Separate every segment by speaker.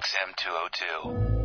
Speaker 1: XM202.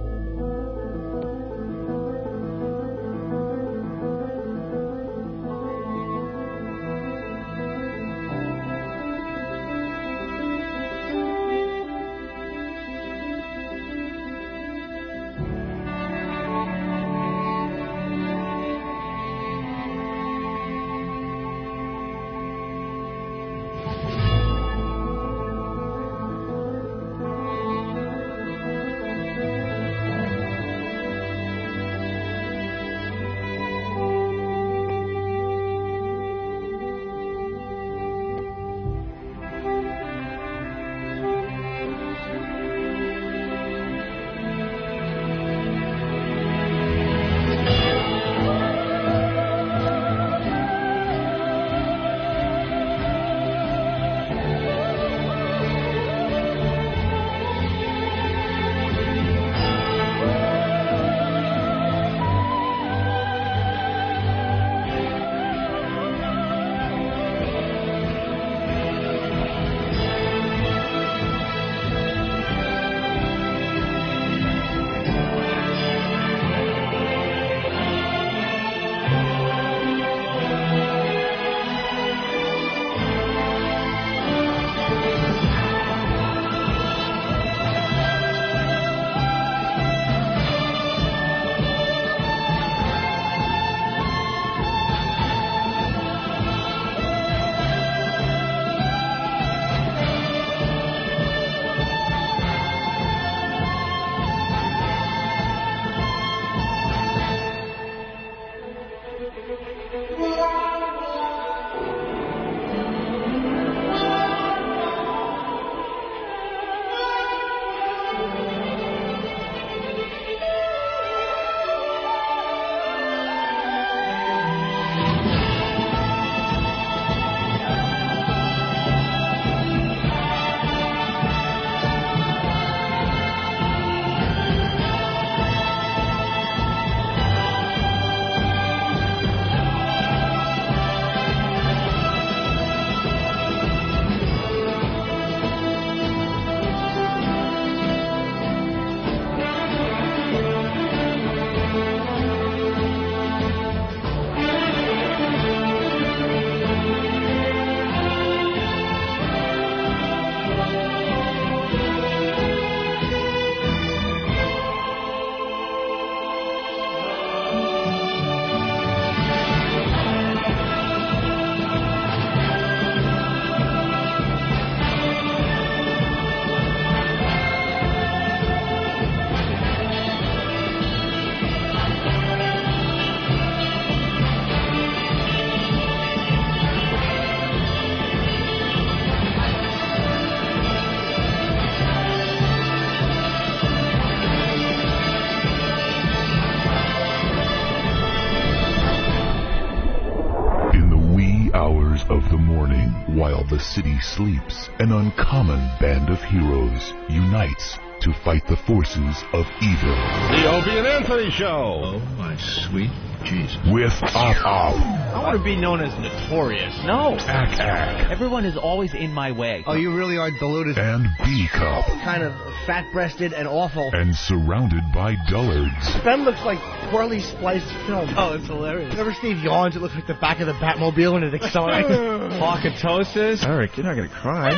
Speaker 2: Of the morning, while the city sleeps, an uncommon band of heroes unites to fight the forces of evil.
Speaker 3: The Opie and Anthony Show.
Speaker 4: Oh, my sweet Jesus.
Speaker 2: With Op.
Speaker 5: I want to be known as notorious. No.
Speaker 2: Ack.
Speaker 6: Everyone is always in my way.
Speaker 5: Oh, you really are deluded.
Speaker 2: And B-Cup.
Speaker 5: Kind of fat-breasted and awful.
Speaker 2: And surrounded by dullards.
Speaker 5: Ben looks like poorly spliced film.
Speaker 6: Oh, it's hilarious.
Speaker 5: Whenever Steve yawns, it looks like the back of the Batmobile when it accelerates.
Speaker 6: Pocketosis.
Speaker 3: Eric, you're not going to cry.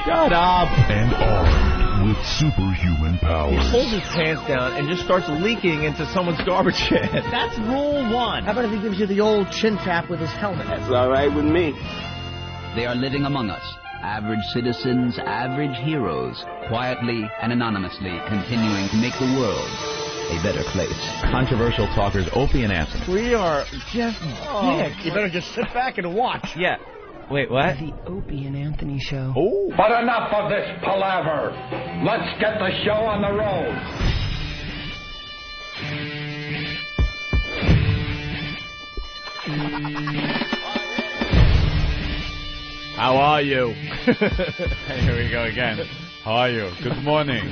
Speaker 6: Shut up.
Speaker 2: And armed with superhuman powers.
Speaker 6: He pulls his pants down and just starts leaking into someone's garbage can. That's rule one.
Speaker 5: How about if he gives you the old chin tap with his helmet?
Speaker 7: That's all right with me.
Speaker 8: They are living among us. Average citizens, average heroes, quietly and anonymously continuing to make the world a better place.
Speaker 3: Controversial talkers Opie and Anthony.
Speaker 5: We are just dicks. You better just sit back and watch.
Speaker 6: Yeah. Wait, what?
Speaker 9: The Opie and Anthony Show.
Speaker 3: Oh.
Speaker 10: But enough of this palaver. Let's get the show on the road.
Speaker 11: How are you? Here we go again. How are you? Good morning.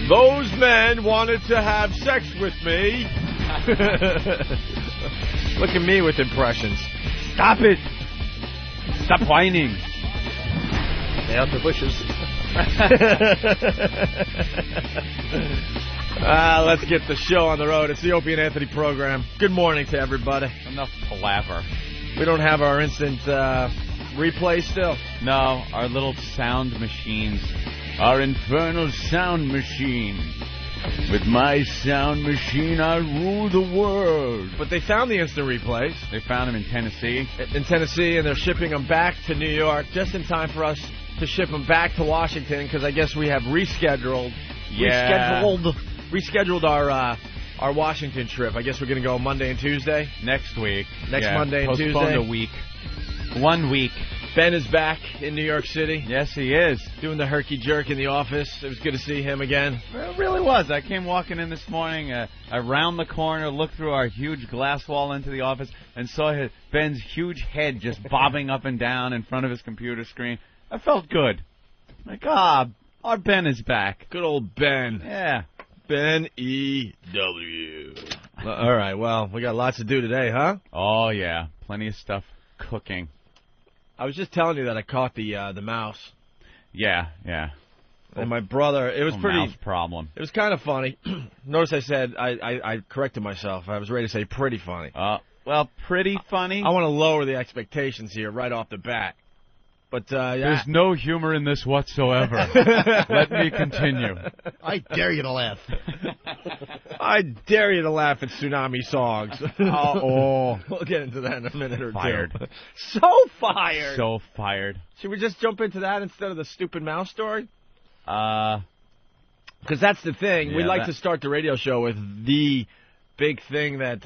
Speaker 3: Those men wanted to have sex with me.
Speaker 6: Look at me with impressions. Stop it.
Speaker 11: Stop whining.
Speaker 5: Stay out the bushes.
Speaker 3: Let's get the show on the road. It's the Opie and Anthony program. Good morning to everybody.
Speaker 11: Enough palaver.
Speaker 3: We don't have our instant replay still.
Speaker 11: No, our little sound machines. Our infernal sound machine. With my sound machine, I rule the world.
Speaker 3: But they found the instant replays.
Speaker 11: They found them in Tennessee.
Speaker 3: In Tennessee, and they're shipping them back to New York just in time for us to ship them back to Washington, because I guess we have rescheduled our Washington trip. I guess we're going to go Monday and Tuesday.
Speaker 11: Next week.
Speaker 3: Monday and Tuesday.
Speaker 11: Postponed a week. 1 week.
Speaker 3: Ben is back in New York City.
Speaker 11: Yes, he is.
Speaker 3: Doing the herky-jerk in the office. It was good to see him again.
Speaker 11: Well, it really was. I came walking in this morning, around the corner, looked through our huge glass wall into the office, and saw Ben's huge head just bobbing up and down in front of his computer screen. I felt good. Like, our Ben is back.
Speaker 3: Good old Ben.
Speaker 11: Yeah.
Speaker 3: Ben E.W. All right, well, we got lots to do today, huh?
Speaker 11: Oh, yeah. Plenty of stuff cooking.
Speaker 3: I was just telling you that I caught the mouse.
Speaker 11: Yeah.
Speaker 3: And my brother, it was pretty...
Speaker 11: mouse problem.
Speaker 3: It was kind of funny. Notice I said, I corrected myself. I was ready to say pretty funny.
Speaker 11: Well, pretty funny.
Speaker 3: I want to lower the expectations here right off the bat. But
Speaker 11: there's no humor in this whatsoever. Let me continue.
Speaker 5: I dare you to laugh.
Speaker 3: I dare you to laugh at tsunami songs. We'll get into that in a minute or
Speaker 11: Fired.
Speaker 3: two. So fired.
Speaker 11: So fired.
Speaker 3: Should we just jump into that instead of the stupid mouse story? Because that's the thing.
Speaker 11: Yeah,
Speaker 3: We'd like to start the radio show with the big thing that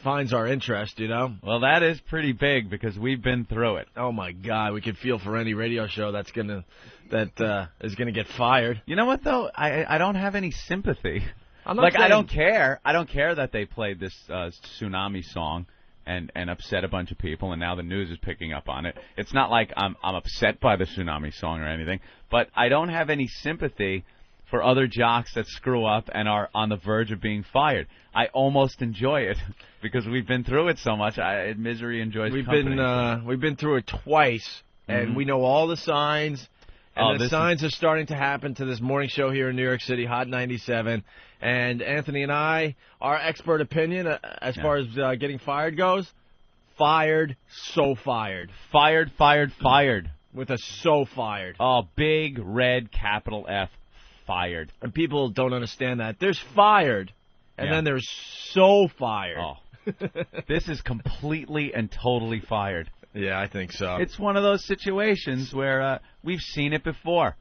Speaker 3: finds our interest, you know?
Speaker 11: Well, that is pretty big because we've been through it.
Speaker 3: Oh my God, we could feel for any radio show is gonna get fired.
Speaker 11: You know what though? I don't have any sympathy.
Speaker 3: I'm not saying...
Speaker 11: I don't care. I don't care that they played this tsunami song and upset a bunch of people, and now the news is picking up on it. It's not like I'm upset by the tsunami song or anything, but I don't have any sympathy for other jocks that screw up and are on the verge of being fired. I almost enjoy it because we've been through it so much. Misery enjoys company.
Speaker 3: We've been through it twice, and we know all the signs. And the signs are starting to happen to this morning show here in New York City, Hot 97. And Anthony and I, our expert opinion as far as getting fired goes, fired, so fired.
Speaker 11: Fired.
Speaker 3: With a so fired.
Speaker 11: Oh, big red capital F. Fired.
Speaker 3: And people don't understand that. There's fired, and then there's so fired.
Speaker 11: Oh. This is completely and totally fired.
Speaker 3: Yeah, I think so.
Speaker 11: It's one of those situations where we've seen it before.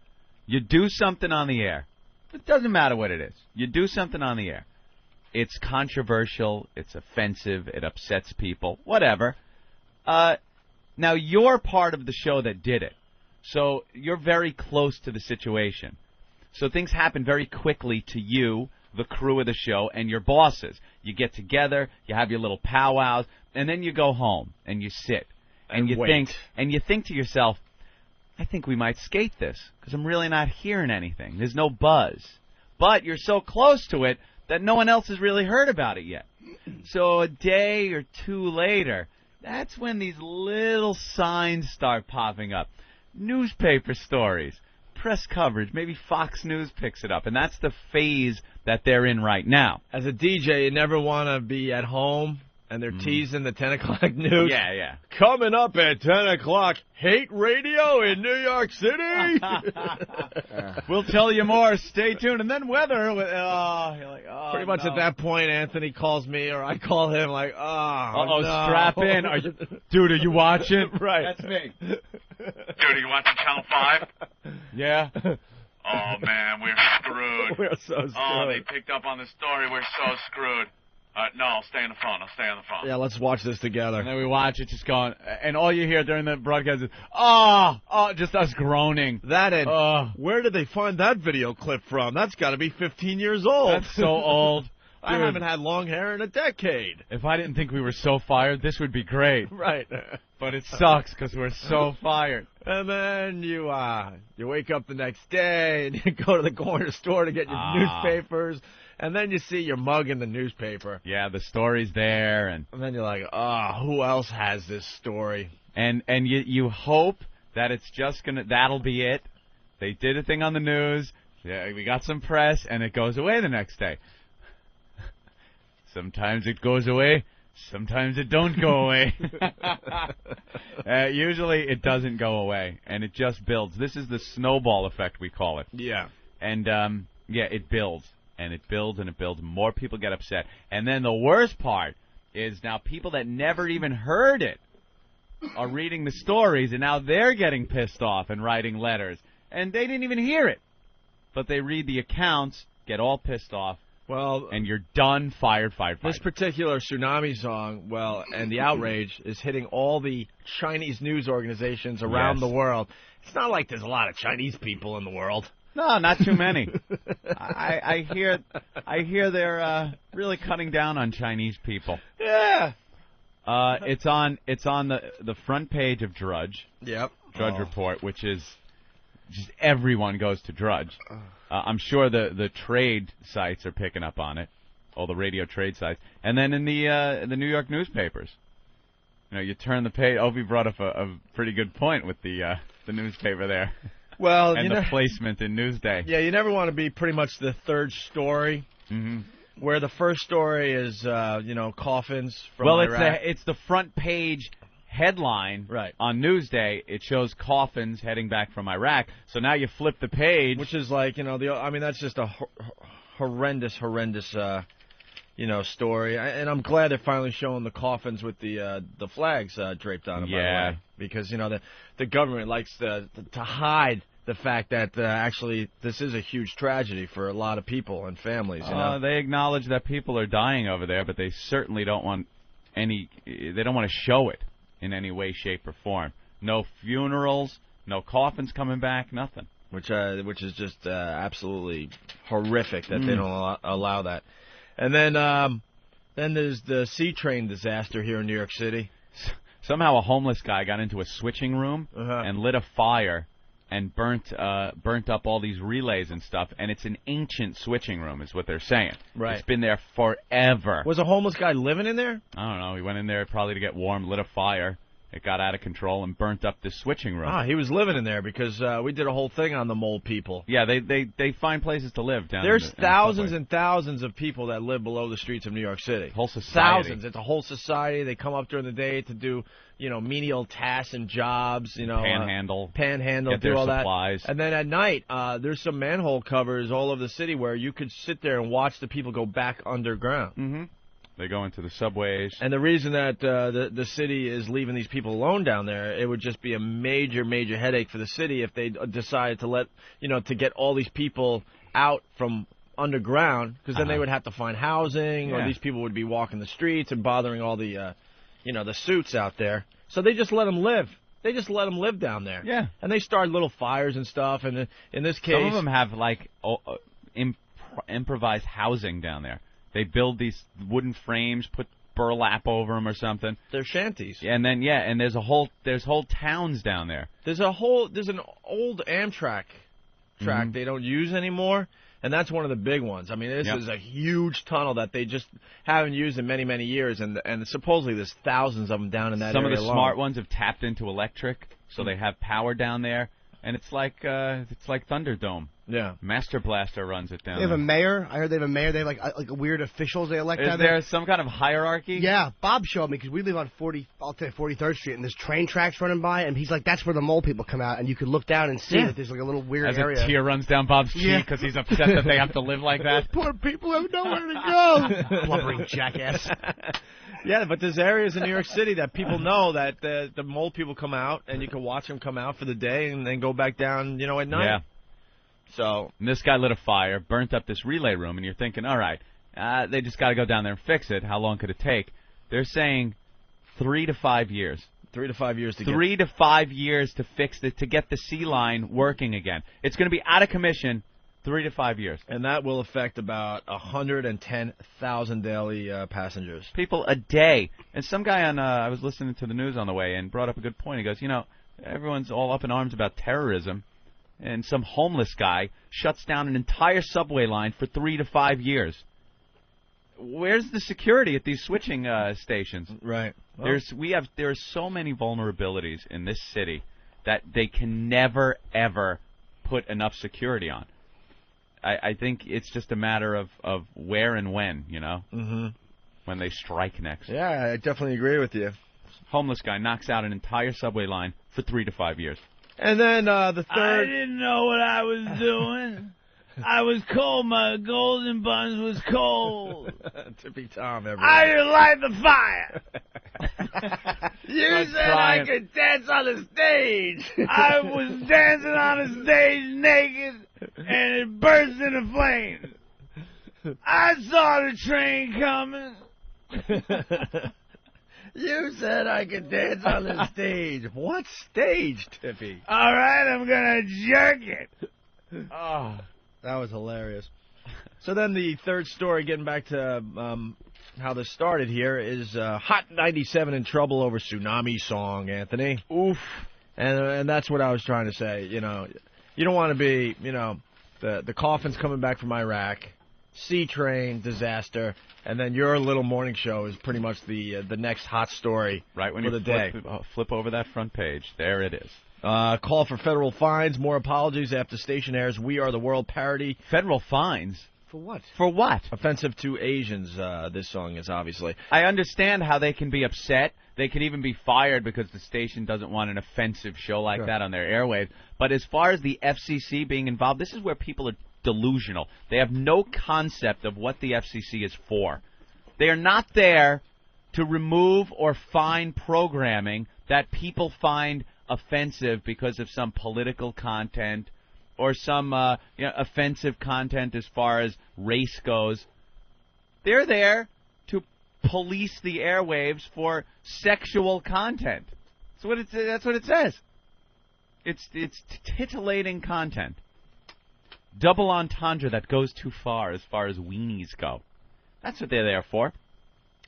Speaker 11: You do something on the air. It doesn't matter what it is. You do something on the air. It's controversial. It's offensive. It upsets people. Whatever. Now, you're part of the show that did it. So you're very close to the situation. So things happen very quickly to you, the crew of the show, and your bosses. You get together, you have your little powwows, and then you go home and you sit and you think to yourself, I think we might skate this because I'm really not hearing anything. There's no buzz. But you're so close to it that no one else has really heard about it yet. So a day or two later, that's when these little signs start popping up. Newspaper stories. Press coverage, maybe Fox News picks it up, and that's the phase that they're in right now.
Speaker 3: As a DJ, you never want to be at home, and they're teasing the 10 o'clock news.
Speaker 11: Yeah.
Speaker 3: Coming up at 10 o'clock, hate radio in New York City.
Speaker 11: We'll tell you more. Stay tuned. And then weather. You're like,
Speaker 3: Pretty much at that point, Anthony calls me, or I call him, like, no.
Speaker 11: Strap in. Dude, are you watching?
Speaker 3: Right.
Speaker 11: That's me.
Speaker 1: Dude, are you watching Channel 5?
Speaker 11: Yeah.
Speaker 1: Oh, man, we're screwed.
Speaker 3: We're so screwed.
Speaker 1: Oh, they picked up on the story. We're so screwed. No, I'll stay on the phone.
Speaker 3: Yeah, let's watch this together.
Speaker 11: And then we watch it just going, and all you hear during the broadcast is, just us groaning.
Speaker 3: That and, where did they find that video clip from? That's got to be 15 years old.
Speaker 11: That's so old.
Speaker 3: I haven't had long hair in a decade.
Speaker 11: If I didn't think we were so fired, this would be great.
Speaker 3: Right.
Speaker 11: But it sucks because we're so fired.
Speaker 3: And then you wake up the next day and you go to the corner store to get your newspapers. And then you see your mug in the newspaper.
Speaker 11: Yeah, the story's there, and
Speaker 3: then you're like, who else has this story?
Speaker 11: And you hope that it's just that'll be it. They did a thing on the news. Yeah, we got some press, and it goes away the next day. Sometimes it goes away. Sometimes it don't go away. Usually it doesn't go away, and it just builds. This is the snowball effect, we call it.
Speaker 3: Yeah.
Speaker 11: And, it builds, and it builds, and it builds. More people get upset. And then the worst part is now people that never even heard it are reading the stories, and now they're getting pissed off and writing letters. And they didn't even hear it. But they read the accounts, get all pissed off.
Speaker 3: Well,
Speaker 11: and you're done, fired.
Speaker 3: This particular tsunami song, and the outrage is hitting all the Chinese news organizations around the world. It's not like there's a lot of Chinese people in the world.
Speaker 11: No, not too many. I hear they're really cutting down on Chinese people.
Speaker 3: Yeah.
Speaker 11: It's on the front page of Drudge.
Speaker 3: Yep.
Speaker 11: Drudge Report, which is just everyone goes to Drudge. I'm sure the trade sites are picking up on it, all the radio trade sites, and then in the New York newspapers. You turn the page. Opie brought up a pretty good point with the newspaper there.
Speaker 3: Well,
Speaker 11: and the placement in Newsday.
Speaker 3: Yeah, you never want to be pretty much the third story.
Speaker 11: Mm-hmm.
Speaker 3: Where the first story is, coffins from Iraq.
Speaker 11: It's the front page headline on Newsday. It shows coffins heading back from Iraq. So now you flip the page,
Speaker 3: which is like that's just a horrendous story. And I'm glad they're finally showing the coffins with the flags draped on them.
Speaker 11: Yeah,
Speaker 3: by the way, because the government likes to hide the fact that actually this is a huge tragedy for a lot of people and families.
Speaker 11: They acknowledge that people are dying over there, but they certainly don't want they don't want to show it in any way, shape, or form. No funerals, no coffins coming back, nothing.
Speaker 3: Which is just absolutely horrific that they don't allow that. And then there's the C train disaster here in New York City.
Speaker 11: Somehow a homeless guy got into a switching room and lit a fire and burnt up all these relays and stuff. And it's an ancient switching room, is what they're saying.
Speaker 3: Right.
Speaker 11: It's been there forever.
Speaker 3: Was a homeless guy living in there?
Speaker 11: I don't know. He went in there probably to get warm, lit a fire. It got out of control and burnt up this switching room.
Speaker 3: He was living in there because we did a whole thing on the mole people.
Speaker 11: Yeah, they find places to live down there.
Speaker 3: There's thousands and thousands of people that live below the streets of New York City.
Speaker 11: Whole society.
Speaker 3: Thousands. It's a whole society. They come up during the day to do, menial tasks and jobs,
Speaker 11: panhandle,
Speaker 3: get
Speaker 11: do
Speaker 3: all
Speaker 11: supplies.
Speaker 3: That. And then at night, there's some manhole covers all over the city where you could sit there and watch the people go back underground.
Speaker 11: Mm-hmm. They go into the subways.
Speaker 3: And the reason that the city is leaving these people alone down there, it would just be a major, major headache for the city if they decided to to get all these people out from underground, because then they would have to find housing, or these people would be walking the streets and bothering all the, the suits out there. So they just let them live. They just let them live down there.
Speaker 11: Yeah.
Speaker 3: And they start little fires and stuff. And in this case,
Speaker 11: some of them have improvised housing down there. They build these wooden frames, put burlap over them or something.
Speaker 3: They're shanties.
Speaker 11: And then and there's whole towns down there.
Speaker 3: There's an old Amtrak track they don't use anymore, and that's one of the big ones. I mean, this is a huge tunnel that they just haven't used in many, many years, and supposedly there's thousands of them down in that area.
Speaker 11: Some of the
Speaker 3: alone.
Speaker 11: smart ones have tapped into electric, so they have power down there, and it's like Thunderdome.
Speaker 3: Yeah.
Speaker 11: Master Blaster runs it down.
Speaker 5: They have a mayor. I heard they have a mayor. They have like weird officials they elect down there.
Speaker 11: Is there some kind of hierarchy?
Speaker 5: Yeah. Bob showed me, because we live on 43rd Street, and there's train tracks running by, and he's like, that's where the mole people come out, and you could look down and see that there's like a little weird area.
Speaker 11: As a tear runs down Bob's cheek because he's upset that they have to live like that.
Speaker 5: Poor people have nowhere to go. Blubbering jackass.
Speaker 3: Yeah, but there's areas in New York City that people know that the mole people come out, and you can watch them come out for the day and then go back down, at night.
Speaker 11: Yeah.
Speaker 3: So
Speaker 11: and this guy lit a fire, burnt up this relay room, and you're thinking, all right, they just got to go down there and fix it. How long could it take? They're saying 3 to 5 years.
Speaker 3: 3 to 5 years to
Speaker 11: 3 to 5 years to fix it, to get the C line working again. It's going to be out of commission 3 to 5 years.
Speaker 3: And that will affect about 110,000 daily passengers.
Speaker 11: People a day. And some guy I was listening to the news on the way and brought up a good point. He goes, everyone's all up in arms about terrorism. And some homeless guy shuts down an entire subway line for 3 to 5 years. where's the security at these switching stations?
Speaker 3: Right. Well,
Speaker 11: There are so many vulnerabilities in this city that they can never ever put enough security on. I think it's just a matter of where and when, when they strike next.
Speaker 3: Yeah, I definitely agree with you.
Speaker 11: Homeless guy knocks out an entire subway line for 3 to 5 years.
Speaker 3: And then the third.
Speaker 6: I didn't know what I was doing. I was cold. My golden buns was cold.
Speaker 3: Tippy Tom, everyone.
Speaker 6: I didn't light the fire.
Speaker 5: You said I could dance on the stage.
Speaker 6: I was dancing on the stage naked, and it burst into flames. I saw the train coming.
Speaker 3: You said I could dance on the stage. What stage, Tippy?
Speaker 6: All right, I'm going to jerk it.
Speaker 3: Oh, that was hilarious. So then the third story, getting back to how this started here, is Hot 97 in trouble over tsunami song, Anthony.
Speaker 11: Oof.
Speaker 3: And that's what I was trying to say. You don't want to be, the coffin's coming back from Iraq, sea train disaster, and then your little morning show is pretty much the next hot story
Speaker 11: right when
Speaker 3: for
Speaker 11: you
Speaker 3: the day.
Speaker 11: Flip over that front page. There it is.
Speaker 3: Call for federal fines, more apologies after station airs We Are the World parody.
Speaker 11: Federal fines?
Speaker 5: For what?
Speaker 11: For what?
Speaker 3: Offensive to Asians, this song is obviously.
Speaker 11: I understand how they can be upset. They can even be fired because the station doesn't want an offensive show like that on their airwaves. But as far as the FCC being involved, this is where people are delusional. They have no concept of what the FCC is for. They are not there to remove or fine programming that people find offensive because of some political content or some offensive content as far as race goes. They're there to police the airwaves for sexual content. That's what it says. It's titillating content. Double entendre that goes too far as weenies go. That's what they're there for.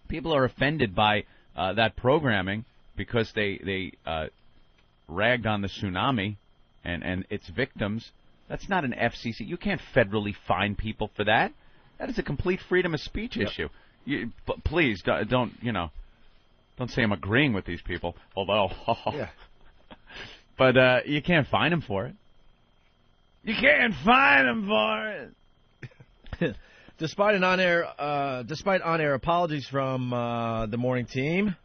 Speaker 11: People are offended by that programming because they ragged on the tsunami and its victims. That's not an FCC. You can't federally fine people for that. That is a complete freedom of speech issue. Please don't say I'm agreeing with these people. Although, but you can't fine them for it.
Speaker 6: You can't fine them for it.
Speaker 3: Despite on-air apologies from the morning team,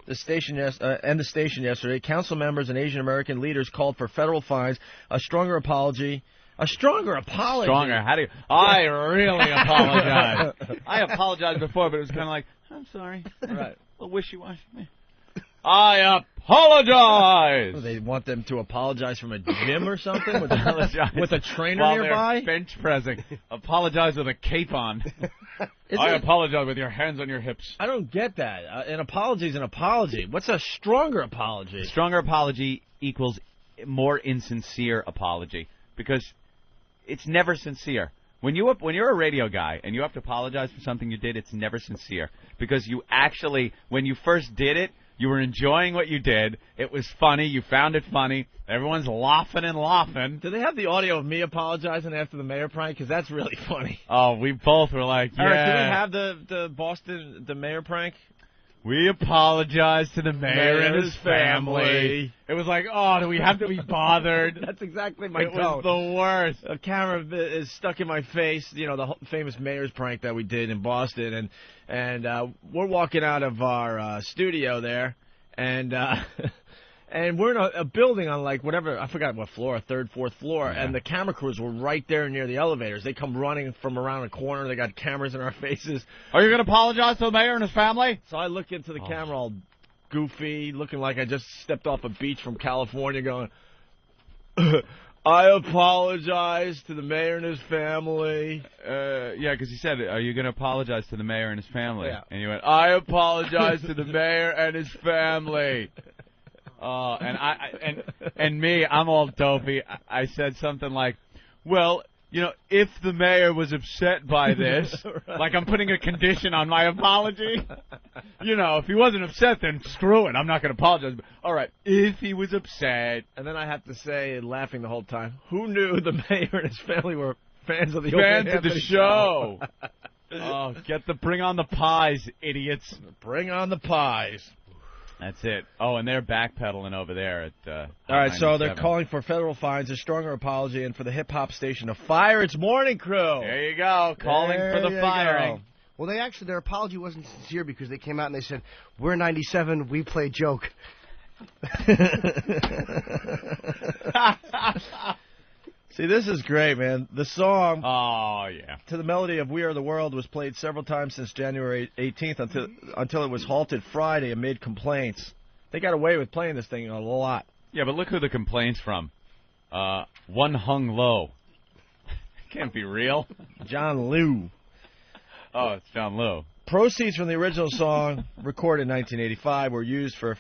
Speaker 3: the station yesterday, council members and Asian American leaders called for federal fines, a stronger apology. Stronger?
Speaker 11: How do you? I really apologize. I apologized before, but it was kind of like, I'm sorry.
Speaker 3: Right.
Speaker 11: A wishy-washy. I apologize.
Speaker 3: They want them to apologize from a gym or something with a trainer
Speaker 11: while
Speaker 3: nearby.
Speaker 11: They're bench pressing. Apologize with a cape on. I apologize with your hands on your hips.
Speaker 3: I don't get that. An apology is an apology. What's a stronger apology?
Speaker 11: A stronger apology equals more insincere apology because it's never sincere. When you're a radio guy and you have to apologize for something you did, it's never sincere because you actually, when you first did it, you were enjoying what you did. It was funny. You found it funny. Everyone's laughing and laughing.
Speaker 3: Do they have the audio of me apologizing after the mayor prank? Because that's really funny.
Speaker 11: Oh, we both were like, yeah.
Speaker 3: Eric, do we have the mayor prank?
Speaker 11: We apologize to the mayor and his family. It was like, oh, do we have to be bothered?
Speaker 3: That's exactly my tone.
Speaker 11: It was the worst.
Speaker 3: A camera is stuck in my face, the famous mayor's prank that we did in Boston. And we're walking out of our studio there, and we're in a building on, I forgot what floor, third, fourth floor, and the camera crews were right there near the elevators. They come running from around a corner. They got cameras in our faces.
Speaker 11: Are you going to apologize to the mayor and his family?
Speaker 3: So I look into the camera all goofy, looking like I just stepped off a beach from California going, I apologize to the mayor and his family.
Speaker 11: Yeah, because he said, are you going to apologize to the mayor and his family?
Speaker 3: Yeah.
Speaker 11: And you went, I apologize to the mayor and his family. And me, I'm all dopey. I said something like, well, if the mayor was upset by this,
Speaker 3: right.
Speaker 11: Like I'm putting a condition on my apology. If he wasn't upset, then screw it. I'm not going to apologize. But, all right, if he was upset.
Speaker 3: And then I have to say, laughing the whole time, who knew the mayor and his family were fans of the
Speaker 11: show? Oh, bring on the pies, idiots.
Speaker 3: Bring on the pies.
Speaker 11: That's it. Oh, and they're backpedaling over there at
Speaker 3: All right,
Speaker 11: 97.
Speaker 3: so they're calling for federal fines, a stronger apology, and for the hip-hop station to fire its morning crew.
Speaker 11: There you go, calling for the firing.
Speaker 5: Go. Well, their apology wasn't sincere because they came out and they said, we're 97, we play joke.
Speaker 3: See, this is great, man. The song,
Speaker 11: to
Speaker 3: the melody of We Are the World, was played several times since January 18th until it was halted Friday amid complaints. They got away with playing this thing a lot.
Speaker 11: Yeah, but look who the complaint's from. One Hung Low. Can't be real.
Speaker 3: John Liu.
Speaker 11: Oh, it's John Liu.
Speaker 3: Proceeds from the original song, recorded in 1985, were used for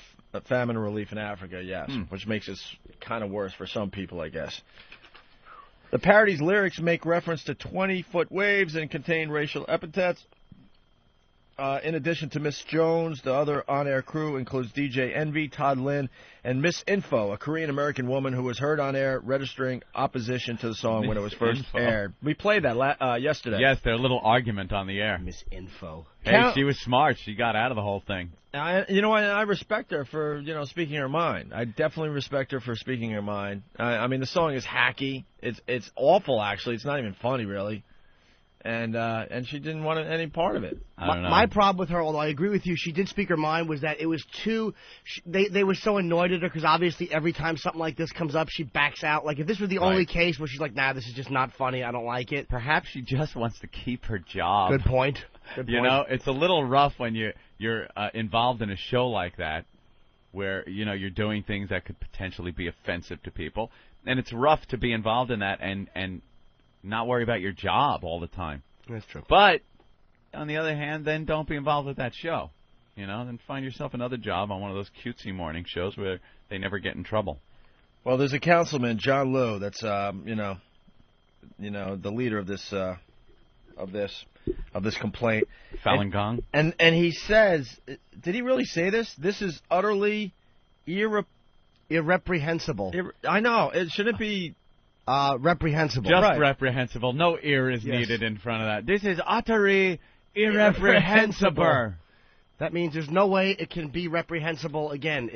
Speaker 3: famine relief in Africa, yes, which makes it kind of worse for some people, I guess. The parody's lyrics make reference to 20-foot waves and contain racial epithets. In addition to Miss Jones, the other on-air crew includes DJ Envy, Todd Lynn, and Miss Info, a Korean-American woman who was heard on air registering opposition to the song when it was first aired. We played that yesterday.
Speaker 11: Yes, their little argument on the air.
Speaker 5: Miss Info.
Speaker 11: Hey, she was smart. She got out of the whole thing.
Speaker 3: You know what? I respect her for, speaking her mind. I definitely respect her for speaking her mind. I mean, the song is hacky. It's awful, actually. It's not even funny, really. And she didn't want any part of it.
Speaker 11: I don't know.
Speaker 5: My problem with her, although I agree with you, she did speak her mind, was that it was too... They were so annoyed at her because obviously every time something like this comes up, she backs out. Like, if this was the only case where she's like, nah, this is just not funny, I don't like it.
Speaker 11: Perhaps she just wants to keep her job.
Speaker 5: Good point.
Speaker 11: You know, it's a little rough when you're involved in a show like that where, you're doing things that could potentially be offensive to people. And it's rough to be involved in that and not worry about your job all the time.
Speaker 5: That's true.
Speaker 11: But, on the other hand, then don't be involved with that show. Then find yourself another job on one of those cutesy morning shows where they never get in trouble.
Speaker 3: Well, there's a councilman, John Liu, that's, the leader of this complaint.
Speaker 11: Falun Gong?
Speaker 3: And he says, did he really say this? This is utterly
Speaker 5: irreprehensible.
Speaker 3: I know. It shouldn't be...
Speaker 5: reprehensible.
Speaker 11: Just reprehensible. No ear is needed in front of that. This is utterly irreprehensible.
Speaker 5: That means there's no way it can be reprehensible again.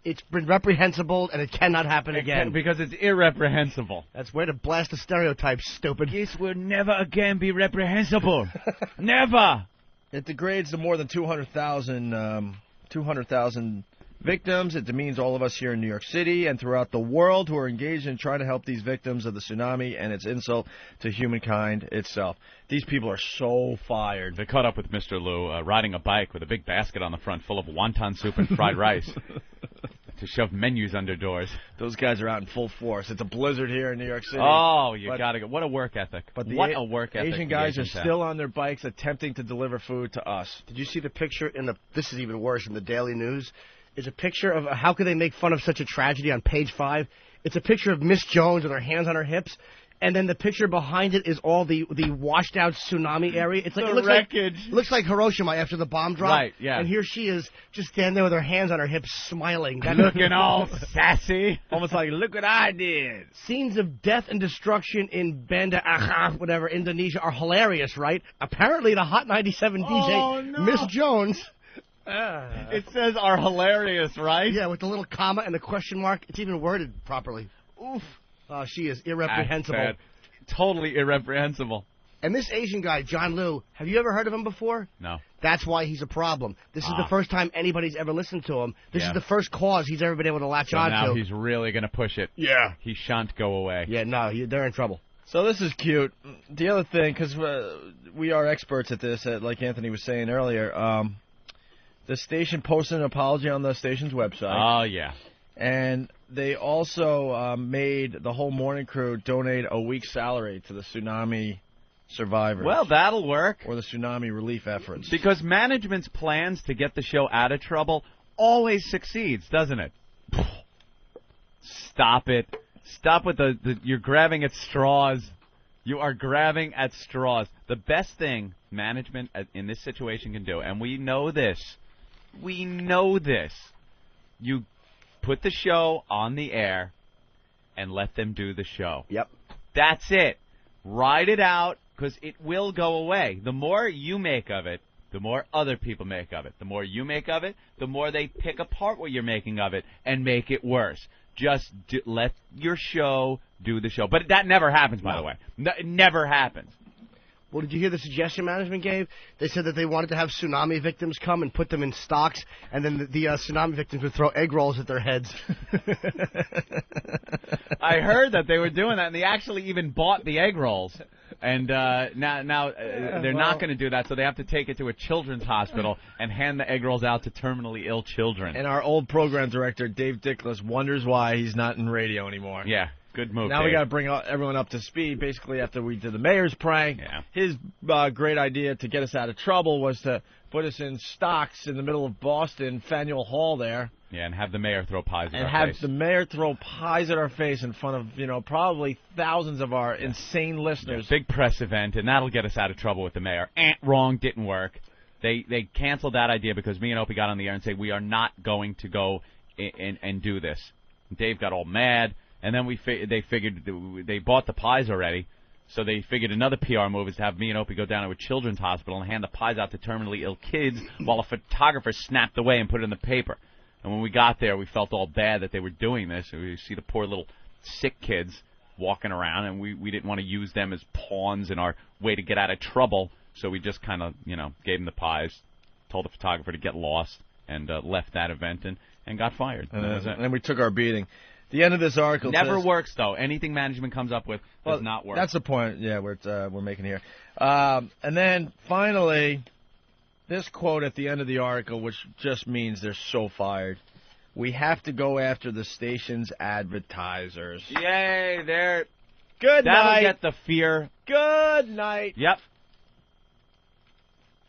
Speaker 5: It's been reprehensible and it cannot happen again.
Speaker 11: Because it's irreprehensible.
Speaker 5: That's way to blast the stereotypes, stupid.
Speaker 11: This will never again be reprehensible. Never.
Speaker 3: It degrades to more than 200,000 victims. It demeans all of us here in New York City and throughout the world who are engaged in trying to help these victims of the tsunami and its insult to humankind itself. These people are so fired.
Speaker 11: They caught up with Mr. Liu riding a bike with a big basket on the front full of wonton soup and fried rice to shove menus under doors.
Speaker 3: Those guys are out in full force. It's a blizzard here in New York City.
Speaker 11: Oh, you got to go. What a work ethic.
Speaker 3: But
Speaker 11: what a work ethic.
Speaker 3: Asian guys are still on their bikes attempting to deliver food to us.
Speaker 5: Did you see the picture this is even worse, in the Daily News? Is a picture of how could they make fun of such a tragedy on page 5. It's a picture of Miss Jones with her hands on her hips, and then the picture behind it is all the washed out tsunami area. It's like
Speaker 11: the wreckage.
Speaker 5: Looks like Hiroshima after the bomb drop.
Speaker 11: Right, yeah.
Speaker 5: And here she is just standing there with her hands on her hips, smiling.
Speaker 11: Looking all sassy.
Speaker 3: Almost like, look what I did.
Speaker 5: Scenes of death and destruction in Banda Aceh, whatever, Indonesia, are hilarious, right? Apparently the Hot 97 DJ, Miss Jones...
Speaker 11: It says are hilarious, right?
Speaker 5: Yeah, with the little comma and the question mark. It's even worded properly. Oof. She is irreprehensible.
Speaker 11: Totally irreprehensible.
Speaker 5: And this Asian guy, John Liu, have you ever heard of him before?
Speaker 11: No.
Speaker 5: That's why he's a problem. This is the first time anybody's ever listened to him. This is the first cause he's ever been able to latch on to.
Speaker 11: Now he's really going to push it.
Speaker 5: Yeah.
Speaker 11: He shan't go away.
Speaker 5: Yeah, no, they're in trouble.
Speaker 3: So this is cute. The other thing, because we are experts at this, like Anthony was saying earlier, the station posted an apology on the station's website.
Speaker 11: Oh, yeah.
Speaker 3: And they also made the whole morning crew donate a week's salary to the tsunami survivors.
Speaker 11: Well, that'll work.
Speaker 3: Or the tsunami relief efforts.
Speaker 11: Because management's plans to get the show out of trouble always succeeds, doesn't it? Stop it. Stop with you're grabbing at straws. You are grabbing at straws. The best thing management in this situation can do, and we know this, you put the show on the air and let them do the show.
Speaker 5: Yep.
Speaker 11: That's it. Ride it out. because it will go away. The more you make of it, the more other people make of it. The more you make of it, the more they pick apart what you're making of it and make it worse. Just let your show do the show. But that never happens, by the way. It never happens.
Speaker 5: Well, did you hear the suggestion management gave? They said that they wanted to have tsunami victims come and put them in stocks, and then the tsunami victims would throw egg rolls at their heads.
Speaker 11: I heard that they were doing that, and they actually even bought the egg rolls. And now they're not going to do that, so they have to take it to a children's hospital and hand the egg rolls out to terminally ill children.
Speaker 3: And our old program director, Dave Dickless, wonders why he's not in radio anymore.
Speaker 11: Yeah. Good move.
Speaker 3: Now
Speaker 11: Dave.
Speaker 3: we got to bring everyone up to speed. Basically, after we did the mayor's prank, his great idea to get us out of trouble was to put us in stocks in the middle of Boston, Faneuil Hall there.
Speaker 11: Yeah, and have the mayor throw pies at our face.
Speaker 3: And have the mayor throw pies at our face in front of, probably thousands of our insane listeners.
Speaker 11: Big press event, and that'll get us out of trouble with the mayor. Wrong, didn't work. They canceled that idea because me and Opie got on the air and said we are not going to go and do this. Dave got all mad. And then they figured they bought the pies already, so they figured another PR move is to have me and Opie go down to a children's hospital and hand the pies out to terminally ill kids while a photographer snapped away and put it in the paper. And when we got there, we felt all bad that they were doing this. We see the poor little sick kids walking around, and we didn't want to use them as pawns in our way to get out of trouble, so we just kind of, gave them the pies, told the photographer to get lost, and left that event and got fired.
Speaker 3: And we took our beating. The end of this article
Speaker 11: never works, though. Anything management comes up with does not work.
Speaker 3: That's the point, we're making here. And then, finally, this quote at the end of the article, which just means they're so fired. We have to go after the station's advertisers.
Speaker 11: Yay, they're...
Speaker 3: Good night.
Speaker 11: That'll get the fear.
Speaker 3: Good night.
Speaker 11: Yep.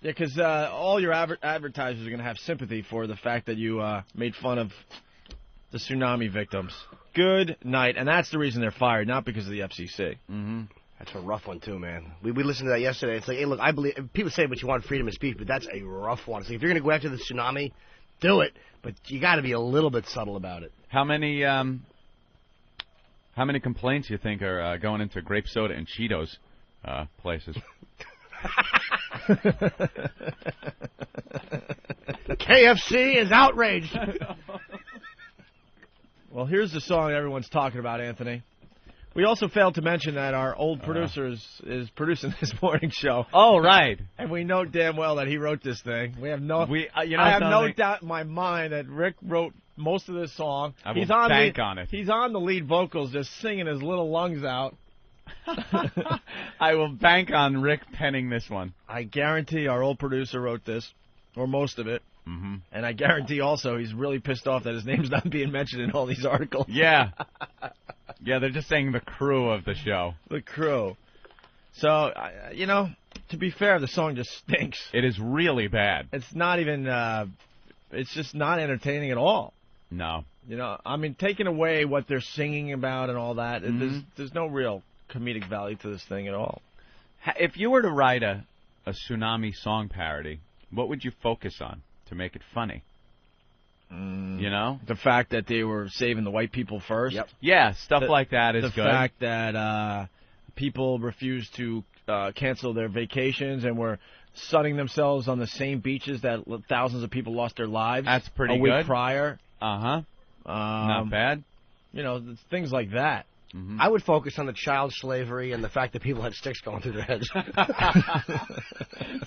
Speaker 3: Yeah, because all your advertisers are going to have sympathy for the fact that you made fun of the tsunami victims. Good night. And that's the reason they're fired, not because of the FCC.
Speaker 11: Mm-hmm.
Speaker 5: That's a rough one, too, man. We listened to that yesterday. It's like, hey, look, I believe people say what you want, freedom of speech, but that's a rough one. It's like, if you're going to go after the tsunami, do it, but you got to be a little bit subtle about it.
Speaker 11: How many complaints you think are going into grape soda and Cheetos places?
Speaker 5: KFC is outraged.
Speaker 3: Well, here's the song everyone's talking about, Anthony. We also failed to mention that our old producer is producing this morning show.
Speaker 11: Oh, right.
Speaker 3: And we know damn well that he wrote this thing. I have no doubt in my mind that Rick wrote most of this song.
Speaker 11: I will bank on it.
Speaker 3: He's on the lead vocals, just singing his little lungs out.
Speaker 11: I will bank on Rick penning this one.
Speaker 3: I guarantee our old producer wrote this, or most of it.
Speaker 11: Mm-hmm.
Speaker 3: And I guarantee also he's really pissed off that his name's not being mentioned in all these articles.
Speaker 11: Yeah. Yeah, they're just saying the crew of the show.
Speaker 3: The crew. So, to be fair, the song just stinks.
Speaker 11: It is really bad.
Speaker 3: It's not even, it's just not entertaining at all.
Speaker 11: No.
Speaker 3: Taking away what they're singing about and all that, there's no real comedic value to this thing at all.
Speaker 11: If you were to write a tsunami song parody, what would you focus on to make it funny?
Speaker 3: The fact that they were saving the white people first.
Speaker 11: Yep. Yeah, stuff like that is good.
Speaker 3: The fact that people refused to cancel their vacations and were sunning themselves on the same beaches that thousands of people lost their lives.
Speaker 11: That's pretty
Speaker 3: good. A week prior.
Speaker 11: Uh-huh. Not bad.
Speaker 3: Things like that.
Speaker 11: Mm-hmm.
Speaker 5: I would focus on the child slavery and the fact that people had sticks going through their heads.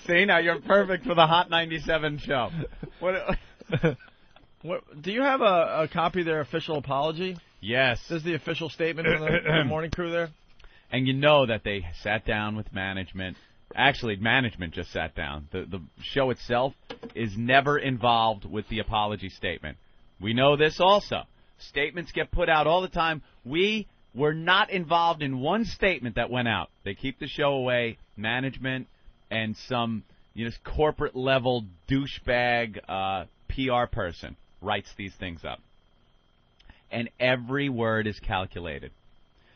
Speaker 11: See, now you're perfect for the Hot 97 show.
Speaker 3: What, do you have a copy of their official apology?
Speaker 11: Yes.
Speaker 3: This is the official statement from the morning crew there?
Speaker 11: And you know that they sat down with management. Actually, management just sat down. The show itself is never involved with the apology statement. We know this also. Statements get put out all the time. We were not involved in one statement that went out. They keep the show away. Management and some corporate-level douchebag PR person writes these things up. And every word is calculated.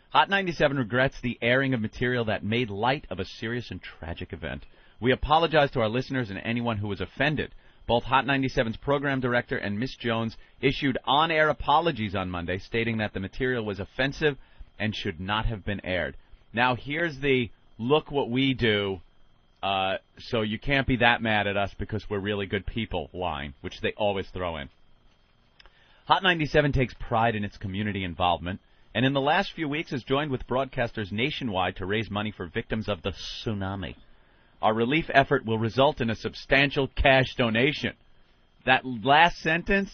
Speaker 11: Hot 97 regrets the airing of material that made light of a serious and tragic event. We apologize to our listeners and anyone who was offended. Both Hot 97's program director and Miss Jones issued on-air apologies on Monday, stating that the material was offensive and should not have been aired. Now, here's the look what we do, so you can't be that mad at us because we're really good people line, which they always throw in. Hot 97 takes pride in its community involvement, and in the last few weeks has joined with broadcasters nationwide to raise money for victims of the tsunami. Our relief effort will result in a substantial cash donation. That last sentence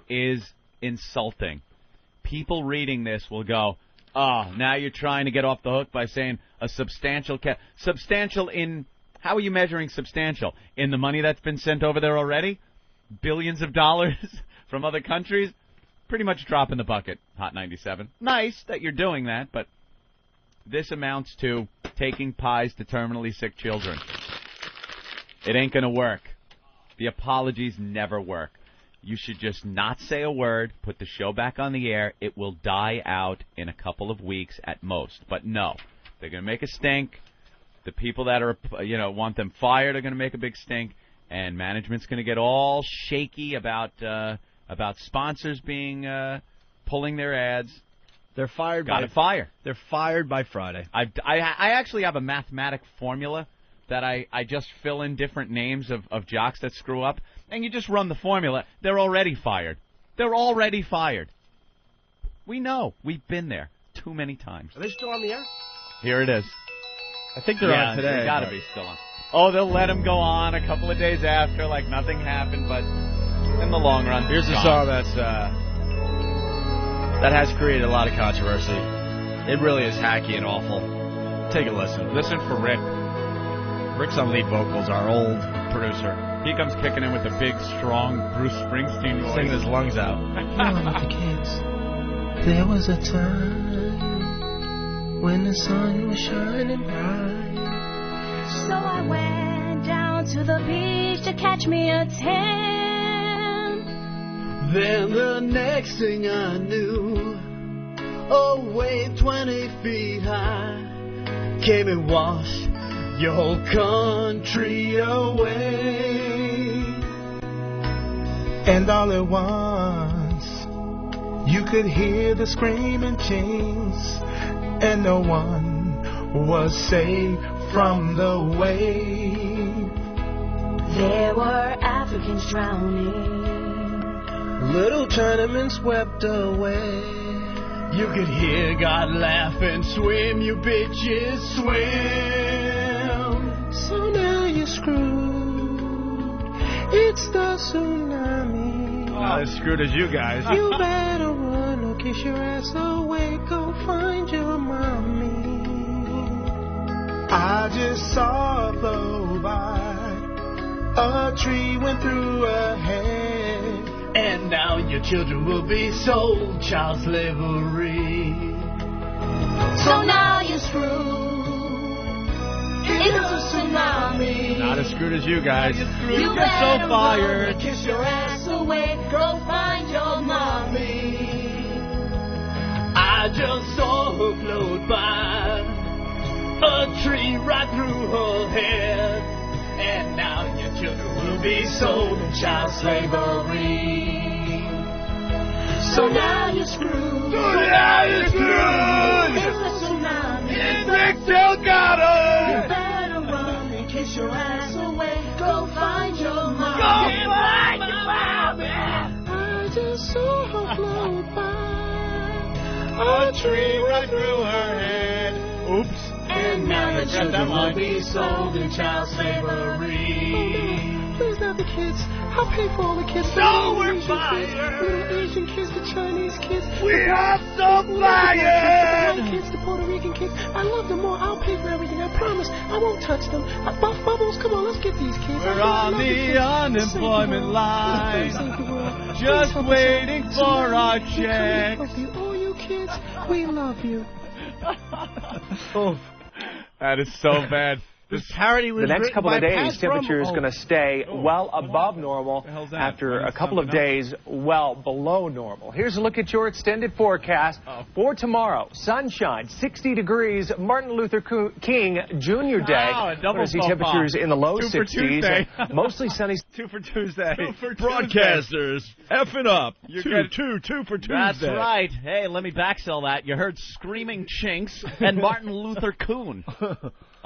Speaker 11: is insulting. People reading this will go, oh, now you're trying to get off the hook by saying a substantial cash. Substantial in, how are you measuring substantial? In the money that's been sent over there already? Billions of dollars from other countries? Pretty much drop in the bucket, Hot 97. Nice that you're doing that, but this amounts to taking pies to terminally sick children. It ain't going to work. The apologies never work. You should just not say a word, put the show back on the air. It will die out in a couple of weeks at most. But no, they're going to make a stink. The people that are, want them fired are going to make a big stink, and management's going to get all shaky about sponsors being pulling their ads.
Speaker 3: They're fired. They're fired by Friday.
Speaker 11: I actually have a mathematic formula that I just fill in different names of jocks that screw up, and you just run the formula. They're already fired. They're already fired. We know. We've been there too many times.
Speaker 5: Are they still on the air?
Speaker 11: Here it is.
Speaker 3: I think they're on today.
Speaker 11: They got to be still on. Oh, they'll let them go on a couple of days after like nothing happened, but in the long run,
Speaker 3: here's a song that has created a lot of controversy. It really is hacky and awful. Take a listen.
Speaker 11: Listen for Rick.
Speaker 3: Rick's on lead vocals, our old producer.
Speaker 11: He comes kicking in with a big, strong Bruce Springsteen voice.
Speaker 3: Singing his lungs out.
Speaker 9: With the kids, there was a time when the sun was shining bright.
Speaker 7: So I went down to the beach to catch me a tan.
Speaker 12: Then the next thing I knew, a wave 20 feet high came and washed your whole country away.
Speaker 13: And all at once, you could hear the screaming chains, and no one was safe from the wave.
Speaker 7: There were Africans drowning,
Speaker 12: little Chinamen swept away. You could hear God laugh and swim, you bitches swim.
Speaker 13: So now you're screwed. It's the tsunami.
Speaker 3: Not as screwed as you guys.
Speaker 13: You better run or kiss your ass away. Go find your mommy. I just saw her blow by. A tree went through her head.
Speaker 12: And now your children will be sold child slavery.
Speaker 7: So now you're screwed. It's a tsunami.
Speaker 3: Not as screwed as you guys.
Speaker 7: You better so fired. Run, kiss your ass away. Go find your mommy.
Speaker 12: I just saw her float by. A tree right through her head. And now your children will be sold in child slavery.
Speaker 7: So now you're screwed.
Speaker 12: So now you're screwed.
Speaker 7: It's a tsunami.
Speaker 12: It's Rick Delgado.
Speaker 7: You better run and kiss your ass away. Go find your mom.
Speaker 12: Go find your mom.
Speaker 13: I just saw her float by.
Speaker 12: A tree right through her head.
Speaker 3: Oops.
Speaker 7: And now your children will be sold in child slavery.
Speaker 13: Please not the kids. I'll pay for all the kids.
Speaker 12: No, we're fired.
Speaker 13: The Asian kids, the Chinese kids.
Speaker 12: We are so fired.
Speaker 13: The kids, the Puerto Rican kids. I love them all. I'll pay for everything. I promise. I won't touch them. Bubbles, come on, let's get these kids.
Speaker 11: We're on the unemployment line, just waiting for our checks.
Speaker 13: All you kids, we love you.
Speaker 11: Oh, that is so bad.
Speaker 3: This parody was
Speaker 14: the next couple of days, temperature is
Speaker 3: going
Speaker 14: to stay well above normal after a couple of days well below normal. Here's a look at your extended forecast for tomorrow. Sunshine, 60 degrees, Martin Luther King Jr. Day.
Speaker 11: We're
Speaker 14: going to see temperatures in the low 60s. Mostly sunny.
Speaker 3: 2 for Tuesday. Broadcasters, effing up.
Speaker 11: You
Speaker 3: two for Tuesday.
Speaker 11: That's right. Hey, let me backsell that. You heard Screaming Chinks and Martin Luther Coon.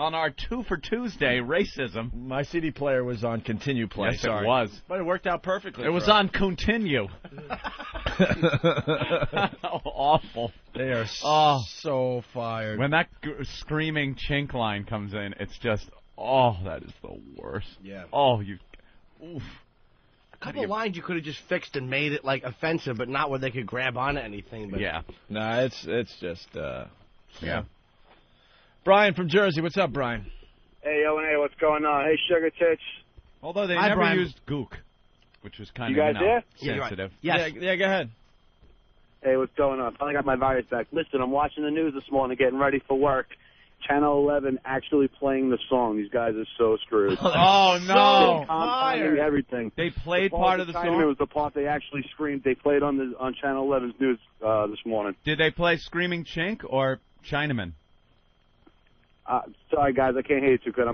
Speaker 11: On our 2 for Tuesday, racism.
Speaker 3: My CD player was on continue play.
Speaker 11: Yes,
Speaker 3: Sorry.
Speaker 11: it was.
Speaker 3: But it worked out perfectly.
Speaker 11: It was on continue. Awful.
Speaker 3: They are so fired.
Speaker 11: When that screaming chink line comes in, it's just, that is the worst.
Speaker 5: Yeah.
Speaker 11: Oof.
Speaker 5: A couple of lines you could have just fixed and made it, like, offensive, but not where they could grab onto anything. But
Speaker 11: Yeah.
Speaker 3: Nah, it's just, yeah. Brian from Jersey. What's up, Brian?
Speaker 15: Hey, O&A, what's going on? Hey, Sugar Tits.
Speaker 11: Although they
Speaker 5: Hi,
Speaker 11: never
Speaker 5: Brian.
Speaker 11: used gook, which was kind
Speaker 15: You
Speaker 11: of,
Speaker 15: guys there?
Speaker 5: Yeah, you're right.
Speaker 11: sensitive.
Speaker 5: Yes.
Speaker 3: Yeah, go ahead.
Speaker 15: Hey, what's going on? Finally got my virus back. Listen, I'm watching the news this morning, getting ready for work. Channel 11 actually playing the song. These guys are so screwed.
Speaker 11: Oh, no.
Speaker 15: Compounding everything.
Speaker 11: They played
Speaker 15: The
Speaker 11: part of the
Speaker 15: Chinaman
Speaker 11: song?
Speaker 15: was the part they actually screamed. They played on Channel 11's news this morning.
Speaker 11: Did they play Screaming Chink or Chinaman?
Speaker 15: Sorry, guys, I can't hear you too good.
Speaker 3: All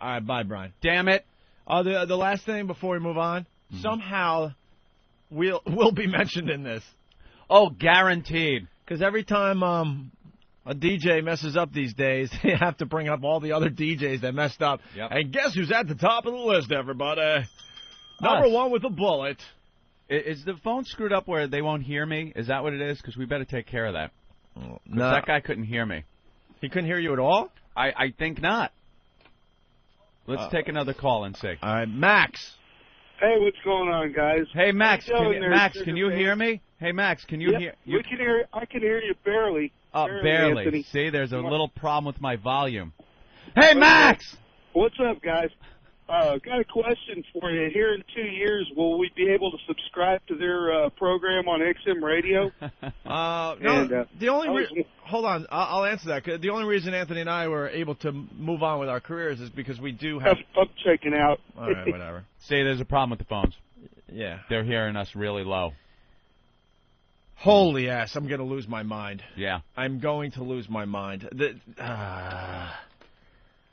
Speaker 3: right, bye, Brian.
Speaker 11: Damn it.
Speaker 3: The last thing before we move on, somehow we'll be mentioned in this.
Speaker 11: Oh, guaranteed.
Speaker 3: Because every time a DJ messes up these days, they have to bring up all the other DJs that messed up.
Speaker 11: Yep.
Speaker 3: And guess who's at the top of the list, everybody? Number one with a bullet.
Speaker 11: Is the phone screwed up where they won't hear me? Is that what it is? Because we better take care of that.
Speaker 3: No.
Speaker 11: That guy couldn't hear me.
Speaker 3: He couldn't hear you at all?
Speaker 11: I think not. Let's take another call and see.
Speaker 3: All right, Max.
Speaker 15: Hey, what's going on, guys?
Speaker 11: Hey, Max.
Speaker 15: Max,
Speaker 11: Can you hear me? Hey, Max, can you hear?
Speaker 15: We can hear. I can hear you barely.
Speaker 11: Barely.
Speaker 15: Anthony.
Speaker 11: See, there's a little problem with my volume. Hey, Max!
Speaker 15: What's up, guys? Got a question for you. Here in 2 years, will we be able to subscribe to their program on XM Radio?
Speaker 3: Hold on, I'll answer that. 'Cause the only reason Anthony and I were able to move on with our careers is because we do have...
Speaker 15: I'm checking out.
Speaker 3: All right, whatever.
Speaker 11: See, there's a problem with the phones.
Speaker 3: Yeah.
Speaker 11: They're hearing us really low.
Speaker 3: Holy ass, I'm going to lose my mind.
Speaker 11: Yeah.
Speaker 3: I'm going to lose my mind.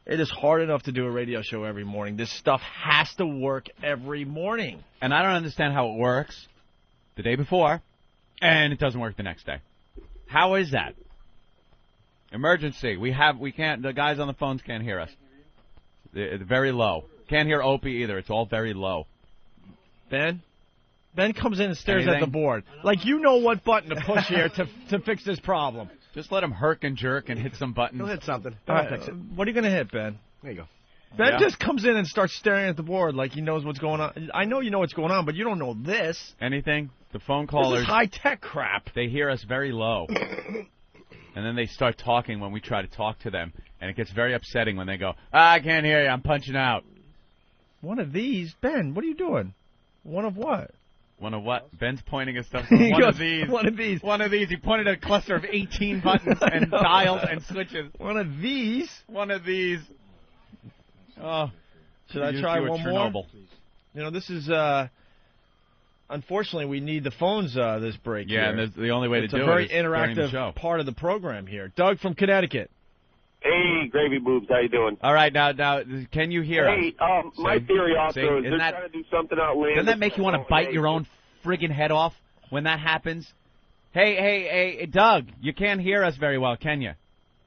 Speaker 3: It is hard enough to do a radio show every morning. This stuff has to work every morning.
Speaker 11: And I don't understand how it works the day before, and it doesn't work the next day. How is that? Emergency. We can't, the guys on the phones can't hear us. They're very low. Can't hear Opie either. It's all very low.
Speaker 3: Ben comes in and stares at the board. Like, you know what button to push here to fix this problem.
Speaker 11: Just let him herk and jerk and hit some buttons.
Speaker 5: He'll hit something.
Speaker 3: Fix it. What are you going to hit, Ben?
Speaker 5: There you go.
Speaker 3: Ben just comes in and starts staring at the board like he knows what's going on. I know you know what's going on, but you don't know this.
Speaker 11: Anything? The phone callers.
Speaker 3: This is high-tech crap.
Speaker 11: They hear us very low. And then they start talking when we try to talk to them. And it gets very upsetting when they go, I can't hear you. I'm punching out.
Speaker 3: One of these? Ben, what are you doing? One of what?
Speaker 11: One of what? Ben's pointing at stuff. One of these.
Speaker 3: One of these.
Speaker 11: One of these. He pointed at a cluster of 18 buttons and dials and switches.
Speaker 3: One of these.
Speaker 11: One of these. Oh.
Speaker 3: Should I try one more? You know, this is, unfortunately, we need the phones this break here.
Speaker 11: And the only way to do it is
Speaker 3: it's a very
Speaker 11: during the
Speaker 3: interactive
Speaker 11: show.
Speaker 3: part of the program here. Doug from Connecticut.
Speaker 15: Hey, Gravy Boobs, how you doing?
Speaker 11: All right, now, can you hear us?
Speaker 15: Hey, my theory also is they're
Speaker 11: that,
Speaker 15: trying to do something outlandish.
Speaker 11: Doesn't that make you want to bite your own friggin' head off when that happens? Hey, Doug, you can't hear us very well, can you?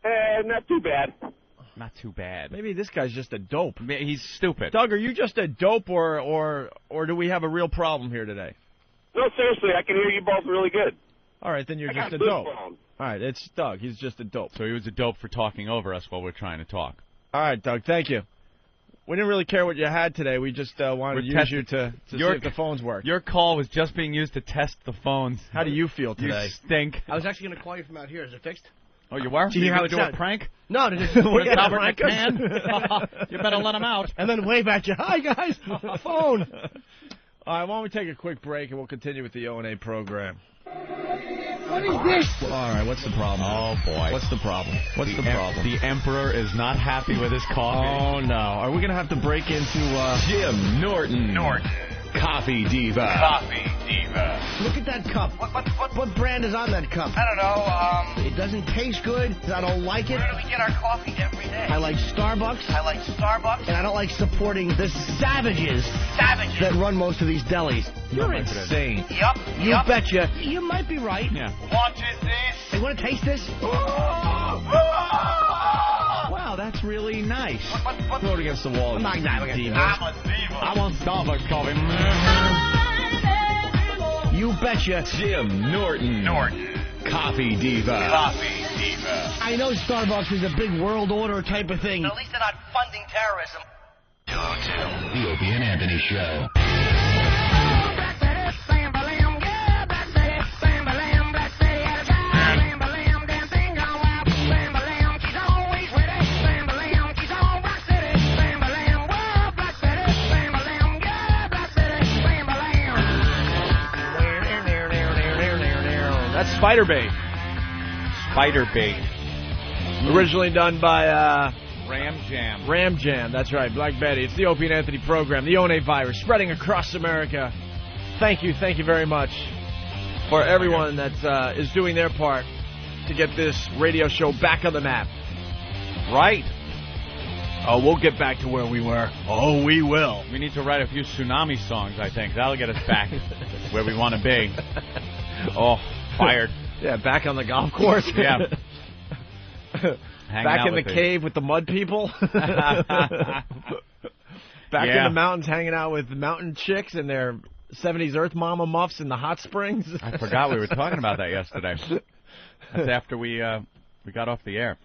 Speaker 15: Not too bad.
Speaker 11: Not too bad.
Speaker 3: Maybe this guy's just a dope.
Speaker 11: He's stupid.
Speaker 3: Doug, are you just a dope, or do we have a real problem here today?
Speaker 15: No, seriously, I can hear you both really good.
Speaker 3: All right, then you're just a
Speaker 15: good
Speaker 3: dope.
Speaker 15: phone.
Speaker 3: All right, it's Doug. He's just a dope.
Speaker 11: So he was a dope for talking over us while we're trying to talk.
Speaker 3: All right, Doug, thank you. We didn't really care what you had today. We just wanted to use you to see if the phones work.
Speaker 11: Your call was just being used to test the phones.
Speaker 3: How do you feel today?
Speaker 11: You stink.
Speaker 5: I was actually going to call you from out here. Is it fixed?
Speaker 11: Oh, you were?
Speaker 5: Do you hear how
Speaker 11: going to do a prank?
Speaker 5: No, to just
Speaker 11: Albert McCann? You better let him out.
Speaker 5: And then wave at you. Hi, guys. Phone.
Speaker 3: All right, why don't we take a quick break, and we'll continue with the O&A program.
Speaker 5: What is this?
Speaker 3: All right, what's the problem?
Speaker 11: Oh, boy.
Speaker 3: What's the problem? What's the problem?
Speaker 11: The Emperor is not happy with his coffee.
Speaker 3: Oh, no. Are we going to have to break into...
Speaker 2: Jim Norton. Coffee Diva.
Speaker 5: Look at that cup. What brand is on that cup?
Speaker 16: I don't know.
Speaker 5: It doesn't taste good. I don't like it.
Speaker 16: Where do we get our coffee every day?
Speaker 5: I like Starbucks. And I don't like supporting the savages that run most of these delis.
Speaker 3: You're insane.
Speaker 16: Yep.
Speaker 5: You betcha. You might be right.
Speaker 11: Yeah.
Speaker 16: Want this?
Speaker 5: Hey, want to taste this? Wow,
Speaker 11: that's really nice.
Speaker 3: Throw it against the wall.
Speaker 5: I'm not
Speaker 3: diva.
Speaker 11: I'm a diva. I'm on Starbucks coffee.
Speaker 3: You betcha.
Speaker 17: Jim Norton. Coffee Diva.
Speaker 5: I know Starbucks is a big world order type of thing.
Speaker 16: At least they're not funding terrorism.
Speaker 17: The Opie and Anthony Show.
Speaker 3: That's Spiderbait. Originally done by Ram Jam, that's right, Black Betty. It's the Opie and Anthony program, the One virus, spreading across America. Thank you very much for everyone that is doing their part to get this radio show back on the map.
Speaker 11: Right.
Speaker 3: Oh, we'll get back to where we were. Oh, we will.
Speaker 11: We need to write a few tsunami songs, I think. That'll get us back where we want to be. Oh, fired.
Speaker 3: Yeah, back on the golf course.
Speaker 11: Yeah.
Speaker 3: Back in the cave with the mud people. Back in the mountains hanging out with mountain chicks and their 70s Earth Mama muffs in the hot springs.
Speaker 11: I forgot we were talking about that yesterday. That's after we got off the air.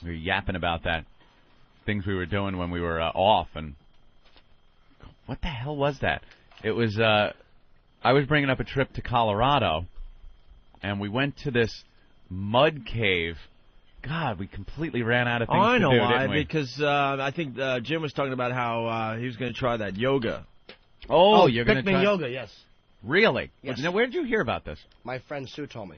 Speaker 11: We were yapping about that. Things we were doing when we were off. And what the hell was that? It was, I was bringing up a trip to Colorado, and we went to this mud cave. God, we completely ran out of things to do,
Speaker 3: I know why,
Speaker 11: didn't we?
Speaker 3: because I think Jim was talking about how he was going to try that yoga.
Speaker 11: Oh, you're going to
Speaker 5: Bikram
Speaker 11: try
Speaker 5: yoga, yes.
Speaker 11: Really?
Speaker 5: Yes.
Speaker 11: Now, where did you hear about this?
Speaker 5: My friend Sue told me.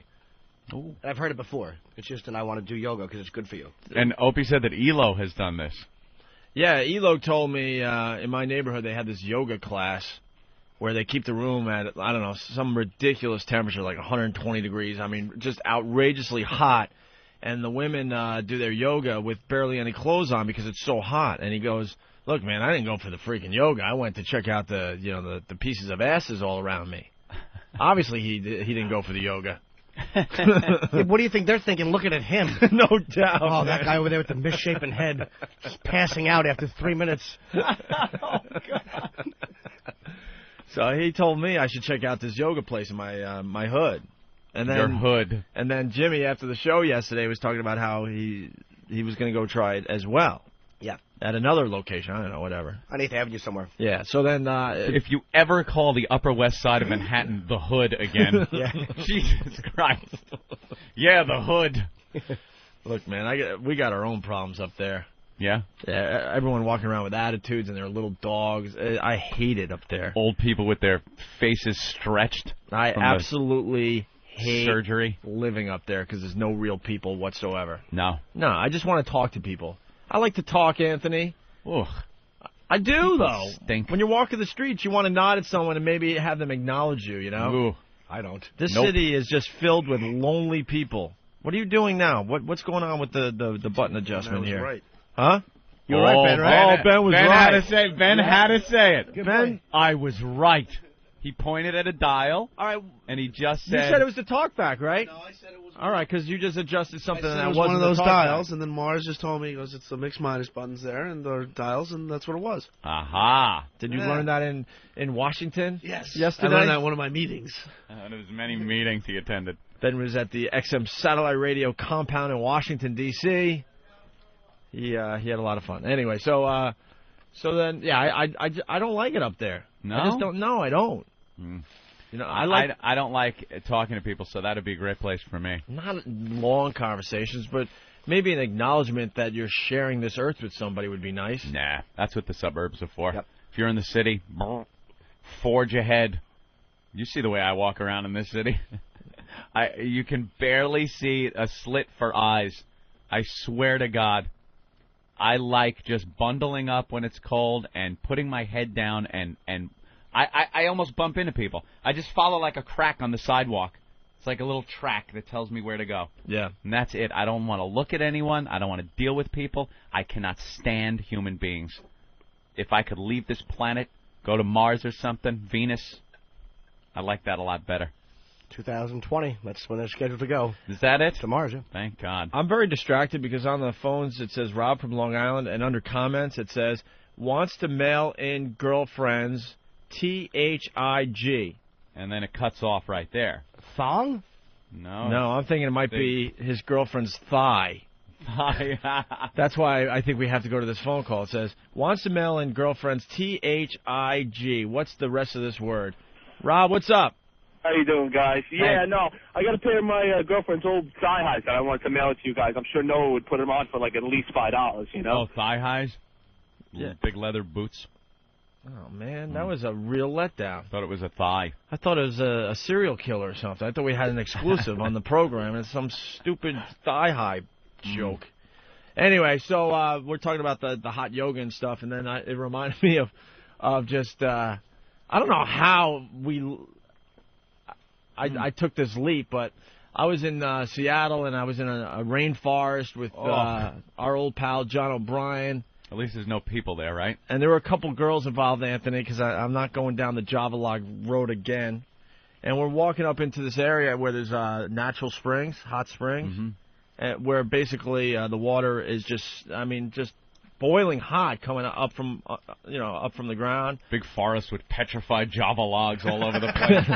Speaker 11: Ooh.
Speaker 5: I've heard it before. It's just that I want to do yoga because it's good for you.
Speaker 11: And Opie said that Elo has done this.
Speaker 3: Yeah, Elo told me in my neighborhood they had this yoga class where they keep the room at, I don't know, some ridiculous temperature, like 120 degrees. I mean, just outrageously hot. And the women do their yoga with barely any clothes on because it's so hot. And he goes, look, man, I didn't go for the freaking yoga. I went to check out the pieces of asses all around me. Obviously, he didn't go for the yoga.
Speaker 5: Yeah, what do you think they're thinking looking at him?
Speaker 3: No doubt.
Speaker 5: Oh, that guy over there with the misshapen head just passing out after 3 minutes.
Speaker 3: Oh, God. So he told me I should check out this yoga place in my hood. And then,
Speaker 11: Your hood.
Speaker 3: And then Jimmy, after the show yesterday, was talking about how he was going to go try it as well.
Speaker 5: Yeah.
Speaker 3: At another location. I don't know, whatever.
Speaker 5: On 8th Avenue somewhere.
Speaker 3: Yeah, so then...
Speaker 11: if you ever call the Upper West Side of Manhattan the hood again,
Speaker 3: yeah.
Speaker 11: Jesus Christ. Yeah, the hood.
Speaker 3: Look, man, we got our own problems up there.
Speaker 11: Yeah?
Speaker 3: Yeah, everyone walking around with attitudes and their little dogs. I hate it up there.
Speaker 11: Old people with their faces stretched.
Speaker 3: I absolutely hate
Speaker 11: surgery
Speaker 3: living up there because there's no real people whatsoever.
Speaker 11: No,
Speaker 3: I just want to talk to people. I like to talk, Anthony.
Speaker 11: Ugh.
Speaker 3: I do,
Speaker 11: People
Speaker 3: though.
Speaker 11: stink.
Speaker 3: When you're walking the streets, you want to nod at someone and maybe have them acknowledge you, you know?
Speaker 11: Ooh.
Speaker 5: I don't.
Speaker 3: This city is just filled with lonely people. What are you doing now? What's going on with the button adjustment here?
Speaker 5: Right.
Speaker 3: Huh?
Speaker 5: You're right, Ben, right?
Speaker 3: Oh, Ben was
Speaker 11: Ben
Speaker 3: right.
Speaker 11: had to say it.
Speaker 5: Good
Speaker 11: Ben,
Speaker 5: point.
Speaker 11: I was right. He pointed at a dial.
Speaker 3: All right.
Speaker 11: And he just
Speaker 3: You
Speaker 11: said...
Speaker 3: said it was the talkback, right?
Speaker 18: No, I said it was...
Speaker 3: All right, because you just adjusted something
Speaker 18: I said
Speaker 3: that
Speaker 18: it was
Speaker 3: wasn't
Speaker 18: one of those
Speaker 3: the
Speaker 18: dials,
Speaker 3: talkback.
Speaker 18: and then Mars just told me, he goes, it's the mix minus buttons there, and they're dials, and that's what it was.
Speaker 11: Aha.
Speaker 3: Did you learn that in Washington?
Speaker 18: Yes.
Speaker 3: Yesterday?
Speaker 18: I learned that at one of my meetings.
Speaker 11: There was many meetings he attended.
Speaker 3: Ben was at the XM Satellite Radio compound in Washington, D.C. He had a lot of fun. Anyway, so then, yeah, I don't like it up there.
Speaker 11: No?
Speaker 3: I just don't. No, I don't.
Speaker 11: Mm.
Speaker 3: You know,
Speaker 11: I don't like talking to people, so that would be a great place for me.
Speaker 3: Not long conversations, but maybe an acknowledgement that you're sharing this earth with somebody would be nice.
Speaker 11: Nah, that's what the suburbs are for.
Speaker 3: Yep.
Speaker 11: If you're in the city, forge ahead. You see the way I walk around in this city? You can barely see a slit for eyes. I swear to God. I like just bundling up when it's cold and putting my head down and I almost bump into people. I just follow like a crack on the sidewalk. It's like a little track that tells me where to go.
Speaker 3: Yeah.
Speaker 11: And that's it. I don't want to look at anyone. I don't want to deal with people. I cannot stand human beings. If I could leave this planet, go to Mars or something, Venus, I like that a lot better.
Speaker 5: 2020. That's when they're scheduled to go.
Speaker 11: Is that it?
Speaker 5: Tomorrow's, yeah.
Speaker 11: Thank God.
Speaker 3: I'm very distracted because on the phones it says Rob from Long Island, and under comments it says, wants to mail in girlfriends, THIG.
Speaker 11: And then it cuts off right there.
Speaker 5: Thong?
Speaker 11: No.
Speaker 3: No, I'm thinking it might be his girlfriend's thigh. That's why I think we have to go to this phone call. It says, wants to mail in girlfriends, THIG. What's the rest of this word? Rob, what's up?
Speaker 15: How you doing, guys? Yeah, no, I got a pair of my girlfriend's old thigh highs that I wanted to mail it to you guys. I'm sure Noah would put them on for like at least $5, you know?
Speaker 11: Oh, thigh highs?
Speaker 3: Yeah.
Speaker 11: Big leather boots.
Speaker 3: Oh, man, that was a real letdown.
Speaker 11: Thought it was a thigh.
Speaker 3: I thought it was a serial killer or something. I thought we had an exclusive on the program. It's some stupid thigh-high joke. Anyway, so we're talking about the hot yoga and stuff, and then it reminded me of just, I don't know how I took this leap, but I was in Seattle, and I was in a rainforest with our old pal John O'Brien.
Speaker 11: At least there's no people there, right?
Speaker 3: And there were a couple girls involved, Anthony, because I'm not going down the Java Log Road again. And we're walking up into this area where there's natural springs, hot springs, where basically the water is just boiling hot coming up from the ground.
Speaker 11: Big forest with petrified Java logs all over the place.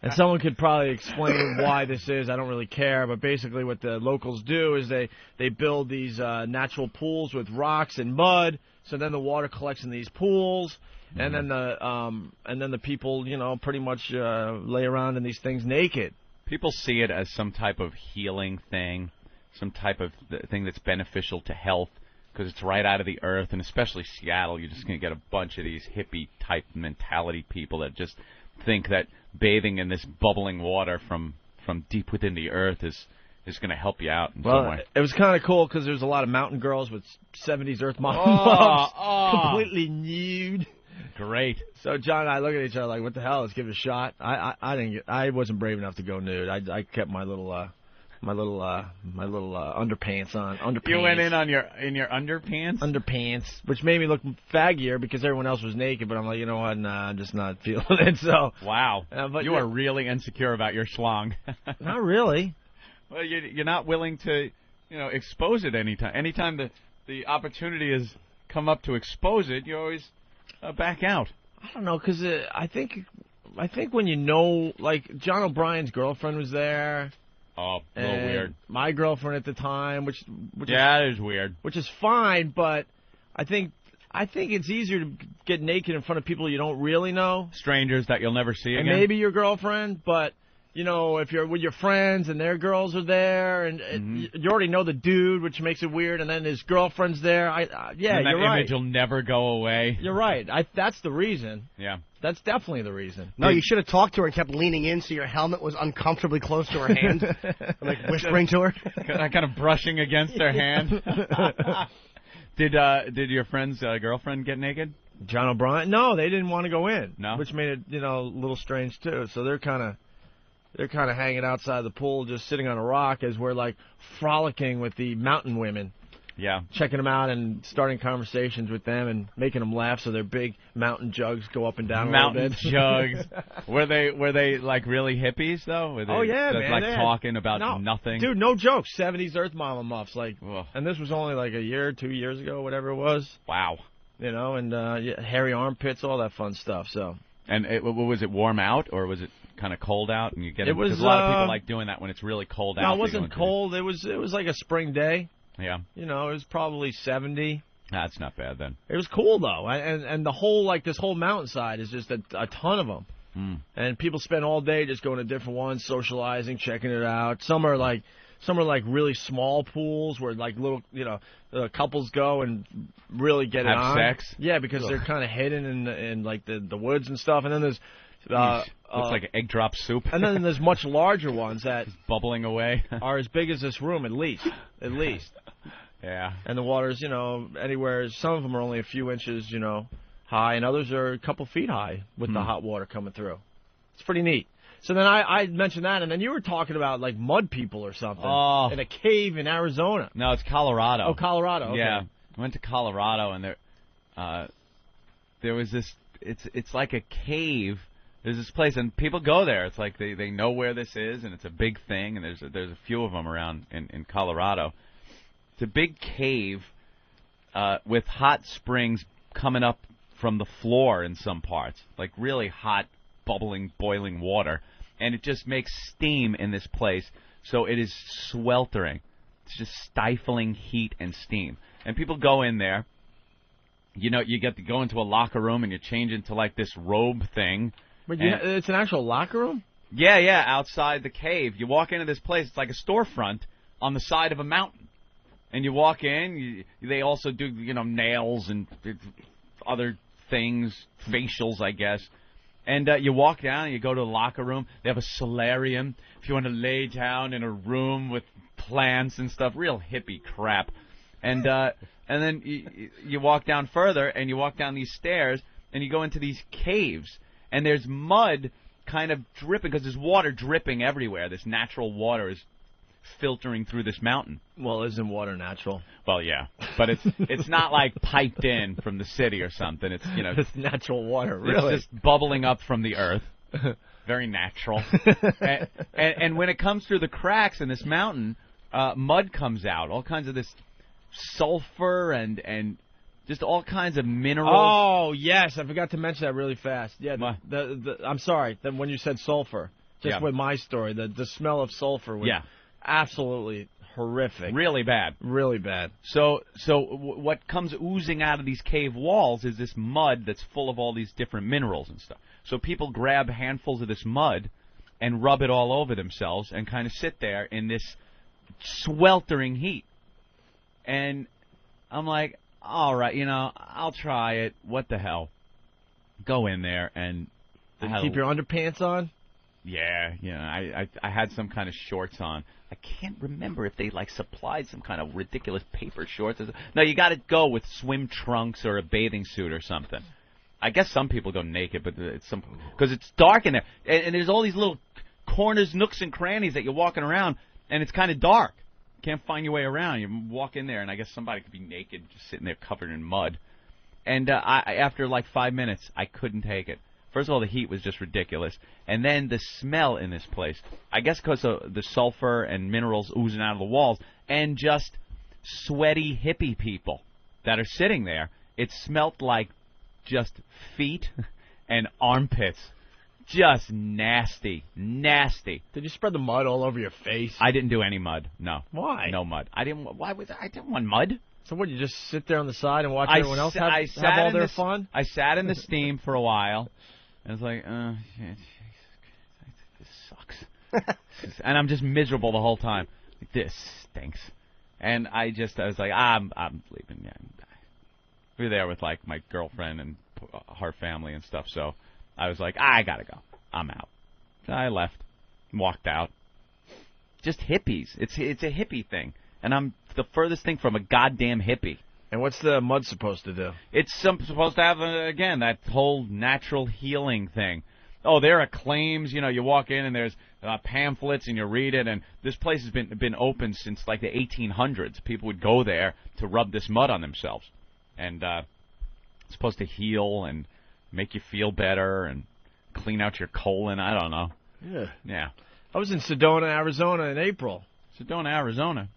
Speaker 3: And someone could probably explain why this is. I don't really care, but basically what the locals do is they build these natural pools with rocks and mud. So then the water collects in these pools, and then the people pretty much lay around in these things naked.
Speaker 11: People see it as some type of healing thing, some type of thing that's beneficial to health. Because it's right out of the earth, and especially Seattle, you're just going to get a bunch of these hippie-type mentality people that just think that bathing in this bubbling water from deep within the earth is going to help you out in some way.
Speaker 3: It was kind of cool because there's a lot of mountain girls with 70s Earth Mom completely nude.
Speaker 11: Great.
Speaker 3: So John and I look at each other like, what the hell? Let's give it a shot. I wasn't brave enough to go nude. I kept my little underpants on. Underpants.
Speaker 11: You went in in your underpants?
Speaker 3: Underpants, which made me look faggier because everyone else was naked. But I'm like, you know what? Nah, I'm just not feeling it. So
Speaker 11: wow,
Speaker 3: but
Speaker 11: you are really insecure about your schlong.
Speaker 3: Not really.
Speaker 11: Well, you're not willing to, expose it anytime. Anytime the opportunity has come up to expose it, you always back out.
Speaker 3: I don't know, because I think when like John O'Brien's girlfriend was there.
Speaker 11: Oh, a little weird.
Speaker 3: My girlfriend at the time, which
Speaker 11: that is weird.
Speaker 3: Which is fine, but I think it's easier to get naked in front of people you don't really know,
Speaker 11: strangers that you'll never see again.
Speaker 3: And maybe your girlfriend, but if you're with your friends and their girls are there, and you already know the dude, which makes it weird, and then his girlfriend's there.
Speaker 11: And
Speaker 3: you're right.
Speaker 11: That image will never go away.
Speaker 3: You're right. That's the reason.
Speaker 11: Yeah.
Speaker 3: That's definitely the reason.
Speaker 5: No, you should have talked to her and kept leaning in so your helmet was uncomfortably close to her hand, like whispering to her.
Speaker 11: Kind of brushing against her hand. Did your friend's girlfriend get naked?
Speaker 3: John O'Brien? No, they didn't want to go in.
Speaker 11: No,
Speaker 3: which made it a little strange too. So they're kind of hanging outside the pool, just sitting on a rock as we're like frolicking with the mountain women.
Speaker 11: Yeah.
Speaker 3: Checking them out and starting conversations with them and making them laugh so their big mountain jugs go up and down a little bit.
Speaker 11: Mountain jugs. Were they like really hippies though? Were they
Speaker 3: man.
Speaker 11: Like talking about nothing?
Speaker 3: Dude, no joke. 70s Earth Mama muffs. Like, and this was only like a year, 2 years ago, whatever it was.
Speaker 11: Wow.
Speaker 3: And hairy armpits, all that fun stuff. So.
Speaker 11: And was it warm out or was it kind of cold out? And you get it because a lot of people like doing that when it's really cold out.
Speaker 3: No, it wasn't cold. It was like a spring day.
Speaker 11: Yeah.
Speaker 3: It was probably 70.
Speaker 11: That's not bad then.
Speaker 3: It was cool though, and the whole this whole mountainside is just a ton of them, and people spend all day just going to different ones, socializing, checking it out. Some are like really small pools where like little couples go and really get it on.
Speaker 11: Have sex.
Speaker 3: Yeah, because they're kind of hidden in like the woods and stuff, and then there's.
Speaker 11: Looks like egg drop soup.
Speaker 3: And then there's much larger ones that
Speaker 11: bubbling away
Speaker 3: are as big as this room at least.
Speaker 11: Yeah.
Speaker 3: And the water's anywhere. Some of them are only a few inches high, and others are a couple feet high with the hot water coming through. It's pretty neat. So then I mentioned that, and then you were talking about like mud people or something in a cave in Arizona.
Speaker 11: No, it's Colorado.
Speaker 3: Oh, Colorado. Okay.
Speaker 11: Yeah, I went to Colorado, and there was this. It's like a cave There's this place, and people go there. It's like they know where this is, and it's a big thing, and there's a few of them around in Colorado. It's a big cave with hot springs coming up from the floor in some parts, like really hot, bubbling, boiling water, and it just makes steam in this place, so it is sweltering. It's just stifling heat and steam. And people go in there. You know, you get to go into a locker room, and you change into, like, this robe thing.
Speaker 3: But it's an actual locker room?
Speaker 11: Yeah, outside the cave. You walk into this place. It's like a storefront on the side of a mountain. And you walk in. They also do, nails and other things, facials, I guess. And you walk down, and you go to the locker room. They have a solarium if you want to lay down in a room with plants and stuff. Real hippie crap. And then you walk down further, and you walk down these stairs, and you go into these caves. And there's mud kind of dripping, because there's water dripping everywhere. This natural water is filtering through this mountain.
Speaker 3: Well, isn't water natural?
Speaker 11: Well, yeah, but it's not like piped in from the city or something. It's
Speaker 3: it's natural water, really.
Speaker 11: It's just bubbling up from the earth. Very natural. and when it comes through the cracks in this mountain, mud comes out. All kinds of this sulfur and just all kinds of minerals.
Speaker 3: Oh, yes. I forgot to mention that really fast. Yeah, I'm sorry. Then when you said sulfur, just with my story, the smell of sulfur was absolutely horrific.
Speaker 11: Really bad.
Speaker 3: Really bad.
Speaker 11: So what comes oozing out of these cave walls is this mud that's full of all these different minerals and stuff. So people grab handfuls of this mud and rub it all over themselves and kind of sit there in this sweltering heat. And I'm like, all right, I'll try it. What the hell? Go in there and
Speaker 3: keep your underpants on?
Speaker 11: Yeah, I had some kind of shorts on. I can't remember if they supplied some kind of ridiculous paper shorts. No, you got to go with swim trunks or a bathing suit or something. I guess some people go naked, but it's because it's dark in there, and there's all these little corners, nooks, and crannies that you're walking around, and it's kind of dark. Can't find your way around. You walk in there, and I guess somebody could be naked, just sitting there covered in mud. And after 5 minutes, I couldn't take it. First of all, the heat was just ridiculous, and then the smell in this place. I guess because of the sulfur and minerals oozing out of the walls, and just sweaty hippie people that are sitting there. It smelled like just feet and armpits. Just nasty.
Speaker 3: Did you spread the mud all over your face?
Speaker 11: I didn't do any mud. No.
Speaker 3: Why?
Speaker 11: No mud. I didn't want mud.
Speaker 3: So what? You just sit there on the side and watch everyone else have all their fun?
Speaker 11: I sat in the steam for a while, and it's like, this sucks, and I'm just miserable the whole time. This stinks, and I was like, I'm leaving. Yeah. We were there with my girlfriend and her family and stuff, so. I was like, I gotta go. I'm out. So I left, walked out. Just hippies. It's a hippie thing, and I'm the furthest thing from a goddamn hippie.
Speaker 3: And what's the mud supposed to do?
Speaker 11: It's supposed to have again that whole natural healing thing. Oh, there are claims. You walk in and there's pamphlets and you read it, and this place has been open since the 1800s. People would go there to rub this mud on themselves, and it's supposed to heal and make you feel better and clean out your colon. I don't know. Yeah.
Speaker 3: I was in Sedona, Arizona in April.
Speaker 11: Sedona, Arizona.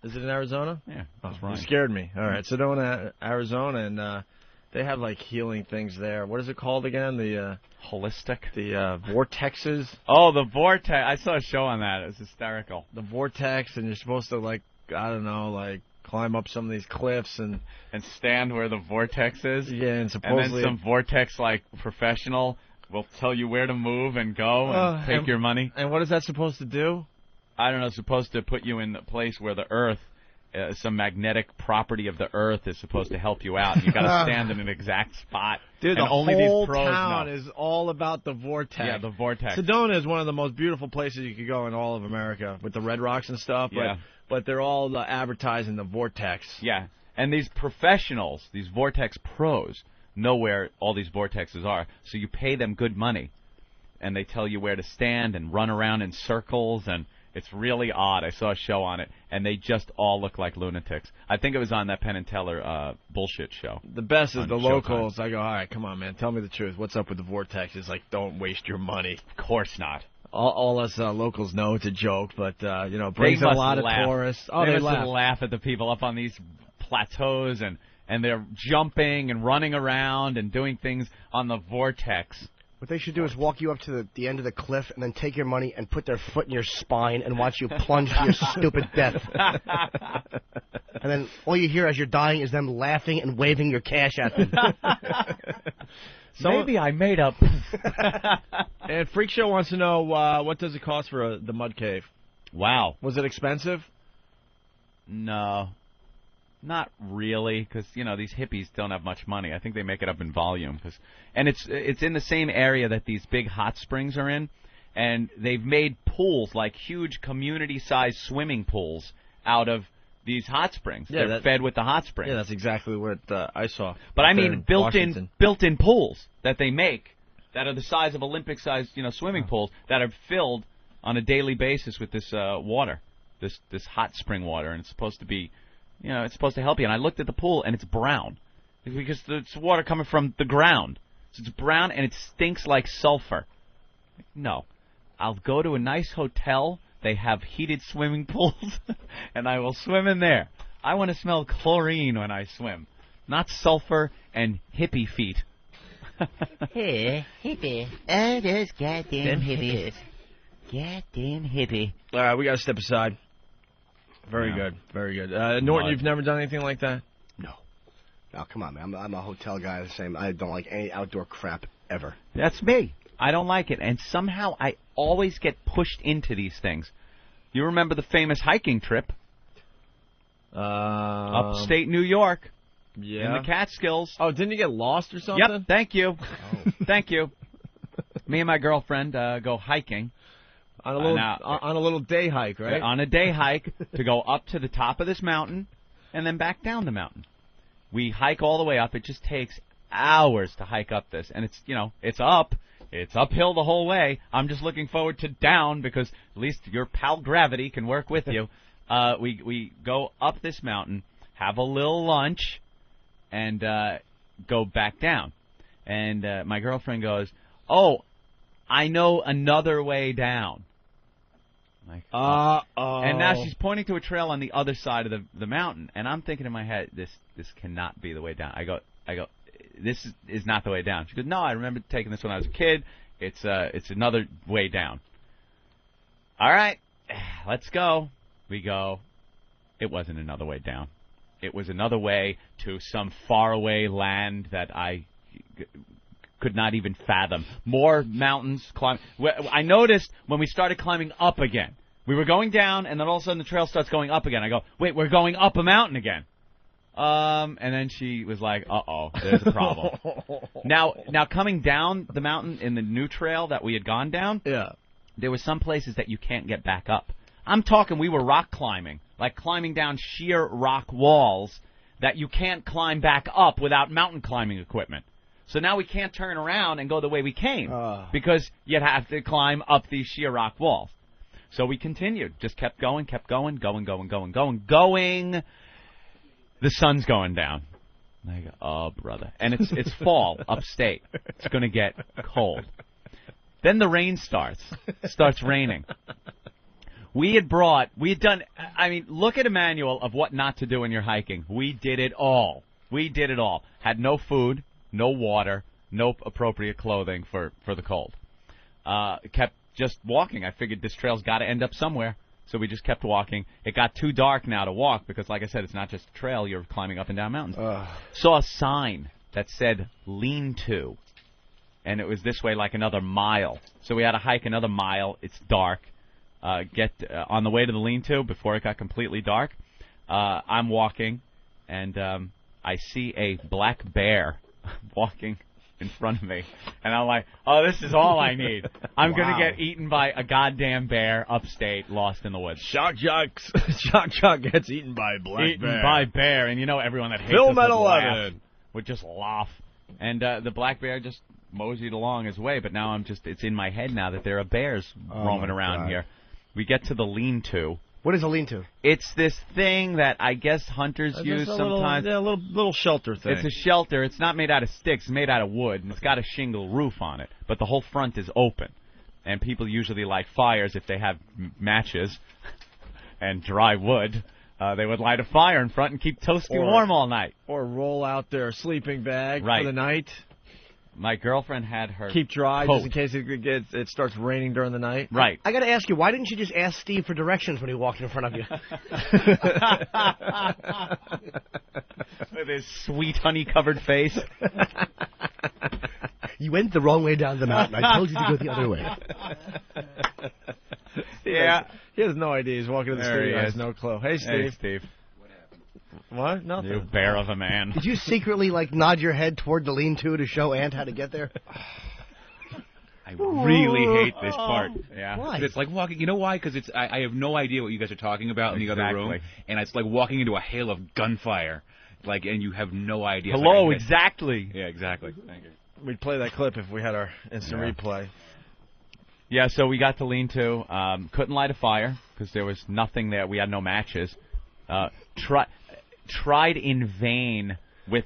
Speaker 3: Is it in Arizona?
Speaker 11: Yeah, that's right.
Speaker 3: You scared me. All right, Sedona, Arizona, and they have healing things there. What is it called again? The
Speaker 11: holistic.
Speaker 3: The vortexes.
Speaker 11: Oh, the vortex. I saw a show on that. It was hysterical.
Speaker 3: The vortex, and you're supposed to climb up some of these cliffs and
Speaker 11: stand where the vortex is.
Speaker 3: Yeah, and supposedly...
Speaker 11: And then some vortex, professional will tell you where to move and go and take your money.
Speaker 3: And what is that supposed to do?
Speaker 11: I don't know. It's supposed to put you in the place where the Earth, some magnetic property of the Earth is supposed to help you out. You've got to stand in an exact spot.
Speaker 3: Dude,
Speaker 11: and
Speaker 3: the
Speaker 11: only
Speaker 3: whole
Speaker 11: these pros
Speaker 3: town
Speaker 11: know.
Speaker 3: is all about the vortex.
Speaker 11: Yeah, the vortex.
Speaker 3: Sedona is one of the most beautiful places you could go in all of America with the Red Rocks and stuff.
Speaker 11: Yeah.
Speaker 3: But they're all advertising the vortex.
Speaker 11: Yeah, and these professionals, these vortex pros, know where all these vortexes are. So you pay them good money, and they tell you where to stand and run around in circles, and It's really odd. I saw a show on it, and they just all look like lunatics. I think it was on that Penn and Teller bullshit show.
Speaker 3: The best is the locals.
Speaker 11: Showtime.
Speaker 3: I go, all right, come on, man, tell me the truth. What's up with the vortex? It's like, don't waste your money.
Speaker 11: Of course not.
Speaker 3: All us locals know it's a joke, but it brings in a lot of tourists. Oh,
Speaker 11: they
Speaker 3: laugh.
Speaker 11: laugh at the people up on these plateaus, and they're jumping and running around and doing things on the vortex.
Speaker 5: What they should do is walk you up to the end of the cliff and then take your money and put their foot in your spine and watch you plunge to your stupid death. And then all you hear as you're dying is them laughing and waving your cash at them.
Speaker 11: Maybe I made up.
Speaker 3: And Freak Show wants to know, what does it cost for the Mud Cave?
Speaker 11: Wow.
Speaker 3: Was it expensive?
Speaker 11: No. Not really, because, these hippies don't have much money. I think they make it up in volume. And it's in the same area that these big hot springs are in, and they've made pools, like huge community-sized swimming pools, out of these hot springs.
Speaker 3: Yeah,
Speaker 11: They're fed with the hot springs.
Speaker 3: Yeah, that's exactly what I saw.
Speaker 11: But I mean built-in pools that they make that are the size of Olympic-sized swimming pools that are filled on a daily basis with this water, this hot spring water, and it's supposed to be... it's supposed to help you. And I looked at the pool, and it's brown. Because it's water coming from the ground. So it's brown, and it stinks like sulfur. No. I'll go to a nice hotel. They have heated swimming pools, and I will swim in there. I want to smell chlorine when I swim, not sulfur and hippie feet.
Speaker 19: Hey, hippie. Oh, those goddamn hippies. Goddamn hippie.
Speaker 3: All right, we got to step aside. Very good, very good. Norton, you've never done anything like that?
Speaker 5: No. No, come on, man. I'm a hotel guy. The same. I don't like any outdoor crap ever.
Speaker 11: That's me. I don't like it, and somehow I always get pushed into these things. You remember the famous hiking trip? Upstate New York.
Speaker 3: Yeah.
Speaker 11: In the Catskills.
Speaker 3: Oh, didn't you get lost or something?
Speaker 11: Yep, thank you. Oh. Thank you. Me and my girlfriend go hiking.
Speaker 3: On a little day hike, right?
Speaker 11: On a day hike to go up to the top of this mountain and then back down the mountain. We hike all the way up. It just takes hours to hike up this. And it's, it's up. It's uphill the whole way. I'm just looking forward to down because at least your pal Gravity can work with you. We go up this mountain, have a little lunch, and go back down. And my girlfriend goes, "Oh, I know another way down." Like, and now she's pointing to a trail on the other side of the mountain, and I'm thinking in my head, this cannot be the way down. I go, this is not the way down. She goes, "No, I remember taking this when I was a kid. It's another way down." All right, let's go. We go. It wasn't another way down. It was another way to some faraway land that I could not even fathom. More mountains. I noticed when we started climbing up again. We were going down, and then all of a sudden the trail starts going up again. I go, wait, we're going up a mountain again. And then she was like, uh-oh, there's a problem. Now coming down the mountain in the new trail that we had gone down, there were some places that you can't get back up. I'm talking we were rock climbing, like climbing down sheer rock walls that you can't climb back up without mountain climbing equipment. So now we can't turn around and go the way we came because you'd have to climb up these sheer rock walls. So we continued, just kept going. The sun's going down. And I go, oh, brother. And it's fall upstate. It's going to get cold. Then the rain starts raining. We had done, look at a manual of what not to do when you're hiking. We did it all. Had no food, no water, no appropriate clothing for the cold. Kept just walking. I figured this trail's got to end up somewhere. So we just kept walking. It got too dark now to walk because, like I said, it's not just a trail. You're climbing up and down mountains. Saw a sign that said lean-to, and it was this way like another mile. So we had to hike another mile. It's dark. Get on the way to the lean-to before it got completely dark. I'm walking, and I see a black bear walking in front of me. And I'm like, oh, this is all I need. I'm going to get eaten by a goddamn bear upstate, lost in the woods.
Speaker 3: Shock Jock gets eaten by a black bear.
Speaker 11: Eaten by bear. And you know everyone that hates
Speaker 3: Film
Speaker 11: us
Speaker 3: at 11
Speaker 11: would just laugh. And the black bear just moseyed along his way. But now it's in my head now that there are bears roaming around here. We get to the lean-to.
Speaker 5: What is a lean-to?
Speaker 11: It's this thing that I guess hunters use sometimes.
Speaker 3: A little shelter thing.
Speaker 11: It's a shelter. It's not made out of sticks. It's made out of wood, and it's got a shingle roof on it. But the whole front is open. And people usually light fires if they have matches and dry wood. They would light a fire in front and keep toasty warm all night.
Speaker 3: Or roll out their sleeping bag
Speaker 11: Right.
Speaker 3: for the night.
Speaker 11: My girlfriend had her
Speaker 3: Keep dry
Speaker 11: coat.
Speaker 3: just in case it starts raining during the night.
Speaker 11: Right.
Speaker 5: I got to ask you, why didn't you just ask Steve for directions when he walked in front of you?
Speaker 11: With his sweet honey-covered face.
Speaker 5: You went the wrong way down the mountain. I told you to go the other way.
Speaker 3: Yeah. He has no idea. He's walking to the
Speaker 11: There
Speaker 3: studio.
Speaker 11: he
Speaker 3: He has
Speaker 11: is.
Speaker 3: no clue. Hey, Steve.
Speaker 11: Hey, Steve.
Speaker 3: What? Nothing.
Speaker 11: You bear of a man.
Speaker 5: Did you secretly, nod your head toward the lean-to to show Ant how to get there?
Speaker 20: I really hate this part.
Speaker 11: Yeah.
Speaker 5: Why?
Speaker 20: It's like walking. You know why? Because I have no idea what you guys are talking about in the other room, and it's like walking into a hail of gunfire, and you have no idea.
Speaker 11: Hello, exactly.
Speaker 20: Yeah, exactly. Thank you.
Speaker 3: We'd play that clip if we had our instant replay.
Speaker 11: Yeah, so we got to lean-to. Couldn't light a fire because there was nothing there. We had no matches. Tried in vain with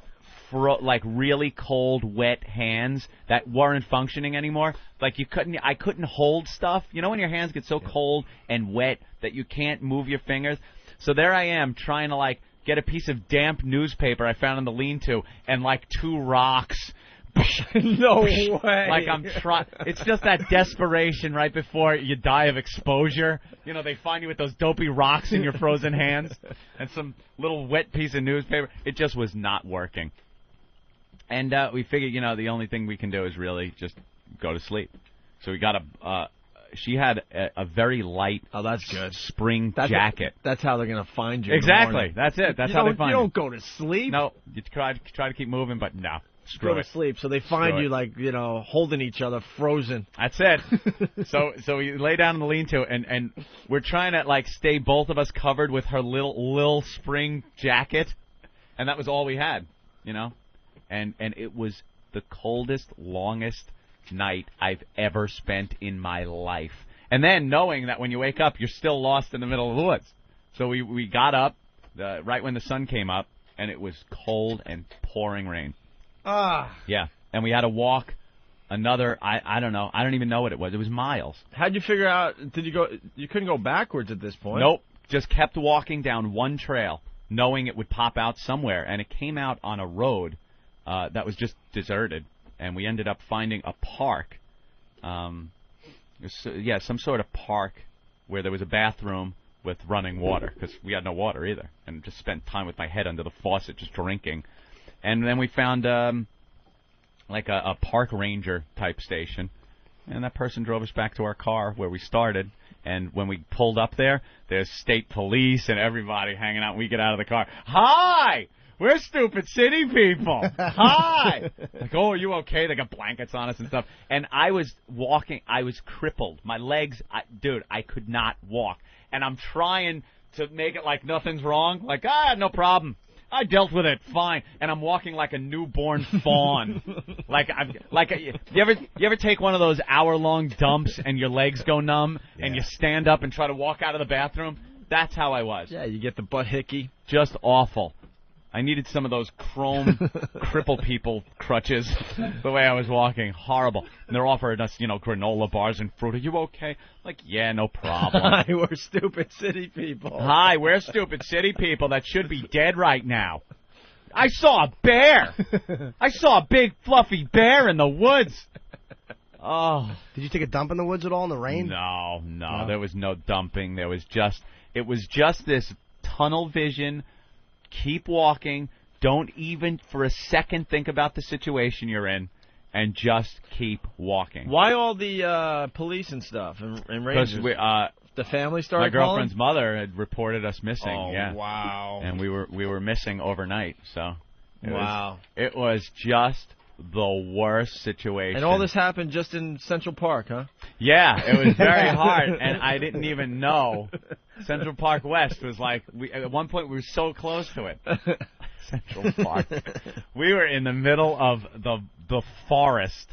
Speaker 11: really cold, wet hands that weren't functioning anymore. I couldn't hold stuff. You know when your hands get so cold and wet that you can't move your fingers? So there I am trying to get a piece of damp newspaper I found in the lean-to and 2 rocks.
Speaker 3: No way.
Speaker 11: It's just that desperation right before you die of exposure. You know, they find you with those dopey rocks in your frozen hands and some little wet piece of newspaper. It just was not working. And we figured, the only thing we can do is really just go to sleep. So we got she had a very light
Speaker 3: that's good.
Speaker 11: spring jacket.
Speaker 3: That's how they're going to find you.
Speaker 11: Exactly. That's it. That's how they find you.
Speaker 3: You don't go to sleep.
Speaker 11: No, you try to keep moving, but no.
Speaker 3: Go to sleep, so they find you holding each other, frozen.
Speaker 11: That's it. So we lay down in the lean-to, and we're trying to stay both of us covered with her little spring jacket, and that was all we had, and it was the coldest, longest night I've ever spent in my life. And then knowing that when you wake up, you're still lost in the middle of the woods. So we got up right when the sun came up, and it was cold and pouring rain. Yeah, and we had to walk another, I don't know, I don't even know what it was. It was miles.
Speaker 3: How'd you figure out, you couldn't go backwards at this point?
Speaker 11: Nope, just kept walking down one trail, knowing it would pop out somewhere, and it came out on a road that was just deserted, and we ended up finding a park, some sort of park where there was a bathroom with running water, because we had no water either, and just spent time with my head under the faucet just drinking. And then we found a park ranger type station, and that person drove us back to our car where we started. And when we pulled up there's state police and everybody hanging out. We get out of the car. Hi! We're stupid city people. Hi! Oh, are you okay? They got blankets on us and stuff. And I was walking. I was crippled. My legs, I could not walk. And I'm trying to make it like nothing's wrong. No problem. I dealt with it fine, and I'm walking like a newborn fawn. You ever take one of those hour-long dumps and your legs go numb, and you stand up and try to walk out of the bathroom? That's how I was.
Speaker 3: Yeah, you get the butt hickey.
Speaker 11: Just awful. I needed some of those chrome cripple people crutches the way I was walking. Horrible. And they're offering us, granola bars and fruit. Are you okay? Yeah, no problem.
Speaker 3: Hi, we're stupid city people.
Speaker 11: Hi, we're stupid city people that should be dead right now. I saw a bear. I saw a big fluffy bear in the woods. Oh.
Speaker 5: Did you take a dump in the woods at all in the rain?
Speaker 11: No. There was no dumping. It was just this tunnel vision. Keep walking. Don't even for a second think about the situation you're in, and just keep walking.
Speaker 3: Why all the police and stuff and rangers?
Speaker 11: Because
Speaker 3: the family started
Speaker 11: my girlfriend's mother had reported us missing.
Speaker 3: Oh,
Speaker 11: yeah.
Speaker 3: Wow.
Speaker 11: And we were missing overnight. So
Speaker 3: wow.
Speaker 11: It was just the worst situation.
Speaker 3: And all this happened just in Central Park, huh?
Speaker 11: Yeah, it was very hard, and I didn't even know. Central Park West was at one point we were so close to it. Central Park. We were in the middle of the forest,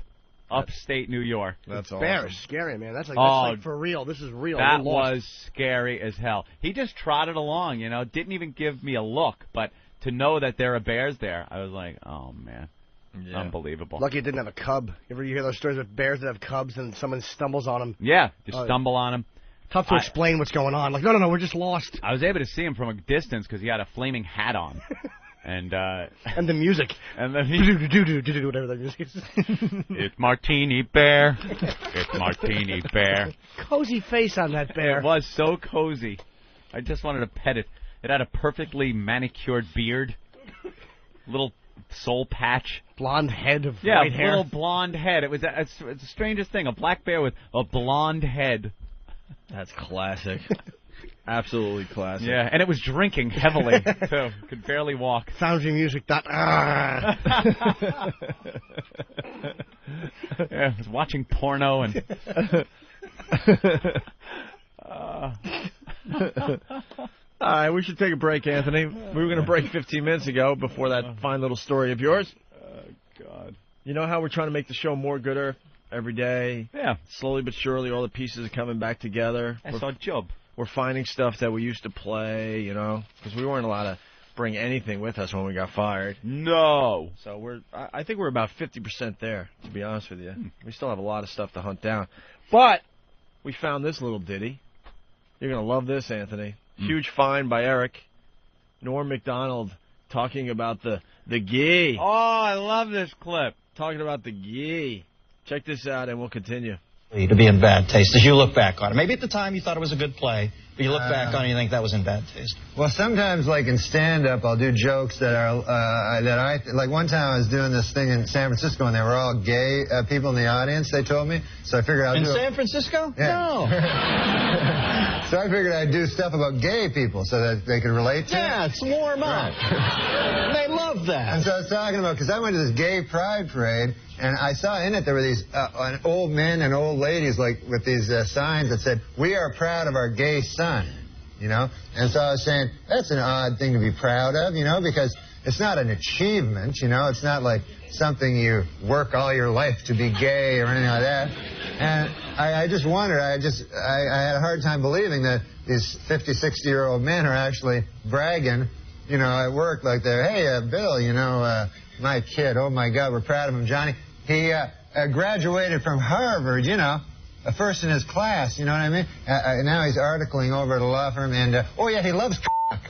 Speaker 11: upstate New York.
Speaker 3: That's awesome.
Speaker 5: Bear is scary, man. That's like for real. This is real.
Speaker 11: That was scary as hell. He just trotted along, didn't even give me a look, but to know that there are bears there, I was like, oh, man. Yeah. Unbelievable.
Speaker 5: Lucky it didn't have a cub. You hear those stories of bears that have cubs and someone stumbles on them?
Speaker 11: Yeah, just stumble on them.
Speaker 5: Tough to explain what's going on. Like, no, we're just lost.
Speaker 11: I was able to see him from a distance because he had a flaming hat on. And
Speaker 5: the music.
Speaker 11: And then
Speaker 5: whatever that music is.
Speaker 11: It's Martini Bear. It's Martini Bear.
Speaker 5: Cozy face on that bear.
Speaker 11: It was so cozy. I just wanted to pet it. It had a perfectly manicured beard. Little soul patch.
Speaker 5: Blonde head of white hair.
Speaker 11: Yeah, little blonde head. It's the strangest thing. A black bear with a blonde head.
Speaker 3: That's classic. Absolutely classic.
Speaker 11: Yeah, and it was drinking heavily, too. Could barely walk.
Speaker 5: Soundmusic.
Speaker 11: Yeah, I was watching porno and...
Speaker 3: All right, we should take a break, Anthony. We were going to break 15 minutes ago before that fine little story of yours.
Speaker 11: God.
Speaker 3: You know how we're trying to make the show more gooder every day?
Speaker 11: Yeah.
Speaker 3: Slowly but surely, all the pieces are coming back together.
Speaker 11: That's our job.
Speaker 3: We're finding stuff that we used to play, because we weren't allowed to bring anything with us when we got fired.
Speaker 11: No.
Speaker 3: So I think we're about 50% there, to be honest with you. We still have a lot of stuff to hunt down. But we found this little ditty. You're going to love this, Anthony. Huge find by Eric. Norm Macdonald talking about the gee.
Speaker 11: Oh, I love this clip.
Speaker 3: Talking about the gee. Check this out, and we'll continue.
Speaker 21: To be in bad taste, as you look back on it. Maybe at the time you thought it was a good play, but you look back on it and you think that was in bad taste.
Speaker 22: Well, sometimes, like in stand-up, I'll do jokes that are, like one time I was doing this thing in San Francisco and they were all gay people in the audience, they told me. So I figured I'd
Speaker 21: do San Francisco?
Speaker 22: Yeah.
Speaker 21: No.
Speaker 22: So I figured I'd do stuff about gay people so that they could relate to it.
Speaker 21: Yeah, it's warm up. They love that.
Speaker 22: And so I was talking about, because I went to this gay pride parade, and I saw in it there were these old men and old ladies like with these signs that said, "We are proud of our gay son," And so I was saying, that's an odd thing to be proud of, because it's not an achievement, It's not like something you work all your life to be gay or anything like that. And I just wondered, I had a hard time believing that these 50, 60-year-old men are actually bragging, at work like they're, hey, Bill, my kid, oh, my God, we're proud of him, Johnny. He graduated from Harvard, a first in his class, you know what I mean? Now he's articling over at a law firm, and, oh, yeah, he loves cock.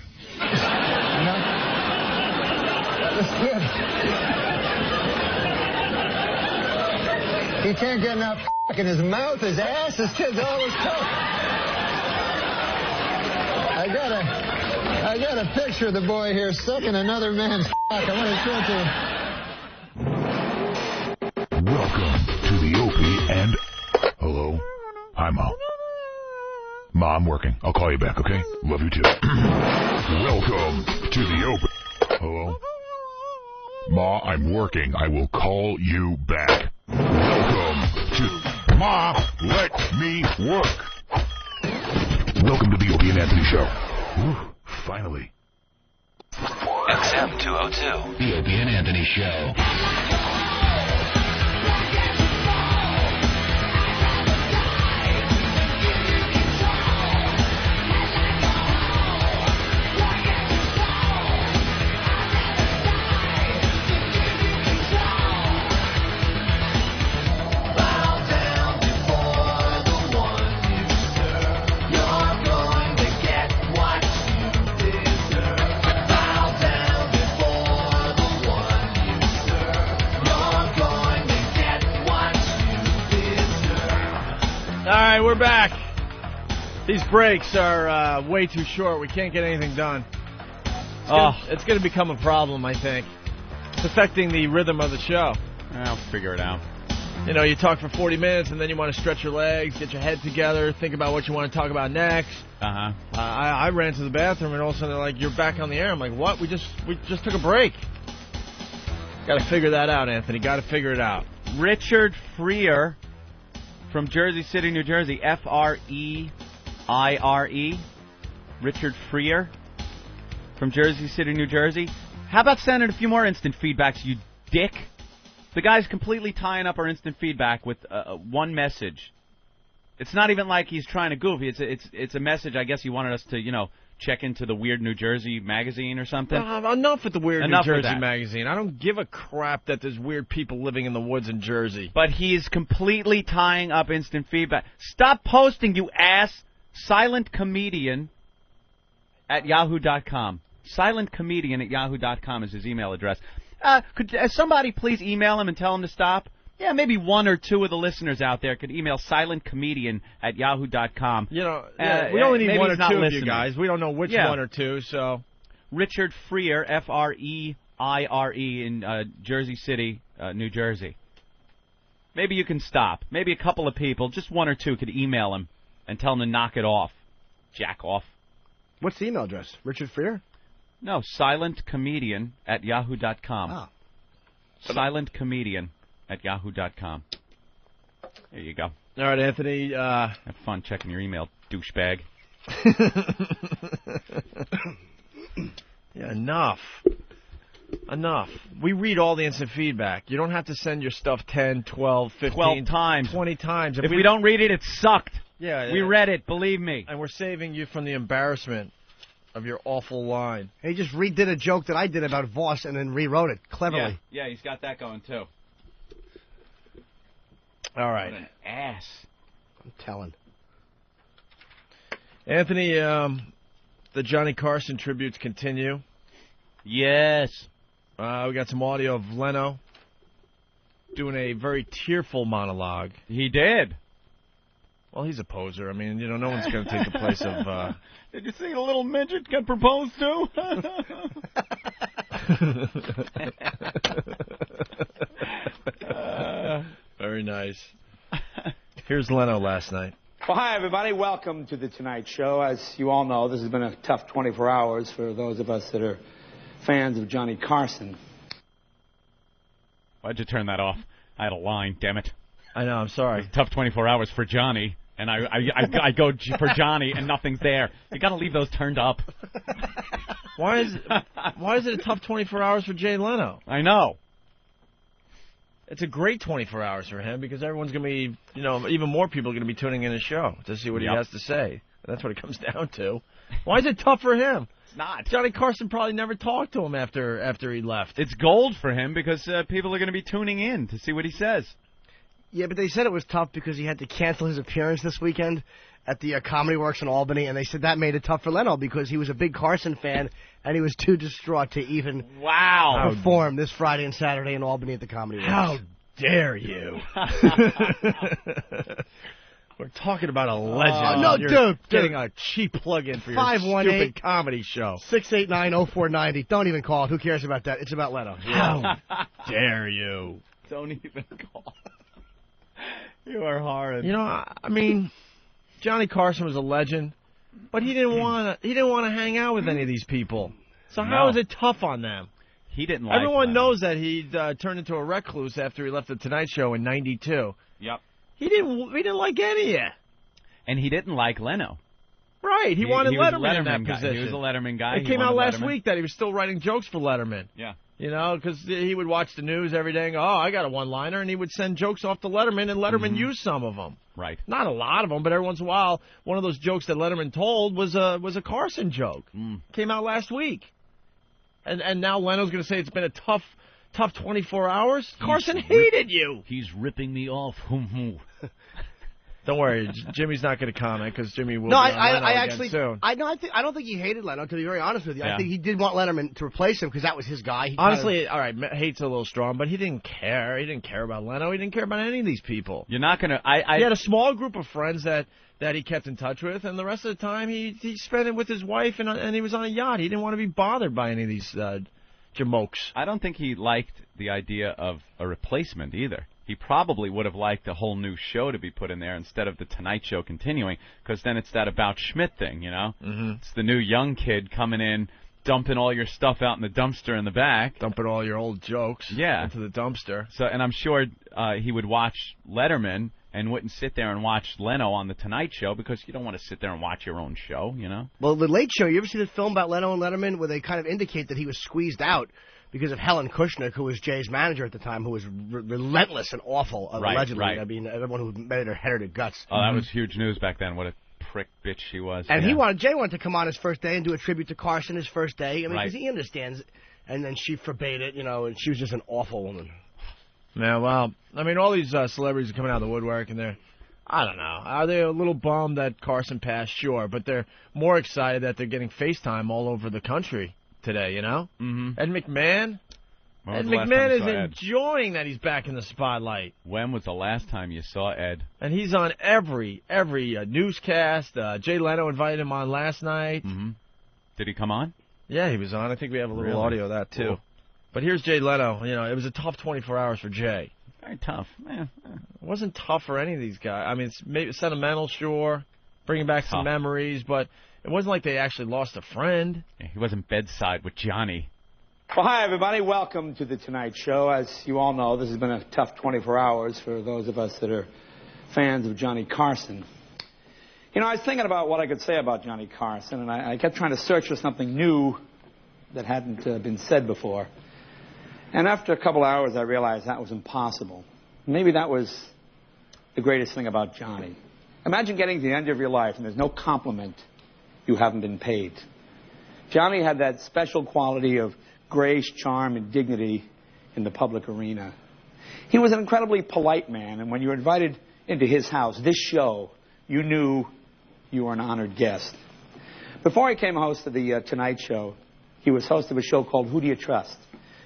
Speaker 22: That's good. He can't get enough cock in his mouth, his ass, his kid's always cock. I got a picture of the boy here sucking another man's cock. I want to show it to you.
Speaker 2: Welcome to the Opie and... Hello? Hi, Ma. Ma, I'm working. I'll call you back, okay? Love you, too. Welcome to the Opie... Hello? Ma, I'm working. I will call you back. Welcome to... Ma, let me work. Welcome to the Opie and Anthony Show. Whew, finally.
Speaker 17: XM 202. The Opie and Anthony Show.
Speaker 3: All right, we're back. These breaks are way too short. We can't get anything done. It's going to become a problem, I think. It's affecting the rhythm of the show.
Speaker 11: I'll figure it out.
Speaker 3: You talk for 40 minutes, and then you want to stretch your legs, get your head together, think about what you want to talk about next. I ran to the bathroom, and all of a sudden they're like, "You're back on the air." I'm like, "What? We just took a break." Got to figure that out, Anthony. Got to figure it out.
Speaker 11: Richard Freire from Jersey City, New Jersey. Freire. Richard Freire from Jersey City, New Jersey. How about sending a few more instant feedbacks, you dick? The guy's completely tying up our instant feedback with one message. It's not even like he's trying to goof. It's a message. I guess he wanted us to, check into the Weird New Jersey magazine or something.
Speaker 3: Enough with the Weird
Speaker 11: Enough
Speaker 3: New
Speaker 11: with
Speaker 3: Jersey
Speaker 11: that.
Speaker 3: magazine. I don't give a crap that there's weird people living in the woods in Jersey.
Speaker 11: But he's completely tying up instant feedback. Stop posting, you ass. SilentComedian at yahoo.com. SilentComedian at yahoo.com is his email address. Could somebody please email him and tell him to stop? Yeah, maybe one or two of the listeners out there could email silentcomedian at yahoo.com.
Speaker 3: We only need one or two of you guys. We don't know which
Speaker 11: Yeah.
Speaker 3: one or two, so.
Speaker 11: Richard Freire, F-R-E-I-R-E, in Jersey City, New Jersey. Maybe you can stop. Maybe a couple of people, just one or two, could email him and tell him to knock it off. Jack off.
Speaker 5: What's the email address? Richard Freire?
Speaker 11: No, silentcomedian at yahoo.com.
Speaker 5: Oh.
Speaker 11: Silentcomedian at yahoo.com. There you go.
Speaker 3: All right, Anthony.
Speaker 11: Have fun checking your email, douchebag.
Speaker 3: Yeah, enough. We read all the instant feedback. You don't have to send your stuff 10, 12, 15,
Speaker 11: 12 times.
Speaker 3: 20 times.
Speaker 11: If we don't read it, it sucked.
Speaker 3: Yeah,
Speaker 11: We read it, believe me.
Speaker 3: And we're saving you from the embarrassment of your awful line.
Speaker 5: He just redid a joke that I did about Voss and then rewrote it cleverly.
Speaker 11: Yeah, he's got that going, too.
Speaker 3: All right.
Speaker 11: What an ass.
Speaker 5: I'm telling.
Speaker 3: Anthony, the Johnny Carson tributes continue.
Speaker 11: Yes.
Speaker 3: We got some audio of Leno doing a very tearful monologue.
Speaker 11: He did.
Speaker 3: Well, he's a poser. I mean, no one's going to take the place of...
Speaker 11: Did you see the little midget get proposed to?
Speaker 3: Very nice. Here's Leno last night.
Speaker 4: Well, hi, everybody. Welcome to The Tonight Show. As you all know, this has been a tough 24 hours for those of us that are fans of Johnny Carson.
Speaker 11: Why'd you turn that off? I had a line, damn it.
Speaker 3: I know, I'm sorry.
Speaker 11: Tough 24 hours for Johnny, and I go for Johnny, and nothing's there. You got to leave those turned up.
Speaker 3: Why is it a tough 24 hours for Jay Leno?
Speaker 11: I know.
Speaker 3: It's a great 24 hours for him because everyone's going to be, even more people are going to be tuning in his show to see what he has to say. And that's what it comes down to. Why is it tough for him?
Speaker 11: It's not.
Speaker 3: Johnny Carson probably never talked to him after he left.
Speaker 11: It's gold for him because people are going to be tuning in to see what he says.
Speaker 5: Yeah, but they said it was tough because he had to cancel his appearance this weekend at the Comedy Works in Albany, and they said that made it tough for Leno because he was a big Carson fan, and he was too distraught to even perform this Friday and Saturday in Albany at the Comedy Works.
Speaker 3: How dare you? We're talking about a legend.
Speaker 5: No,
Speaker 3: You're
Speaker 5: dude.
Speaker 3: Getting a cheap plug-in for your
Speaker 5: 518
Speaker 3: stupid comedy show.
Speaker 5: 689-0490. Don't even call it. Who cares about that? It's about Leno.
Speaker 3: How dare you?
Speaker 11: Don't even call. You are horrid.
Speaker 3: I mean, Johnny Carson was a legend, but he didn't want to hang out with any of these people. So how is it tough on them?
Speaker 11: He didn't like
Speaker 3: Everyone
Speaker 11: Leno.
Speaker 3: knows that he turned into a recluse after he left the Tonight Show in '92.
Speaker 11: Yep.
Speaker 3: He didn't like any of you.
Speaker 11: And he didn't like Leno.
Speaker 3: Right. He wanted
Speaker 11: was a
Speaker 3: Letterman in that
Speaker 11: guy.
Speaker 3: position.
Speaker 11: He was a Letterman guy.
Speaker 3: It came out last week that he was still writing jokes for Letterman.
Speaker 11: Yeah.
Speaker 3: Because he would watch the news every day and go, oh, I got a one-liner, and he would send jokes off to Letterman, and Letterman used some of them.
Speaker 11: Right.
Speaker 3: Not a lot of them, but every once in a while, one of those jokes that Letterman told was a Carson joke. Came out last week. And now Leno's going to say it's been a tough 24 hours? Carson hated you.
Speaker 20: He's ripping me off.
Speaker 3: Don't worry, Jimmy's not going to comment because Jimmy will.
Speaker 5: No,
Speaker 3: be on Leno
Speaker 5: I
Speaker 3: again
Speaker 5: actually,
Speaker 3: soon.
Speaker 5: I don't think he hated Leno. To be very honest with you,
Speaker 3: Yeah.
Speaker 5: I think he did want Letterman to replace him because that was his guy. He
Speaker 3: Honestly, all right, hate's a little strong, but he didn't care. He didn't care about Leno. He didn't care about any of these people.
Speaker 11: You're not going to...
Speaker 3: He had a small group of friends that he kept in touch with, and the rest of the time he spent it with his wife, and he was on a yacht. He didn't want to be bothered by any of these jamokes.
Speaker 11: I don't think he liked the idea of a replacement either. He probably would have liked a whole new show to be put in there instead of the Tonight Show continuing, because then it's that About Schmidt thing, It's the new young kid coming in, dumping all your stuff out in the dumpster in the back.
Speaker 3: Dumping all your old jokes into the dumpster.
Speaker 11: So, and I'm sure he would watch Letterman and wouldn't sit there and watch Leno on the Tonight Show because you don't want to sit there and watch your own show,
Speaker 5: Well, the Late Show, you ever see the film about Leno and Letterman where they kind of indicate that he was squeezed out because of Helen Kushnick, who was Jay's manager at the time, who was relentless and awful, allegedly.
Speaker 11: Right.
Speaker 5: I mean, everyone who met her hated her guts.
Speaker 11: Oh, that was huge news back then. What a prick bitch she was.
Speaker 5: And Jay wanted to come on his first day and do a tribute to Carson his first day. I mean, because he understands. And then she forbade it, and she was just an awful woman.
Speaker 3: Yeah, well, I mean, all these celebrities are coming out of the woodwork, and I don't know. Are they a little bummed that Carson passed? Sure, but they're more excited that they're getting FaceTime all over the country today,
Speaker 11: Mm-hmm.
Speaker 3: Ed McMahon?
Speaker 11: Ed
Speaker 3: McMahon is enjoying that he's back in the spotlight.
Speaker 11: When was the last time you saw Ed?
Speaker 3: And he's on every newscast. Jay Leno invited him on last night.
Speaker 11: Mm-hmm. Did he come on?
Speaker 3: Yeah, he was on. I think we have a little audio of that, too. Cool. But here's Jay Leno. It was a tough 24 hours for Jay.
Speaker 11: Very tough. Man.
Speaker 3: It wasn't tough for any of these guys. I mean, it's maybe sentimental, sure, bringing back some memories, but it wasn't like they actually lost a friend.
Speaker 11: Yeah, he wasn't bedside with Johnny.
Speaker 4: Well, hi, everybody. Welcome to The Tonight Show. As you all know, this has been a tough 24 hours for those of us that are fans of Johnny Carson. I was thinking about what I could say about Johnny Carson, and I kept trying to search for something new that hadn't been said before. And after a couple hours, I realized that was impossible. Maybe that was the greatest thing about Johnny. Imagine getting to the end of your life, and there's no compliment you haven't been paid. Johnny had that special quality of grace, charm, and dignity in the public arena. He was an incredibly polite man, and when you were invited into his house, this show, you knew you were an honored guest. Before he became host of the Tonight Show, he was host of a show called Who Do You Trust?,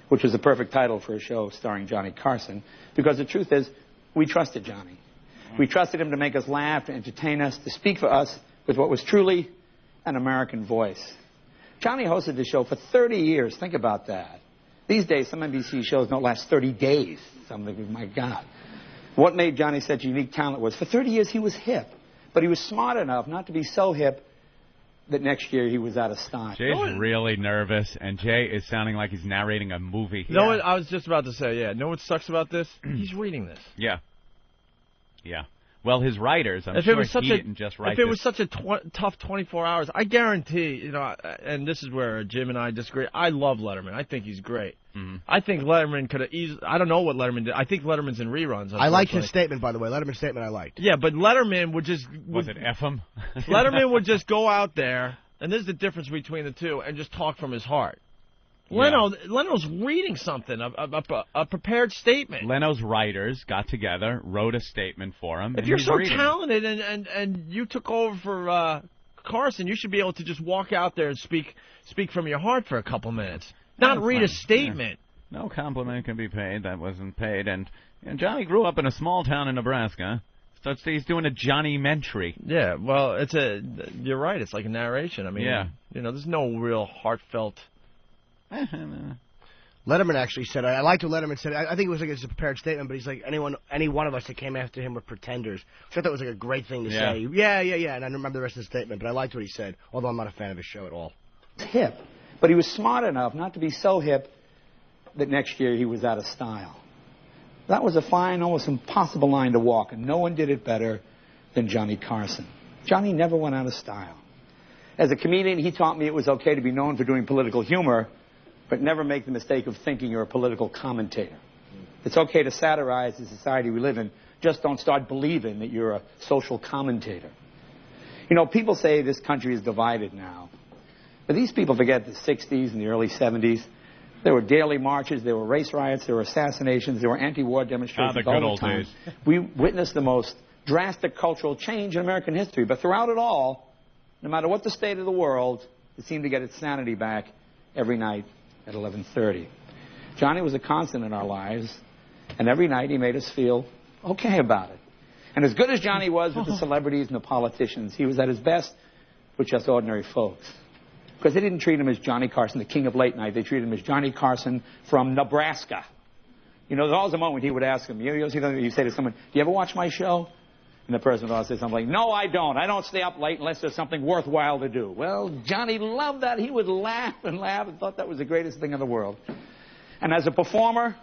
Speaker 4: which was the perfect title for a show starring Johnny Carson, because the truth is, we trusted Johnny. We trusted him to make us laugh, to entertain us, to speak for us with what was truly an American voice. Johnny hosted the show for 30 years. Think about that. These days, some NBC shows don't last 30 days. Something, my God. What made Johnny such a unique talent was, for 30 years, he was hip. But he was smart enough not to be so hip that next year he was out of style.
Speaker 11: Jay's really nervous, and Jay is sounding like he's narrating a movie.
Speaker 3: You know what I was just about to say, Know what sucks about this? He's reading this.
Speaker 11: Yeah. Well, his writers, I'm sure he didn't just write
Speaker 3: this. If it was such a tough 24 hours, I guarantee, and this is where Jim and I disagree, I love Letterman. I think he's great.
Speaker 11: Mm-hmm.
Speaker 3: I think Letterman could have easily, I don't know what Letterman did. I think Letterman's in reruns.
Speaker 5: I liked his statement, by the way. Letterman's statement I liked.
Speaker 3: Yeah, but Letterman would just...
Speaker 11: Was it F him?
Speaker 3: Letterman would just go out there, and this is the difference between the two, and just talk from his heart. Yeah. Leno's reading something, a prepared statement.
Speaker 11: Leno's writers got together, wrote a statement for him.
Speaker 3: If you're so talented and you took over for Carson, you should be able to just walk out there and speak from your heart for a couple minutes, not read a statement.
Speaker 11: Yeah. No compliment can be paid that wasn't paid. And Johnny grew up in a small town in Nebraska. So he's doing a Johnny-mentary.
Speaker 3: Yeah, well, you're right. It's like a narration. I mean, there's no real heartfelt...
Speaker 5: Letterman actually said, I liked what Letterman said. I think it was like it's a prepared statement, but he's like, any one of us that came after him were pretenders. Which I thought was like a great thing to say. Yeah. And I don't remember the rest of the statement, but I liked what he said, although I'm not a fan of his show at all.
Speaker 4: Hip, but he was smart enough not to be so hip that next year he was out of style. That was a fine, almost impossible line to walk, and no one did it better than Johnny Carson. Johnny never went out of style. As a comedian, he taught me it was okay to be known for doing political humor, but never make the mistake of thinking you're a political commentator. It's okay to satirize the society we live in. Just don't start believing that you're a social commentator. People say this country is divided now. But these people forget the 60s and the early 70s. There were daily marches, there were race riots, there were assassinations, there were anti-war demonstrations all the time. We witnessed the most drastic cultural change in American history. But throughout it all, no matter what the state of the world, it seemed to get its sanity back every night at 11:30. Johnny was a constant in our lives, and every night he made us feel okay about it. And as good as Johnny was with the celebrities and the politicians, he was at his best with just ordinary folks. Because they didn't treat him as Johnny Carson, the king of late night. They treated him as Johnny Carson from Nebraska. There's always a moment he would ask him, you say to someone, do you ever watch my show? And the person would always say something like, no, I don't. I don't stay up late unless there's something worthwhile to do. Well, Johnny loved that. He would laugh and thought that was the greatest thing in the world. And as a performer,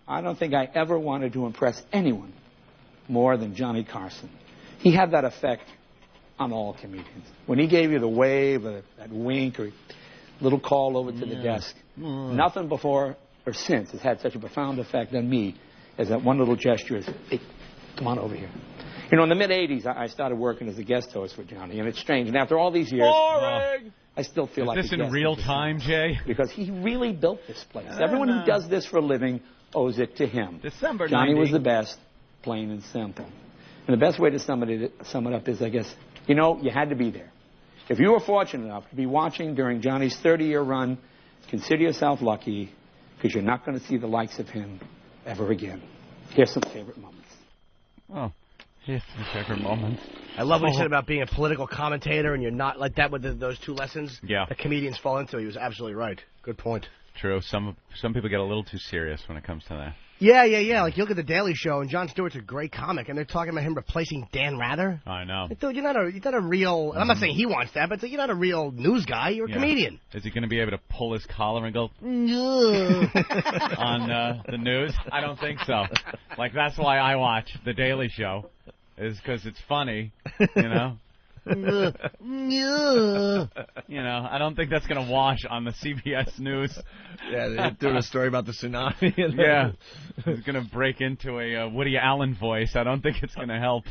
Speaker 4: I don't think I ever wanted to impress anyone more than Johnny Carson. He had that effect on all comedians. When he gave you the wave, or that wink, or little call over to the desk, nothing before or since, has had such a profound effect on me as that one little gesture is, hey, come on over here. You know, in the mid-'80s, I started working as a guest host for Johnny, and it's strange. And after all these years, I still feel like a guest.
Speaker 11: Is this in real time, Jay?
Speaker 4: Because he really built this place. Everyone who does this for a living owes it to him.
Speaker 11: December
Speaker 4: Johnny
Speaker 11: 90.
Speaker 4: was the best, plain and simple. And the best way to sum it up is, I guess, you know, you had to be there. If you were fortunate enough to be watching during Johnny's 30-year run, consider yourself lucky, because you're not going to see the likes of him ever again. Here's some favorite moments.
Speaker 11: Oh, here's some favorite moments.
Speaker 5: I love what he said about being a political commentator, and you're not like that with those two lessons that comedians fall into. He was absolutely right. Good point.
Speaker 11: True. Some people get a little too serious when it comes to that.
Speaker 5: Yeah. Like, you look at The Daily Show, and Jon Stewart's a great comic, and they're talking about him replacing Dan Rather.
Speaker 11: I know.
Speaker 5: Like, dude, you're not a real... I'm not saying he wants that, but you're not a real news guy. You're a comedian.
Speaker 11: Is he going to be able to pull his collar and go on the news? I don't think so. Like, that's why I watch The Daily Show, is because it's funny, you know? You know, I don't think that's going to wash on the CBS News.
Speaker 3: Yeah, they're doing a story about the tsunami.
Speaker 11: Yeah. He's going to break into a Woody Allen voice. I don't think it's going to help.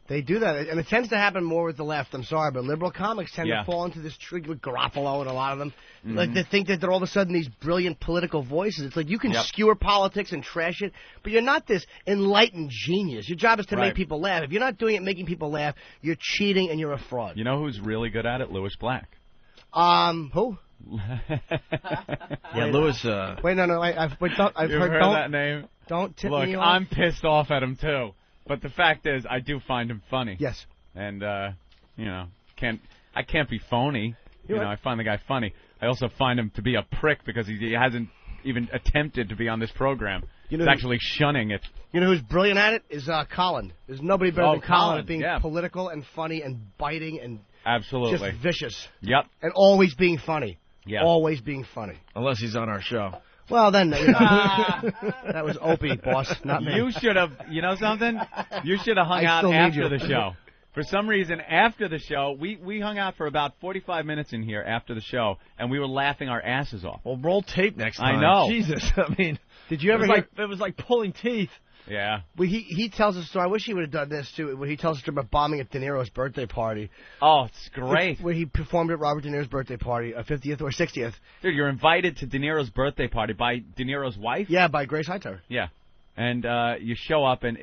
Speaker 5: They do that, and it tends to happen more with the left. I'm sorry, but liberal comics tend to fall into this trick with Garofalo and a lot of them.
Speaker 11: Mm-hmm.
Speaker 5: Like, they think that they're all of a sudden these brilliant political voices. It's like you can skewer politics and trash it, but you're not this enlightened genius. Your job is to make people laugh. If you're not doing it making people laugh, you're cheating and you're a fraud.
Speaker 11: You know who's really good at it? Lewis Black.
Speaker 5: Who?
Speaker 3: Yeah, Lewis.
Speaker 5: Wait, no, I've heard
Speaker 11: that name.
Speaker 5: Don't tip
Speaker 11: Look,
Speaker 5: me off.
Speaker 11: I'm pissed off at him too. But the fact is, I do find him funny.
Speaker 5: Yes.
Speaker 11: And you know, I can't be phony. You know, I find the guy funny. I also find him to be a prick because he hasn't even attempted to be on this program. He's actually shunning it.
Speaker 5: You know who's brilliant at it? Is Colin. There's nobody better than Colin at being
Speaker 11: yeah.
Speaker 5: political and funny and biting and
Speaker 11: absolutely
Speaker 5: just vicious.
Speaker 11: Yep.
Speaker 5: And always being funny.
Speaker 11: Yeah.
Speaker 5: Always being funny.
Speaker 3: Unless he's on our show.
Speaker 5: Well, then, you know, that was Opie, boss, not me.
Speaker 11: You should have, you know something? You should have hung out after the show. For some reason, after the show, we hung out for about 45 minutes in here after the show, and we were laughing our asses off.
Speaker 3: Well, roll tape next time.
Speaker 11: I know.
Speaker 3: Jesus, I mean,
Speaker 5: did you ever
Speaker 3: hear? It was like pulling teeth.
Speaker 11: Yeah.
Speaker 5: Well, he tells a story. I wish he would have done this, too. When he tells a story about bombing at De Niro's birthday party.
Speaker 11: Oh, it's great.
Speaker 5: Where he performed at Robert De Niro's birthday party, 50th or 60th.
Speaker 11: Dude, you're invited to De Niro's birthday party by De Niro's wife?
Speaker 5: Yeah, by Grace Hightower.
Speaker 11: Yeah. And you show up, and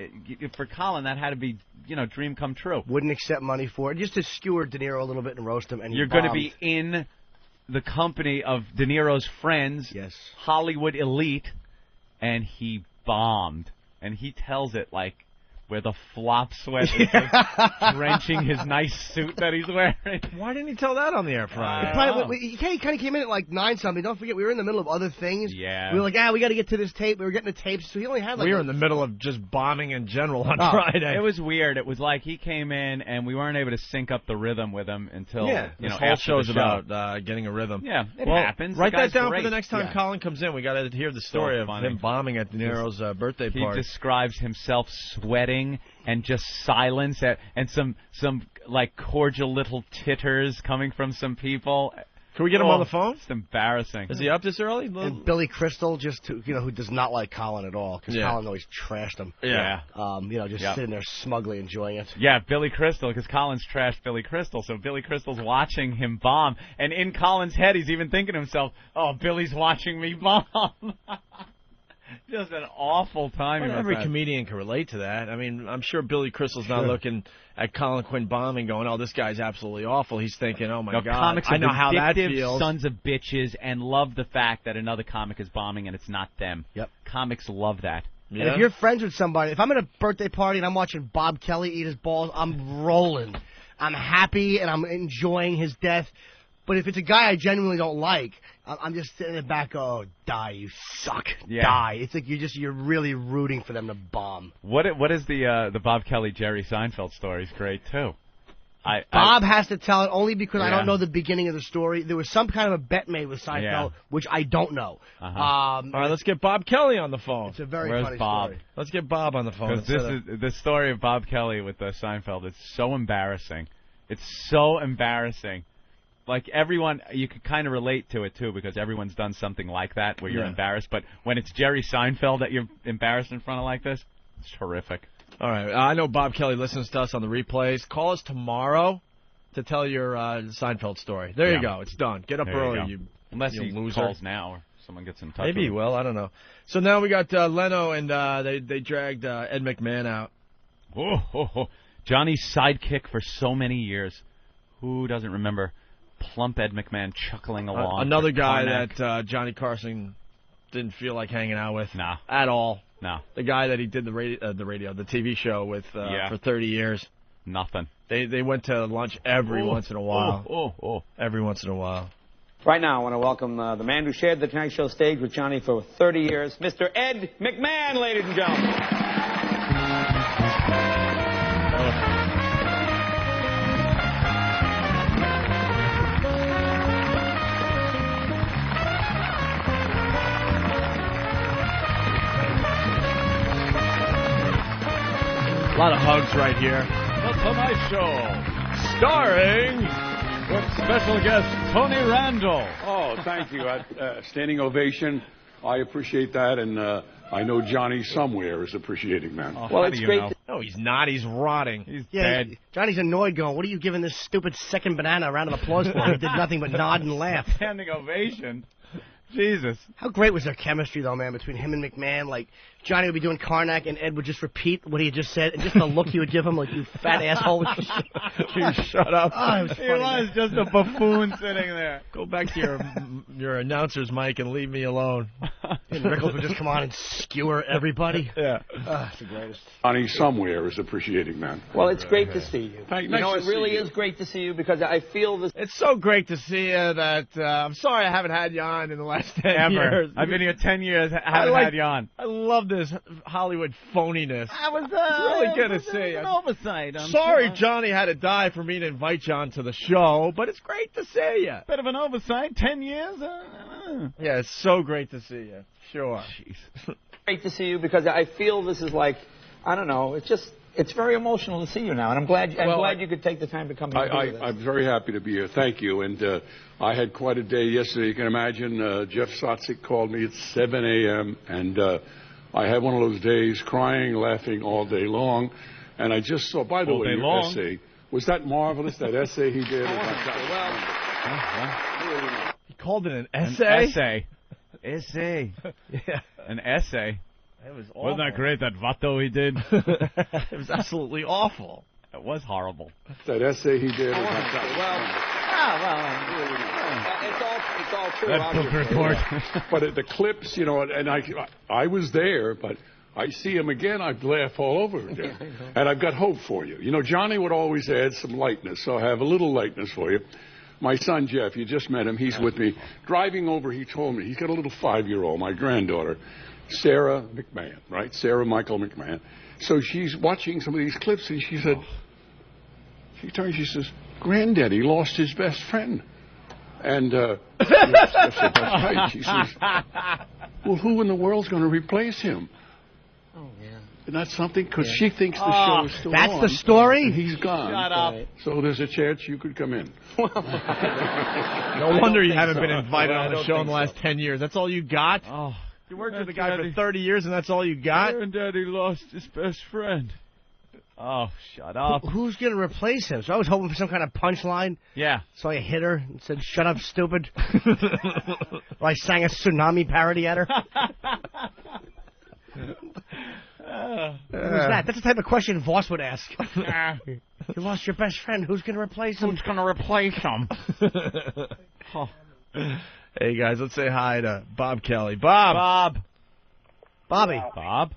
Speaker 11: for Colin, that had to be, you know, dream come true.
Speaker 5: Wouldn't accept money for it. Just to skewer De Niro a little bit and roast him. And
Speaker 11: you're going to be in the company of De Niro's friends,
Speaker 5: yes,
Speaker 11: Hollywood elite, and he bombed. And he tells it like where the flop sweat is drenching his nice suit that he's wearing.
Speaker 3: Why didn't he tell that on the air Friday?
Speaker 5: He kind of came in at like 9-something. Don't forget, we were in the middle of other things.
Speaker 11: Yeah.
Speaker 5: We were like, we got to get to this tape. We were getting the tapes, so he only had like...
Speaker 3: We were in the middle of just bombing in general on Friday.
Speaker 11: It was weird. It was like he came in, and we weren't able to sync up the rhythm with him until, you know,
Speaker 3: this whole
Speaker 11: after
Speaker 3: show's
Speaker 11: the show.
Speaker 3: about getting a rhythm.
Speaker 11: Yeah, it happens.
Speaker 3: Write that down
Speaker 11: great.
Speaker 3: for the next time Colin comes in. We got to hear the story of him bombing at De Niro's birthday party.
Speaker 11: He describes himself sweating and just silence and some like cordial little titters coming from some people.
Speaker 3: Can we get him on the phone?
Speaker 11: It's embarrassing.
Speaker 3: Is he up this early?
Speaker 5: And Billy Crystal, who does not like Colin at all, because Colin always trashed him.
Speaker 11: Yeah.
Speaker 5: Sitting there smugly enjoying it.
Speaker 11: Yeah, Billy Crystal, because Colin's trashed Billy Crystal, so Billy Crystal's watching him bomb, and in Colin's head, he's even thinking to himself, "Oh, Billy's watching me bomb." Just an awful time.
Speaker 3: Well, every comedian can relate to that. I mean, I'm sure Billy Crystal's not looking at Colin Quinn bombing going, "Oh, this guy's absolutely awful." He's thinking, "Oh, my God,
Speaker 11: comics
Speaker 3: I know how that feels."
Speaker 11: Sons of bitches and love the fact that another comic is bombing and it's not them.
Speaker 5: Yep.
Speaker 11: Comics love that.
Speaker 5: Yeah. And if you're friends with somebody, if I'm at a birthday party and I'm watching Bob Kelly eat his balls, I'm rolling. I'm happy and I'm enjoying his death. But if it's a guy I genuinely don't like, I'm just sitting in the back, "Oh, die, you suck, die." It's like you're really rooting for them to bomb.
Speaker 11: What is the Bob Kelly Jerry Seinfeld story? Is great too.
Speaker 5: Bob has to tell it only because I don't know the beginning of the story. There was some kind of a bet made with Seinfeld, which I don't know.
Speaker 3: All right, let's get Bob Kelly on the phone.
Speaker 5: It's a very funny
Speaker 11: Bob?
Speaker 5: story.
Speaker 3: Let's get Bob on the phone.
Speaker 11: Because the story of Bob Kelly with Seinfeld is so embarrassing. It's so embarrassing. like everyone, you could kind of relate to it too because everyone's done something like that where you're embarrassed. But when it's Jerry Seinfeld that you're embarrassed in front of like this, it's horrific.
Speaker 3: All right, I know Bob Kelly listens to us on the replays. Call us tomorrow to tell your Seinfeld story. There you go. It's done. Get up early,
Speaker 11: Unless
Speaker 3: you
Speaker 11: he
Speaker 3: loser.
Speaker 11: calls now or someone gets in touch
Speaker 3: Maybe
Speaker 11: with
Speaker 3: he
Speaker 11: him.
Speaker 3: will. I don't know. So now we got Leno, and they dragged Ed McMahon out.
Speaker 11: Johnny's sidekick for so many years. Who doesn't remember plump Ed McMahon chuckling along?
Speaker 3: Another guy
Speaker 11: Karnak.
Speaker 3: that Johnny Carson didn't feel like hanging out with.
Speaker 11: Nah.
Speaker 3: At all.
Speaker 11: No.
Speaker 3: The guy that he did the TV show with for 30 years.
Speaker 11: Nothing.
Speaker 3: They went to lunch every once in a while. Every once in a while.
Speaker 4: Right now, I want to welcome the man who shared the Tonight Show stage with Johnny for 30 years, Mr. Ed McMahon, ladies and gentlemen.
Speaker 3: A lot of hugs right here.
Speaker 11: The Tonight Show, starring with special guest Tony Randall.
Speaker 8: Oh, thank you. Standing ovation. I appreciate that, and I know Johnny somewhere is appreciating that.
Speaker 3: Well, it's great. No, he's not. He's rotting. He's
Speaker 5: dead. Johnny's annoyed going, what are you giving this stupid second banana a round of applause for? He did nothing but nod and laugh.
Speaker 11: Standing ovation. Jesus.
Speaker 5: How great was their chemistry, though, man, between him and McMahon? Like, Johnny would be doing Karnak, and Ed would just repeat what he had just said, and just the look he would give him, like, you fat asshole.
Speaker 3: You shut up.
Speaker 5: Oh, it was
Speaker 11: He
Speaker 5: funny,
Speaker 11: was
Speaker 5: man.
Speaker 11: just a buffoon sitting there.
Speaker 3: Go back to your announcer's mic and leave me alone.
Speaker 5: And Rickles would just come on and skewer everybody.
Speaker 3: Yeah.
Speaker 5: It's the greatest.
Speaker 8: Johnny somewhere is appreciating that.
Speaker 4: Well, it's great to see you.
Speaker 8: Nice
Speaker 4: You know,
Speaker 8: to
Speaker 4: it
Speaker 8: see
Speaker 4: really
Speaker 8: you.
Speaker 4: is great to see you because I feel this.
Speaker 3: It's so great to see you that I'm sorry I haven't had you on in the last 10 years.
Speaker 11: I've been here 10 years, haven't had you on.
Speaker 3: I love this Hollywood phoniness.
Speaker 11: I was
Speaker 3: It's really good to see you.
Speaker 11: an oversight. I'm
Speaker 3: Sorry
Speaker 11: sure.
Speaker 3: Johnny had to die for me to invite you on to the show, but it's great to see you.
Speaker 11: Bit of an oversight. 10 years.
Speaker 3: Yeah, it's so great to see you. Sure.
Speaker 11: Jeez.
Speaker 4: Great to see you because I feel this is like, I don't know, it's very emotional to see you now, and I'm glad you could take the time to come here. and do this.
Speaker 8: I'm very happy to be here. Thank you. And I had quite a day yesterday. You can imagine Jeff Sotzik called me at 7 a.m., and I had one of those days crying, laughing all day long. And I just saw, by the way, your essay. Was that marvelous, that essay he did?
Speaker 3: He called it an essay?
Speaker 11: An essay. Essay.
Speaker 3: Yeah.
Speaker 11: An essay.
Speaker 3: It was awful.
Speaker 11: Wasn't that great, that Vato he did?
Speaker 3: It was absolutely awful.
Speaker 11: It was horrible.
Speaker 8: That essay he did.
Speaker 4: It's all true.
Speaker 11: That book report.
Speaker 8: But the clips, you know, and I was there, but I see him again, I'd laugh all over again. And I've got hope for you. You know, Johnny would always add some lightness, so I have a little lightness for you. My son, Jeff, you just met him. He's with me. Driving over, he told me, he's got a little 5-year-old, my granddaughter, Sarah McMahon, right? Sarah Michael McMahon. So she's watching some of these clips, and she said, she turns, she says, Granddaddy lost his best friend. And I said, that's right. She says, well, who in the world's going to replace him?
Speaker 5: Oh, yeah.
Speaker 8: Isn't that something? Because she thinks the show is still
Speaker 5: that's
Speaker 8: on.
Speaker 5: the story?
Speaker 8: And he's gone.
Speaker 11: Shut up.
Speaker 8: So there's a chance you could come in.
Speaker 3: No wonder you haven't been invited on the show in the last 10 years. That's all you got?
Speaker 11: Oh,
Speaker 3: You worked with the guy for 30 years and that's all you got?
Speaker 11: Granddaddy lost his best friend. Oh, shut up.
Speaker 5: Who's going to replace him? So I was hoping for some kind of punchline.
Speaker 11: Yeah.
Speaker 5: So I hit her and said, shut up, stupid. Or I sang a tsunami parody at her. Who's that? That's the type of question Voss would ask. You lost your best friend. Who's going to replace him?
Speaker 11: Who's going to replace him?
Speaker 3: Hey, guys, let's say hi to Bob Kelly. Bob.
Speaker 5: Bobby.
Speaker 3: Bob.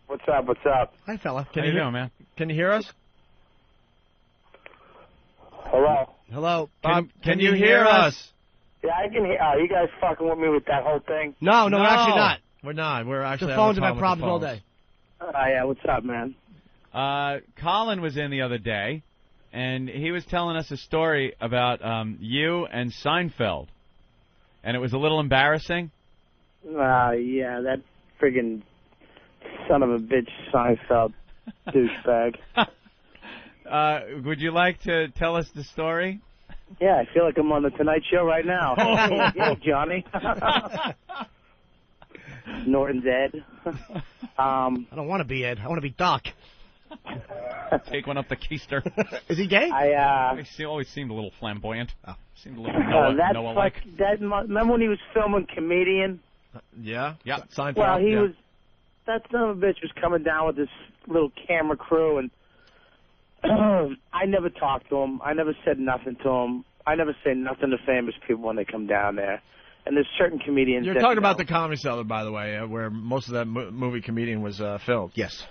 Speaker 15: What's up? What's up?
Speaker 5: Hi, fella.
Speaker 3: How you doing, man? Can you hear us?
Speaker 15: Hello.
Speaker 5: Hello.
Speaker 3: Bob, can you hear us?
Speaker 15: Yeah, I can hear. You guys fucking with me with that whole thing?
Speaker 5: No, we're actually not.
Speaker 3: We're not. We're actually
Speaker 5: The
Speaker 3: having
Speaker 5: phones
Speaker 3: a
Speaker 5: have had
Speaker 3: problem
Speaker 5: problems
Speaker 3: with
Speaker 5: all
Speaker 3: the
Speaker 5: day.
Speaker 15: Yeah, what's up, man?
Speaker 11: Colin was in the other day, and he was telling us a story about you and Seinfeld. And it was a little embarrassing.
Speaker 15: Yeah, that friggin' son of a bitch Seinfeld douchebag.
Speaker 11: Would you like to tell us the story?
Speaker 15: Yeah, I feel like I'm on the Tonight Show right now. Hey, Johnny. Norton's Ed.
Speaker 5: I don't want to be Ed. I want to be Doc.
Speaker 11: Take one up the keister.
Speaker 5: Is he gay?
Speaker 11: He always seemed a little flamboyant. Seemed a little
Speaker 15: Noah-like. Remember when he was filming Comedian?
Speaker 3: Yeah. Seinfeld.
Speaker 15: Well, he was. That son of a bitch was coming down with this little camera crew, and I never talked to him. I never said nothing to him. I never say nothing to famous people when they come down there. And there's certain comedians.
Speaker 3: You're talking about the Comedy Cellar, by the way, where most of that movie Comedian was filmed.
Speaker 5: Yes.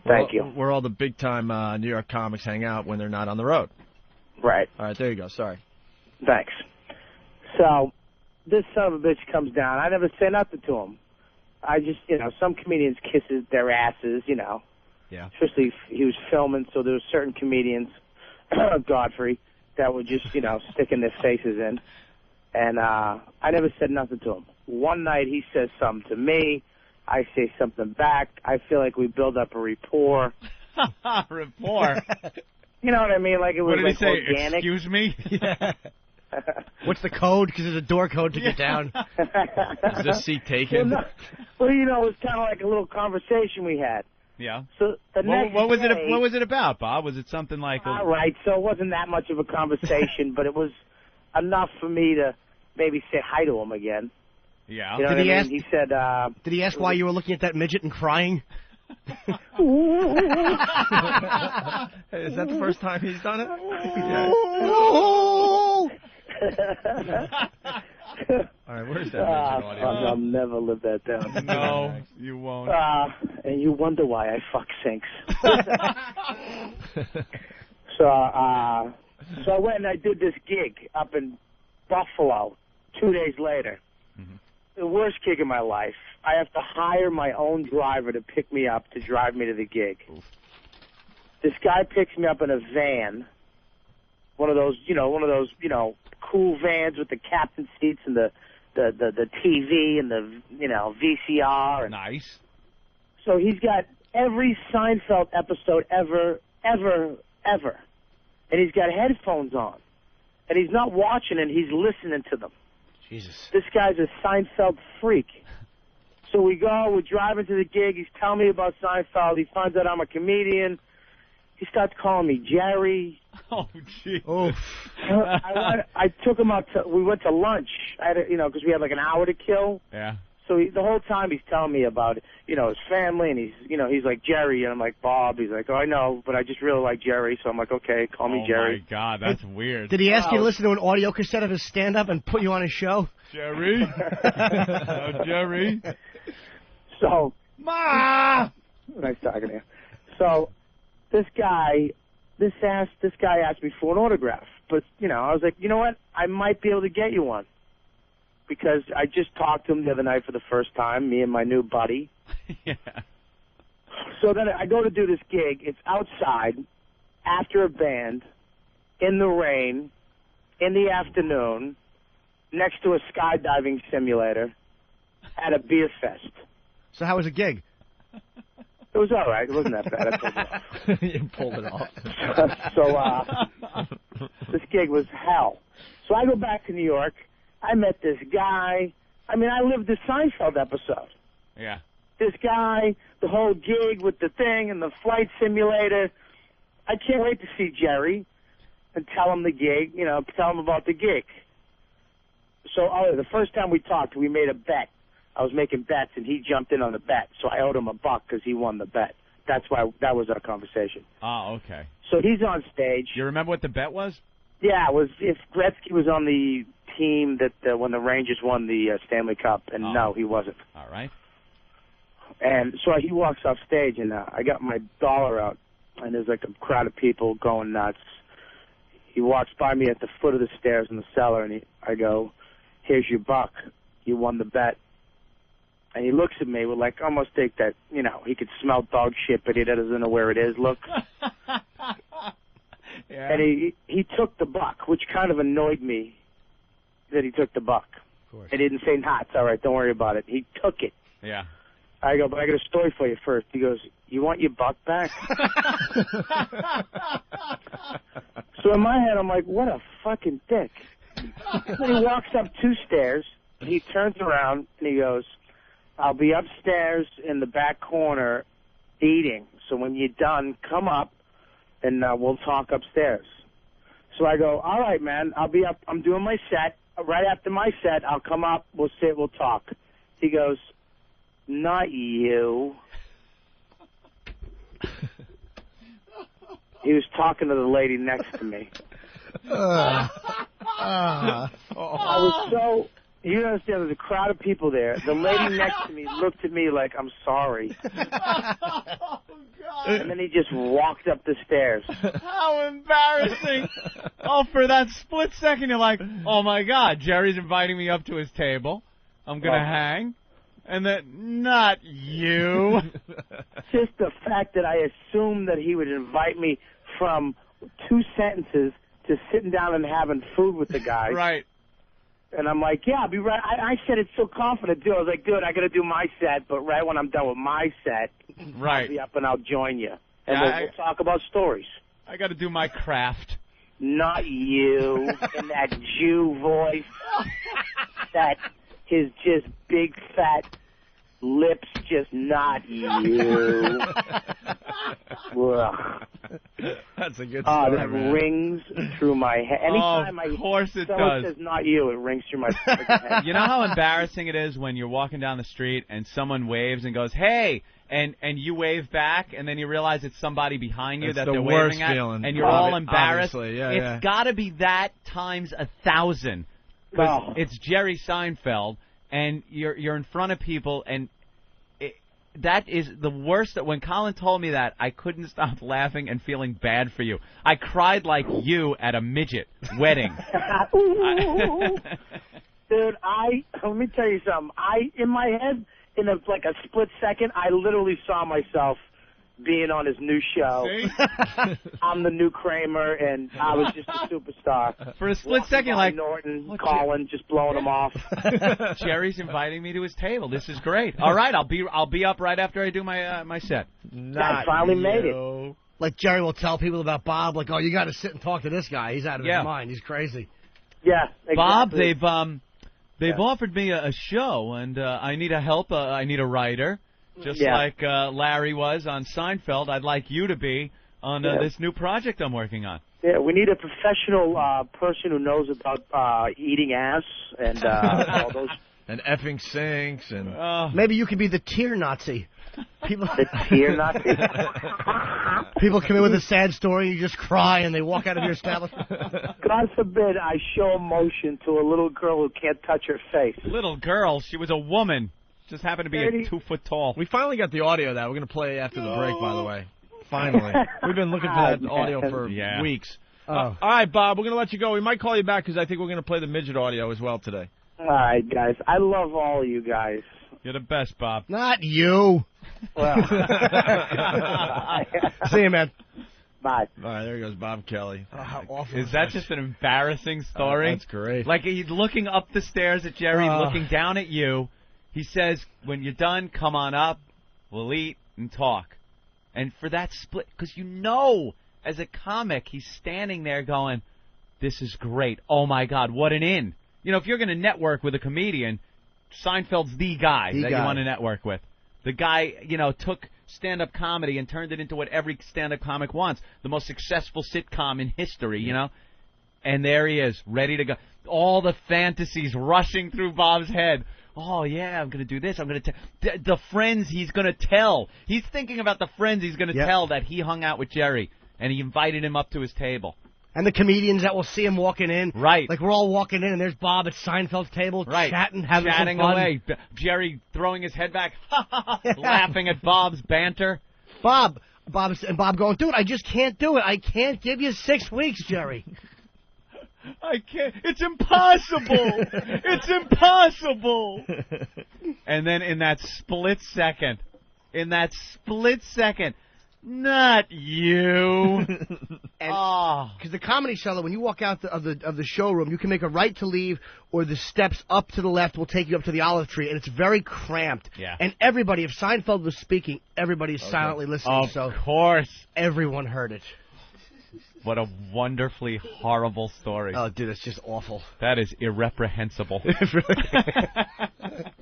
Speaker 15: Thank you.
Speaker 3: Where all the big-time New York comics hang out when they're not on the road.
Speaker 15: Right.
Speaker 3: All right, there you go. Sorry.
Speaker 15: Thanks. So, this son of a bitch comes down. I never say nothing to him. I just, some comedians kisses their asses,
Speaker 3: Yeah.
Speaker 15: Especially if he was filming, so there were certain comedians, Godfrey, that would just, sticking their faces in. And I never said nothing to him. One night he says something to me. I say something back. I feel like we build up a rapport.
Speaker 11: Rapport?
Speaker 15: You know what I mean? Like it was
Speaker 11: what did he say?
Speaker 15: Organic.
Speaker 11: Excuse me?
Speaker 5: What's the code? Because there's a door code to get down.
Speaker 3: Is this seat taken?
Speaker 15: Well, it was kind of like a little conversation we had.
Speaker 11: Yeah.
Speaker 15: So the next
Speaker 11: what was
Speaker 15: day,
Speaker 11: it? What was it about, Bob? Was it something like?
Speaker 15: All right, so it wasn't that much of a conversation, but it was enough for me to maybe say hi to him again.
Speaker 11: Yeah.
Speaker 15: You know what I mean? He said.
Speaker 5: Did he ask why you were looking at that midget and crying?
Speaker 3: Is that the first time he's done it? All right, where's that midget audio?
Speaker 15: I'll never live that down.
Speaker 11: No, you won't.
Speaker 15: And you wonder why I fuck sinks. So I went and I did this gig up in Buffalo 2 days later.
Speaker 11: Mm-hmm.
Speaker 15: The worst gig of my life. I have to hire my own driver to pick me up to drive me to the gig.
Speaker 11: Oof.
Speaker 15: This guy picks me up in a van, one of those cool vans with the captain seats and the TV and the VCR. And
Speaker 11: nice.
Speaker 15: So he's got every Seinfeld episode ever, and he's got headphones on, and he's not watching and he's listening to them.
Speaker 5: Jesus.
Speaker 15: This guy's a Seinfeld freak. So we're driving to the gig. He's telling me about Seinfeld. He finds out I'm a comedian. He starts calling me Jerry.
Speaker 11: Oh, gee.
Speaker 5: Oof.
Speaker 15: I took him out we went to lunch. I had because we had like an hour to kill.
Speaker 11: Yeah.
Speaker 15: So the whole time he's telling me about, his family, and he's like, Jerry, and I'm like, Bob. He's like, oh, I know, but I just really like Jerry, so I'm like, okay, call me Jerry.
Speaker 11: Oh, my God, that's weird.
Speaker 5: Did he ask you to listen to an audio cassette of his stand-up and put you on his show?
Speaker 11: Jerry? Jerry?
Speaker 15: So.
Speaker 11: Ma!
Speaker 15: Nice talking to you. So, this guy asked me for an autograph, but, I was like, you know what? I might be able to get you one. Because I just talked to him the other night for the first time, me and my new buddy.
Speaker 11: Yeah.
Speaker 15: So then I go to do this gig. It's outside, after a band, in the rain, in the afternoon, next to a skydiving simulator, at a beer fest.
Speaker 5: So how was the gig?
Speaker 15: It was all right. It wasn't that bad. I pulled it off.
Speaker 3: You pulled it off.
Speaker 15: So this gig was hell. So I go back to New York. I met this guy. I lived the Seinfeld episode.
Speaker 11: Yeah.
Speaker 15: This guy, the whole gig with the thing and the flight simulator. I can't wait to see Jerry and tell him the gig, tell him about the gig. So the first time we talked, we made a bet. I was making bets, and he jumped in on the bet. So I owed him $1 because he won the bet. That's why that was our conversation.
Speaker 11: Oh, okay.
Speaker 15: So he's on stage.
Speaker 11: You remember what the bet was?
Speaker 15: Yeah, it was if Gretzky was on the team that when the Rangers won the Stanley Cup, and no, he wasn't.
Speaker 11: All right.
Speaker 15: And so he walks off stage, and I got my dollar out, and there's like a crowd of people going nuts. He walks by me at the foot of the stairs in the cellar, and I go, "Here's your $1. You won the bet." And he looks at me with like almost think that he could smell dog shit, but he doesn't know where it is. Look. Yeah. And he took the $1, which kind of annoyed me that he took the $1. Of course. He didn't say, nah, it's all right, don't worry about it. He took it.
Speaker 11: Yeah.
Speaker 15: I go, but I got a story for you first. He goes, you want your $1 back? So in my head, I'm like, what a fucking dick. Then he walks up 2 stairs, and he turns around, and he goes, I'll be upstairs in the back corner eating. So when you're done, come up, and we'll talk upstairs. So I go, all right, man, I'll be up. I'm doing my set. Right after my set, I'll come up, we'll sit, we'll talk. He goes, not you. He was talking to the lady next to me. I was so... You don't understand, there's a crowd of people there. The lady next to me looked at me like, I'm sorry. And then he just walked up the stairs.
Speaker 11: How embarrassing. Oh, for that split second, you're like, oh, my God, Jerry's inviting me up to his table. I'm going to hang. And then, not you.
Speaker 15: Just the fact that I assumed that he would invite me from 2 sentences to sitting down and having food with the guy.
Speaker 11: Right.
Speaker 15: And I'm like, yeah, I'll be right. I said it so confident, too. I was like, dude, I got to do my set, but right when I'm done with my set, I'll be up and I'll join you. And we'll talk about stories.
Speaker 11: I got to do my craft.
Speaker 15: Not you, in that Jew voice, that his just big fat lips, just not you.
Speaker 3: That's a good story,
Speaker 15: that
Speaker 3: man.
Speaker 15: rings through my head. Anytime
Speaker 11: of course it
Speaker 15: someone
Speaker 11: does.
Speaker 15: says not you, it rings through my head.
Speaker 11: You know how embarrassing it is when you're walking down the street and someone waves and goes, hey, and you wave back, and then you realize it's somebody behind you
Speaker 3: It's
Speaker 11: that
Speaker 3: the
Speaker 11: they're
Speaker 3: worst
Speaker 11: waving at,
Speaker 3: feeling.
Speaker 11: and you're all embarrassed.
Speaker 3: Obviously, yeah,
Speaker 11: It's got to be that times 1,000. Because it's Jerry Seinfeld, and you're in front of people, and that is the worst. That when Colin told me that, I couldn't stop laughing and feeling bad for you. I cried like you at a midget wedding.
Speaker 15: Dude, let me tell you something. In my head, in a split second, I literally saw myself being on his new show. I'm the new Kramer, and I was just a superstar.
Speaker 11: For a split second, like
Speaker 15: Norton, Colin, just blowing him off.
Speaker 11: Jerry's inviting me to his table. This is great. All right, I'll be up right after I do my set.
Speaker 15: I finally made it.
Speaker 5: Like Jerry will tell people about Bob, like, oh, you got to sit and talk to this guy. He's out of his mind. He's crazy.
Speaker 15: Yeah, exactly.
Speaker 11: Bob, they've offered me a show, and I need help. I need a writer. Just like Larry was on Seinfeld, I'd like you to be on this new project I'm working on.
Speaker 15: Yeah, we need a professional person who knows about eating ass and all those.
Speaker 3: And effing sinks and.
Speaker 5: Maybe you could be the tear Nazi. People,
Speaker 15: the tear Nazi.
Speaker 5: People come in with a sad story, you just cry, and they walk out of your establishment.
Speaker 15: God forbid I show emotion to a little girl who can't touch her face.
Speaker 11: Little girl? She was a woman. Just happened to be 2 foot tall.
Speaker 3: We finally got the audio of that. We're going to play after the break, by the way. Finally. We've been looking for that audio for weeks. All right, Bob, we're going to let you go. We might call you back because I think we're going to play the midget audio as well today.
Speaker 15: All right, guys. I love all of you guys.
Speaker 11: You're the best, Bob.
Speaker 5: Not you.
Speaker 15: Well.
Speaker 5: See you, man.
Speaker 15: Bye.
Speaker 3: All right, there goes Bob Kelly.
Speaker 5: How awful
Speaker 11: is that? Just an embarrassing story?
Speaker 3: That's great.
Speaker 11: Like he's looking up the stairs at Jerry, looking down at you. He says, when you're done, come on up. We'll eat and talk. And for that split, because you know, as a comic, he's standing there going, this is great. Oh, my God, what an in. You know, if you're going to network with a comedian, Seinfeld's the guy you want to network with. The guy, you know, took stand-up comedy and turned it into what every stand-up comic wants, the most successful sitcom in history, you know. And there he is, ready to go. All the fantasies rushing through Bob's head. Oh, yeah, I'm going to do this. I'm going to tell the friends he's going to tell. He's thinking about the friends he's going to tell that he hung out with Jerry, and he invited him up to his table.
Speaker 5: And the comedians that will see him walking in.
Speaker 11: Right.
Speaker 5: Like, we're all walking in, and there's Bob at Seinfeld's table chatting, having some fun.
Speaker 11: Away. Jerry throwing his head back, laughing at Bob's banter.
Speaker 5: Bob going, dude, I just can't do it. I can't give you 6 weeks, Jerry.
Speaker 11: I can't. It's impossible. It's impossible. And then in that split second, not you.
Speaker 5: Because the Comedy Cellar, when you walk out of the showroom, you can make a right to leave, or the steps up to the left will take you up to the olive tree, and it's very cramped.
Speaker 11: Yeah.
Speaker 5: And everybody, if Seinfeld was speaking, everybody's silently listening.
Speaker 11: Of course.
Speaker 5: Everyone heard it.
Speaker 11: What a wonderfully horrible story.
Speaker 5: Oh, dude, it's just awful.
Speaker 11: That is irreprehensible.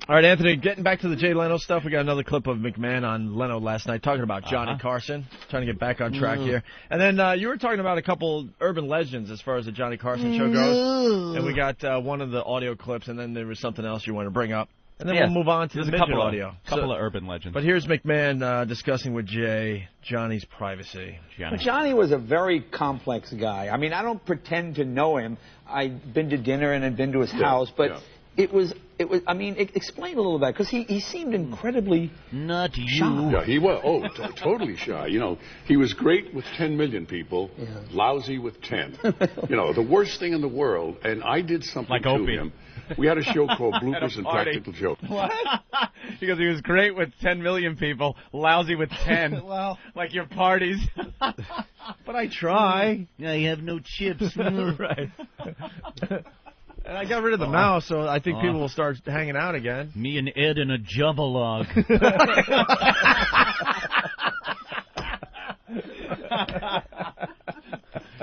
Speaker 3: All right, Anthony, getting back to the Jay Leno stuff, we got another clip of McMahon on Leno last night talking about Johnny Carson, trying to get back on track here. And then you were talking about a couple urban legends as far as the Johnny Carson show goes. And we got one of the audio clips, and then there was something else you want to bring up. And then we'll move on to the midget audio.
Speaker 11: A couple of urban legends.
Speaker 3: But here's McMahon discussing with Jay Johnny's privacy.
Speaker 4: Johnny was a very complex guy. I mean, I don't pretend to know him. I've been to dinner and I've been to his house, but it was. I mean, explain a little bit, because he seemed incredibly
Speaker 19: not
Speaker 4: shy.
Speaker 8: Yeah, he was. Totally shy. You know, he was great with 10 million people, lousy with 10. You know, the worst thing in the world. And I did something to him. We had a show called Bloopers and Practical Jokes.
Speaker 11: What? Because he was great with 10 million people, lousy with 10.
Speaker 3: Well,
Speaker 11: like your parties.
Speaker 3: But I try.
Speaker 19: Yeah, you have no chips.
Speaker 3: Right. And I got rid of the mouse, so I think people will start hanging out again.
Speaker 19: Me and Ed in a Java-log.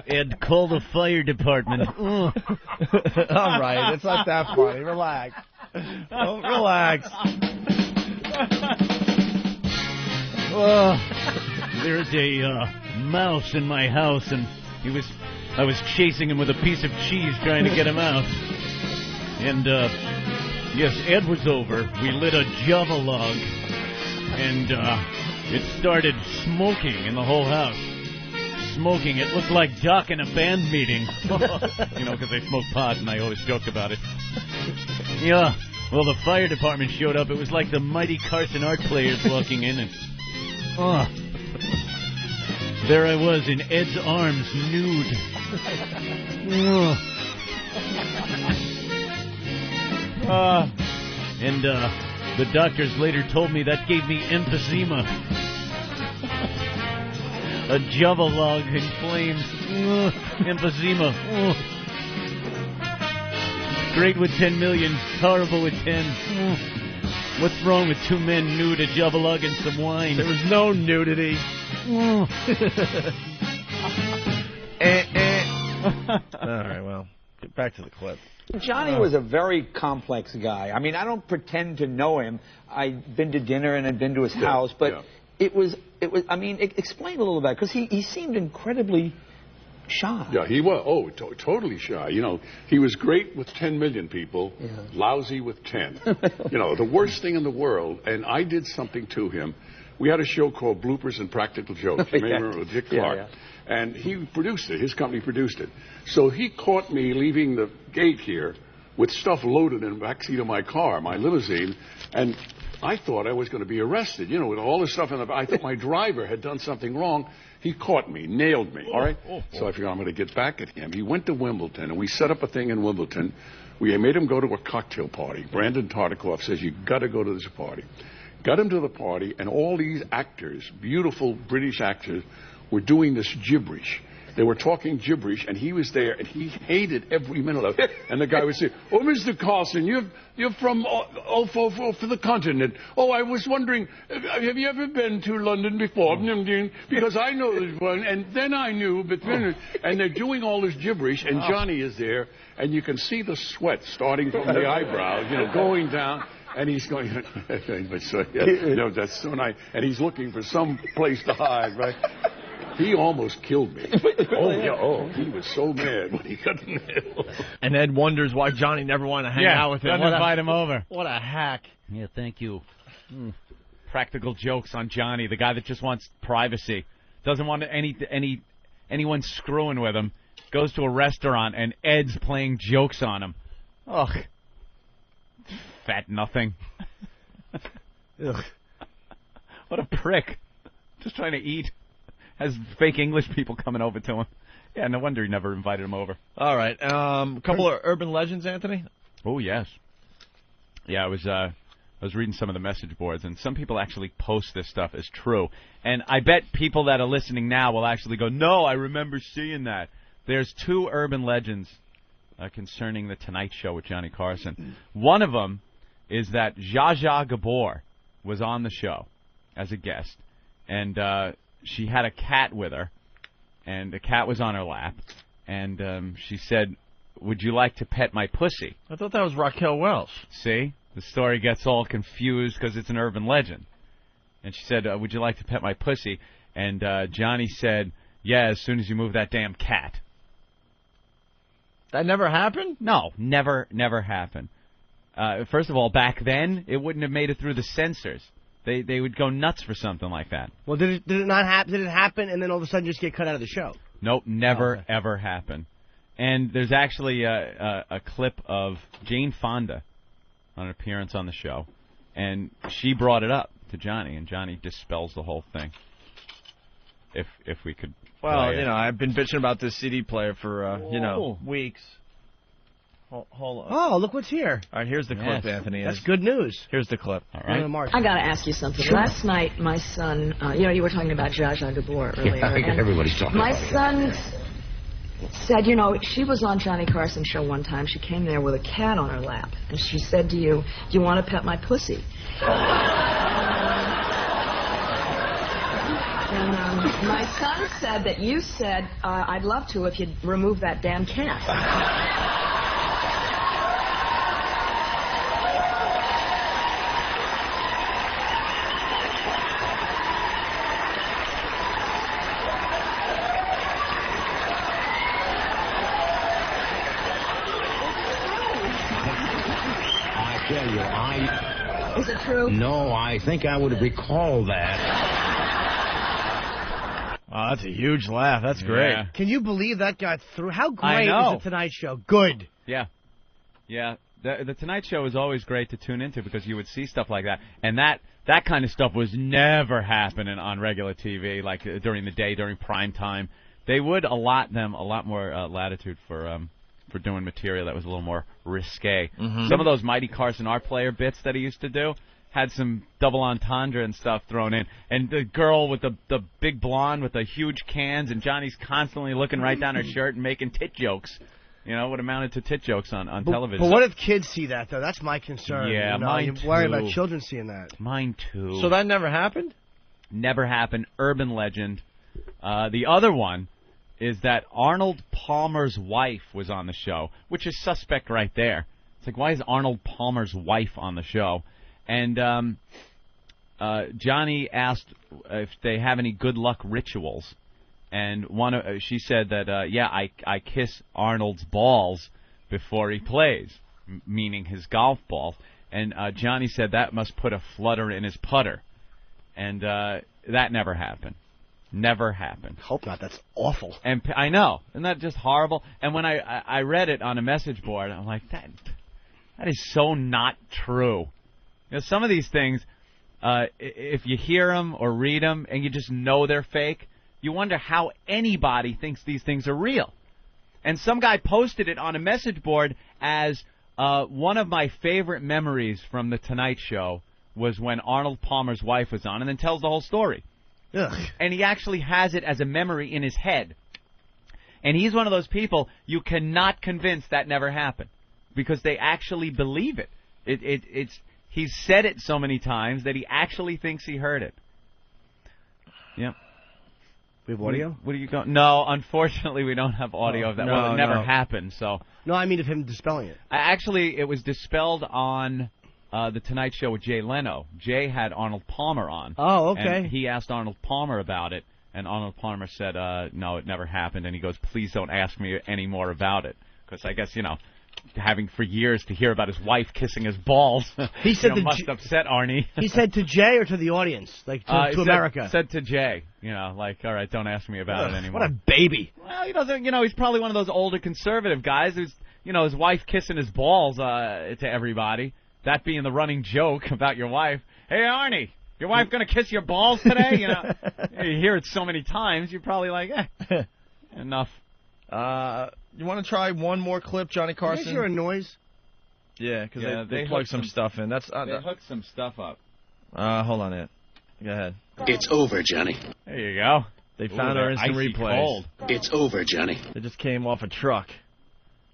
Speaker 19: Ed, call the fire department.
Speaker 3: All right, it's not that funny. Relax. Oh, relax.
Speaker 19: There's a mouse in my house, and I was chasing him with a piece of cheese trying to get him out. And, yes, Ed was over. We lit a Java log, and it started smoking in the whole house. Smoking. It looked like Doc in a band meeting. You know, because they smoke pot, and I always joke about it. Yeah. Well, the fire department showed up. It was like the mighty Carson Art Players walking in, and there I was in Ed's arms, nude. And the doctors later told me that gave me emphysema. A Java log in flames. Emphysema. Great with 10 million, horrible with 10. What's wrong with two men nude, a Java log, and some wine?
Speaker 3: There was no nudity. All right, well, get back to the clip.
Speaker 4: Johnny was a very complex guy. I mean, I don't pretend to know him. I've been to dinner and I've been to his house, but it was. I mean, explain a little bit, because he seemed incredibly shy.
Speaker 8: Yeah, he was. Totally shy. You know, he was great with 10 million people, lousy with 10. You know, the worst thing in the world. And I did something to him. We had a show called Bloopers and Practical Jokes. You may remember with Dick Clark. And he produced it. His company produced it. So he caught me leaving the gate here with stuff loaded in the backseat of my car, my limousine, and I thought I was going to be arrested. You know, with all this stuff in the I thought my driver had done something wrong. He caught me, nailed me, all right? So I figured I'm going to get back at him. He went to Wimbledon, and we set up a thing in Wimbledon. We made him go to a cocktail party. Brandon Tartikoff says, you got to go to this party. Got him to the party, and all these actors, beautiful British actors, were doing this gibberish. They were talking gibberish, and he was there, and he hated every minute of it. And the guy would say, "Oh, Mr. Carson, you're from for the continent. Oh, I was wondering, have you ever been to London before? Because I know this one, and then I knew, but then..." And they're doing all this gibberish, and Johnny is there, and you can see the sweat starting from the eyebrows, you know, going down. And he's going, you know, that's so nice. And he's looking for some place to hide, right? He almost killed me. He was so mad when he got in there.
Speaker 3: And Ed wonders why Johnny never wanted to hang out with him.
Speaker 11: Doesn't invite him over.
Speaker 3: What a hack.
Speaker 19: Yeah, thank you.
Speaker 11: Practical jokes on Johnny, the guy that just wants privacy. Doesn't want anyone screwing with him. Goes to a restaurant and Ed's playing jokes on him. Ugh. Fat nothing. Ugh. What a prick. Just trying to eat. Has fake English people coming over to him. Yeah, no wonder he never invited him over.
Speaker 3: All right. A couple of urban legends, Anthony?
Speaker 11: Oh, yes. Yeah, I was reading some of the message boards, and some people actually post this stuff as true. And I bet people that are listening now will actually go, no, I remember seeing that. There's two urban legends concerning The Tonight Show with Johnny Carson. One of them is that Zsa Zsa Gabor was on the show as a guest, and she had a cat with her, and the cat was on her lap, and she said, "Would you like to pet my pussy?"
Speaker 3: I thought that was Raquel Welch.
Speaker 11: See? The story gets all confused because it's an urban legend. And she said, "Would you like to pet my pussy?" And Johnny said, "Yeah, as soon as you move that damn cat."
Speaker 3: That never happened?
Speaker 11: No, never happened. First of all, back then, it wouldn't have made it through the censors. They would go nuts for something like that.
Speaker 5: Well, did it not happen? Did it happen and then all of a sudden just get cut out of the show?
Speaker 11: Nope, never, ever happened. And there's actually a clip of Jane Fonda on an appearance on the show, and she brought it up to Johnny, and Johnny dispels the whole thing. If we could.
Speaker 3: Well, I've been bitching about this CD player for weeks. Hold on.
Speaker 5: Oh, look what's here.
Speaker 3: All right, here's the clip, Anthony.
Speaker 5: That's good news.
Speaker 3: Here's the clip.
Speaker 11: All right.
Speaker 1: I got to ask you something. Sure. Last night, my son, you were talking about Zsa Zsa Gabor earlier.
Speaker 17: Yeah, everybody's talking about it.
Speaker 1: My son said, she was on Johnny Carson's show one time. She came there with a cat on her lap, and she said to you, "Do you want to pet my pussy?" And my son said that you said, "I'd love to if you'd remove that damn cat." Is it true?
Speaker 17: No, I think I would recall that.
Speaker 3: Oh, that's a huge laugh. That's great.
Speaker 11: Yeah.
Speaker 5: Can you believe that got through? How great is The Tonight Show? Good.
Speaker 11: Yeah. Yeah. The Tonight Show is always great to tune into because you would see stuff like that. And that kind of stuff was never happening on regular TV, like during the day, during prime time. They would allot them a lot more latitude for doing material that was a little more risque.
Speaker 3: Mm-hmm.
Speaker 11: Some of those Mighty Carson Art Player bits that he used to do had some double entendre and stuff thrown in. And the girl with the big blonde with the huge cans, and Johnny's constantly looking right down her shirt and making tit jokes. What amounted to tit jokes on television.
Speaker 5: But what if kids see that, though? That's my concern.
Speaker 11: Yeah, mine
Speaker 5: You worry
Speaker 11: too.
Speaker 5: about children seeing that.
Speaker 11: Mine too.
Speaker 3: So that never happened?
Speaker 11: Never happened. Urban legend. The other one is that Arnold Palmer's wife was on the show, which is suspect right there. It's like, why is Arnold Palmer's wife on the show? And Johnny asked if they have any good luck rituals, and she said that I kiss Arnold's balls before he plays, meaning his golf balls. And Johnny said that must put a flutter in his putter, and that never happened. Never happened.
Speaker 5: Hope not. That's awful.
Speaker 11: And I know. Isn't that just horrible? And when I read it on a message board, I'm like, that is so not true. Some of these things, if you hear them or read them and you just know they're fake, you wonder how anybody thinks these things are real. And some guy posted it on a message board as one of my favorite memories from The Tonight Show was when Arnold Palmer's wife was on, and then tells the whole story.
Speaker 5: Ugh.
Speaker 11: And he actually has it as a memory in his head. And he's one of those people you cannot convince that never happened, because they actually believe it. He's said it so many times that he actually thinks he heard it. Yep.
Speaker 5: We have audio?
Speaker 11: What do you go? No, unfortunately, we don't have audio of that. Well, it never happened. So.
Speaker 5: No, I mean of him dispelling it.
Speaker 11: Actually, it was dispelled on The Tonight Show with Jay Leno. Jay had Arnold Palmer on.
Speaker 5: Oh, okay.
Speaker 11: And he asked Arnold Palmer about it, and Arnold Palmer said, no, it never happened. And he goes, please don't ask me any more about it. Because I guess, having for years to hear about his wife kissing his balls,
Speaker 5: he said
Speaker 11: must upset Arnie.
Speaker 5: He said to Jay or to the audience, like to America?
Speaker 11: Said to Jay, all right, don't ask me about it anymore.
Speaker 5: What a baby.
Speaker 11: Well, he doesn't, he's probably one of those older conservative guys who's, his wife kissing his balls to everybody. That being the running joke about your wife. Hey, Arnie, your wife going to kiss your balls today? You hear it so many times, you're probably like, enough.
Speaker 3: You want to try one more clip, Johnny Carson?
Speaker 5: Did you hear a noise?
Speaker 3: Yeah, because they plugged some stuff in. They
Speaker 11: hooked some stuff up.
Speaker 3: Hold on, Ed. Go ahead.
Speaker 17: It's over, Johnny.
Speaker 11: There you go.
Speaker 3: They found our instant replays.
Speaker 11: Cold.
Speaker 17: It's over, Johnny.
Speaker 3: They just came off a truck.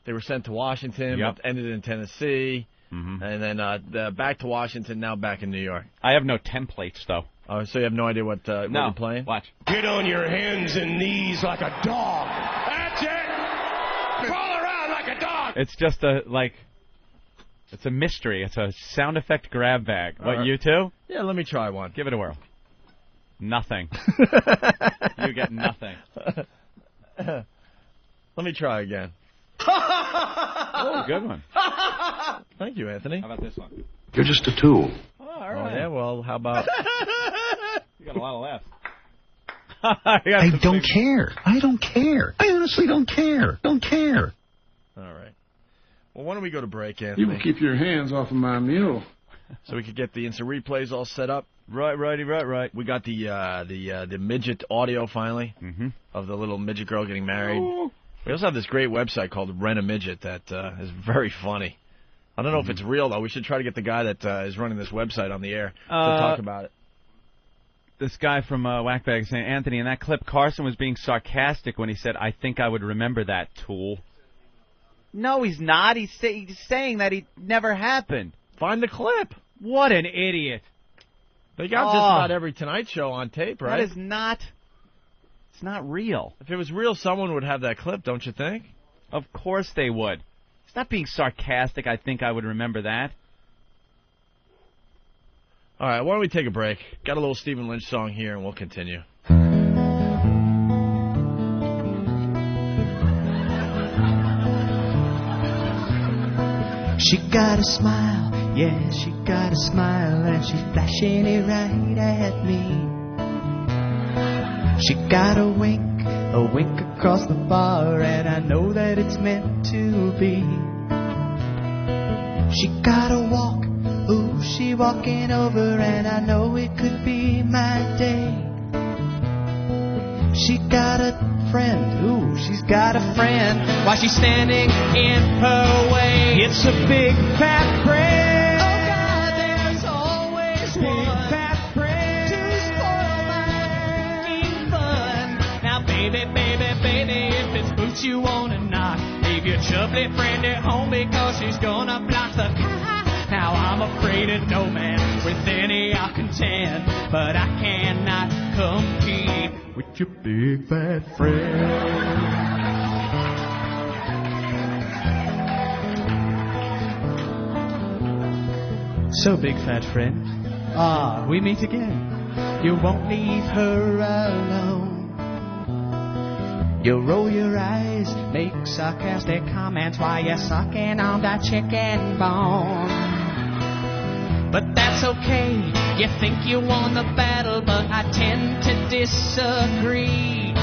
Speaker 3: They were sent to Washington, but ended in Tennessee, and then back to Washington, now back in New York.
Speaker 11: I have no templates, though.
Speaker 3: Oh, so you have no idea what you're playing?
Speaker 11: Watch.
Speaker 12: Get on your hands and knees like a dog. That's it. Crawl around like a dog.
Speaker 11: It's just it's a mystery. It's a sound effect grab bag. What,
Speaker 3: right.
Speaker 11: you too?
Speaker 3: Yeah, let me try one.
Speaker 11: Give it a whirl. Nothing. You get nothing.
Speaker 3: Let me try again.
Speaker 11: Oh, good one.
Speaker 3: Thank you, Anthony.
Speaker 11: How about this one?
Speaker 8: You're just a tool.
Speaker 11: Oh, all
Speaker 3: Oh,
Speaker 11: right.
Speaker 3: yeah, well, how about...
Speaker 11: You got a lot of laughs.
Speaker 17: I don't care. I don't care. I honestly don't care. Don't care.
Speaker 3: All right. Well, why don't we go to break, Anthony?
Speaker 8: You keep your hands off of my mule.
Speaker 3: So we could get the instant replays all set up.
Speaker 11: Right.
Speaker 3: We got the midget audio finally of the little midget girl getting married.
Speaker 11: Ooh.
Speaker 3: We also have this great website called Rent a Midget that is very funny. I don't know if it's real though. We should try to get the guy that is running this website on the air to talk about it.
Speaker 11: This guy from Whackbag saying, Anthony, in that clip, Carson was being sarcastic when he said, "I think I would remember that, tool." No, he's not. He's saying that it never happened.
Speaker 3: Find the clip.
Speaker 11: What an idiot.
Speaker 3: They got just about every Tonight Show on tape, right?
Speaker 11: That is not... It's not real.
Speaker 3: If it was real, someone would have that clip, don't you think?
Speaker 11: Of course they would. It's not being sarcastic. I think I would remember that.
Speaker 3: All right, why don't we take a break? Got a little Stephen Lynch song here, and we'll continue.
Speaker 9: She got a smile, yeah, she got a smile, and she's flashing it right at me. She got a wink across the bar, and I know that it's meant to be. She got a walk, ooh, she walking over, and I know it could be my day. She got a friend, ooh, she's got a friend, while she's standing in her way. It's a big fat friend. Oh God, there's always big fat friend to spoil my fun. Now baby, if it's boots you wanna knock, leave your chubby friend at home because she's gonna block the car. Now I'm afraid of no man with any I'll contend, but I cannot compete with your big fat friend. So big fat friend, we meet again. You won't leave her alone. You'll roll your eyes, make sarcastic comments while you're sucking on that chicken bone. But that's okay, you think you won the battle, but I tend to disagree.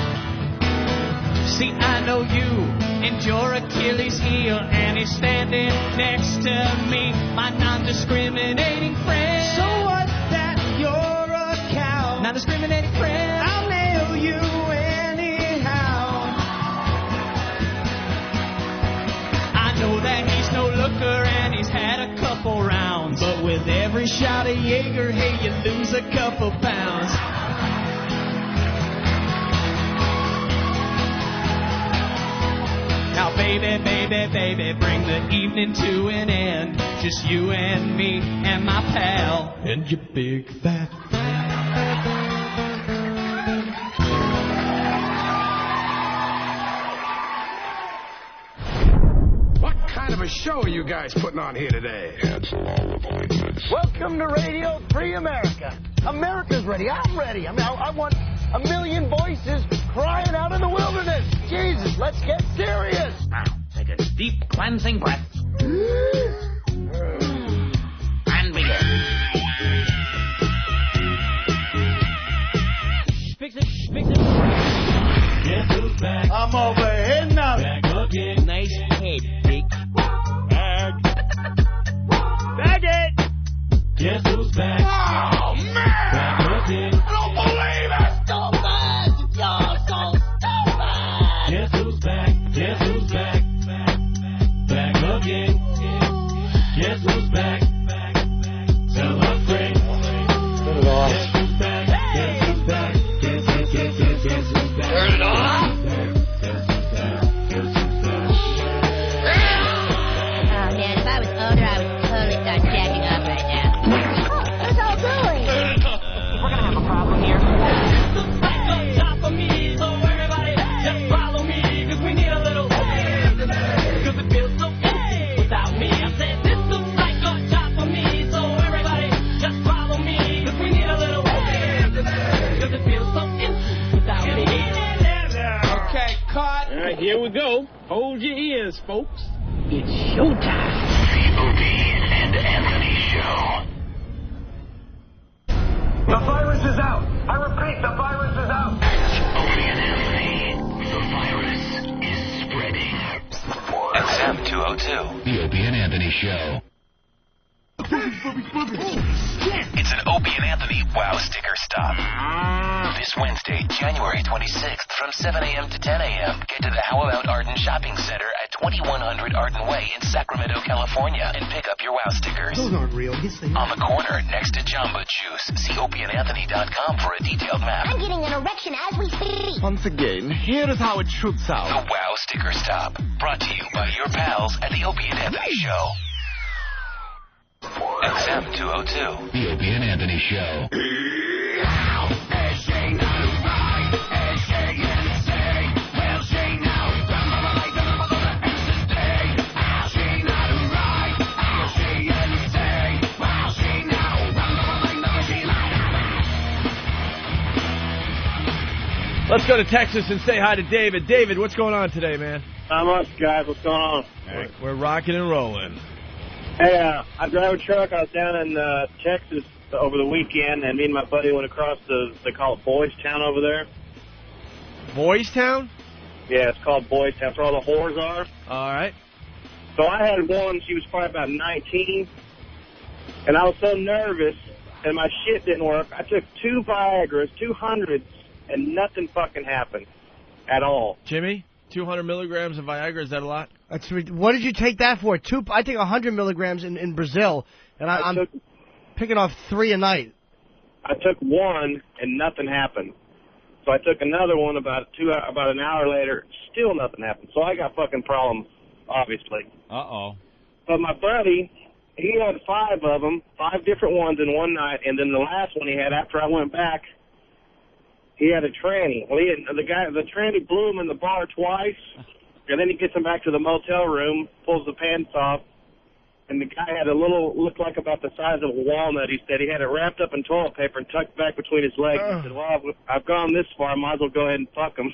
Speaker 9: See, I know you and your Achilles heel, and he's standing next to me, my non-discriminating friend. So what that you're a cow, non-discriminating friend, I'll nail you anyhow. I know that he's no looker and he's had a couple rounds, but with every shot of Jaeger, hey, you lose a couple pounds. Now baby, bring the evening to an end. Just you and me and my pal and your big fat friend.
Speaker 12: What kind of a show are you guys putting on here today?
Speaker 16: Welcome to Radio Free America. America's ready. I'm ready. I want a million voices crying out in the wilderness. Jesus, let's get serious.
Speaker 6: Now, take a deep cleansing breath. And begin.
Speaker 12: Fix it. Guess who's back?
Speaker 9: I'm over here now.
Speaker 12: Back again.
Speaker 6: Nice head, Dick.
Speaker 12: Bag it. Guess who's back? Oh, man. Back again.
Speaker 16: I don't believe it. Stupid. You're so stupid.
Speaker 12: Guess who's back? Back again. Guess who's back? Tell a friend.
Speaker 16: Turn it off.
Speaker 12: Guess who's back? Guess who's back? Guess who's back?
Speaker 16: Turn it off.
Speaker 7: Oh, man, if I was older, I would totally start jacking up right now. What's all doing?
Speaker 16: We're gonna have a
Speaker 12: Hold your ears, folks. It's showtime.
Speaker 6: The Opie and Anthony Show.
Speaker 16: The virus is out. I repeat, the virus is out.
Speaker 6: Opie and Anthony. The virus is spreading. XM 202. The Opie and Anthony Show. It's an Opie and Anthony Wow Sticker Stop. This Wednesday, January 26th, from 7 a.m. to 10 a.m., get to the How About Arden Shopping Center at 2100 Arden Way in Sacramento, California, and pick up your Wow stickers.
Speaker 5: Those aren't real. Yes, they are.
Speaker 6: On the corner, next to Jamba Juice. See opieandanthony.com for a detailed map.
Speaker 10: I'm getting an erection as we speak.
Speaker 13: Once again, here is how it should sound.
Speaker 6: The Wow Sticker Stop. Brought to you by your pals at the Opie and Anthony Show. XM 202. The Opie and Anthony Show.
Speaker 3: Let's go to Texas and say hi to David. David, what's going on today, man?
Speaker 23: Not much, guys. What's going on?
Speaker 3: We're rocking and rolling.
Speaker 23: Hey, I drive a truck. I was down in Texas over the weekend, and me and my buddy went across they call it Boys Town over there.
Speaker 3: Boys Town?
Speaker 23: Yeah, it's called Boys Town. That's where all the whores are.
Speaker 3: All right.
Speaker 23: So I had one. She was probably about 19, and I was so nervous, and my shit didn't work. I took 2 Viagras, 200s, and nothing fucking happened at all.
Speaker 3: Jimmy, 200 milligrams of Viagra, is that a lot?
Speaker 5: What did you take that for? I take 100 milligrams in Brazil, and I'm picking off 3 a night.
Speaker 23: I took 1, and nothing happened. So I took another one about an hour later. Still nothing happened. So I got fucking problems, obviously.
Speaker 11: Uh-oh.
Speaker 23: But my buddy, he had 5 of them, 5 different ones in one night, and then the last one he had after I went back, he had a tranny. Well, the tranny blew him in the bar twice, and then he gets him back to the motel room, pulls the pants off, and the guy had looked like about the size of a walnut. He said he had it wrapped up in toilet paper and tucked back between his legs. He said, well, I've gone this far, I might as well go ahead and fuck him.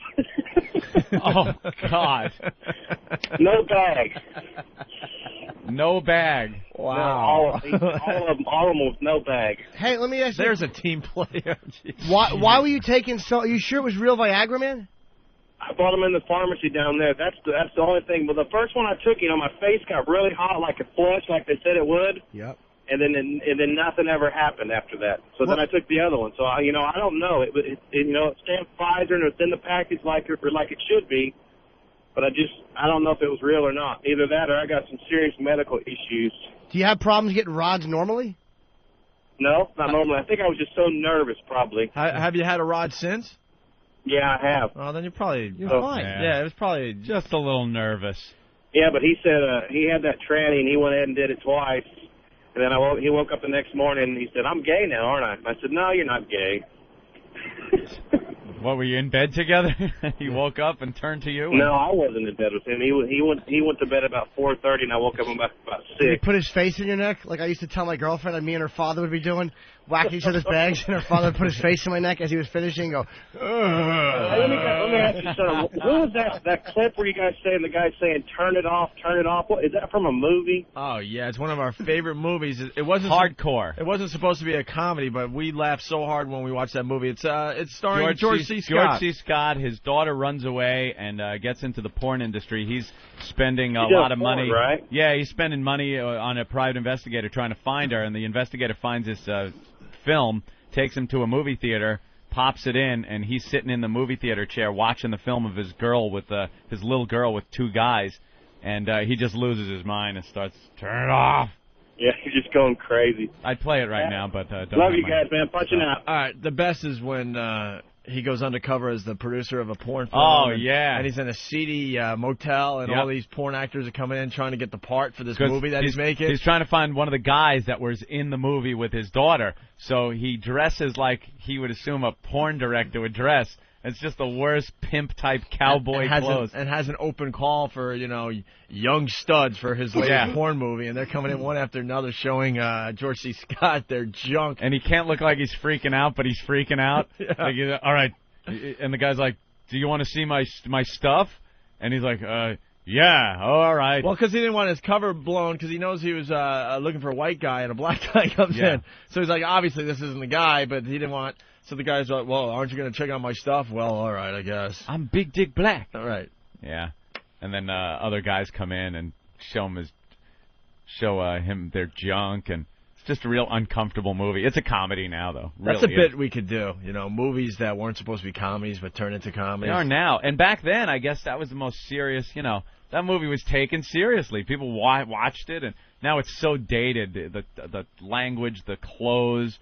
Speaker 11: Oh, God.
Speaker 23: No bag.
Speaker 11: No bag.
Speaker 23: Wow. No, all of them with no bag.
Speaker 5: Hey, let me ask you.
Speaker 3: There's a team player.
Speaker 5: Why were you taking so... Are you sure it was real Viagra, man?
Speaker 23: I bought them in the pharmacy down there. That's the only thing. But the first one I took, my face got really hot, like it flushed, like they said it would.
Speaker 5: Yep.
Speaker 23: And then nothing ever happened after that. So then I took the other one. So I don't know. It stamped Pfizer and it's in the package like it should be. But I don't know if it was real or not. Either that or I got some serious medical issues.
Speaker 5: Do you have problems getting rods normally?
Speaker 23: No, not normally. I think I was just so nervous, probably.
Speaker 3: Have you had a rod since?
Speaker 23: Yeah, I have.
Speaker 3: Well, then you're fine.
Speaker 11: Yeah,
Speaker 3: it was probably
Speaker 11: just a little nervous.
Speaker 23: Yeah, but he said he had that tranny and he went ahead and did it twice. And then he woke up the next morning and he said, I'm gay now, aren't I? I said, no, you're not gay.
Speaker 11: What, were you in bed together? He woke up and turned to you?
Speaker 23: No, I wasn't in bed with him. He went to bed about 4:30 and I woke up about 6.
Speaker 5: Did he put his face in your neck? Like I used to tell my girlfriend and me and her father would be doing, whack each other's bags, and her father would put his face in my neck as he was finishing and go,
Speaker 23: Let me ask you something. What was that clip where you guys saying, the guy saying, turn it off? What, is that from a movie?
Speaker 3: Oh, yeah, it's one of our favorite movies. It wasn't
Speaker 11: hardcore.
Speaker 3: It wasn't supposed to be a comedy, but we laughed so hard when we watched that movie. It's starring George C. Scott.
Speaker 11: George C. Scott, his daughter runs away and gets into the porn industry. He's spending a lot of money.
Speaker 23: Right?
Speaker 11: Yeah, he's spending money on a private investigator trying to find her, and the investigator finds this film, takes him to a movie theater, pops it in, and he's sitting in the movie theater chair watching the film of his little girl with 2 guys, and he just loses his mind and starts, turn it off.
Speaker 23: Yeah, he's just going crazy.
Speaker 11: I'd play it right now, but don't
Speaker 23: love you guys, man. Punching out.
Speaker 3: All right, the best is when he goes undercover as the producer of a porn film.
Speaker 11: Oh, yeah.
Speaker 3: And he's in a seedy motel, and all these porn actors are coming in trying to get the part for this movie that he's making.
Speaker 11: He's trying to find one of the guys that was in the movie with his daughter, so he dresses like he would assume a porn director would dress. It's just the worst pimp-type cowboy clothes.
Speaker 3: And has an open call for, young studs for his latest porn movie, and they're coming in one after another showing George C. Scott their junk.
Speaker 11: And he can't look like he's freaking out, but he's freaking out. Like, all right. And the guy's like, do you want to see my stuff? And he's like, Yeah, all right.
Speaker 3: Well, because he didn't want his cover blown because he knows he was looking for a white guy and a black guy comes in. So he's like, obviously this isn't the guy, but he didn't want... So the guy's like, well, aren't you going to check out my stuff? Well, all right, I guess.
Speaker 11: I'm Big Dick Black.
Speaker 3: All right.
Speaker 11: Yeah. And then other guys come in and show him their junk, and it's just a real uncomfortable movie. It's a comedy now, though.
Speaker 3: That's
Speaker 11: really
Speaker 3: a bit we could do. You know, movies that weren't supposed to be comedies but turn into comedies.
Speaker 11: They are now. And back then, I guess that was the most serious, you know, that movie was taken seriously. People watched it, and now it's so dated. The language, the clothes,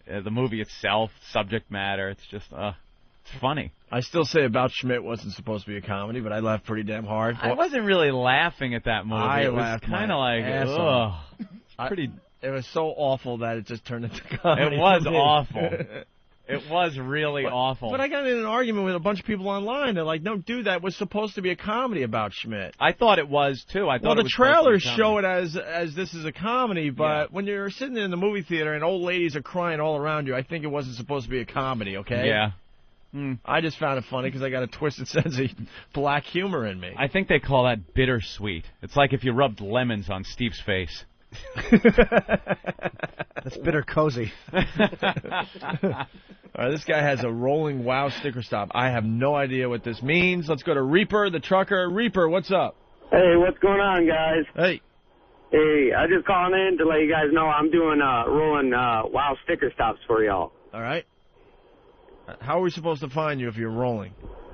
Speaker 11: the movie itself, subject matter, it's just, it's funny.
Speaker 3: I still say About Schmidt wasn't supposed to be a comedy, but I laughed pretty damn hard.
Speaker 11: I wasn't really laughing at that movie.
Speaker 3: I
Speaker 11: it was
Speaker 3: laughed
Speaker 11: kind of like,
Speaker 3: ugh. It was so awful that it just turned into comedy.
Speaker 11: It was awful. It was really awful.
Speaker 3: But I got in an argument with a bunch of people online. They're like, no, dude, that was supposed to be a comedy about Schmidt.
Speaker 11: I thought it was, too.
Speaker 3: The trailers show it as this is a comedy, but when you're sitting in the movie theater and old ladies are crying all around you, I think it wasn't supposed to be a comedy, okay?
Speaker 11: Yeah.
Speaker 3: I just found it funny because I got a twisted sense of black humor in me.
Speaker 11: I think they call that bittersweet. It's like if you rubbed lemons on Steve's face.
Speaker 5: That's bitter cozy.
Speaker 3: All right, this guy has a rolling wow sticker stop. I have no idea what this means. Let's go to Reaper, the trucker. Reaper, what's up?
Speaker 23: Hey, what's going on, guys?
Speaker 3: Hey.
Speaker 23: Hey, I just calling in to let you guys know I'm doing rolling wow sticker stops for y'all.
Speaker 3: All right. How are we supposed to find you if you're rolling?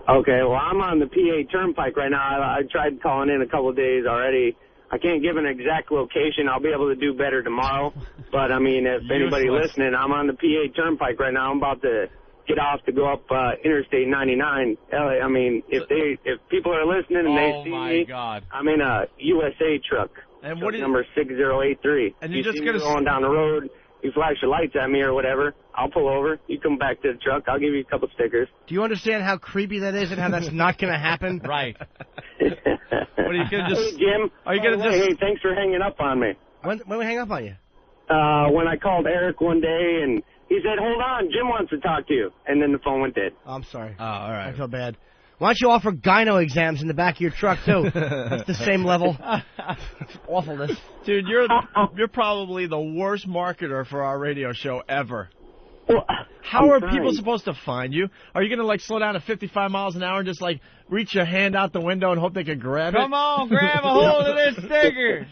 Speaker 23: Okay, well, I'm on the PA Turnpike right now. I tried calling in a couple of days already. I can't give an exact location. I'll be able to do better tomorrow. But, I mean, if anybody listening, I'm on the PA Turnpike right now. I'm about to get off to go up Interstate 99. I mean, if people are listening and they see me,
Speaker 11: God.
Speaker 23: I'm in a USA truck.
Speaker 3: And what is
Speaker 23: number 6083.
Speaker 3: And you're
Speaker 23: you
Speaker 3: just
Speaker 23: see
Speaker 3: going
Speaker 23: me going down the road, you flash your lights at me or whatever, I'll pull over. You come back to the truck. I'll give you a couple stickers.
Speaker 5: Do you understand how creepy that is and how that's not going to happen?
Speaker 11: Right.
Speaker 3: What are you going to just...
Speaker 23: Hey, Jim.
Speaker 3: Are you going to just...
Speaker 23: Hey, thanks for hanging up on me.
Speaker 5: When we hang up on you?
Speaker 23: When I called Eric one day and he said, hold on, Jim wants to talk to you. And then the phone went dead.
Speaker 5: Oh, I'm sorry.
Speaker 3: Oh, all right.
Speaker 5: I feel bad. Why don't you offer gyno exams in the back of your truck, too? That's the same level. Awfulness.
Speaker 3: Dude, you're probably the worst marketer for our radio show ever.
Speaker 23: Well,
Speaker 3: how are people supposed to find you? Are you going to, like, slow down to 55 miles an hour and just, like, reach your hand out the window and hope they can grab it?
Speaker 11: Come on, grab a hold of this sticker.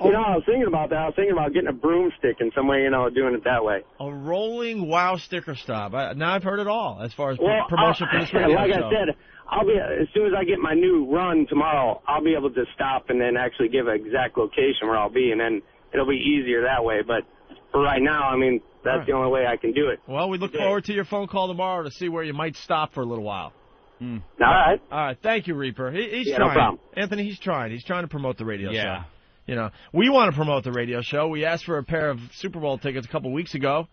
Speaker 23: You know, I was thinking about that. I was thinking about getting a broomstick in some way, doing it that way.
Speaker 3: A rolling wow sticker stop. Now I've heard it all as far as promotion for this radio
Speaker 23: like
Speaker 3: show.
Speaker 23: I said, I'll be as soon as I get my new run tomorrow, I'll be able to stop and then actually give an exact location where I'll be, and then it'll be easier that way. But for right now, I mean, that's the only way I can do it.
Speaker 3: Well, we look forward to your phone call tomorrow to see where you might stop for a little while.
Speaker 23: All right.
Speaker 3: All right. Thank you, Reaper. He's
Speaker 23: Yeah,
Speaker 3: trying.
Speaker 23: no problem.
Speaker 3: Anthony, he's trying. He's trying to promote the radio show.
Speaker 11: Yeah.
Speaker 3: You know, we want to promote the radio show. We asked for a pair of Super Bowl tickets a couple weeks ago.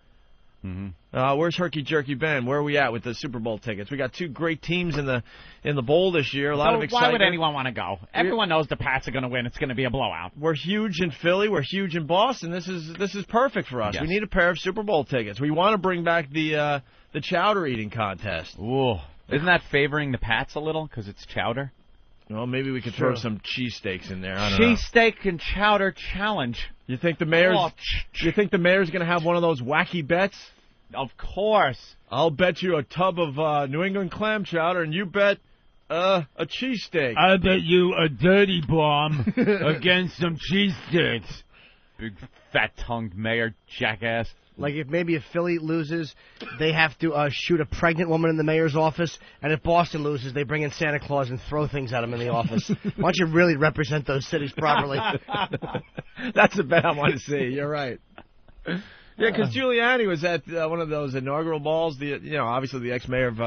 Speaker 11: Mm-hmm.
Speaker 3: Where's Herky Jerky Ben? Where are we at with the Super Bowl tickets? We got two great teams in the bowl this year. A lot of excitement.
Speaker 11: Why would anyone want to go? Everyone knows the Pats are going to win. It's going to be a blowout.
Speaker 3: We're huge in Philly. We're huge in Boston. This is perfect for us.
Speaker 11: Yes.
Speaker 3: We need a pair of Super Bowl tickets. We want to bring back the chowder eating contest.
Speaker 11: Ooh. Isn't that favoring the Pats a little because it's chowder?
Speaker 3: Well, maybe we could throw some cheesesteaks in there. I don't know.
Speaker 11: Cheesesteak and chowder challenge.
Speaker 3: You think the mayor's going to have one of those wacky bets?
Speaker 11: Of course.
Speaker 3: I'll bet you a tub of New England clam chowder, and you bet a cheesesteak.
Speaker 19: I bet you a dirty bomb against some cheesesteaks.
Speaker 11: Big fat-tongued mayor jackass.
Speaker 5: Like if Philly loses, they have to shoot a pregnant woman in the mayor's office, and if Boston loses, they bring in Santa Claus and throw things at him in the office. Why don't you really represent those cities properly?
Speaker 3: That's the bet I want to see. You're right. Yeah, because Giuliani was at one of those inaugural balls. Obviously the ex-mayor of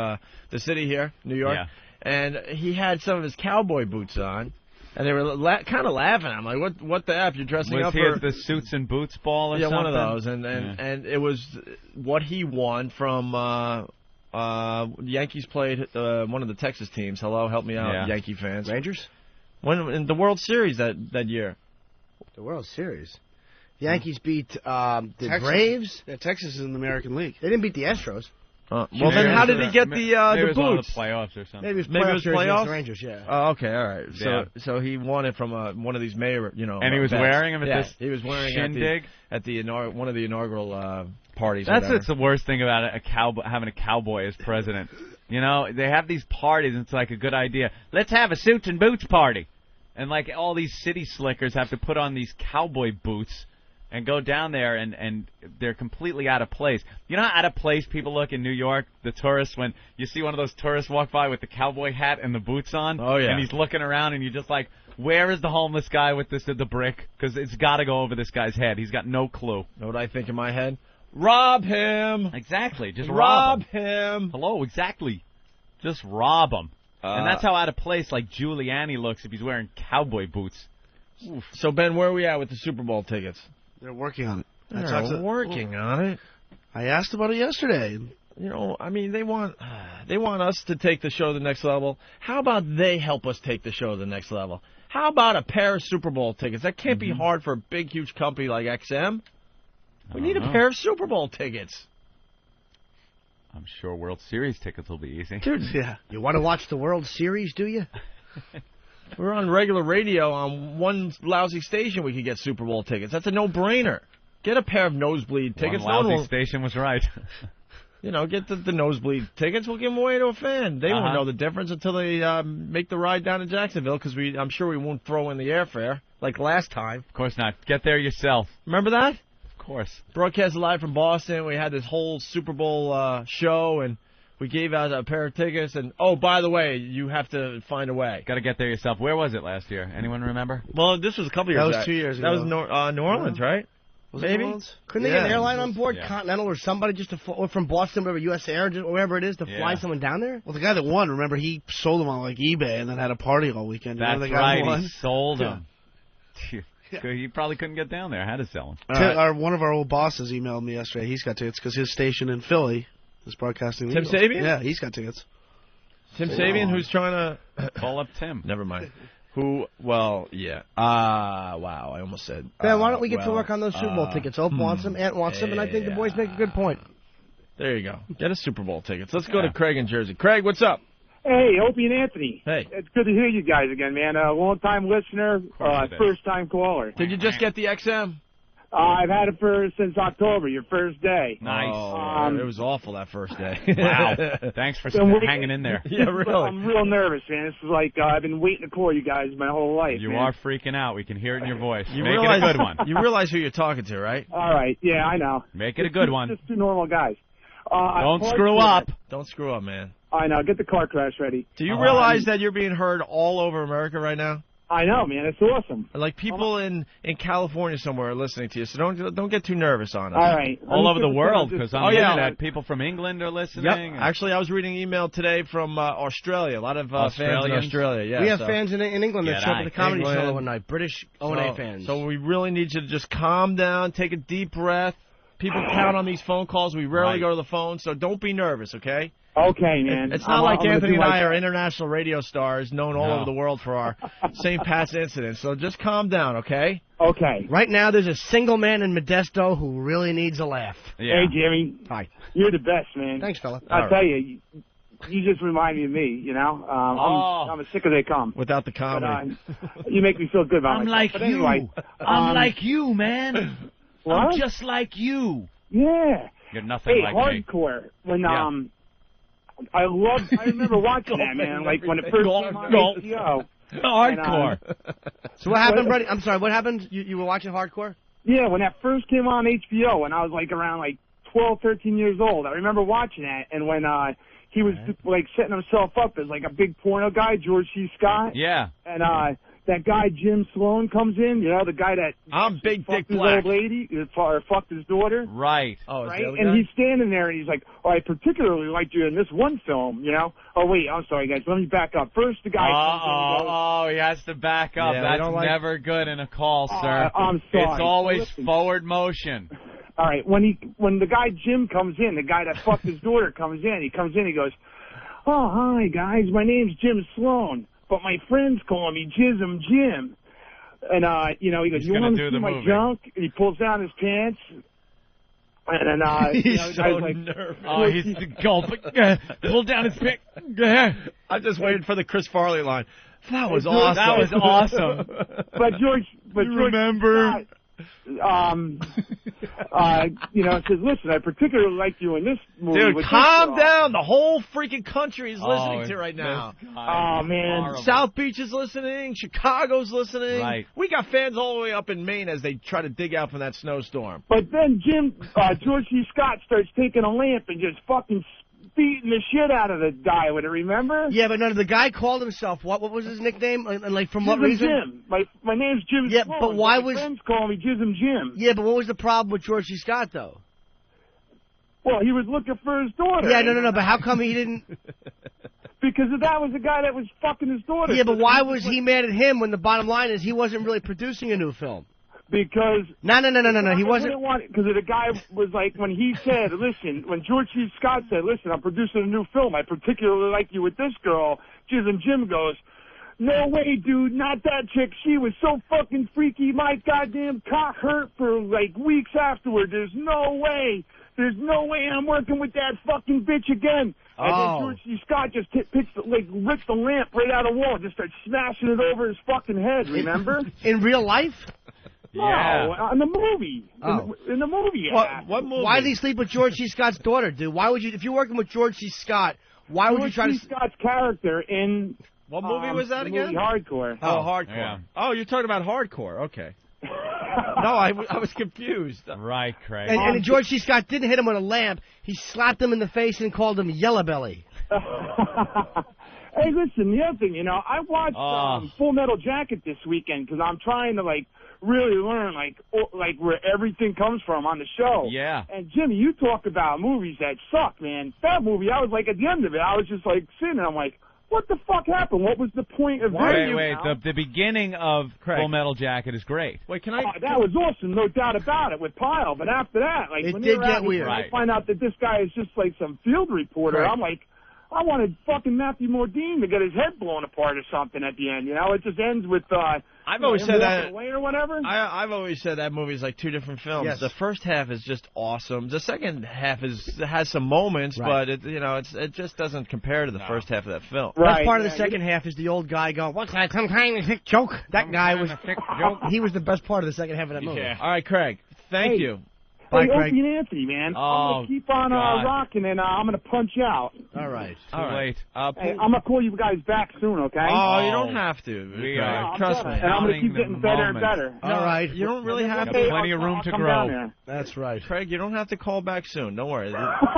Speaker 3: the city here, New York, and he had some of his cowboy boots on. And they were kind of laughing. I'm like, what the F? You're dressing up for...
Speaker 11: Was he at the Suits and Boots ball or something?
Speaker 3: Yeah, one of those. And it was what he won from... Yankees played one of the Texas teams. Hello, help me out, Yankee fans.
Speaker 5: Rangers?
Speaker 3: In the World Series that year.
Speaker 5: The World Series? The Yankees beat the Braves?
Speaker 14: Yeah, Texas is in the American League.
Speaker 5: They didn't beat the Astros.
Speaker 3: Well, then how did he get the
Speaker 11: maybe it was one of
Speaker 3: boots?
Speaker 11: the playoffs or something.
Speaker 5: Maybe it was
Speaker 3: Maybe it was
Speaker 5: playoffs against
Speaker 3: playoffs?
Speaker 5: the Rangers, yeah.
Speaker 3: Oh, okay, all right.
Speaker 11: Yeah.
Speaker 3: So he won it from one of these mayor,
Speaker 11: And he was
Speaker 3: bets.
Speaker 11: wearing them at
Speaker 3: Yeah,
Speaker 11: this
Speaker 3: he was wearing
Speaker 11: shindig?
Speaker 3: at the one of the inaugural parties.
Speaker 11: That's
Speaker 3: whatever.
Speaker 11: what's the worst thing about having a cowboy as president. You know, they have these parties, and it's like a good idea. Let's have a suits and boots party. And like all these city slickers have to put on these cowboy boots and go down there, and they're completely out of place. You know how out of place people look in New York, the tourists, when you see one of those tourists walk by with the cowboy hat and the boots on?
Speaker 3: Oh, yeah.
Speaker 11: And he's looking around, and you're just like, where is the homeless guy with the brick? Because it's got to go over this guy's head. He's got no clue.
Speaker 3: Know what I think in my head? Rob him!
Speaker 11: Exactly. Just
Speaker 3: rob
Speaker 11: rob
Speaker 3: him!
Speaker 11: Hello, exactly. Just rob him. And that's how out of place, like, Giuliani looks if he's wearing cowboy boots. Oof.
Speaker 3: So, Ben, where are we at with the Super Bowl tickets?
Speaker 14: They're working on it.
Speaker 3: They're working on it.
Speaker 14: I asked about it yesterday.
Speaker 3: You know, I mean, they want us to take the show to the next level. How about they help us take the show to the next level? How about a pair of Super Bowl tickets? That can't be hard for a big, huge company like XM. We need a pair of Super Bowl tickets.
Speaker 11: I'm sure World Series tickets will be easy.
Speaker 3: Dude,
Speaker 5: yeah. You want to watch the World Series, do you?
Speaker 3: We're on regular radio on one lousy station. We could get Super Bowl tickets. That's a no-brainer. Get a pair of nosebleed tickets.
Speaker 11: One lousy station was right.
Speaker 3: You know, get the nosebleed tickets. We'll give them away to a fan. They won't know the difference until they make the ride down to Jacksonville, because I'm sure we won't throw in the airfare like last time.
Speaker 11: Of course not. Get there yourself.
Speaker 3: Remember that?
Speaker 11: Of course.
Speaker 3: Broadcast live from Boston. We had this whole Super Bowl show, and we gave out a pair of tickets. And, oh, by the way, you have to find a way.
Speaker 11: Got to get there yourself. Where was it last year? Anyone remember?
Speaker 3: Well, this was a couple years ago.
Speaker 14: That was 2 years ago.
Speaker 3: That was New Orleans, right?
Speaker 14: Was it
Speaker 3: Maybe?
Speaker 14: New Orleans?
Speaker 5: Couldn't they get an airline on board, Continental or somebody, just to or from Boston, wherever, U.S. Air, or wherever it is, to fly someone down there?
Speaker 14: Well, the guy that won, remember, he sold them on like eBay and then had a party all weekend. You
Speaker 11: That's
Speaker 14: know the guy who
Speaker 11: right.
Speaker 14: won?
Speaker 11: He sold them. He probably couldn't get down there. I had to sell
Speaker 14: One of our old bosses emailed me yesterday. He's got tickets because his station in Philly is broadcasting. the
Speaker 3: Tim
Speaker 14: Eagles.
Speaker 3: Sabian?
Speaker 14: Yeah, he's got tickets.
Speaker 3: Tim Sabian, who's trying to
Speaker 11: call up Tim.
Speaker 3: Never mind. Who? Well, yeah. Wow. I almost said.
Speaker 5: Ben, why don't we get to work on those Super Bowl tickets? Ope wants them, Ant wants them, and I think the boys make a good point.
Speaker 3: There you go. Get a Super Bowl tickets. Let's go to Craig in Jersey. Craig, what's up?
Speaker 18: Hey, Opie and Anthony.
Speaker 3: Hey.
Speaker 18: It's good to hear you guys again, man. Long-time listener, first-time caller.
Speaker 3: Did you just get the XM?
Speaker 18: I've had it since October, your first day.
Speaker 11: Nice.
Speaker 3: It was awful that first day.
Speaker 11: Wow. Thanks for hanging in there.
Speaker 3: Yeah, really.
Speaker 18: I'm real nervous, man. This is like I've been waiting to call you guys my whole life.
Speaker 11: You
Speaker 18: man.
Speaker 11: are freaking out. We can hear it in your voice.
Speaker 3: You
Speaker 11: Make
Speaker 3: realize,
Speaker 11: it a good one.
Speaker 3: You realize who you're talking to, right?
Speaker 18: All right. Yeah, I know.
Speaker 11: Make it a good one.
Speaker 18: Just two normal guys.
Speaker 11: Don't screw up.
Speaker 3: Don't screw up, man.
Speaker 18: I know. Get the car crash ready.
Speaker 3: Do you realize that you're being heard all over America right now?
Speaker 18: I know, man. It's awesome.
Speaker 3: Like people in California somewhere are listening to you, so don't get too nervous on us.
Speaker 18: All right.
Speaker 11: All over the world, because on the
Speaker 3: yeah.
Speaker 11: internet, people from England are listening.
Speaker 3: Yep. Actually, I was reading an email today from Australia. A lot of fans in
Speaker 11: Australians?
Speaker 3: Australia. Yeah,
Speaker 5: we have fans in England that showed up at the comedy
Speaker 3: England.
Speaker 5: show one night. British O&A fans.
Speaker 3: So we really need you to just calm down, take a deep breath. People count on these phone calls. We rarely go to the phone, so don't be nervous, okay?
Speaker 18: Okay, man.
Speaker 3: It's not like Anthony and I are international radio stars known all over the world for our St. Pat's incident, so just calm down, okay?
Speaker 18: Okay.
Speaker 5: Right now, there's a single man in Modesto who really needs a laugh.
Speaker 18: Yeah. Hey, Jimmy.
Speaker 5: Hi.
Speaker 18: You're the best, man.
Speaker 5: Thanks, fella.
Speaker 18: I'll tell you, you just remind me of me, you know? I'm as sick as they come.
Speaker 3: Without the comedy.
Speaker 18: But, you make me feel good about
Speaker 19: I'm
Speaker 18: myself.
Speaker 19: like
Speaker 18: But
Speaker 19: you.
Speaker 18: anyway,
Speaker 19: I'm like you, man.
Speaker 18: What?
Speaker 19: I'm just like you.
Speaker 18: Yeah.
Speaker 11: You're nothing
Speaker 18: Hey,
Speaker 11: like me.
Speaker 18: Hardcore. When, I remember watching that, man. Like when it first came on HBO.
Speaker 11: Hardcore.
Speaker 5: So what happened, Brady? I'm sorry, what happened? You were watching Hardcore?
Speaker 18: Yeah, when that first came on HBO, when I was like around like 12, 13 years old, I remember watching that. And when he was like setting himself up as like a big porno guy, George C. Scott.
Speaker 11: Yeah.
Speaker 18: And that guy Jim Sloan comes in, you know, the guy that
Speaker 3: I'm Big Dick
Speaker 18: fucked his
Speaker 3: Black.
Speaker 18: old lady, or fucked his daughter.
Speaker 11: Right.
Speaker 3: Oh,
Speaker 18: Right? And he's standing there and he's like, oh, I particularly liked you in this one film, you know? Oh, wait, I'm sorry, guys. Let me back up. First, the guy comes in and goes,
Speaker 11: he has to back up.
Speaker 3: Yeah,
Speaker 11: That's never good in a call, sir.
Speaker 18: I'm sorry.
Speaker 11: It's always
Speaker 18: Listen.
Speaker 11: forward motion.
Speaker 18: All right, when the guy Jim comes in, the guy that fucked his daughter comes in, he goes, oh, hi, guys. My name's Jim Sloan, but my friends call me Jism Jim. And, you know, he goes,
Speaker 11: He's
Speaker 18: you
Speaker 11: gonna
Speaker 18: want
Speaker 11: do
Speaker 18: to see
Speaker 11: the
Speaker 18: my
Speaker 11: movie.
Speaker 18: junk? And he pulls down his pants. And then,
Speaker 3: he's
Speaker 18: I
Speaker 3: so
Speaker 18: was like,
Speaker 3: nervous.
Speaker 19: Oh, he's the gulping. Pull down his pick.
Speaker 3: I'm just waiting for the Chris Farley line. That was
Speaker 18: George,
Speaker 3: awesome.
Speaker 19: That was awesome.
Speaker 18: But George,
Speaker 19: remember?
Speaker 18: Says, listen, I particularly liked you in this movie.
Speaker 3: Dude,
Speaker 18: with
Speaker 3: calm
Speaker 18: this girl.
Speaker 3: down. The whole freaking country is listening to right now.
Speaker 18: Oh, man.
Speaker 3: Horrible. South Beach is listening. Chicago's listening.
Speaker 11: Right.
Speaker 3: We got fans all the way up in Maine as they try to dig out from that snowstorm.
Speaker 18: But then George C. Scott starts taking a lamp and just fucking beating the shit out of the guy with it, remember?
Speaker 5: Yeah, but no, the guy called himself, what was his nickname? And like, from what
Speaker 18: Jim
Speaker 5: reason?
Speaker 18: Jim. My name's Jim
Speaker 5: Yeah,
Speaker 18: Sloan.
Speaker 5: but why
Speaker 18: My
Speaker 5: was...
Speaker 18: friends call me Jism Jim.
Speaker 5: Yeah, but what was the problem with George C. Scott, though?
Speaker 18: Well, he was looking for his daughter.
Speaker 5: Yeah, no, but how come he didn't...
Speaker 18: Because that was the guy that was fucking his daughter.
Speaker 5: Yeah, but why was he mad at him when the bottom line is he wasn't really producing a new film?
Speaker 18: Because...
Speaker 5: No, he wasn't...
Speaker 18: Because the guy was like, when he said, listen, when George C. Scott said, listen, I'm producing a new film, I particularly like you with this girl, Jism Jim goes, no way, dude, not that chick. She was so fucking freaky, my goddamn cock hurt for like weeks afterward. There's no way I'm working with that fucking bitch again. And then George C. Scott just rips the lamp right out of the wall and just starts smashing it over his fucking head, remember?
Speaker 5: In real life?
Speaker 18: No, in the movie.
Speaker 5: Oh.
Speaker 18: In the movie.
Speaker 3: What movie?
Speaker 5: Why did he sleep with George C. Scott's daughter, dude? Why would you, if you're working with George C. Scott, why would you try to...
Speaker 18: George C. Scott's character in...
Speaker 3: What movie was that again?
Speaker 18: Movie Hardcore.
Speaker 3: Oh, Hardcore.
Speaker 11: Yeah.
Speaker 3: Oh, you're talking about Hardcore. Okay. No, I was confused.
Speaker 11: Right, Craig.
Speaker 5: And George C. Scott didn't hit him with a lamp. He slapped him in the face and called him Yellow Belly.
Speaker 18: Hey, listen, the other thing, I watched Full Metal Jacket this weekend because I'm trying to, really learn, where everything comes from on the show.
Speaker 11: Yeah.
Speaker 18: And, Jimmy, you talk about movies that suck, man. That movie, I was, at the end of it, I was just, sitting there, I'm like, what the fuck happened? What was the point of it?
Speaker 11: Wait. The beginning of Full Metal Jacket is great.
Speaker 3: Wait, can
Speaker 18: I? That was awesome, no doubt about it, with Pyle. But after that,
Speaker 5: it
Speaker 18: when
Speaker 5: did
Speaker 18: they were
Speaker 5: get weird.
Speaker 18: I find out that this guy is just some field reporter.
Speaker 3: Right.
Speaker 18: I'm like, I wanted fucking Matthew Modine to get his head blown apart or something at the end. It just ends with.
Speaker 3: I've always said that.
Speaker 18: Away or whatever.
Speaker 3: I've always said that movie is like two different films.
Speaker 5: Yes.
Speaker 3: The first half is just awesome. The second half has some moments,
Speaker 5: Right.
Speaker 3: but it just doesn't compare to the first half of that film.
Speaker 5: Right. Best part of the second half is the old guy going, "What's that? Some kind of sick joke?" That guy was. He was the best part of the second half of that movie.
Speaker 11: Yeah.
Speaker 3: All right, Craig. Thank you.
Speaker 5: Bye,
Speaker 18: Hey,
Speaker 5: Craig.
Speaker 18: Opie and Anthony, man. I'm
Speaker 11: Oh,
Speaker 18: going to keep on
Speaker 11: God.
Speaker 18: rocking, and I'm going to punch out.
Speaker 5: All right.
Speaker 3: All right.
Speaker 11: Late.
Speaker 18: Hey, I'm going to call you guys back soon, okay?
Speaker 3: Oh, you don't have to.
Speaker 11: We
Speaker 3: Craig.
Speaker 11: are
Speaker 3: Trust me.
Speaker 18: And I'm going to keep
Speaker 11: counting
Speaker 18: getting
Speaker 11: the
Speaker 18: better and
Speaker 11: moments.
Speaker 18: better.
Speaker 5: All right.
Speaker 3: You don't really have
Speaker 11: Got
Speaker 3: to.
Speaker 11: plenty of room
Speaker 18: I'll
Speaker 11: to
Speaker 18: come
Speaker 11: grow.
Speaker 18: down there.
Speaker 5: That's right.
Speaker 3: Craig, you don't have to call back soon. Don't worry.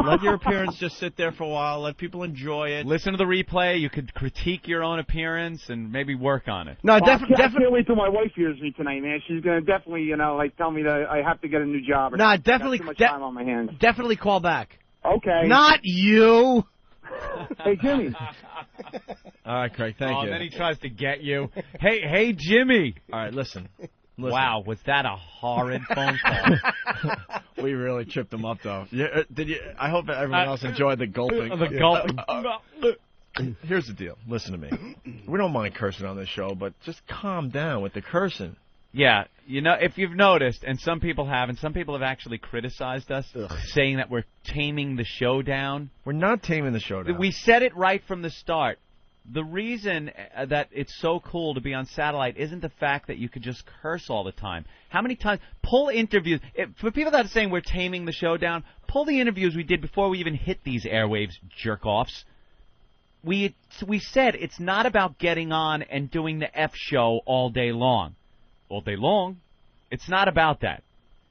Speaker 3: Let your appearance just sit there for a while. Let people enjoy it.
Speaker 11: Listen to the replay. You could critique your own appearance and maybe work on it.
Speaker 5: No,
Speaker 18: I
Speaker 5: definitely.
Speaker 18: can't wait till my wife hears me tonight, man. She's going to definitely, tell me that I have to get a new job. Or
Speaker 5: Nah,
Speaker 18: something.
Speaker 5: definitely-
Speaker 18: Got too much time on my hands.
Speaker 5: Definitely call back.
Speaker 18: Okay.
Speaker 5: Not you.
Speaker 18: Hey, Jimmy.
Speaker 3: All right, Craig. Thank you.
Speaker 11: And then he tries to get you. Hey, Jimmy.
Speaker 3: All right, listen.
Speaker 11: Wow, was that a horrid phone call?
Speaker 3: We really tripped him up, though. Did you? I hope everyone else enjoyed the gulping.
Speaker 11: The gulping.
Speaker 3: Here's the deal. Listen to me. We don't mind cursing on this show, but just calm down with the cursing.
Speaker 11: Yeah, if you've noticed, and some people have, and some people have actually criticized us, saying that we're taming the show down.
Speaker 3: We're not taming the show down.
Speaker 11: We said it right from the start. The reason that it's so cool to be on satellite isn't the fact that you could just curse all the time. How many times? Pull interviews. For people that are saying we're taming the show down, pull the interviews we did before we even hit these airwaves, jerk-offs. We said it's not about getting on and doing the F show all day long. All day long. It's not about that.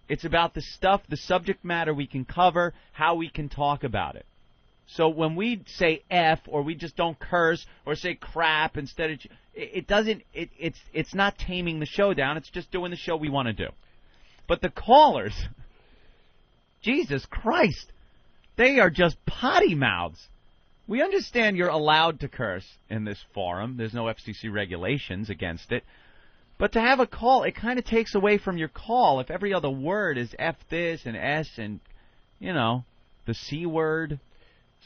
Speaker 11: It's about the stuff, the subject matter we can cover, how we can talk about it. So when we say F or we just don't curse or say crap instead of it's not taming the show down. It's just doing the show we want to do. But the callers, Jesus Christ, they are just potty mouths. We understand you're allowed to curse in this forum. There's no FCC regulations against it. But to have a call, it kind of takes away from your call if every other word is F this and S and, the C word.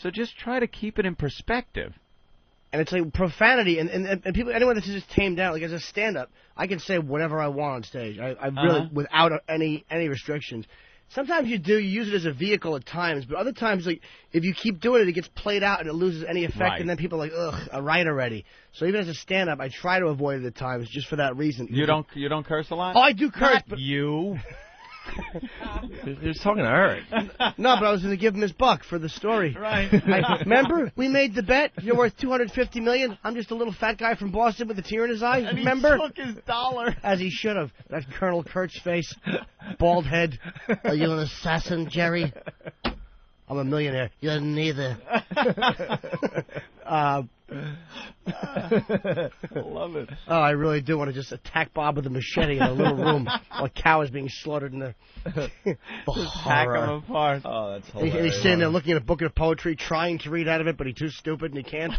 Speaker 11: So just try to keep it in perspective.
Speaker 5: And it's like profanity, and people, anyone that's just tamed down, like as a stand-up, I can say whatever I want on stage. I really, without any restrictions. Sometimes you do. You use it as a vehicle at times, but other times, like if you keep doing it, it gets played out and it loses any effect,
Speaker 11: Right.
Speaker 5: and then people are like, ugh, I write already. So even as a stand-up, I try to avoid it at times just for that reason.
Speaker 11: You don't curse a lot?
Speaker 5: Oh, I do curse,
Speaker 11: Not
Speaker 5: but
Speaker 11: you.
Speaker 3: You're just talking to Eric.
Speaker 5: No, but I was going to give him his buck for the story.
Speaker 11: Right.
Speaker 5: Remember, we made the bet. You're worth $250 million. I'm just a little fat guy from Boston with a tear in his eye.
Speaker 11: And
Speaker 5: Remember?
Speaker 11: he took his dollar.
Speaker 5: As he should have. That Colonel Kurtz face, bald head. Are you an assassin, Jerry? I'm a millionaire. You're neither.
Speaker 11: Love it.
Speaker 5: Oh, I really do want to just attack Bob with a machete in a little room while a cow is being slaughtered in the
Speaker 11: Hack him apart.
Speaker 3: Oh, that's
Speaker 5: And
Speaker 3: hilarious.
Speaker 5: he's sitting there looking at a book of poetry, trying to read out of it, but he's too stupid and he can't.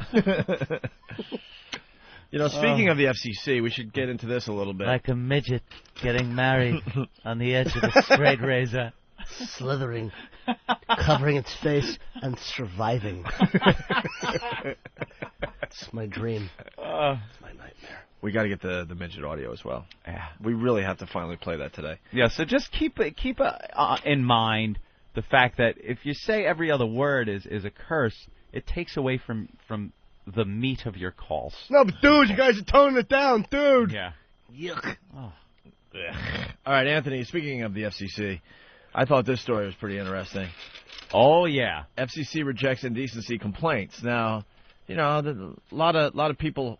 Speaker 3: You know, speaking of the FCC, we should get into this a little bit.
Speaker 2: Like a midget getting married on the edge of a straight razor.
Speaker 5: Slithering, covering its face, and surviving. It's my dream. It's my nightmare.
Speaker 3: We got to get the midget audio as well.
Speaker 11: Yeah.
Speaker 3: We really have to finally play that today.
Speaker 11: Yeah, so just keep in mind the fact that if you say every other word is a curse, it takes away from the meat of your calls.
Speaker 5: No, but dude, you guys are toning it down, dude.
Speaker 11: Yeah.
Speaker 5: Yuck.
Speaker 11: Oh.
Speaker 3: All right, Anthony, speaking of the FCC, I thought this story was pretty interesting.
Speaker 11: Oh, yeah.
Speaker 3: FCC rejects indecency complaints. Now, you know, a lot of people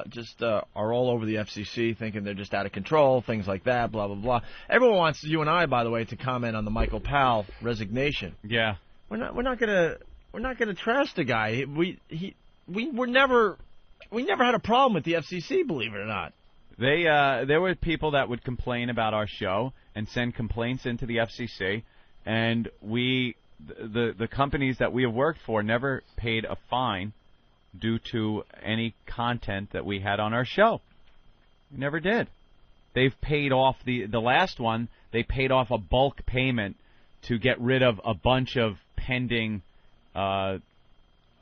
Speaker 3: just are all over the FCC thinking they're just out of control, things like that, blah, blah, blah. Everyone wants you and I, by the way, to comment on the Michael Powell resignation.
Speaker 11: Yeah.
Speaker 3: We're not gonna trash the guy. We never had a problem with the FCC, believe it or not.
Speaker 11: There were people that would complain about our show and send complaints into the FCC, and the companies that we have worked for never paid a fine due to any content that we had on our show. We never did. They've paid off the last one. They paid off a bulk payment to get rid of a bunch of pending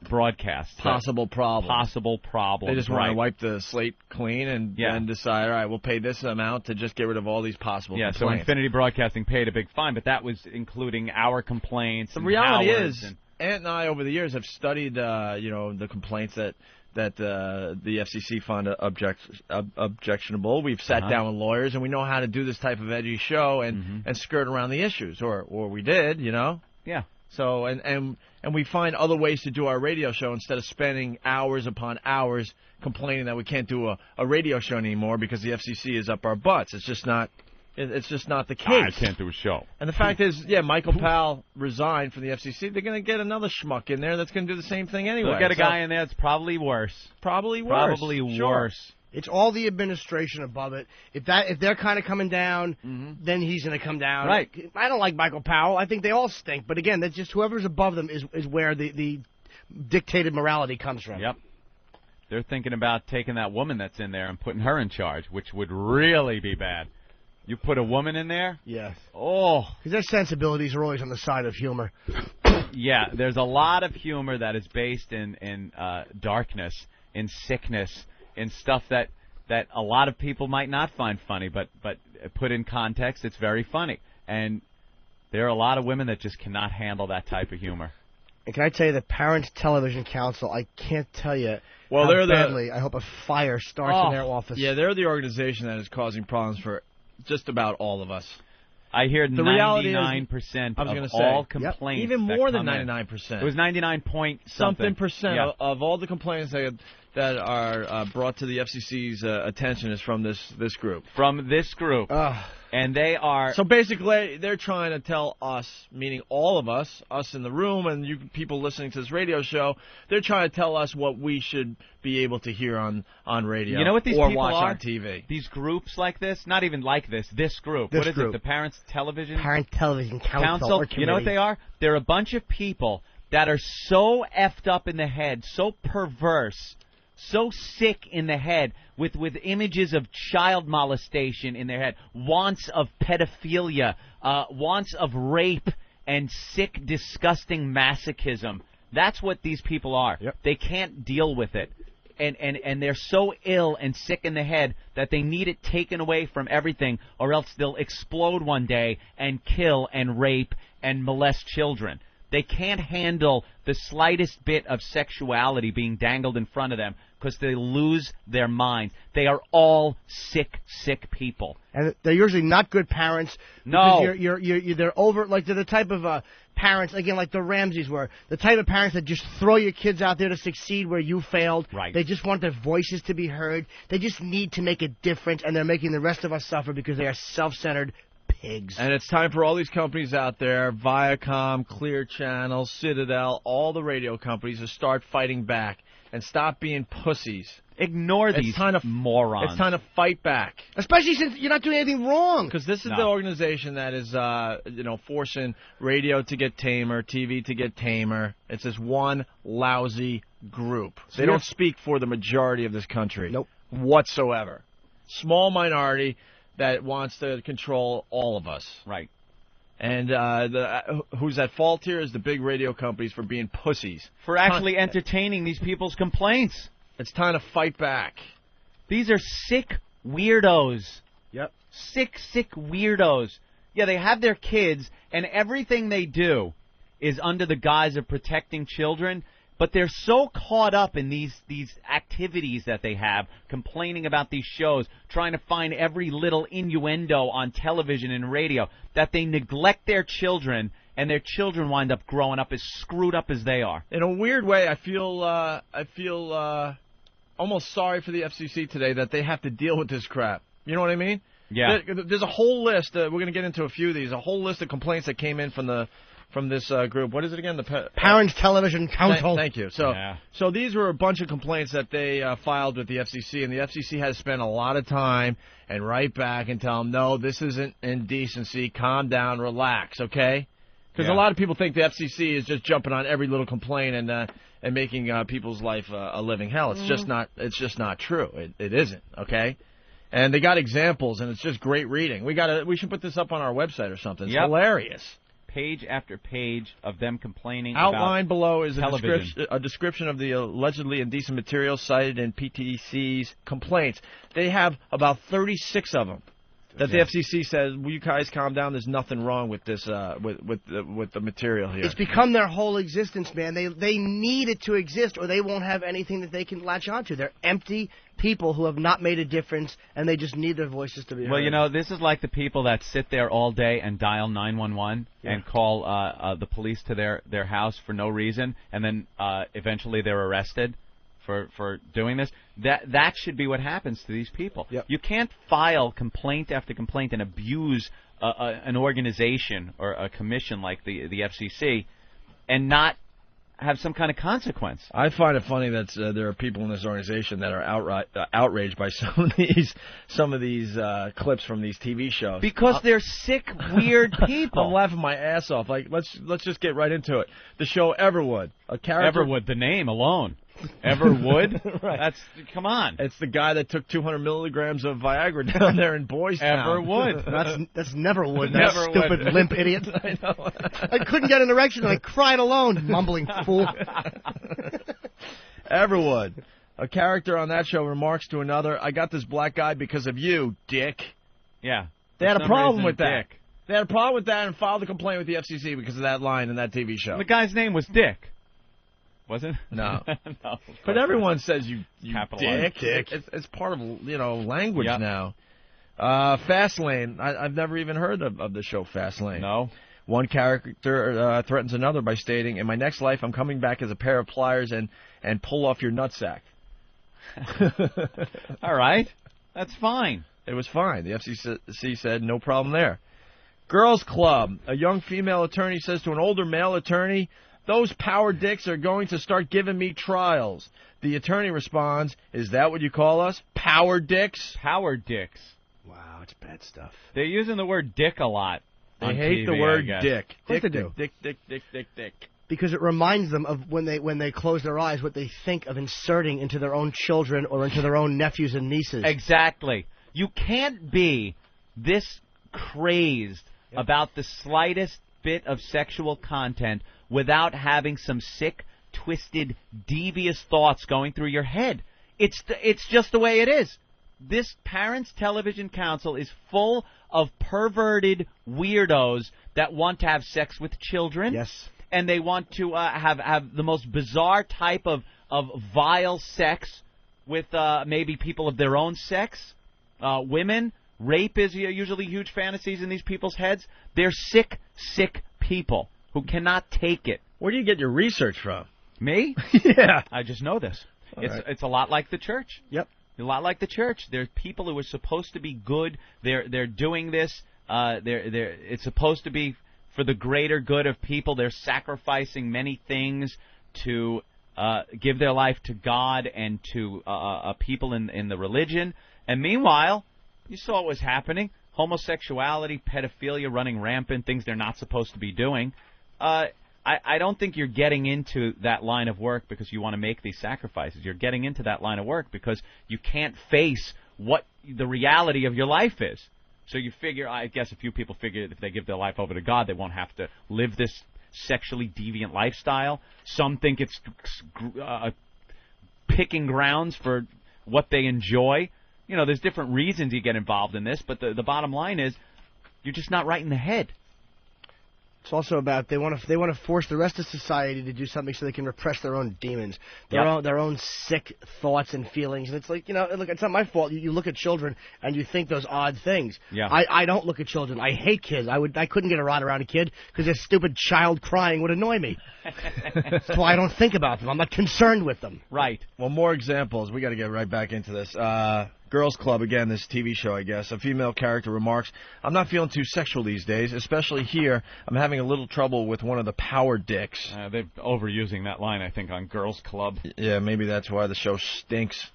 Speaker 11: broadcasts.
Speaker 3: Possible problems.
Speaker 11: They
Speaker 3: just want to wipe the slate clean and decide, all right, we'll pay this amount to just get rid of all these possible
Speaker 11: complaints. So
Speaker 3: complaints.
Speaker 11: Infinity Broadcasting paid a big fine, but that was including our complaints.
Speaker 3: The
Speaker 11: and
Speaker 3: reality
Speaker 11: Howard's
Speaker 3: is, Ant and I over the years have studied, the complaints that the FCC found objectionable. We've sat down with lawyers, and we know how to do this type of edgy show and skirt around the issues, or we did, you know.
Speaker 11: Yeah.
Speaker 3: So and we find other ways to do our radio show instead of spending hours upon hours complaining that we can't do a radio show anymore because the FCC is up our butts. It's just not. It's just not the case.
Speaker 11: I can't do a show.
Speaker 3: And the fact is, Michael Powell resigned from the FCC. They're going to get another schmuck in there that's going to do the same thing anyway.
Speaker 11: They'll get a guy in there that's probably worse.
Speaker 3: Probably worse.
Speaker 5: It's all the administration above it. If they're kind of coming down, then he's going to come down.
Speaker 11: Right.
Speaker 5: I don't like Michael Powell. I think they all stink. But again, that's just whoever's above them is where the dictated morality comes from.
Speaker 11: Yep. They're thinking about taking that woman that's in there and putting her in charge, which would really be bad. You put a woman in there?
Speaker 5: Yes.
Speaker 11: Oh.
Speaker 5: Because their sensibilities are always on the side of humor.
Speaker 11: Yeah, there's a lot of humor that is based in darkness, in sickness, in stuff that a lot of people might not find funny, but put in context, it's very funny. And there are a lot of women that just cannot handle that type of humor.
Speaker 5: And can I tell you, the Parent Television Council, I can't tell you
Speaker 3: how
Speaker 5: badly I hope a fire starts in their office.
Speaker 3: Yeah, they're the organization that is causing problems for just about all of us.
Speaker 11: I hear
Speaker 3: the reality
Speaker 11: 99%
Speaker 3: of
Speaker 11: all complaints.
Speaker 3: Even more than
Speaker 11: that come
Speaker 3: 99%.
Speaker 11: It was 99 point something
Speaker 3: percent of all the complaints that are brought to the FCC's attention is from this group.
Speaker 11: From this group. And they are...
Speaker 3: So basically, they're trying to tell us, meaning all of us in the room and you people listening to this radio show, they're trying to tell us what we should be able to hear on radio.
Speaker 11: You know what these
Speaker 3: or
Speaker 11: people
Speaker 3: watch
Speaker 11: are?
Speaker 3: on TV.
Speaker 11: These groups like this, not even like this group.
Speaker 5: This
Speaker 11: what is
Speaker 5: group.
Speaker 11: it? The Parent Television
Speaker 5: Council. Or
Speaker 11: you know what they are? They're a bunch of people that are so effed up in the head, so perverse, so sick in the head with images of child molestation in their head, wants of pedophilia, wants of rape, and sick, disgusting masochism. That's what these people are.
Speaker 5: Yep.
Speaker 11: They can't deal with it. and they're so ill and sick in the head that they need it taken away from everything, or else they'll explode one day and kill and rape and molest children. They can't handle the slightest bit of sexuality being dangled in front of them because they lose their minds. They are all sick people.
Speaker 5: And they're usually not good parents.
Speaker 11: No.
Speaker 5: They're over, like, they're the type of parents, again, like the Ramseys were, the type of parents that just throw your kids out there to succeed where you failed.
Speaker 11: Right.
Speaker 5: They just want their voices to be heard. They just need to make a difference, and they're making the rest of us suffer because they are self-centered pigs.
Speaker 3: And it's time for all these companies out there, Viacom, Clear Channel, Citadel, all the radio companies to start fighting back and stop being pussies.
Speaker 11: Ignore these morons.
Speaker 3: It's time to fight back.
Speaker 5: Especially since you're not doing anything wrong.
Speaker 3: Because this is the organization that is, forcing radio to get tamer, TV to get tamer. It's this one lousy group. They don't speak for the majority of this country.
Speaker 5: Nope.
Speaker 3: Whatsoever. Small minority that wants to control all of us.
Speaker 11: Right.
Speaker 3: And who's at fault here is the big radio companies for being pussies.
Speaker 11: For actually entertaining these people's complaints.
Speaker 3: It's time to fight back.
Speaker 11: These are sick weirdos.
Speaker 5: Yep.
Speaker 11: Sick weirdos. Yeah, they have their kids, and everything they do is under the guise of protecting children, but they're so caught up in these activities that they have, complaining about these shows, trying to find every little innuendo on television and radio, that they neglect their children, and their children wind up growing up as screwed up as they are.
Speaker 3: In a weird way, I feel almost sorry for the FCC today that they have to deal with this crap. You know what I mean?
Speaker 11: Yeah.
Speaker 3: There's a whole list. We're going to get into a few of these. A whole list of complaints that came in from this group. What is it again? The
Speaker 5: Parents Television Council.
Speaker 3: Thank you. So these were a bunch of complaints that they filed with the FCC, and the FCC has spent a lot of time and write back and tell them, no, this isn't indecency. Calm down, relax, okay? Because a lot of people think the FCC is just jumping on every little complaint and making people's life a living hell. It's just not. It's just not true. It isn't, okay? And they got examples, and it's just great reading. We should put this up on our website or something. It's hilarious.
Speaker 11: Page after page of them complaining
Speaker 3: Outlined
Speaker 11: about
Speaker 3: below is
Speaker 11: television.
Speaker 3: a description of the allegedly indecent material cited in PTC's complaints. They have about 36 of them that the FCC says, will you guys calm down? There's nothing wrong with this, with the material here.
Speaker 5: It's become their whole existence, man. They need it to exist, or they won't have anything that they can latch onto. They're empty people who have not made a difference, and they just need their voices to be heard.
Speaker 11: Well, you know, this is like the people that sit there all day and dial 911 and call the police to their house for no reason, and then eventually they're arrested for doing this. That should be what happens to these people.
Speaker 5: Yep.
Speaker 11: You can't file complaint after complaint and abuse an organization or a commission like the FCC and not have some kind of consequence.
Speaker 3: I find it funny that there are people in this organization that are outraged by some of these clips from these TV shows.
Speaker 11: Because they're sick, weird people.
Speaker 3: I'm laughing my ass off. Like, let's just get right into it. The show Everwood, a character.
Speaker 11: Everwood, the name alone. Everwood?
Speaker 3: Right.
Speaker 11: Come on.
Speaker 3: It's the guy that took 200 milligrams of Viagra down there in Boys Town.
Speaker 11: Everwood.
Speaker 5: That's Neverwood. That stupid limp idiot.
Speaker 3: I know.
Speaker 5: I couldn't get an erection and I cried alone, mumbling fool.
Speaker 3: Everwood. A character on that show remarks to another, I got this black guy because of you, dick.
Speaker 11: Yeah.
Speaker 3: They had a problem with that. They had a problem with that and filed a complaint with the FCC because of that line in that TV show.
Speaker 11: The guy's name was Dick. Was it?
Speaker 3: No.
Speaker 11: No.
Speaker 3: But everyone says you
Speaker 11: Capitalized.
Speaker 3: dick. It's part of language now. Fastlane. I've never even heard of the show Fastlane.
Speaker 11: No.
Speaker 3: One character threatens another by stating, "In my next life, I'm coming back as a pair of pliers and pull off your nutsack."
Speaker 11: All right. That's fine.
Speaker 3: It was fine. The FCC said no problem there. Girls Club. A young female attorney says to an older male attorney, "Those power dicks are going to start giving me trials." The attorney responds, "Is that what you call us? Power dicks?"
Speaker 11: Power dicks.
Speaker 5: Wow, it's bad stuff.
Speaker 11: They're using the word dick a lot.
Speaker 3: They hate the word dick.
Speaker 5: Of course they do.
Speaker 3: Dick.
Speaker 5: Because it reminds them of when they close their eyes what they think of inserting into their own children or into their own nephews and nieces.
Speaker 11: Exactly. You can't be this crazed about the slightest bit of sexual content without having some sick, twisted, devious thoughts going through your head. It's just the way it is. This Parents Television Council is full of perverted weirdos that want to have sex with children.
Speaker 5: Yes.
Speaker 11: And they want to have the most bizarre type of vile sex with maybe people of their own sex, women. Rape is usually huge fantasies in these people's heads. They're sick people who cannot take it.
Speaker 3: Where do you get your research from?
Speaker 11: Me?
Speaker 3: Yeah.
Speaker 11: I just know this.
Speaker 3: All right.
Speaker 11: It's a lot like the church.
Speaker 5: Yep.
Speaker 11: A lot like the church. There's people who are supposed to be good. They're doing this. It's supposed to be for the greater good of people. They're sacrificing many things to give their life to God and to people in the religion. And meanwhile, you saw what was happening. Homosexuality, pedophilia running rampant, things they're not supposed to be doing. I don't think you're getting into that line of work because you want to make these sacrifices. You're getting into that line of work because you can't face what the reality of your life is. So you figure, I guess a few people figure if they give their life over to God, they won't have to live this sexually deviant lifestyle. Some think it's picking grounds for what they enjoy. You know, there's different reasons you get involved in this, but the bottom line is you're just not right in the head.
Speaker 5: It's also about they want to force the rest of society to do something so they can repress their own demons, their own sick thoughts and feelings. And it's like, look, it's not my fault. You look at children and you think those odd things.
Speaker 11: Yeah.
Speaker 5: I don't look at children. I hate kids. I couldn't get a rod around a kid because a stupid child crying would annoy me. That's why I don't think about them. I'm not concerned with them.
Speaker 11: Right.
Speaker 3: Well, more examples. We got to get right back into this. Girls Club, again, this TV show, I guess. A female character remarks, "I'm not feeling too sexual these days, especially here. I'm having a little trouble with one of the power dicks."
Speaker 11: They're overusing that line, I think, on Girls Club.
Speaker 3: Yeah, maybe that's why the show stinks.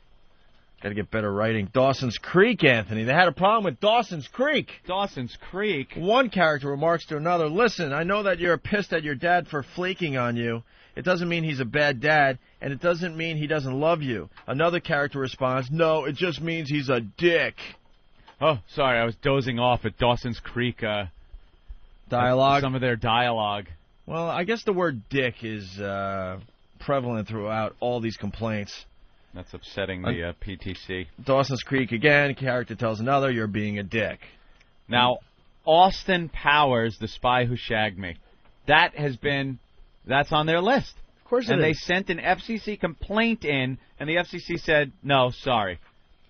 Speaker 3: Got to get better writing. Dawson's Creek, Anthony. They had a problem with Dawson's Creek.
Speaker 11: Dawson's Creek?
Speaker 3: One character remarks to another, "Listen, I know that you're pissed at your dad for flaking on you. It doesn't mean he's a bad dad, and it doesn't mean he doesn't love you." Another character responds, "No, it just means he's a dick."
Speaker 11: Oh, sorry, I was dozing off at Dawson's Creek.
Speaker 3: Dialogue?
Speaker 11: Some of their dialogue.
Speaker 3: Well, I guess the word dick is prevalent throughout all these complaints.
Speaker 11: That's upsetting the PTC.
Speaker 3: Dawson's Creek again, character tells another, "You're being a dick."
Speaker 11: Now, Austin Powers, The Spy Who Shagged Me. That's on their list.
Speaker 5: Of course it is.
Speaker 11: And they sent an FCC complaint in, and the FCC said, no, sorry.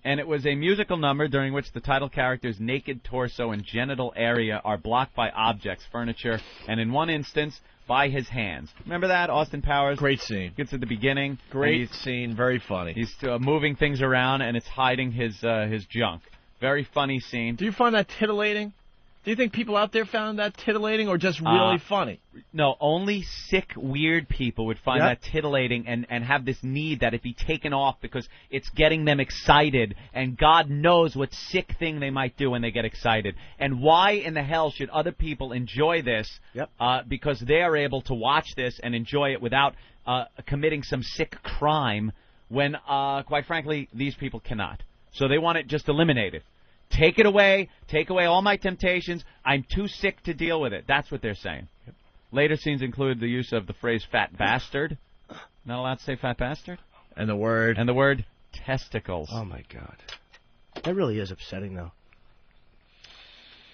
Speaker 11: And it was a musical number during which the title character's naked torso and genital area are blocked by objects, furniture, and in one instance, by his hands. Remember that, Austin Powers?
Speaker 3: Great scene.
Speaker 11: Gets at the beginning.
Speaker 3: Great scene, very funny.
Speaker 11: He's moving things around, and it's hiding his junk. Very funny scene.
Speaker 3: Do you find that titillating? Do you think people out there found that titillating or just really funny?
Speaker 11: No, only sick, weird people would find that titillating and have this need that it be taken off because it's getting them excited, and God knows what sick thing they might do when they get excited. And why in the hell should other people enjoy this because they are able to watch this and enjoy it without committing some sick crime when, quite frankly, these people cannot. So they want it just eliminated. Take it away. Take away all my temptations. I'm too sick to deal with it. That's what they're saying. Yep. Later scenes include the use of the phrase fat bastard. Not allowed to say fat bastard?
Speaker 3: And the word
Speaker 11: testicles.
Speaker 5: Oh, my God. That really is upsetting, though.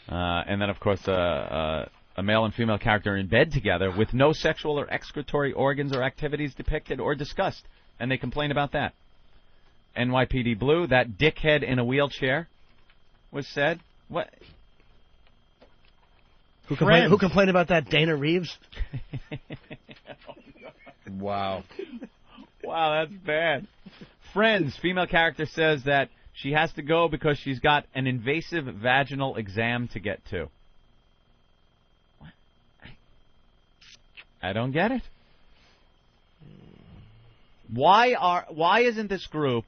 Speaker 11: And then, of course, a male and female character are in bed together with no sexual or excretory organs or activities depicted or discussed. And they complain about that. NYPD Blue, that dickhead in a wheelchair was said. What?
Speaker 5: Who complained about that? Dana Reeves?
Speaker 3: Wow.
Speaker 11: Wow, that's bad. Friends, female character says that she has to go because she's got an invasive vaginal exam to get to. What? I don't get it. Why isn't this group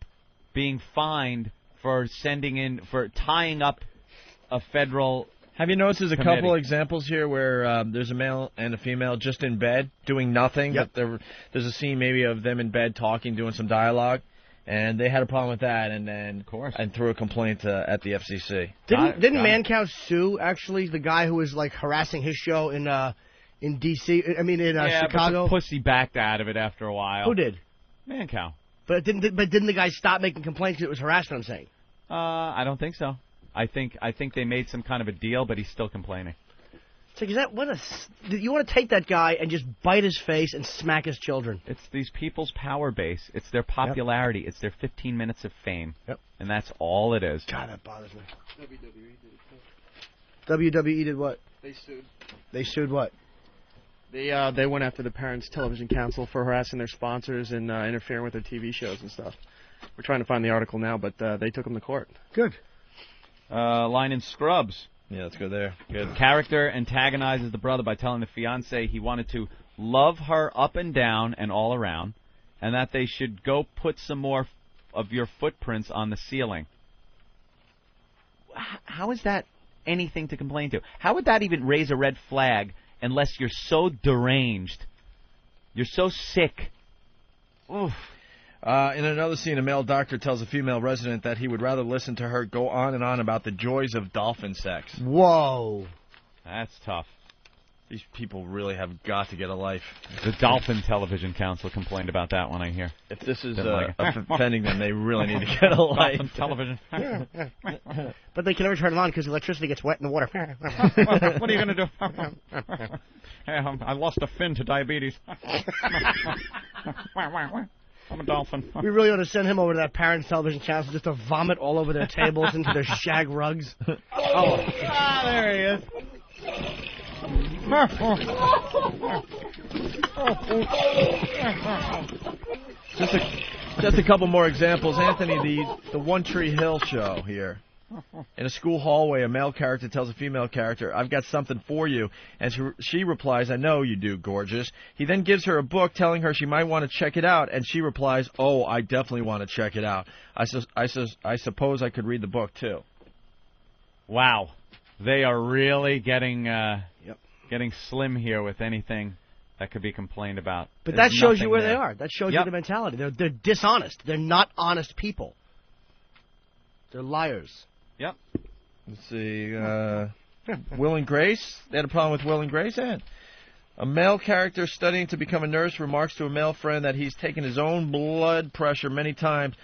Speaker 11: being fined for tying up a federal?
Speaker 3: Have you noticed there's a
Speaker 11: committee?
Speaker 3: couple examples here where there's a male and a female just in bed doing nothing?
Speaker 5: Yep.
Speaker 3: But there's a scene maybe of them in bed talking, doing some dialogue, and they had a problem with that, and then and threw a complaint at the FCC.
Speaker 5: Didn't Mancow sue actually the guy who was like harassing his show in D.C. I mean in Chicago?
Speaker 11: But the pussy backed out of it after a while.
Speaker 5: Who did?
Speaker 11: Mancow.
Speaker 5: But didn't the guy stop making complaints because it was harassment? I'm saying.
Speaker 11: I don't think so. I think they made some kind of a deal, but he's still complaining.
Speaker 5: So you want to take that guy and just bite his face and smack his children?
Speaker 11: It's these people's power base. It's their popularity. Yep. It's their 15 minutes of fame.
Speaker 5: Yep.
Speaker 11: And that's all it is.
Speaker 5: God, that bothers me. WWE did what?
Speaker 20: They sued.
Speaker 5: They sued what?
Speaker 20: They went after the Parents Television Council for harassing their sponsors and interfering with their TV shows and stuff. We're trying to find the article now, but they took them to court.
Speaker 5: Good.
Speaker 11: Line in Scrubs.
Speaker 3: Yeah, let's go there. Good.
Speaker 11: Character antagonizes the brother by telling the fiancé he wanted to love her up and down and all around, and that they should go put some more of your footprints on the ceiling. How is that anything to complain to? How would that even raise a red flag unless you're so deranged? You're so sick. Oof.
Speaker 3: In another scene, a male doctor tells a female resident that he would rather listen to her go on and on about the joys of dolphin sex.
Speaker 5: Whoa.
Speaker 11: That's tough.
Speaker 3: These people really have got to get a life.
Speaker 11: The Dolphin Television Council complained about that one, I hear.
Speaker 3: If this is offending them, they really need to get a life.
Speaker 11: Dolphin Television.
Speaker 5: But they can never turn it on because the electricity gets wet in the water.
Speaker 11: What are you going to do? I lost a fin to diabetes. I'm a dolphin.
Speaker 5: We really ought to send him over to that Parents Television Channel just to vomit all over their tables into their shag rugs.
Speaker 11: There he is.
Speaker 3: Just a couple more examples. Anthony, the One Tree Hill show here. In a school hallway, a male character tells a female character, "I've got something for you." And she replies, "I know you do, gorgeous." He then gives her a book telling her she might want to check it out, and she replies, "Oh, I definitely want to check it out. I suppose I could read the book, too."
Speaker 11: Wow. They are really getting slim here with anything that could be complained about.
Speaker 5: But that shows you where they are. That shows you the mentality. They're dishonest. They're not honest people. They're liars.
Speaker 3: Yep. Let's see. Will and Grace. They had a problem with Will and Grace. And a male character studying to become a nurse remarks to a male friend that he's taken his own blood pressure many times,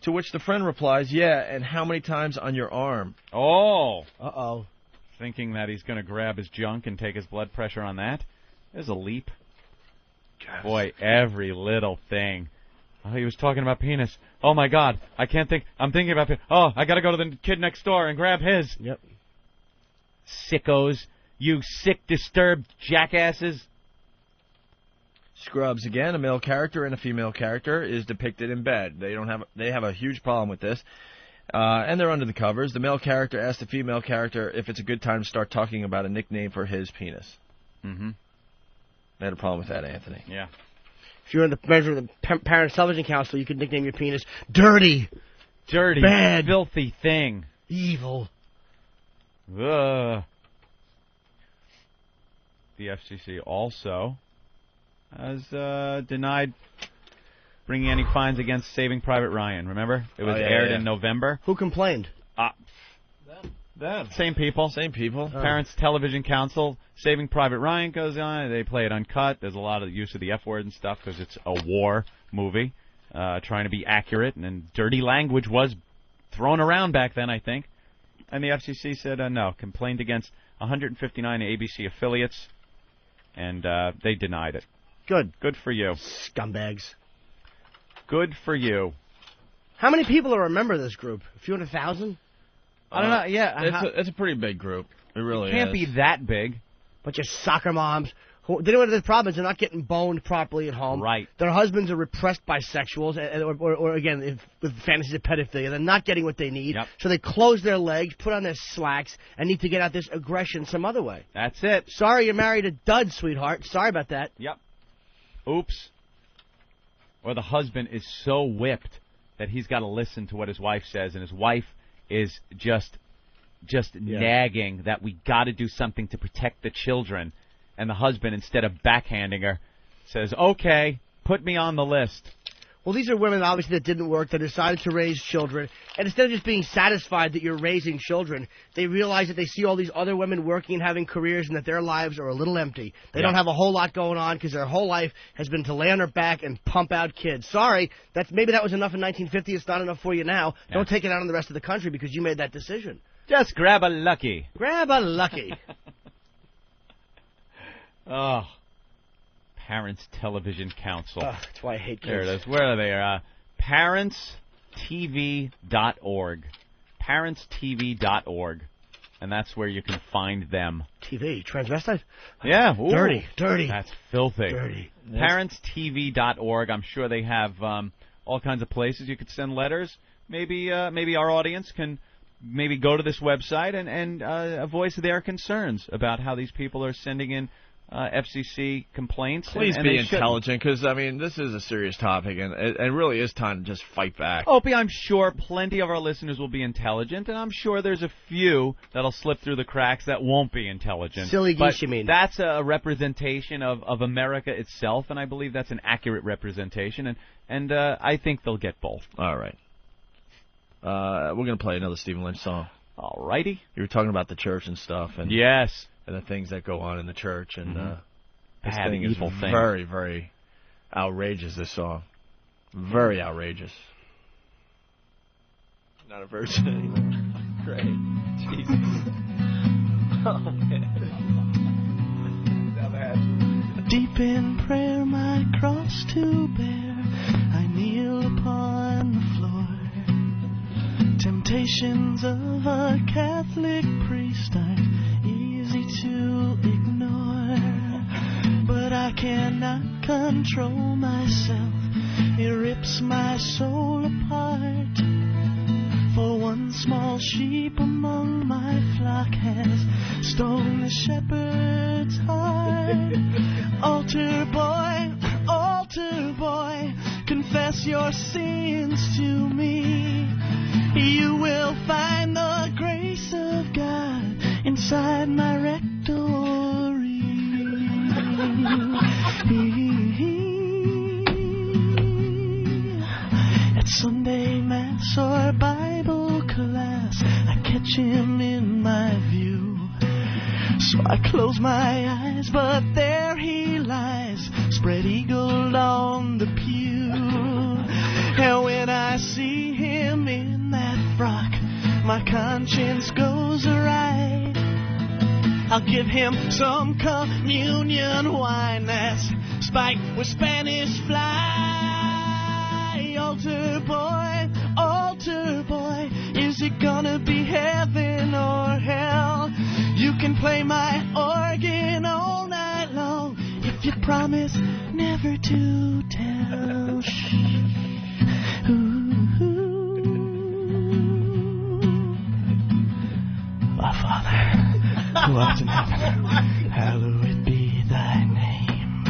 Speaker 3: to which the friend replies, "Yeah, and how many times on your arm?"
Speaker 11: Oh.
Speaker 5: Uh-oh.
Speaker 11: Thinking that he's going to grab his junk and take his blood pressure on that. There's a leap.
Speaker 3: Gosh.
Speaker 11: Boy, every little thing. Oh, he was talking about penis. Oh, my God. I can't think. I'm thinking about penis. Oh, I got to go to the kid next door and grab his.
Speaker 5: Yep.
Speaker 11: Sickos. You sick, disturbed jackasses.
Speaker 3: Scrubs again. A male character and a female character is depicted in bed. They have a huge problem with this. And they're under the covers. The male character asks the female character if it's a good time to start talking about a nickname for his penis.
Speaker 11: Mm-hmm.
Speaker 3: They had a problem with that, Anthony.
Speaker 11: Yeah.
Speaker 5: If you're in the measure of the Parents Television Council, you could nickname your penis Dirty.
Speaker 11: Dirty.
Speaker 5: Bad.
Speaker 11: Filthy thing.
Speaker 5: Evil.
Speaker 11: Ugh. The FCC also has denied bringing any fines against Saving Private Ryan. Remember? It was aired in November.
Speaker 5: Who complained?
Speaker 3: Them.
Speaker 11: Same people. Parents Television Council. Saving Private Ryan goes on. They play it uncut. There's a lot of use of the F word and stuff because it's a war movie, trying to be accurate. And then dirty language was thrown around back then, I think. And the FCC said no. Complained against 159 ABC affiliates, and they denied it.
Speaker 5: Good.
Speaker 11: Good for you.
Speaker 5: Scumbags.
Speaker 11: Good for you.
Speaker 5: How many people will remember this group? A few 100,000?
Speaker 11: I don't know. Yeah,
Speaker 3: it's a pretty big group. It really
Speaker 11: can't be that big.
Speaker 5: Bunch of soccer moms. They know what the problem is. They're not getting boned properly at home.
Speaker 11: Right.
Speaker 5: Their husbands are repressed bisexuals, or again, with fantasies of pedophilia. They're not getting what they need.
Speaker 11: Yep.
Speaker 5: So they close their legs, put on their slacks, and need to get out this aggression some other way.
Speaker 11: That's it.
Speaker 5: Sorry you're married a dud, sweetheart. Sorry about that.
Speaker 11: Yep. Oops. Or the husband is so whipped that he's got to listen to what his wife says, and his wife is just nagging that we got to do something to protect the children. And the husband, instead of backhanding her, says, "Okay, put me on the list."
Speaker 5: Well, these are women, obviously, that didn't work, that decided to raise children. And instead of just being satisfied that you're raising children, they realize that they see all these other women working and having careers and that their lives are a little empty. They don't have a whole lot going on because their whole life has been to lay on their back and pump out kids. Sorry, maybe that was enough in 1950. It's not enough for you now. Yeah. Don't take it out on the rest of the country because you made that decision.
Speaker 11: Just grab a lucky.
Speaker 5: Grab a lucky.
Speaker 11: Oh. Parents Television Council.
Speaker 5: That's why I hate kids.
Speaker 11: There it is. Where are they? ParentsTV.org. ParentsTV.org. And that's where you can find them.
Speaker 5: TV? Transvestite?
Speaker 11: Yeah. Ooh.
Speaker 5: Dirty.
Speaker 11: That's filthy.
Speaker 5: Dirty.
Speaker 11: ParentsTV.org. I'm sure they have all kinds of places you could send letters. Maybe our audience can maybe go to this website and voice their concerns about how these people are sending in FCC complaints.
Speaker 3: Please
Speaker 11: and
Speaker 3: be intelligent, because, I mean, this is a serious topic, and it really is time to just fight back.
Speaker 11: Opie, I'm sure plenty of our listeners will be intelligent, and I'm sure there's a few that'll slip through the cracks that won't be intelligent.
Speaker 5: Silly geese, you mean.
Speaker 11: That's a representation of America itself, and I believe that's an accurate representation, and I think they'll get both.
Speaker 3: All right. We're going to play another Stephen Lynch song.
Speaker 11: All righty.
Speaker 3: You were talking about the church and stuff. And
Speaker 11: yes.
Speaker 3: And the things that go on in the church. And this
Speaker 11: bad,
Speaker 3: thing
Speaker 11: evil
Speaker 3: is
Speaker 11: thing.
Speaker 3: very, very outrageous, this song. Very outrageous. Not a virgin anymore. Great. Jesus. Oh, man.
Speaker 9: Deep in prayer, my cross to bear, I kneel upon the floor. Temptations of a Catholic priest are easy to ignore, but I cannot control myself. It rips my soul apart. For one small sheep among my flock has stolen the shepherd's heart. Altar boy, confess your sins to me. You will find the grace of God inside my rectory. At Sunday Mass or Bible class, I catch him in my view. So I close my eyes, but there he lies, spread eagled on the pew. And when I see him in that frock, my conscience goes awry. I'll give him some communion wine that's spiked with Spanish fly. Altar boy, is it gonna be heaven or hell? You can play my organ all night long if you promise never to tell. Our Father, who art in heaven, hallowed be thy name.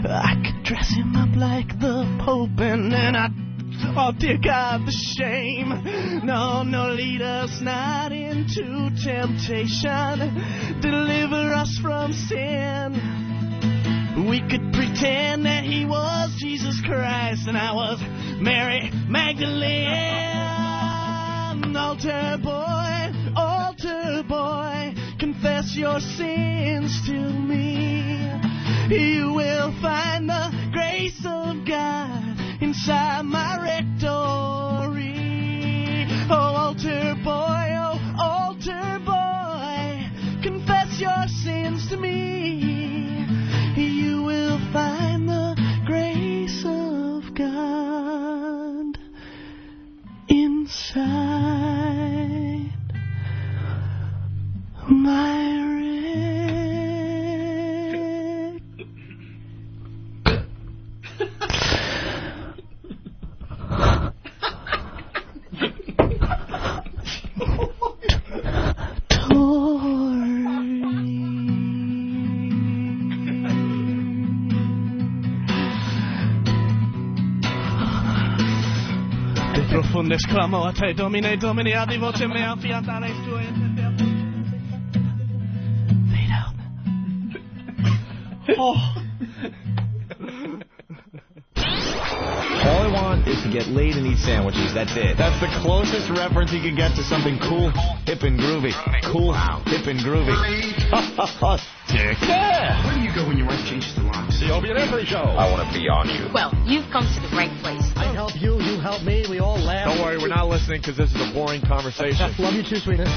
Speaker 9: I could dress him up like the Pope and then oh dear God, the shame. No, lead us not into temptation. Deliver us from sin. We could pretend that he was Jesus Christ and I was Mary Magdalene. Altar boy, confess your sins to me. You will find the grace of God inside my rectory. Oh, altar boy, confess your sins to me. You will find the grace of God inside my profundes clamo a te, Domine, Domine, adi voce mea, fiata res tua fade out.
Speaker 3: place to get laid and eat sandwiches. That's it.
Speaker 13: That's the closest reference you can get to something cool, hip, and groovy. Cool, hip, and groovy. Dick.
Speaker 17: Yeah. Where do you go when your wife changes the locks?
Speaker 13: The Opie and Anthony Show.
Speaker 17: I want to be on you.
Speaker 7: Well, you've come to the right place.
Speaker 5: I help you, you help me, we all laugh.
Speaker 3: Don't worry, we're not listening because this is a boring conversation.
Speaker 5: Love you too, sweetness.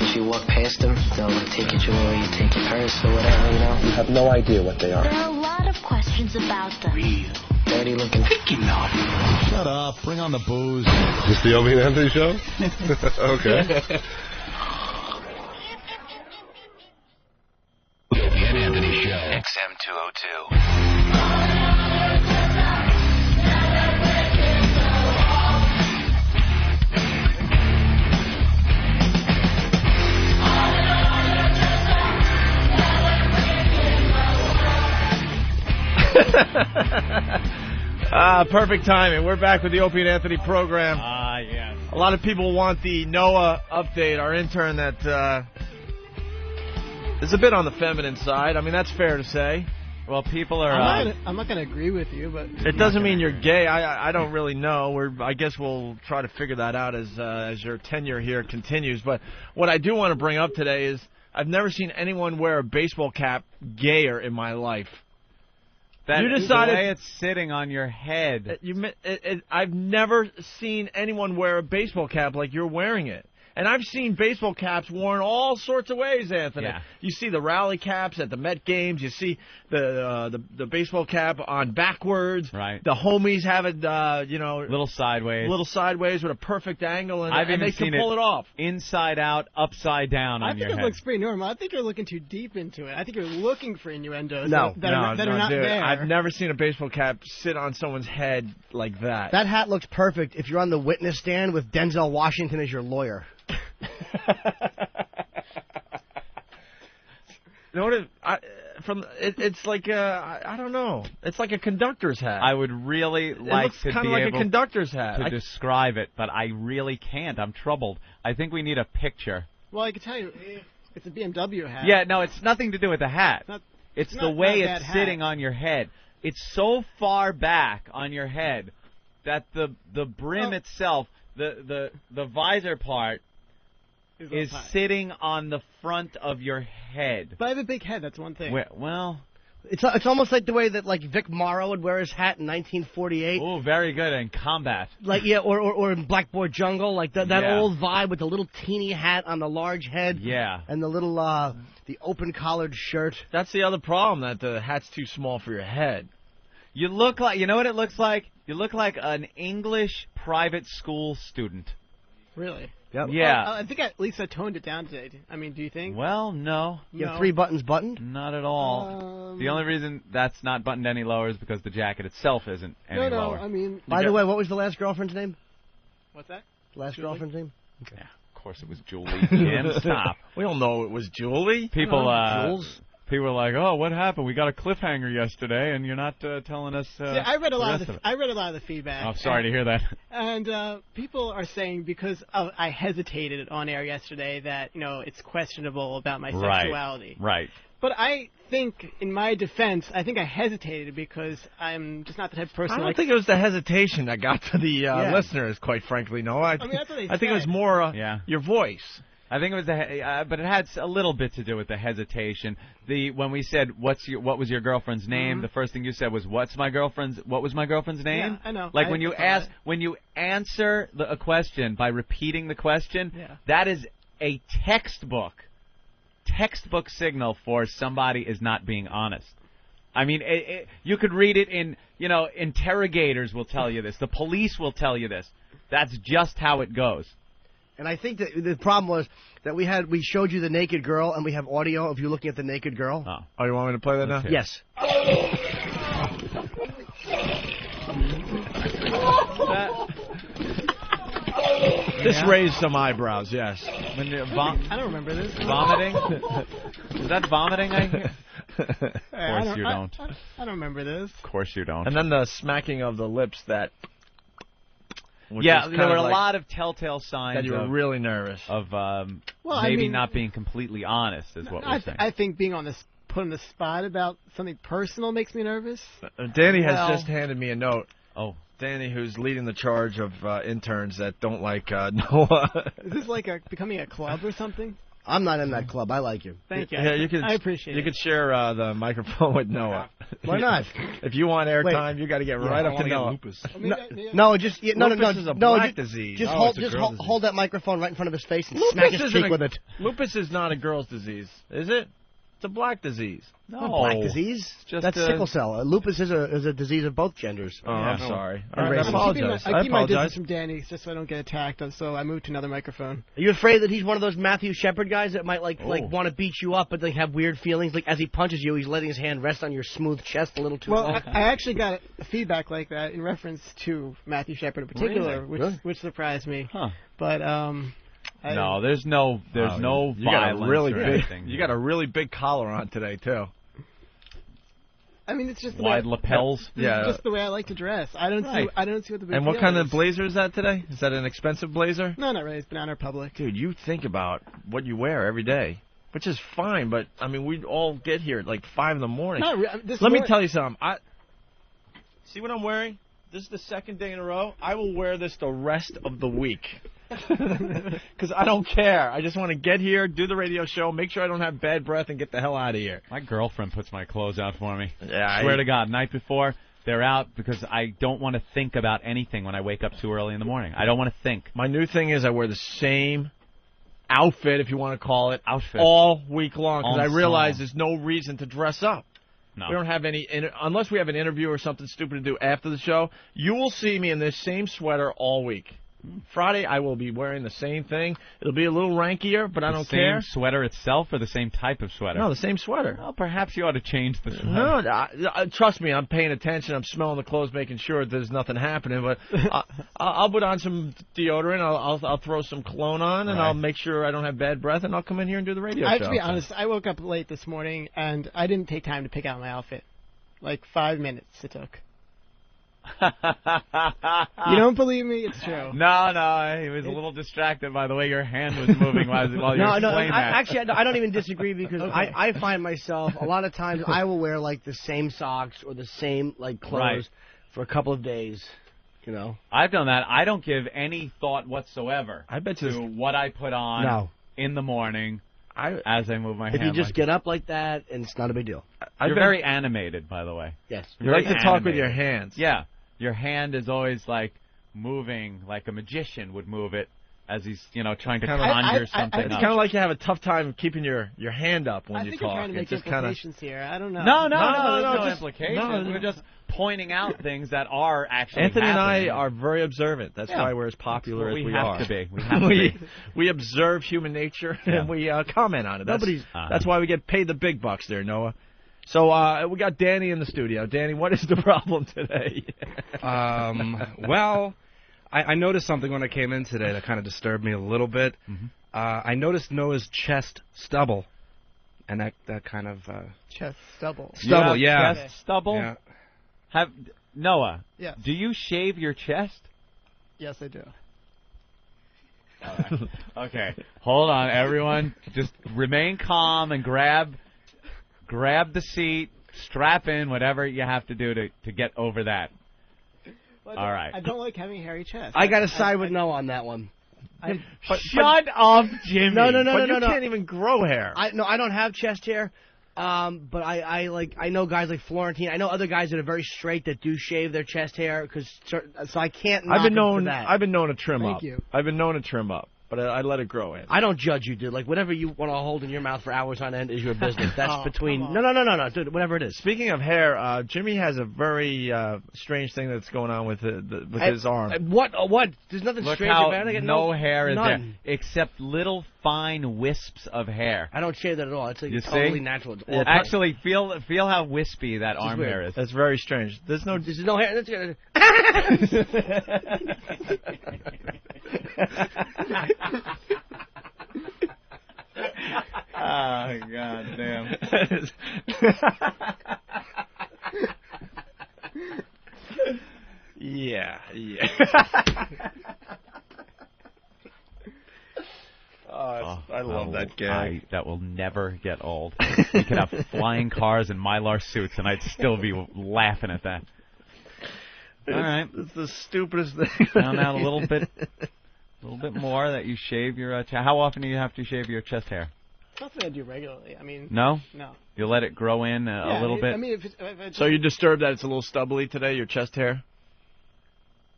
Speaker 15: If you walk past them, they'll take your jewelry, take your purse or whatever, you know.
Speaker 17: You have no idea what they are.
Speaker 10: There are a lot of questions about them.
Speaker 15: Real. Dirty looking.
Speaker 17: Thinking not.
Speaker 13: Shut up. Bring on the booze.
Speaker 21: Is this the Opie and Anthony Show? Okay.
Speaker 6: Opie and Anthony Show. XM202.
Speaker 3: Perfect timing. We're back with the Opie and Anthony program.
Speaker 2: Yes.
Speaker 3: A lot of people want the Noah update, our intern that is a bit on the feminine side. I mean, that's fair to say.
Speaker 2: Well, people are...
Speaker 20: I'm not going to agree with you, but...
Speaker 3: It doesn't mean you're gay. I don't really know. I guess we'll try to figure that out as your tenure here continues. But what I do want to bring up today is I've never seen anyone wear a baseball cap gayer in my life. You decided
Speaker 11: the way it's sitting on your head.
Speaker 3: I've never seen anyone wear a baseball cap like you're wearing it. And I've seen baseball caps worn all sorts of ways, Anthony.
Speaker 11: Yeah.
Speaker 3: You see the rally caps at the Met games. You see the baseball cap on backwards.
Speaker 11: Right.
Speaker 3: The homies have it,
Speaker 11: little sideways
Speaker 3: with a perfect angle, and
Speaker 11: they
Speaker 3: can pull it off
Speaker 11: inside out, upside down on your head.
Speaker 20: I think it looks pretty normal. I think you're looking too deep into it. I think you're looking for innuendos
Speaker 3: that
Speaker 20: are not
Speaker 3: dude,
Speaker 20: there.
Speaker 3: I've never seen a baseball cap sit on someone's head like that.
Speaker 5: That hat looks perfect if you're on the witness stand with Denzel Washington as your lawyer.
Speaker 3: You know what? It's like I don't know. It's like a conductor's hat.
Speaker 11: I would really like to be
Speaker 3: like
Speaker 11: able
Speaker 3: a conductor's hat.
Speaker 11: to describe it, but I really can't. I'm troubled. I think we need a picture.
Speaker 20: Well, I can tell you, it's a BMW hat.
Speaker 11: Yeah, no, it's nothing to do with the hat. It's the way
Speaker 20: not
Speaker 11: it's sitting on your head. It's so far back on your head that the brim itself, the visor part, is sitting on the front of your head.
Speaker 20: But I have a big head. That's one thing.
Speaker 11: Well,
Speaker 5: it's almost like the way that Vic Morrow would wear his hat in 1948.
Speaker 11: Oh, very good in combat.
Speaker 5: Or in Blackboard Jungle, like that old vibe with the little teeny hat on the large head.
Speaker 11: Yeah.
Speaker 5: And the little the open collared shirt.
Speaker 3: That's the other problem, that the hat's too small for your head.
Speaker 11: You look like, you know what it looks like? You look like an English private school student.
Speaker 20: Really?
Speaker 5: Yep.
Speaker 11: Yeah.
Speaker 20: I think at least I toned it down today. I mean, do you think?
Speaker 11: Well, no.
Speaker 5: You have 3 buttons buttoned?
Speaker 11: Not at all. The only reason that's not buttoned any lower is because the jacket itself isn't any lower.
Speaker 20: I mean...
Speaker 5: By the way, what was the last girlfriend's name?
Speaker 20: What's that?
Speaker 5: Last girlfriend's name?
Speaker 11: Okay. Yeah, of course it was Julie. Jim, stop.
Speaker 3: We all know it was Julie.
Speaker 11: People,
Speaker 5: Jules.
Speaker 11: People are like, "Oh, what happened? We got a cliffhanger yesterday, and you're not telling us."
Speaker 20: I read a lot of the feedback.
Speaker 11: Oh, sorry to hear that.
Speaker 20: And people are saying because I hesitated on air yesterday that it's questionable about my sexuality.
Speaker 11: Right.
Speaker 20: But I think, in my defense, I think I hesitated because I'm just not the type of person.
Speaker 3: I don't think it was the hesitation that got to the listeners, quite frankly. No, I
Speaker 20: mean, that's what they
Speaker 3: I think it was more your voice.
Speaker 11: I think it was but it had a little bit to do with the hesitation. When we said what was your girlfriend's name, the first thing you said was what was my girlfriend's name?
Speaker 20: Yeah, I know.
Speaker 11: Like when you answer a question by repeating the question, that is a textbook signal for somebody is not being honest. I mean, you could read it in, interrogators will tell you this. The police will tell you this. That's just how it goes.
Speaker 5: And I think that the problem was that we showed you the naked girl, and we have audio of you looking at the naked girl.
Speaker 3: Oh, you want me to play that now?
Speaker 5: Yes.
Speaker 3: This raised some eyebrows, yes.
Speaker 20: I don't remember this.
Speaker 11: Vomiting? Is that vomiting I hear? Of course you don't.
Speaker 20: I don't remember this.
Speaker 11: Of course you don't.
Speaker 3: And then the smacking of the lips that...
Speaker 11: Yeah, there were a lot of telltale signs
Speaker 3: that you were really nervous
Speaker 11: of not being completely honest, is what we're saying.
Speaker 20: I think being put on the spot about something personal makes me nervous.
Speaker 3: Danny has just handed me a note.
Speaker 11: Oh.
Speaker 3: Danny, who's leading the charge of interns that don't like Noah.
Speaker 1: Is this like becoming a club or something?
Speaker 5: I'm not in that club. I like you.
Speaker 1: Thank you.
Speaker 3: Yeah, you could.
Speaker 1: I appreciate it.
Speaker 3: You could share the microphone with Noah.
Speaker 5: Why not?
Speaker 3: If you want airtime, you got to get right up to Noah.
Speaker 5: No, just no.
Speaker 3: Lupus is a
Speaker 5: no,
Speaker 3: black disease.
Speaker 5: Just
Speaker 3: No,
Speaker 5: hold that microphone right in front of his face and
Speaker 3: Lupus
Speaker 5: smack his
Speaker 3: isn't
Speaker 5: cheek with it.
Speaker 3: Lupus is not a girl's disease, is it? It's a black disease.
Speaker 5: Not black disease.
Speaker 3: Just
Speaker 5: That's sickle cell. Lupus is a disease of both genders.
Speaker 3: Oh, I'm sorry.
Speaker 5: And
Speaker 3: I
Speaker 5: races.
Speaker 3: apologize.
Speaker 1: I keep my distance from Danny just so I don't get attacked, so I moved to another microphone.
Speaker 5: Are you afraid that he's one of those Matthew Shepard guys that might like want to beat you up, but they have weird feelings? Like as he punches you, he's letting his hand rest on your smooth chest a little too
Speaker 1: Well,
Speaker 5: long.
Speaker 1: I actually got feedback like that in reference to Matthew Shepard in particular, which surprised me.
Speaker 11: Huh.
Speaker 1: But
Speaker 11: no, there's no violence.
Speaker 3: You got a really
Speaker 11: or
Speaker 3: big.
Speaker 11: anything.
Speaker 3: You got a really big collar on today too.
Speaker 1: I mean, it's just the
Speaker 11: Wide
Speaker 1: way,
Speaker 11: lapels.
Speaker 1: It's just the way I like to dress. I don't see what the big
Speaker 3: And what
Speaker 1: deal
Speaker 3: kind
Speaker 1: is.
Speaker 3: of blazer is that today? Is that an expensive blazer?
Speaker 1: No, not really. It's Banana Republic.
Speaker 3: Dude, you think about what you wear every day, which is fine. But I mean, we all get here at like 5 in the morning. Let me tell you something. See what I'm wearing? This is the second day in a row. I will wear this the rest of the week. Because I don't care. I just want to get here, do the radio show, make sure I don't have bad breath, and get the hell out of here.
Speaker 11: My girlfriend puts my clothes out for me.
Speaker 3: Yeah,
Speaker 11: Swear to God, night before, they're out because I don't want to think about anything when I wake up too early in the morning. I don't want to think.
Speaker 3: My new thing is I wear the same outfit, if you want to call it,
Speaker 11: outfit
Speaker 3: all week long because I
Speaker 11: Ensemble.
Speaker 3: realize there's no reason to dress up.
Speaker 11: No.
Speaker 3: We don't have any, unless we have an interview or something stupid to do after the show. You will see me in this same sweater all week. Friday, I will be wearing the same thing. It'll be a little rankier, but I don't care.
Speaker 11: The same sweater itself or the same type of sweater?
Speaker 3: No, the same sweater.
Speaker 11: Well, perhaps you ought to change the sweater.
Speaker 3: No, trust me, I'm paying attention. I'm smelling the clothes, making sure there's nothing happening. But I'll put on some deodorant. I'll throw some cologne on, and I'll make sure I don't have bad breath, and I'll come in here and do the radio show.
Speaker 1: I have to be honest. I woke up late this morning, and I didn't take time to pick out my outfit. Like 5 minutes it took. You don't believe me? It's true.
Speaker 11: No, he was a little distracted by the way your hand was moving while you were explaining that.
Speaker 5: Actually, I don't even disagree because I find myself a lot of times I will wear like the same socks or the same like clothes for a couple of days. You know,
Speaker 11: I've done that. I don't give any thought whatsoever to what I put on in the morning as I move my hand.
Speaker 5: If you just get up like that, and it's not a big deal.
Speaker 11: You're very animated, by the way.
Speaker 5: Yes.
Speaker 3: You like to talk with your hands.
Speaker 11: Yeah. Your hand is always like moving like a magician would move it as he's, trying to conjure something
Speaker 3: It's
Speaker 11: up.
Speaker 3: kind of like you have a tough time keeping your hand up when you
Speaker 1: think
Speaker 3: talk.
Speaker 1: you're trying to make implications here. I don't know.
Speaker 11: No,
Speaker 3: no
Speaker 11: implications.
Speaker 3: no.
Speaker 11: We're just pointing out things that are actually
Speaker 3: Anthony
Speaker 11: happening.
Speaker 3: and I are very observant. That's why we're as popular as we are.
Speaker 11: We have to be. We have to be.
Speaker 3: We observe human nature and we comment on it. That's why we get paid the big bucks there, Noah. So we got Danny in the studio. Danny, what is the problem today?
Speaker 4: Well, I noticed something when I came in today that kind of disturbed me a little bit.
Speaker 11: Mm-hmm.
Speaker 4: I noticed Noah's chest stubble, and that kind of
Speaker 1: chest stubble.
Speaker 4: Stubble, yeah.
Speaker 11: Chest stubble.
Speaker 4: Yeah.
Speaker 11: Noah?
Speaker 1: Yes.
Speaker 11: Do you shave your chest?
Speaker 1: Yes, I do.
Speaker 11: All right. Okay. Hold on, everyone. Just remain calm and grab the seat, strap in, whatever you have to do to get over that.
Speaker 1: Well,
Speaker 11: all right.
Speaker 1: I don't like having hairy chest.
Speaker 5: I got to side with Noah on that one.
Speaker 11: Shut up, Jimmy.
Speaker 5: No.
Speaker 3: But you can't even grow hair.
Speaker 5: I don't have chest hair. But I know guys like Florentine. I know other guys that are very straight that do shave their chest hair so I can't.
Speaker 3: I've been known to trim
Speaker 1: Thank
Speaker 3: up.
Speaker 1: you.
Speaker 3: I've been known to trim up, but I let it grow in.
Speaker 5: I don't judge you, dude. Like whatever you want to hold in your mouth for hours on end is your business. That's between no, dude. Whatever it is.
Speaker 3: Speaking of hair, Jimmy has a very strange thing that's going on with his arm.
Speaker 5: What? There's nothing
Speaker 11: Look
Speaker 5: strange
Speaker 11: how
Speaker 5: about it.
Speaker 11: no hair is there,
Speaker 5: none.
Speaker 11: except little fine wisps of hair.
Speaker 5: I don't shave that at all. It's like
Speaker 11: You
Speaker 5: totally
Speaker 11: see?
Speaker 5: natural. It's
Speaker 11: Yeah, actually, feel how wispy that arm
Speaker 5: weird.
Speaker 11: hair is.
Speaker 3: That's very strange. There's no
Speaker 5: hair. That's good.
Speaker 11: Oh, God damn.
Speaker 3: Yeah. I love that gag.
Speaker 11: That will never get old. We could have flying cars and Mylar suits, and I'd still be laughing at that. All right.
Speaker 5: It's the stupidest thing.
Speaker 11: Found out a little bit more that you shave your chest. How often do you have to shave your chest hair?
Speaker 1: Something I do regularly. I mean.
Speaker 11: No.
Speaker 1: No.
Speaker 11: You let it grow in a little bit.
Speaker 1: I mean, if
Speaker 3: So you're disturbed that it's a little stubbly today, your chest hair?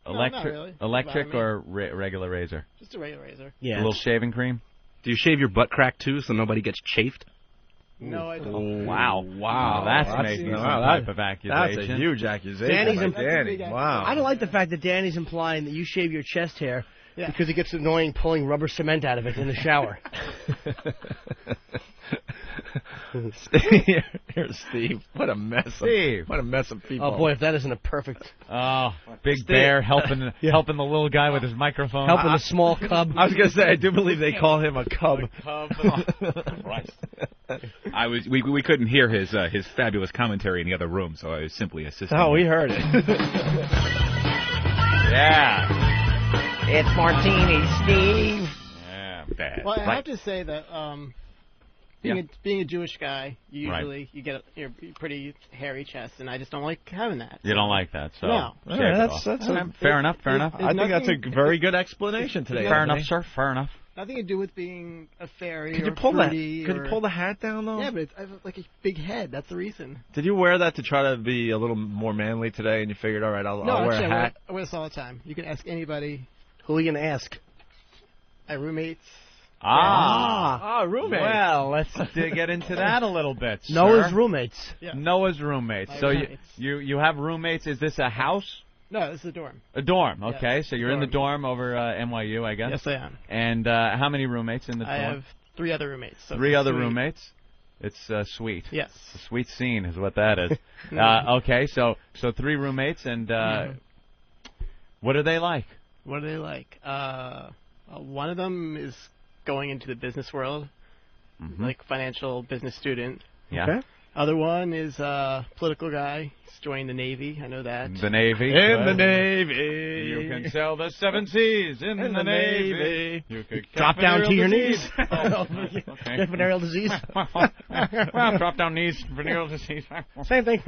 Speaker 1: No, not really.
Speaker 11: Electric or regular razor?
Speaker 1: Just a regular razor.
Speaker 11: A little shaving cream.
Speaker 4: Do you shave your butt crack too, so nobody gets chafed?
Speaker 1: No, I don't.
Speaker 11: Wow. That's making some type of accusation.
Speaker 3: That's a huge accusation.
Speaker 5: Danny.
Speaker 3: Wow.
Speaker 5: I don't like the fact that Danny's implying that you shave your chest hair because it gets annoying pulling rubber cement out of it in the shower.
Speaker 3: Here's Steve. What a mess.
Speaker 11: Steve.
Speaker 3: What a mess of people.
Speaker 5: Oh, boy, if that isn't a perfect...
Speaker 11: Oh, Big Bear helping the little guy with his microphone.
Speaker 5: Helping the small cub.
Speaker 3: I was going to say, I do believe they call him a cub.
Speaker 8: Christ. We couldn't hear his fabulous commentary in the other room, so I was simply assisting.
Speaker 3: Oh, we heard it.
Speaker 11: Yeah.
Speaker 9: It's Martini, Steve.
Speaker 11: Yeah, bad.
Speaker 1: Well, I have to say that being a Jewish guy, you get a pretty hairy chest, and I just don't like having that.
Speaker 11: You don't like that, so
Speaker 1: no.
Speaker 3: That's
Speaker 11: fair enough.
Speaker 3: I think that's a very good explanation today.
Speaker 11: Fair enough, sir. Fair enough.
Speaker 1: Nothing to do with being a fairy.
Speaker 3: Could you pull the hat down though?
Speaker 1: Yeah, but I have like a big head. That's the reason.
Speaker 3: Did you wear that to try to be a little more manly today, and you figured, all right, I'll wear a hat?
Speaker 1: I wear this all the time. You can ask anybody.
Speaker 5: Who are you going to ask?
Speaker 1: My roommates.
Speaker 3: Roommates.
Speaker 11: Well, let's get into that a little bit. Sir.
Speaker 5: Noah's roommates.
Speaker 1: Yeah.
Speaker 11: Noah's roommates. So you have roommates. Is this a house?
Speaker 1: No, this is a dorm.
Speaker 11: A dorm. Okay,
Speaker 1: yes,
Speaker 11: so you're in the dorm over NYU, I guess.
Speaker 1: Yes, I am.
Speaker 11: And how many roommates in the dorm?
Speaker 1: I have 3 other roommates. So
Speaker 11: 3 other
Speaker 1: sweet.
Speaker 11: roommates. It's sweet.
Speaker 1: Yes.
Speaker 11: It's a sweet scene is what that is. Okay, so 3 roommates, and what are they like?
Speaker 1: What are they like? One of them is going into the business world, like financial business student.
Speaker 11: Yeah.
Speaker 5: Okay.
Speaker 1: Other one is a political guy. He's joining the Navy. I know that.
Speaker 11: The Navy.
Speaker 3: In the Navy.
Speaker 11: You can sail the 7 seas in the Navy. You could
Speaker 5: drop down to your knees.
Speaker 11: Okay.
Speaker 5: Venereal disease.
Speaker 11: Well, drop down knees. Venereal disease.
Speaker 5: Same thing.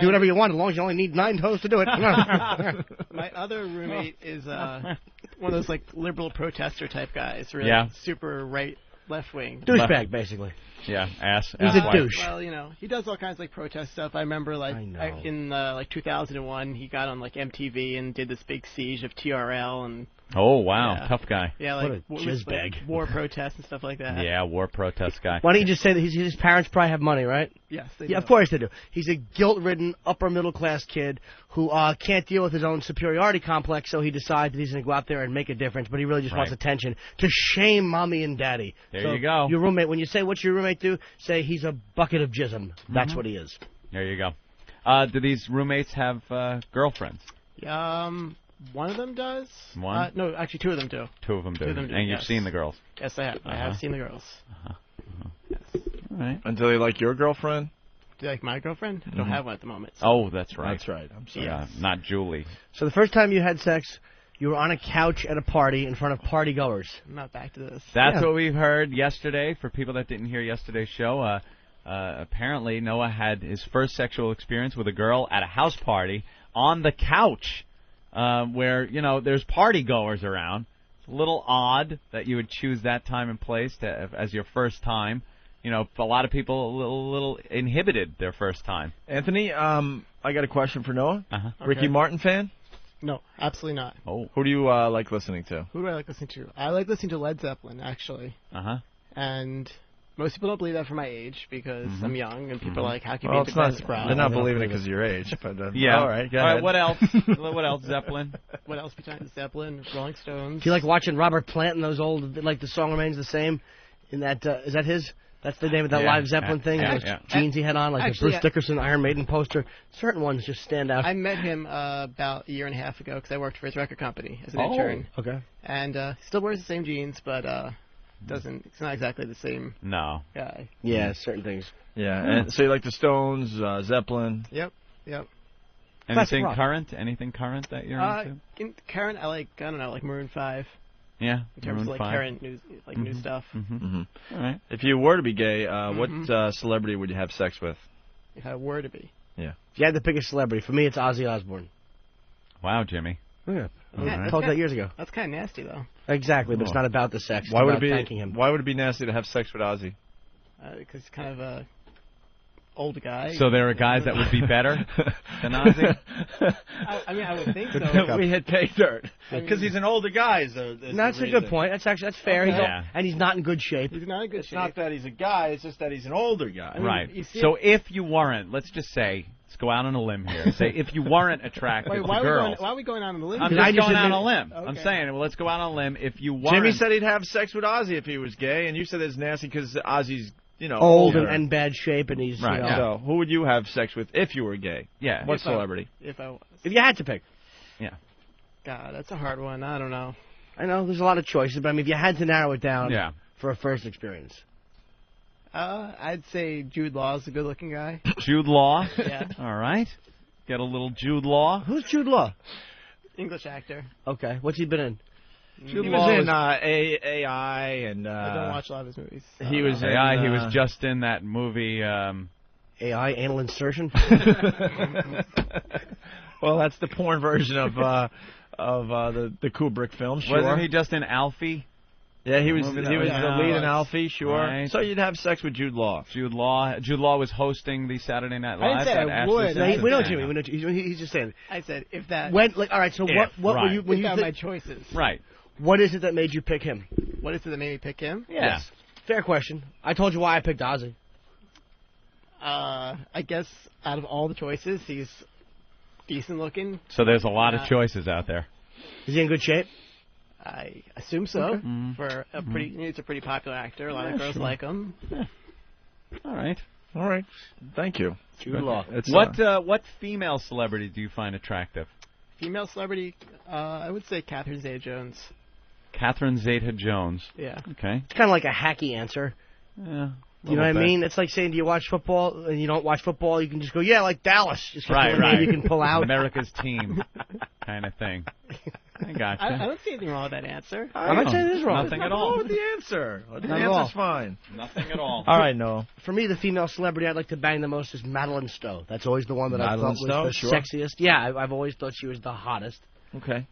Speaker 5: Do whatever you want as long as you only need 9 toes to do it.
Speaker 1: My other roommate is one of those like liberal protester type guys. Really super right, left wing.
Speaker 5: Douchebag, basically.
Speaker 11: Yeah, ass.
Speaker 5: He's a douche.
Speaker 1: Well, he does all kinds of like protest stuff. I remember in like 2001, he got on like MTV and did this big siege of TRL and.
Speaker 11: Oh wow, tough guy.
Speaker 1: Yeah, like
Speaker 5: what a jizzbag.
Speaker 1: Like war protests and stuff like that.
Speaker 11: Yeah, war protest guy.
Speaker 5: Why don't you just say that his parents probably have money, right?
Speaker 1: Yes, they
Speaker 5: do.
Speaker 1: Of
Speaker 5: course they do. He's a guilt-ridden, upper-middle-class kid who can't deal with his own superiority complex, so he decides that he's going to go out there and make a difference, but he really just wants attention to shame mommy and daddy.
Speaker 11: There you go.
Speaker 5: Your roommate, when you say, what's your roommate do? Say he's a bucket of jism. That's what he is.
Speaker 11: There you go. Do these roommates have girlfriends?
Speaker 1: One of them does.
Speaker 11: One?
Speaker 1: No, actually 2 of them do.
Speaker 11: 2 of them do. And you've seen the girls?
Speaker 1: Yes, I have. I have seen the girls. Yes.
Speaker 11: All right.
Speaker 3: And do they like your girlfriend?
Speaker 1: Do you like my girlfriend? I don't have one at the moment. So.
Speaker 11: Oh, that's right.
Speaker 3: That's right. I'm sorry.
Speaker 11: Yeah, not Julie.
Speaker 5: So the first time you had sex, you were on a couch at a party in front of party goers.
Speaker 1: I'm not back to this.
Speaker 11: That's what we've heard yesterday. For people that didn't hear yesterday's show, apparently Noah had his first sexual experience with a girl at a house party on the couch. Where, there's party goers around. It's a little odd that you would choose that time and place as your first time. A lot of people a little inhibited their first time.
Speaker 3: Anthony, I got a question for Noah.
Speaker 11: Okay.
Speaker 3: Ricky Martin fan?
Speaker 1: No, absolutely not.
Speaker 11: Oh.
Speaker 3: Who do you like listening to?
Speaker 1: Who do I like listening to? I like listening to Led Zeppelin, actually. And most people don't believe that for my age because I'm young, and people are like, how can you be into Chris Brown?
Speaker 3: They're not believing it because of your age. But,
Speaker 11: yeah.
Speaker 3: All right, go ahead.
Speaker 11: What else? What else, Zeppelin?
Speaker 1: What else besides Zeppelin? Rolling Stones.
Speaker 5: Do you like watching Robert Plant and those old, like The Song Remains the Same? In that, is that his? That's the name of that live Zeppelin thing? Those jeans he had on, like the Bruce Dickinson Iron Maiden poster. Certain ones just stand out.
Speaker 1: I met him about a year and a half ago because I worked for his record company as an intern.
Speaker 5: Okay.
Speaker 1: And still wears the same jeans, but it's not exactly the same guy.
Speaker 5: Yeah, certain things.
Speaker 3: Yeah, and so you like the Stones, Zeppelin.
Speaker 1: Yep.
Speaker 11: Anything current? Anything current that you're into?
Speaker 1: Current, I like Maroon 5.
Speaker 11: Yeah,
Speaker 1: in terms of like
Speaker 11: 5.
Speaker 1: current news, like new stuff.
Speaker 11: All right.
Speaker 3: If you were to be gay, what celebrity would you have sex with?
Speaker 1: If I were to be,
Speaker 3: Yeah.
Speaker 5: If you had to pick a celebrity, for me, it's Ozzy Osbourne.
Speaker 11: Wow, Jimmy.
Speaker 5: Yeah.
Speaker 1: Yeah,
Speaker 5: I told you that years ago.
Speaker 1: That's kind of nasty, though.
Speaker 5: Exactly, but it's not about the sex.
Speaker 3: Why
Speaker 5: it's
Speaker 3: would
Speaker 5: about
Speaker 3: it be?
Speaker 5: thanking him.
Speaker 3: Why would it be nasty to have sex with Ozzy?
Speaker 1: Because he's kind of a old guy.
Speaker 11: So there are guys that would be better than Ozzy?
Speaker 1: I mean, I would think so.
Speaker 3: We hit pay dirt.
Speaker 5: Because
Speaker 3: he's an older guy.
Speaker 5: That's a good point. That's fair.
Speaker 1: Okay.
Speaker 5: He's and he's not in good shape.
Speaker 1: He's not in good
Speaker 3: It's
Speaker 1: shape.
Speaker 3: not that he's a guy. It's just that he's an older guy.
Speaker 1: I mean,
Speaker 11: Right.
Speaker 1: you see
Speaker 11: So
Speaker 1: it-
Speaker 11: if you weren't, let's just say, let's go out on a limb here. Say if you weren't attracted
Speaker 1: Wait,
Speaker 11: to
Speaker 1: why
Speaker 11: girls.
Speaker 1: are we going out on the limb?
Speaker 11: I'm
Speaker 1: here?
Speaker 11: just going
Speaker 5: admitted-
Speaker 11: out on a limb.
Speaker 1: Okay.
Speaker 11: I'm saying, well, let's go out on a limb. If you weren't,
Speaker 3: Jimmy said he'd have sex with Ozzy if he was gay, and you said it's nasty because Ozzy's,
Speaker 5: old
Speaker 3: older.
Speaker 5: and bad shape, and he's
Speaker 3: Right.
Speaker 5: You know,
Speaker 3: So who would you have sex with if you were gay?
Speaker 11: Yeah.
Speaker 3: What
Speaker 1: If I-
Speaker 3: celebrity?
Speaker 1: If I was.
Speaker 5: if you had to pick.
Speaker 1: God, that's a hard one. I don't know.
Speaker 5: I know there's a lot of choices, but I mean, if you had to narrow it down
Speaker 11: Yeah.
Speaker 5: for a first experience.
Speaker 1: I'd say Jude Law's a good-looking guy.
Speaker 11: Jude Law.
Speaker 1: Yeah.
Speaker 11: All right. Get a little Jude Law.
Speaker 5: Who's Jude Law?
Speaker 1: English actor.
Speaker 5: Okay, what's he been in?
Speaker 3: He was in AI, and
Speaker 1: I don't watch a lot of his movies.
Speaker 3: he was in,
Speaker 11: AI. He was just in that movie.
Speaker 5: AI, anal insertion?
Speaker 3: Well, that's the porn version of the Kubrick film. Sure.
Speaker 11: Wasn't he just in Alfie?
Speaker 3: Yeah, he was. He
Speaker 11: Movie
Speaker 3: was
Speaker 11: that
Speaker 3: the
Speaker 11: was-
Speaker 3: lead
Speaker 11: yeah.
Speaker 3: in Alfie. Sure.
Speaker 11: Right.
Speaker 3: So you'd have sex with Jude Law.
Speaker 11: Jude Law. Jude Law was hosting the Saturday Night
Speaker 1: I didn't
Speaker 11: Live.
Speaker 1: say
Speaker 11: that
Speaker 1: I
Speaker 11: Ashley
Speaker 1: would.
Speaker 11: Simpson-
Speaker 5: We know Jimmy. We know he's just saying.
Speaker 1: I said if that.
Speaker 5: When, like, all right. So
Speaker 11: If,
Speaker 5: what were
Speaker 11: right.
Speaker 5: you when
Speaker 1: if
Speaker 5: you
Speaker 1: that
Speaker 5: thi-
Speaker 1: my choices.
Speaker 11: Right.
Speaker 5: What is it that made you pick him?
Speaker 1: What is it that made me pick him?
Speaker 11: Yeah.
Speaker 5: Fair question. I told you why I picked Ozzy.
Speaker 1: I guess out of all the choices, he's decent looking.
Speaker 11: So there's a lot of choices out there.
Speaker 5: Is he in good shape?
Speaker 1: I assume so.
Speaker 5: Okay.
Speaker 1: For a pretty, he's a pretty popular actor. A lot of girls
Speaker 11: sure.
Speaker 1: like him.
Speaker 11: All right.
Speaker 3: All right. Thank you.
Speaker 5: Jude Law.
Speaker 3: It's,
Speaker 11: What female celebrity do you find attractive?
Speaker 1: Female celebrity, I would say Catherine Zeta-Jones.
Speaker 11: Catherine Zeta-Jones.
Speaker 1: Yeah.
Speaker 11: Okay.
Speaker 5: It's kind of like a hacky answer.
Speaker 11: Yeah.
Speaker 5: You know what I mean? It's like saying, do you watch football? And you don't watch football, you can just go, yeah, like Dallas. Just
Speaker 11: Right,
Speaker 5: a name
Speaker 11: right.
Speaker 5: You can pull out.
Speaker 11: America's team kind of thing. I gotcha.
Speaker 1: I don't see anything wrong with that answer.
Speaker 5: I'm not saying it is wrong.
Speaker 11: Nothing at
Speaker 3: What's
Speaker 11: all.
Speaker 3: wrong with the answer? The
Speaker 5: Not at all.
Speaker 3: answer's fine.
Speaker 11: Nothing at all.
Speaker 3: All right, Noah.
Speaker 5: For me, the female celebrity I'd like to bang the most is Madeline Stowe. That's always the one that I
Speaker 3: Madeline
Speaker 5: thought was
Speaker 3: Stowe,
Speaker 5: the
Speaker 3: sure.
Speaker 5: sexiest. Yeah, I've always thought she was the hottest.
Speaker 3: Okay.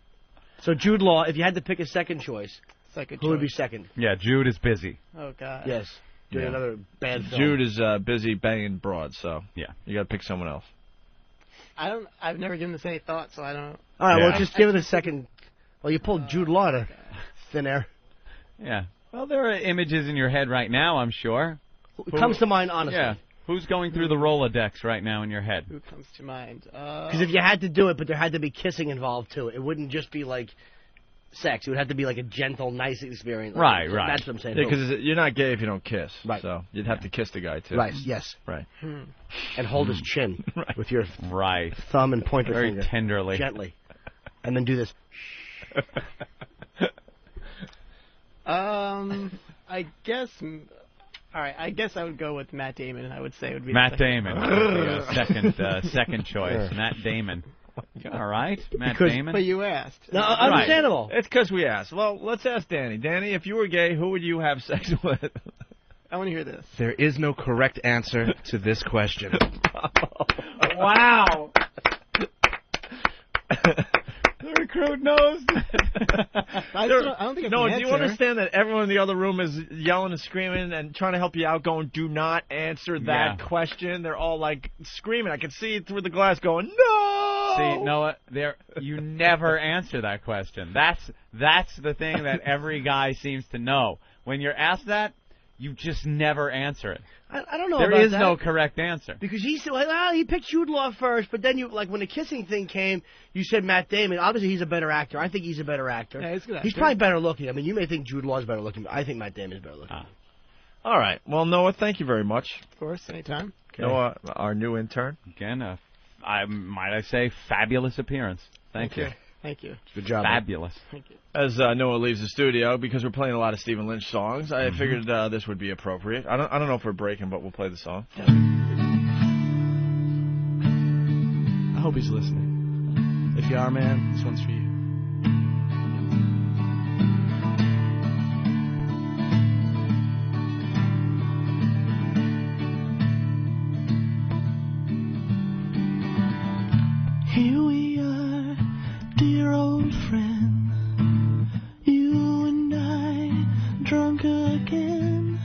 Speaker 5: So Jude Law, if you had to pick a second choice,
Speaker 1: Second
Speaker 5: who would be
Speaker 1: choice.
Speaker 5: second?
Speaker 11: Yeah, Jude is busy.
Speaker 1: Oh God.
Speaker 5: Yes. Doing
Speaker 3: Yeah.
Speaker 5: another bad film.
Speaker 3: Jude is busy banging broads, so
Speaker 11: Yeah.
Speaker 3: you got to pick someone else.
Speaker 1: I've never given this any thought, so I don't.
Speaker 5: All right,
Speaker 11: Yeah.
Speaker 5: well, just give it a second. Well, you pulled Jude Law to thin air.
Speaker 11: Yeah. Well, there are images in your head right now, I'm sure.
Speaker 5: It comes to mind, honestly.
Speaker 11: Yeah. Who's going through the Rolodex right now in your head?
Speaker 1: Who comes to mind?
Speaker 5: Because if you had to do it, but there had to be kissing involved too, it wouldn't just be like sex. It would have to be like a gentle, nice experience.
Speaker 11: Right,
Speaker 5: So
Speaker 11: right.
Speaker 5: That's what I'm saying.
Speaker 3: Yeah, because you're not gay if you don't kiss.
Speaker 5: Right.
Speaker 3: So you'd have to kiss the guy too.
Speaker 5: Right. Yes.
Speaker 3: Right.
Speaker 5: And hold his chin
Speaker 3: Right.
Speaker 5: with your
Speaker 11: Right.
Speaker 5: thumb and pointer
Speaker 11: Very
Speaker 5: finger
Speaker 11: tenderly.
Speaker 5: gently, and then do this.
Speaker 1: I guess. All right, I guess I would go with Matt Damon. I would say it would be
Speaker 11: Matt
Speaker 1: the second.
Speaker 11: Damon. would be a second choice. Matt Damon. All right. Matt
Speaker 5: Because-
Speaker 11: Damon.
Speaker 1: But you asked.
Speaker 5: No, understandable.
Speaker 3: It's because we asked. Well, let's ask Danny. Danny, if you were gay, who would you have sex with?
Speaker 1: I want to hear this.
Speaker 4: There is no correct answer to this question.
Speaker 1: Wow.
Speaker 11: The recruit knows.
Speaker 1: I don't think it's
Speaker 3: No,
Speaker 1: an
Speaker 3: do you
Speaker 1: answer.
Speaker 3: understand that everyone in the other room is yelling and screaming and trying to help you out, going, do not answer that
Speaker 11: Yeah.
Speaker 3: question? They're all like screaming. I can see it through the glass going, no!
Speaker 11: See, Noah, you never answer that question. That's the thing that every guy seems to know. When you're asked that, you just never answer it.
Speaker 5: I don't know
Speaker 11: There
Speaker 5: about
Speaker 11: is
Speaker 5: that.
Speaker 11: no correct answer.
Speaker 5: Because he said, well, he picked Jude Law first, but then when the kissing thing came, you said Matt Damon. Obviously, he's a better actor. I think he's a better actor.
Speaker 1: Yeah, he's a good
Speaker 5: He's
Speaker 1: actor.
Speaker 5: probably better looking. I mean, you may think Jude Law's better looking, but I think Matt Damon's better looking.
Speaker 3: All right. Well, Noah, thank you very much.
Speaker 1: Of course, anytime.
Speaker 3: Noah, our new intern.
Speaker 11: Again, might I say, fabulous appearance. Thank you.
Speaker 1: Thank you.
Speaker 5: Good job. man.
Speaker 11: Fabulous.
Speaker 1: Thank you.
Speaker 3: As Noah leaves the studio, because we're playing a lot of Stephen Lynch songs, I figured this would be appropriate. I don't know if we're breaking, but we'll play the song.
Speaker 14: I hope he's listening. If you are, man, this one's for you.
Speaker 9: Here we are, dear old friend. You and I, drunk again.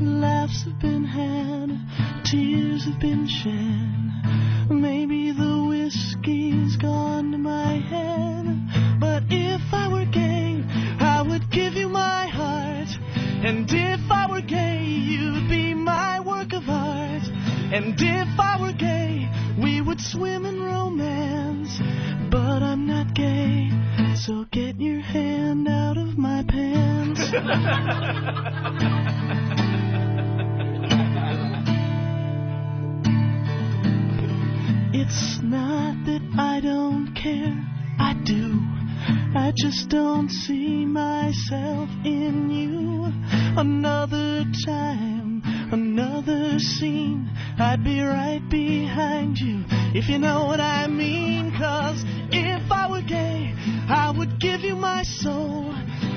Speaker 9: Laughs have been had, tears have been shed. Maybe the whiskey's gone to my head. But if I were gay, I would give you my heart. And if I were gay, you'd be my work of art. And if I were gay, we would swim in romance. But I'm not gay, so get your hand out of my pants. It's not that I don't care, I do. I just don't see myself in you. Another time, another scene, I'd be right behind you, if you know what I mean. 'Cause if I were gay, I would give you my soul.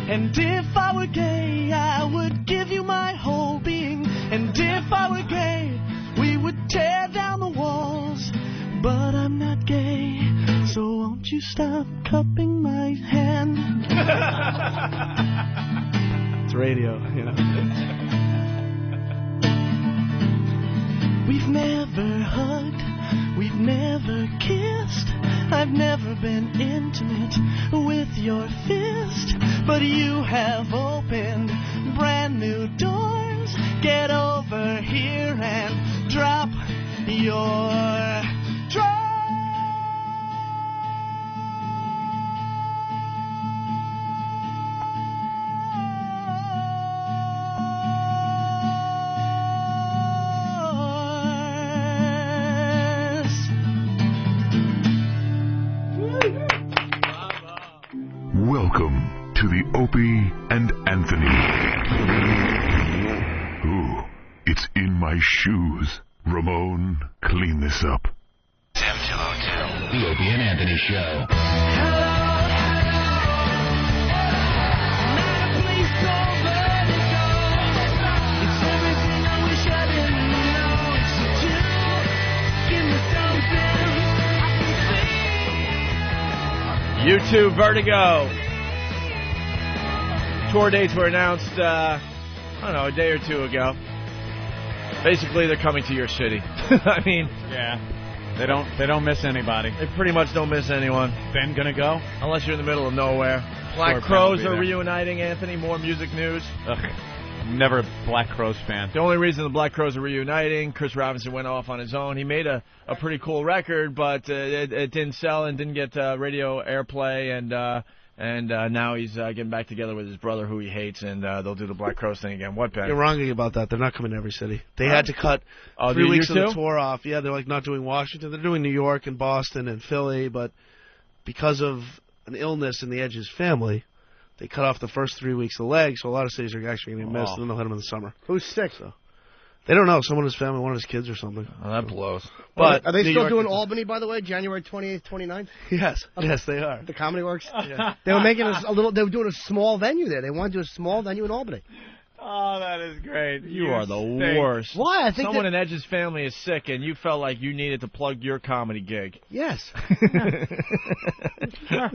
Speaker 9: And if I were gay, I would give you my whole being. And if I were gay, we would tear down the walls. But I'm not gay, so won't you stop cupping my hand?
Speaker 14: It's radio, you know.
Speaker 9: We've never hugged, we've never kissed. I've never been intimate with your fist. But you have opened brand new doors. Get over here and drop your
Speaker 12: Welcome to the Opie and Anthony. Ooh, it's in my shoes. Ramon, clean this up.
Speaker 6: FM 202. The Opie and Anthony Show.
Speaker 3: U2 Vertigo. Tour dates were announced, I don't know, a day or two ago. Basically, they're coming to your city. I mean,
Speaker 11: yeah, they don't miss anybody.
Speaker 3: They pretty much don't miss anyone.
Speaker 11: Ben gonna go?
Speaker 3: Unless you're in the middle of nowhere. Black Crowes are reuniting, Anthony. More music news.
Speaker 11: Ugh. I'm never a Black Crowes fan.
Speaker 3: The only reason the Black Crowes are reuniting, Chris Robinson went off on his own. He made a pretty cool record, but it didn't sell and didn't get radio airplay, and now he's getting back together with his brother, who he hates, and they'll do the Black Crowes thing again. What, Ben?
Speaker 14: You're wrong about that. They're not coming to every city. They had to cut 3 weeks of the tour off. Yeah, they're like not doing Washington. They're doing New York and Boston and Philly, but because of an illness in the Edge's family, they cut off the first 3 weeks of the leg, so a lot of cities are actually going to be missed, and then they'll hit them in the summer.
Speaker 5: Who's sick?
Speaker 14: So they don't know. Someone in his family, one of his kids or something.
Speaker 3: Oh, that blows.
Speaker 5: But are they still doing Albany, by the way, January 28th, 29th?
Speaker 14: Yes. Okay. Yes, they are.
Speaker 5: The Comedy Works? Yeah. They were making they were doing a small venue there. They wanted to do a small venue in Albany.
Speaker 11: Oh, that is great.
Speaker 3: You are the worst.
Speaker 5: Why? I think
Speaker 3: someone in Edge's family is sick, and you felt like you needed to plug your comedy gig.
Speaker 5: Yes.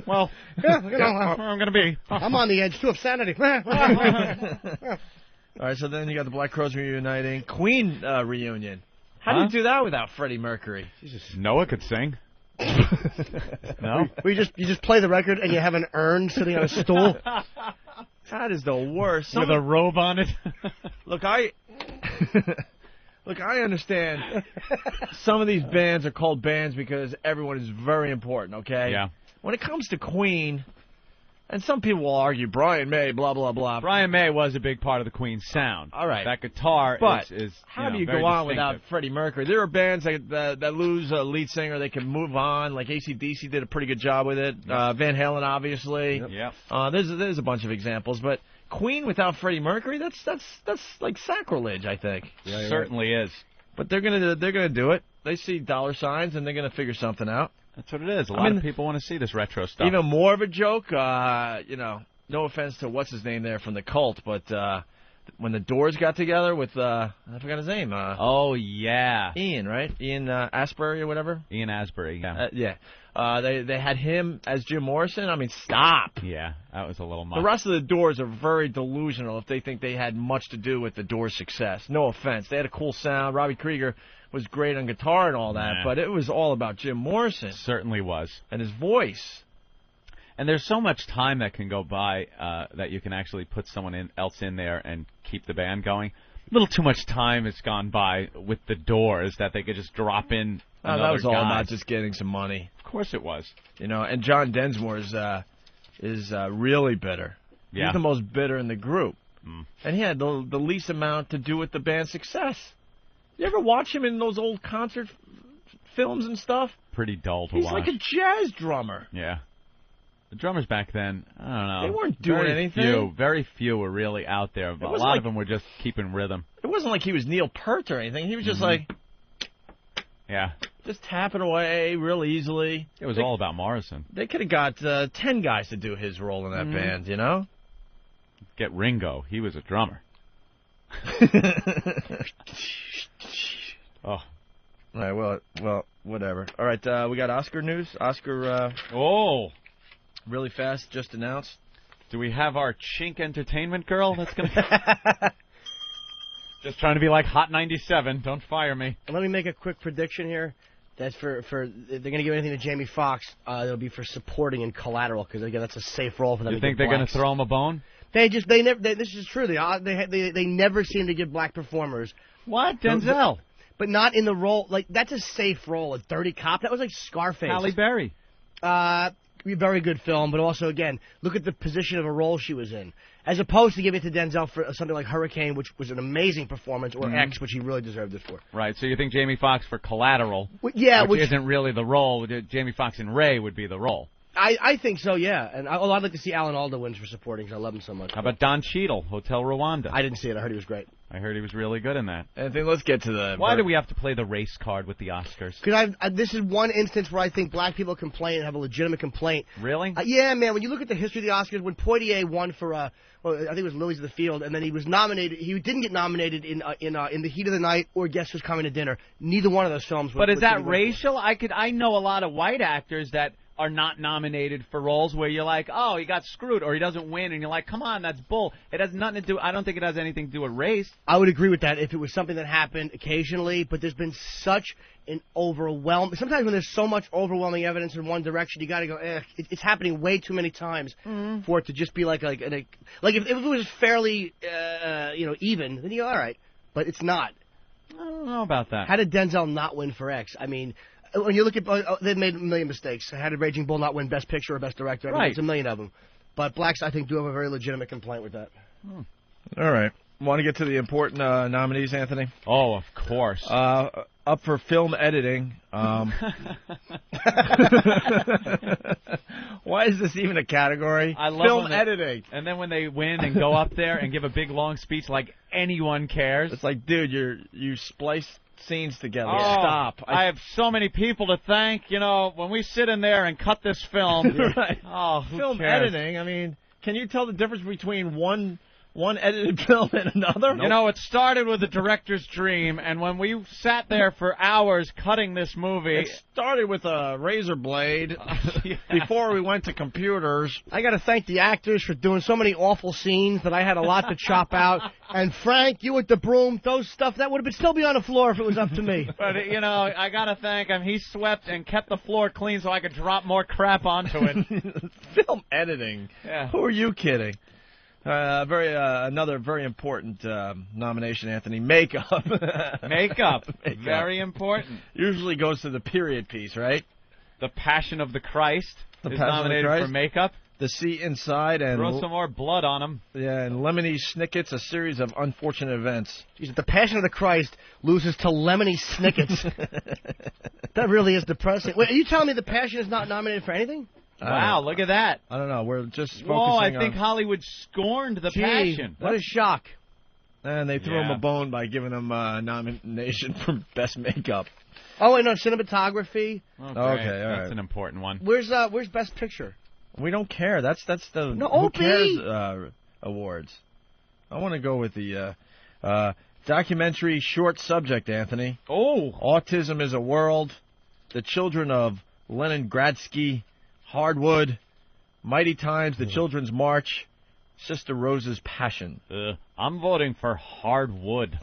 Speaker 11: Well,
Speaker 5: yeah, you know,
Speaker 11: I'm going to be.
Speaker 5: I'm on the edge, too, of sanity.
Speaker 3: All right, so then you got the Black Crowes reuniting. Queen reunion. How do you do that without Freddie Mercury?
Speaker 11: Jesus. Noah could sing. No?
Speaker 5: You just play the record, and you have an urn sitting on a stool.
Speaker 3: That is the worst.
Speaker 11: With a robe on it.
Speaker 3: Look, I understand some of these bands are called bands because everyone is very important, okay?
Speaker 11: Yeah.
Speaker 3: When it comes to Queen, and some people will argue Brian May, blah, blah, blah.
Speaker 11: Brian May was a big part of the Queen sound.
Speaker 3: All right.
Speaker 11: That guitar is
Speaker 3: how do you go on without Freddie Mercury? There are bands that lose a lead singer. They can move on. Like AC/DC did a pretty good job with it. Van Halen, obviously.
Speaker 11: Yep.
Speaker 3: There's a bunch of examples. But Queen without Freddie Mercury, that's like sacrilege, I think.
Speaker 11: Yeah, certainly is.
Speaker 3: But they're gonna do it. They see dollar signs and they're gonna figure something out.
Speaker 11: That's what it is. A lot of people want to see this retro stuff.
Speaker 3: Even more of a joke, no offense to what's his name there from the Cult, but when the Doors got together with I forgot his name.
Speaker 11: Oh yeah,
Speaker 3: Ian, right? Ian Asbury or whatever.
Speaker 11: Ian Asbury. Yeah.
Speaker 3: They had him as Jim Morrison. I mean, stop.
Speaker 11: Yeah, that was a little much.
Speaker 3: The rest of the Doors are very delusional if they think they had much to do with the Doors' success. No offense. They had a cool sound. Robbie Krieger was great on guitar and all that, but it was all about Jim Morrison.
Speaker 11: Certainly was.
Speaker 3: And his voice.
Speaker 11: And there's so much time that can go by that you can actually put someone else in there and keep the band going. A little too much time has gone by with the Doors that they could just drop in another
Speaker 3: that was all
Speaker 11: guy.
Speaker 3: about just getting some money.
Speaker 11: Of course it was.
Speaker 3: You know, and John Densmore is really bitter.
Speaker 11: Yeah.
Speaker 3: He's the most bitter in the group. And he had the least amount to do with the band's success. You ever watch him in those old concert films and stuff?
Speaker 11: Pretty dull to
Speaker 3: He's
Speaker 11: watch.
Speaker 3: like a jazz drummer.
Speaker 11: Yeah. The drummers back then, I don't know.
Speaker 3: They weren't doing anything.
Speaker 11: Very few were really out there. But a lot of them were just keeping rhythm.
Speaker 3: It wasn't like he was Neil Peart or anything. He was just like...
Speaker 11: Yeah.
Speaker 3: Just tapping away real easily.
Speaker 11: It was all about Morrison.
Speaker 3: They could have got 10 guys to do his role in that band, you know?
Speaker 11: Get Ringo. He was a drummer. Oh.
Speaker 3: All right, well, whatever. All right, we got Oscar news. Oscar... Really fast, just announced.
Speaker 11: Do we have our chink entertainment girl that's going to... Just trying to be like Hot 97. Don't fire me.
Speaker 5: Let me make a quick prediction here. That's for if they're going to give anything to Jamie Foxx, it'll be for supporting in Collateral, because again, that's a safe role for them.
Speaker 11: You think they're going to throw him a bone?
Speaker 5: They never. This is true. They never seem to give black performers.
Speaker 11: What? Denzel?
Speaker 5: But not in the role. Like, that's a safe role. A Dirty Cop. That was like Scarface.
Speaker 11: Halle Berry.
Speaker 5: Very good film, but also, again, look at the position of a role she was in. As opposed to giving it to Denzel for something like Hurricane, which was an amazing performance, or X, which he really deserved it for.
Speaker 11: Right, so you think Jamie Foxx for Collateral,
Speaker 5: which
Speaker 11: isn't really the role. Jamie Foxx in Ray would be the role.
Speaker 5: I think so, yeah. And I'd like to see Alan Alda win for supporting, because I love him so much.
Speaker 11: How about Don Cheadle, Hotel Rwanda?
Speaker 5: I didn't see it. I heard he was great.
Speaker 11: I heard he was really good in that.
Speaker 3: I think let's get to the...
Speaker 11: Why do we have to play the race card with the Oscars?
Speaker 5: Because this is one instance where I think black people complain and have a legitimate complaint.
Speaker 11: Really?
Speaker 5: Yeah, man. When you look at the history of the Oscars, when Poitier won for, I think it was Lilies of the Field, and then he was nominated. He didn't get nominated in The Heat of the Night or Guess Who's Coming to Dinner. Neither one of those films.
Speaker 11: But is that racial? I know a lot of white actors that are not nominated for roles where you're like, oh, he got screwed, or he doesn't win, and you're like, come on, that's bull. It has nothing to do. I don't think it has anything to do with race.
Speaker 5: I would agree with that if it was something that happened occasionally, but there's been such an overwhelming. Sometimes when there's so much overwhelming evidence in one direction, you got to go. It's happening way too many times for it to just be like if it was fairly even, then you go, all right, but it's not.
Speaker 11: I don't know about that.
Speaker 5: How did Denzel not win for X? I mean, when you look at, they've made a million mistakes. How did Raging Bull not win Best Picture or Best Director? I mean,
Speaker 11: right.
Speaker 5: There's a million of them. But blacks, I think, do have a very legitimate complaint with that.
Speaker 3: All right. Want to get to the important nominees, Anthony?
Speaker 11: Oh, of course.
Speaker 3: Up for film editing. Why is this even a category?
Speaker 11: I love
Speaker 3: film editing.
Speaker 11: And then when they win and go up there and give a big long speech like anyone cares.
Speaker 3: It's like, dude, you splice scenes together.
Speaker 11: Oh,
Speaker 3: Stop.
Speaker 11: I have so many people to thank. You know, when we sit in there and cut this film.
Speaker 3: Right.
Speaker 11: Oh, who
Speaker 3: film
Speaker 11: cares?
Speaker 3: editing, I mean, can you tell the difference between one edited film and another?
Speaker 11: You know, it started with a director's dream, and when we sat there for hours cutting this movie...
Speaker 3: It started with a razor blade before we went to computers.
Speaker 5: I got to thank the actors for doing so many awful scenes that I had a lot to chop out. And Frank, you with the broom, those stuff, that would have still be on the floor if it was up to me.
Speaker 11: But, you know, I got to thank him. He swept and kept the floor clean so I could drop more crap onto it.
Speaker 3: Film editing?
Speaker 11: Yeah.
Speaker 3: Who are you kidding? Another very important nomination, Anthony. Makeup.
Speaker 11: Makeup. Very important.
Speaker 3: Usually goes to the period piece, right?
Speaker 11: The Passion of the Christ is nominated for makeup.
Speaker 3: The Seat Inside and
Speaker 11: throw some more blood on him.
Speaker 3: Yeah, and Lemony Snicket's A Series of Unfortunate Events.
Speaker 5: Jeez, the Passion of the Christ loses to Lemony Snicket's. That really is depressing. Wait, are you telling me The Passion is not nominated for anything?
Speaker 11: Wow, look at that.
Speaker 3: I don't know. We're just focusing
Speaker 11: Whoa, I think Hollywood scorned The Passion.
Speaker 5: What a shock.
Speaker 3: And they threw him a bone by giving him a nomination for Best Makeup.
Speaker 5: Oh, wait, no, cinematography.
Speaker 11: Okay,
Speaker 3: all right.
Speaker 11: That's an important one.
Speaker 5: Where's Best Picture?
Speaker 3: We don't care. That's the
Speaker 5: no,
Speaker 3: Who
Speaker 5: OP.
Speaker 3: Cares awards. I want to go with the documentary short subject, Anthony.
Speaker 11: Oh.
Speaker 3: Autism is a World. The Children of Leningradsky, Hardwood, Mighty Times, The Children's March, Sister Rose's Passion.
Speaker 11: I'm voting for Hardwood.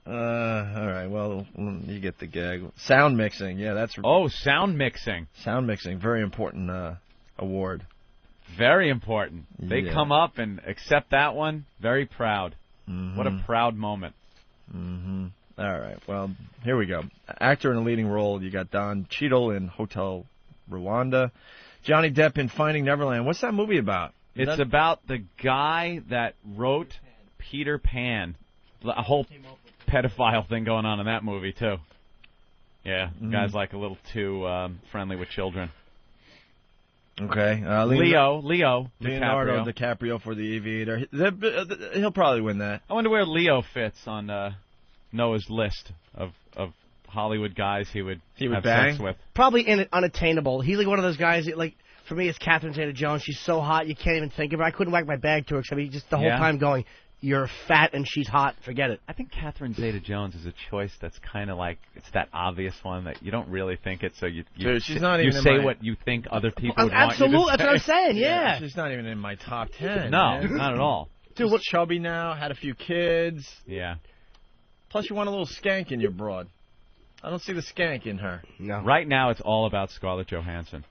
Speaker 3: All right, well, you get the gag. Sound mixing, yeah, that's...
Speaker 11: Oh, sound mixing.
Speaker 3: Sound mixing, very important award.
Speaker 11: Very important. They
Speaker 3: Yeah.
Speaker 11: come up and accept that one. Very proud.
Speaker 3: Mm-hmm.
Speaker 11: What a proud moment.
Speaker 3: Mm-hmm. All right, well, here we go. Actor in a leading role, you got Don Cheadle in Hotel Rwanda. Johnny Depp in Finding Neverland. What's that movie about?
Speaker 11: It's about the guy that wrote Peter Pan. A whole pedophile thing going on in that movie, too. Yeah, the guy's like a little too friendly with children.
Speaker 3: Okay.
Speaker 11: Leonardo
Speaker 3: DiCaprio for The Aviator. He'll probably win that.
Speaker 11: I wonder where Leo fits on Noah's list of Hollywood guys he would have
Speaker 3: bang?
Speaker 11: sex with.
Speaker 5: Probably unattainable. He's like one of those guys that, like, for me, it's Catherine Zeta-Jones. She's so hot, you can't even think of her. I couldn't whack my bag to her, because I mean, just the whole time going, you're fat and she's hot, forget it.
Speaker 11: I think Catherine Zeta-Jones is a choice that's kind of like, it's that obvious one that you don't really think it, so you
Speaker 3: Dude, she's not even
Speaker 11: say
Speaker 3: in my...
Speaker 11: what you think other people would
Speaker 5: absolutely,
Speaker 11: want you to
Speaker 5: that's what I'm saying, yeah.
Speaker 3: She's not even in my top 10.
Speaker 11: No,
Speaker 3: man.
Speaker 11: not at all.
Speaker 3: Dude, what's chubby now, had a few kids.
Speaker 11: Yeah.
Speaker 3: Plus you want a little skank in your broad. I don't see the skank in her.
Speaker 5: No.
Speaker 11: Right now it's all about Scarlett Johansson.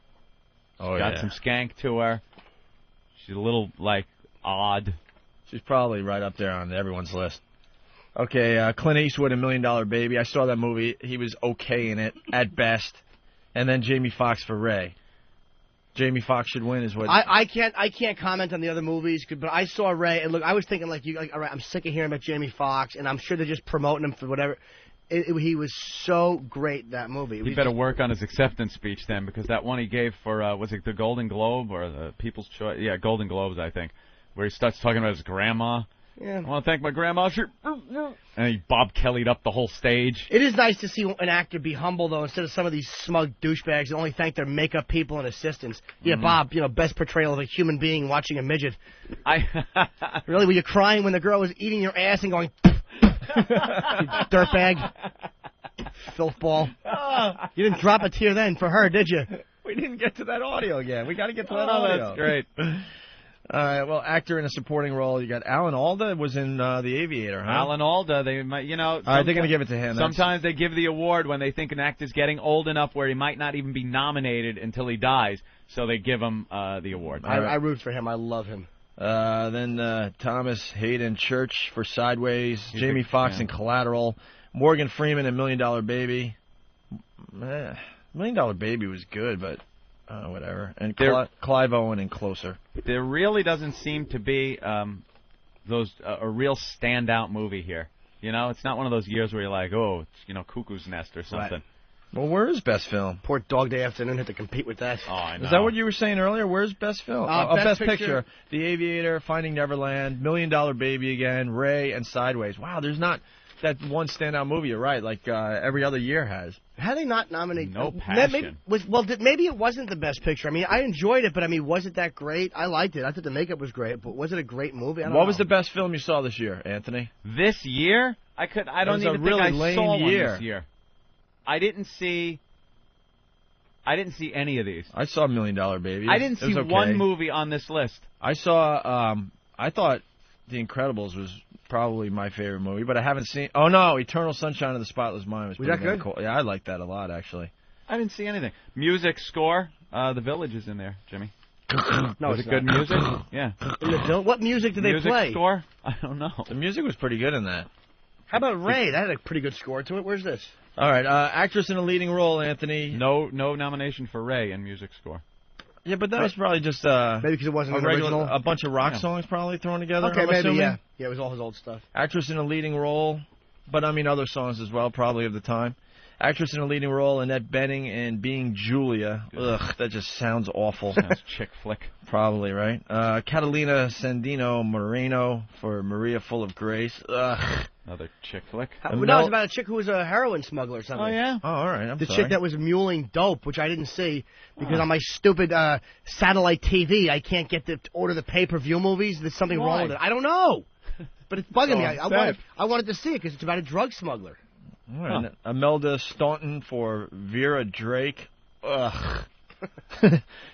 Speaker 3: Oh,
Speaker 11: Got some skank to her. She's a little, like, odd.
Speaker 3: She's probably right up there on everyone's list. Okay, Clint Eastwood, $1 Million Baby. I saw that movie. He was okay in it, at best. And then Jamie Foxx for Ray. Jamie Foxx should win is what...
Speaker 5: I can't comment on the other movies, but I saw Ray, and look, I was thinking, all right, I'm sick of hearing about Jamie Foxx, and I'm sure they're just promoting him for whatever. He was so great, that movie.
Speaker 11: He better work on his acceptance speech then, because that one he gave for, was it the Golden Globe or the People's Choice? Yeah, Golden Globes, I think, where he starts talking about his grandma.
Speaker 5: Yeah.
Speaker 11: I want to thank my grandma. And he Bob Kelly'd up the whole stage.
Speaker 5: It is nice to see an actor be humble, though, instead of some of these smug douchebags that only thank their makeup people and assistants. Yeah, Bob, best portrayal of a human being watching a midget. Really, were you crying when the girl was eating your ass and going, you dirtbag, filthball? You didn't drop a tear then for her, did you?
Speaker 3: We didn't get to that audio again. We got to get to that audio.
Speaker 11: That's great.
Speaker 3: All right, well, actor in a supporting role, you got Alan Alda was in The Aviator, huh?
Speaker 11: Alan Alda, they might,
Speaker 3: All right, they're going to give it to him.
Speaker 11: Sometimes they give the award when they think an actor's getting old enough where he might not even be nominated until he dies, so they give him the award.
Speaker 5: I root for him. I love him.
Speaker 3: Then Thomas Hayden Church for Sideways, Jamie Foxx in Collateral, Morgan Freeman in $1 Million Baby. $1 Million Baby was good, but... whatever. And Clive Owen in Closer.
Speaker 11: There really doesn't seem to be a real standout movie here. It's not one of those years where you're like, oh, it's, Cuckoo's Nest or something.
Speaker 3: Right. Well, where is Best Film?
Speaker 5: Poor Dog Day Afternoon had to compete with that.
Speaker 11: Oh, I know.
Speaker 3: Is that what you were saying earlier? Where's Best Film? Best Picture. The Aviator, Finding Neverland, $1 Million Baby again, Ray, and Sideways. Wow, there's not that one standout movie. You're right, like every other year has.
Speaker 5: How they not nominate?
Speaker 11: No Passion.
Speaker 5: Maybe it wasn't the best picture. I mean, I enjoyed it, but I mean, was it that great? I liked it. I thought the makeup was great, but was it a great movie?
Speaker 3: What was the best film you saw this year, Anthony?
Speaker 11: This year? I don't even think I saw one this year. I didn't see any of these.
Speaker 3: I saw $1 Million Baby.
Speaker 11: I didn't see one movie on this list.
Speaker 3: I saw. I thought The Incredibles was probably my favorite movie, but I haven't seen... Oh, no, Eternal Sunshine of the Spotless Mind was
Speaker 5: that good?
Speaker 3: Cool. Yeah, I liked that a lot, actually.
Speaker 11: I didn't see anything. Music score, The Village is in there, Jimmy.
Speaker 5: No,
Speaker 11: was it good music? Yeah.
Speaker 5: What music did they play?
Speaker 11: Music score? I don't know.
Speaker 3: The music was pretty good in that.
Speaker 5: How about Ray? That had a pretty good score to it. Where's this?
Speaker 3: All right, actress in a leading role, Anthony.
Speaker 11: No nomination for Ray in music score.
Speaker 3: Yeah, but that was probably just
Speaker 5: maybe because it wasn't an original.
Speaker 3: A bunch of rock songs probably thrown together.
Speaker 5: Okay, maybe yeah. Yeah, it was all his old stuff.
Speaker 3: Actress in a leading role, but I mean other songs as well, probably of the time. Actress in a leading role, Annette Bening in Being Julia. Ugh, that just sounds awful.
Speaker 11: Sounds chick flick.
Speaker 3: Probably, right? Catalina Sandino Moreno for Maria Full of Grace. Ugh.
Speaker 11: Another chick flick.
Speaker 5: No, it was about a chick who was a heroin smuggler or something.
Speaker 11: Oh, yeah?
Speaker 3: Oh, all right. I'm
Speaker 5: the
Speaker 3: sorry.
Speaker 5: chick that was muling dope, which I didn't see because on my stupid satellite TV, I can't get to order the pay-per-view movies. There's something wrong with it. I don't know. But it's bugging me. I wanted to see it because it's about a drug smuggler.
Speaker 3: All right. Imelda Staunton for Vera Drake. Ugh.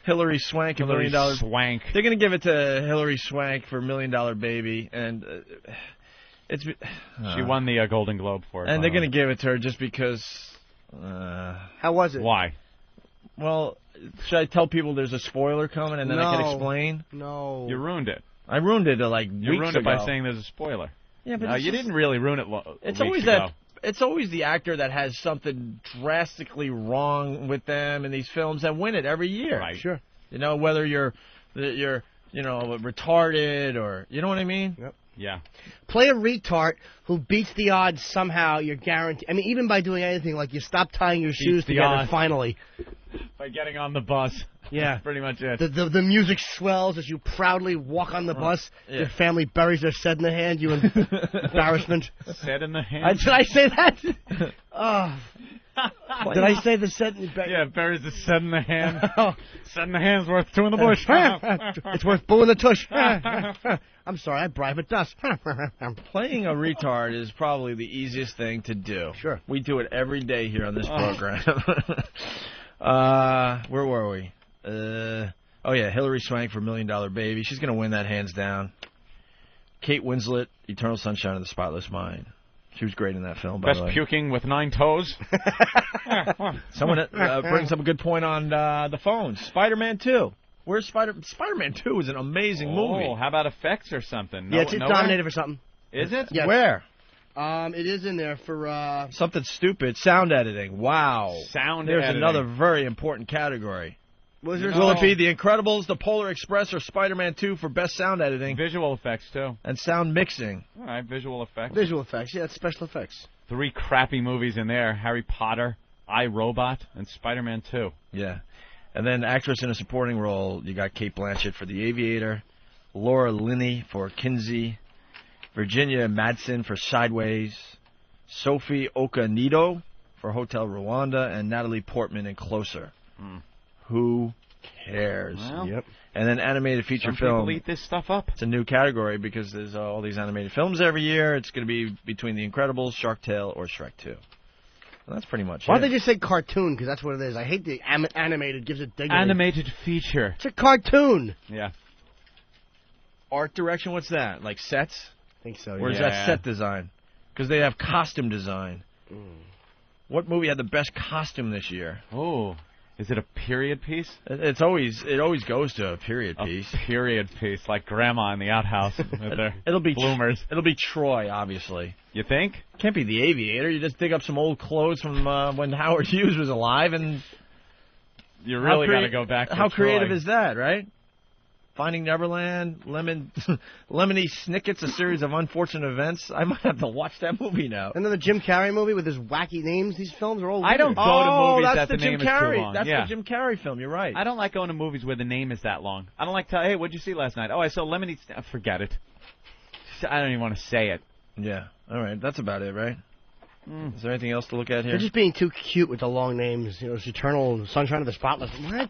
Speaker 3: Hilary Swank, $1 million.
Speaker 11: Swank.
Speaker 3: They're going to give it to Hilary Swank for $1 Million Baby, and
Speaker 11: she won the Golden Globe for it.
Speaker 3: And they're going to give it to her just because.
Speaker 5: How was it?
Speaker 11: Why?
Speaker 3: Well, should I tell people there's a spoiler coming and then I can explain?
Speaker 5: No.
Speaker 11: You ruined it.
Speaker 3: I ruined it weeks
Speaker 11: ago.
Speaker 3: By
Speaker 11: saying there's a spoiler.
Speaker 3: Yeah, but
Speaker 11: you didn't really ruin it.
Speaker 3: It's always
Speaker 11: ago.
Speaker 3: It's always the actor that has something drastically wrong with them in these films that win it every year.
Speaker 11: Right.
Speaker 5: Sure.
Speaker 3: You know, whether you're retarded or you know what I mean?
Speaker 5: Yep.
Speaker 11: Yeah.
Speaker 5: Play a retard who beats the odds somehow. You're guaranteed. I mean, even by doing anything like you stop tying your shoes together finally.
Speaker 11: By getting on the bus.
Speaker 5: Yeah.
Speaker 11: Pretty much it.
Speaker 5: The music swells as you proudly walk on the bus. Yeah. Your family buries their set in the hand. You in embarrassment.
Speaker 11: Set in the hand?
Speaker 5: Did I say that? Oh. Did I say the set?
Speaker 11: Yeah, buries the set in the hand. Set in the hand's worth two in the bush.
Speaker 5: It's worth boo in the tush. I'm sorry, I bribe at dusk.
Speaker 3: Playing a retard is probably the easiest thing to do.
Speaker 5: Sure.
Speaker 3: We do it every day here on this program. Where were we? Hilary Swank for $1 Million Baby. She's going to win that hands down. Kate Winslet, Eternal Sunshine of the Spotless Mind. She was great in that film, by the way.
Speaker 11: Best puking with 9 toes.
Speaker 3: Someone brings up a good point on the phone. Spider-Man 2. Where's Spider-Man 2 is an amazing movie.
Speaker 11: Oh, how about effects or something?
Speaker 5: Yeah, it's nominated for something.
Speaker 11: Is it?
Speaker 5: Yes.
Speaker 3: Where?
Speaker 5: It is in there for
Speaker 3: something stupid. Sound editing. Wow.
Speaker 11: There's
Speaker 3: another very important category.
Speaker 5: Will
Speaker 3: it be The Incredibles, The Polar Express, or Spider-Man 2 for best sound editing?
Speaker 11: Visual effects, too.
Speaker 3: And sound mixing.
Speaker 11: All right, visual effects.
Speaker 5: Visual effects, yeah, it's special effects.
Speaker 11: 3 crappy movies in there. Harry Potter, I, Robot, and Spider-Man 2.
Speaker 3: Yeah. And then actress in a supporting role, you got Cate Blanchett for The Aviator, Laura Linney for Kinsey, Virginia Madsen for Sideways, Sophie Okonedo for Hotel Rwanda, and Natalie Portman in Closer. Who cares?
Speaker 11: Well,
Speaker 3: yep. And then animated feature
Speaker 11: some
Speaker 3: film.
Speaker 11: People eat this stuff up.
Speaker 3: It's a new category because there's all these animated films every year. It's going to be between The Incredibles, Shark Tale, or Shrek 2. Well, that's pretty much it.
Speaker 5: Why don't they just say cartoon? Because that's what it is. I hate the animated. Gives it dignity.
Speaker 11: Animated feature.
Speaker 5: It's a cartoon.
Speaker 11: Yeah.
Speaker 3: Art direction, what's that? Like sets?
Speaker 5: I think so.
Speaker 3: Or is that set design? Because they have costume design. What movie had the best costume this year?
Speaker 11: Oh. Is it a period piece?
Speaker 3: It always goes to a period piece.
Speaker 11: A period piece, like Grandma in the outhouse with their bloomers.
Speaker 3: It'll be Troy, obviously.
Speaker 11: You think?
Speaker 3: Can't be The Aviator. You just dig up some old clothes from when Howard Hughes was alive, and
Speaker 11: you really got to go back to
Speaker 3: how
Speaker 11: Troy.
Speaker 3: Creative is that, right? Finding Neverland, Lemony Snicket's A Series of Unfortunate Events. I might have to watch that movie now.
Speaker 5: Another Jim Carrey movie with his wacky names. These films are all weird.
Speaker 11: I don't go to movies that the name
Speaker 3: Jim Carrey.
Speaker 11: is too long.
Speaker 3: That's the Jim Carrey film. You're right.
Speaker 11: I don't like going to movies where the name is that long. I don't like to. Hey, what'd you see last night? Oh, I saw Lemony. Forget it. I don't even want to say it.
Speaker 3: Yeah. All right. That's about it, right? Is there anything else to look at here?
Speaker 5: They're just being too cute with the long names. You know, it's Eternal Sunshine of the Spotless. What?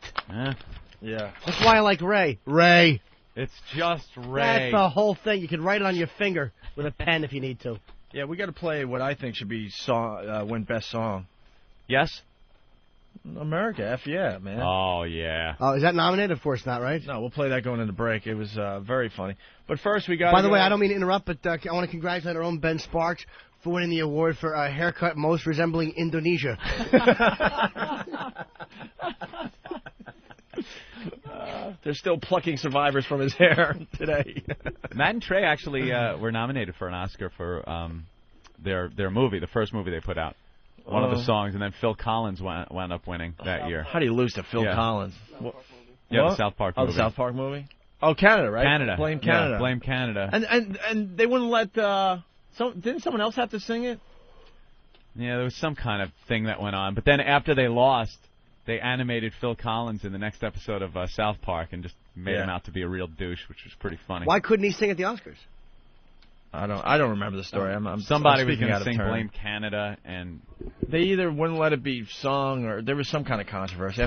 Speaker 3: Yeah.
Speaker 5: That's why I like Ray. Ray.
Speaker 11: It's just Ray.
Speaker 5: That's the whole thing. You can write it on your finger with a pen if you need to.
Speaker 3: Yeah, we got to play what I think should be win best song.
Speaker 11: Yes?
Speaker 3: America, F yeah, man.
Speaker 11: Oh, yeah.
Speaker 5: Oh, is that nominated? Of course not, right?
Speaker 3: No, we'll play that going into break. It was very funny. But first we got.
Speaker 5: By the way, I don't mean to interrupt, but I want to congratulate our own Ben Sparks for winning the award for a haircut most resembling Indonesia.
Speaker 3: They're still plucking survivors from his hair today.
Speaker 11: Matt and Trey actually were nominated for an Oscar for their movie, the first movie they put out. One of the songs, and then Phil Collins wound up winning that year.
Speaker 3: How do you lose to Phil Collins?
Speaker 11: Yeah, the South Park movie.
Speaker 3: Oh, the South Park movie? Oh, Canada, right?
Speaker 11: Canada.
Speaker 3: Blame Canada.
Speaker 11: Yeah, blame Canada.
Speaker 3: And they wouldn't let... didn't someone else have to sing it?
Speaker 11: Yeah, there was some kind of thing that went on. But then after they lost, they animated Phil Collins in the next episode of South Park and just made him out to be a real douche, which was pretty funny.
Speaker 5: Why couldn't he sing at the Oscars?
Speaker 3: I don't remember the story.
Speaker 11: Somebody
Speaker 3: I'm
Speaker 11: was
Speaker 3: going to
Speaker 11: sing Blame Canada, and
Speaker 3: they either wouldn't let it be sung or there was some kind of controversy.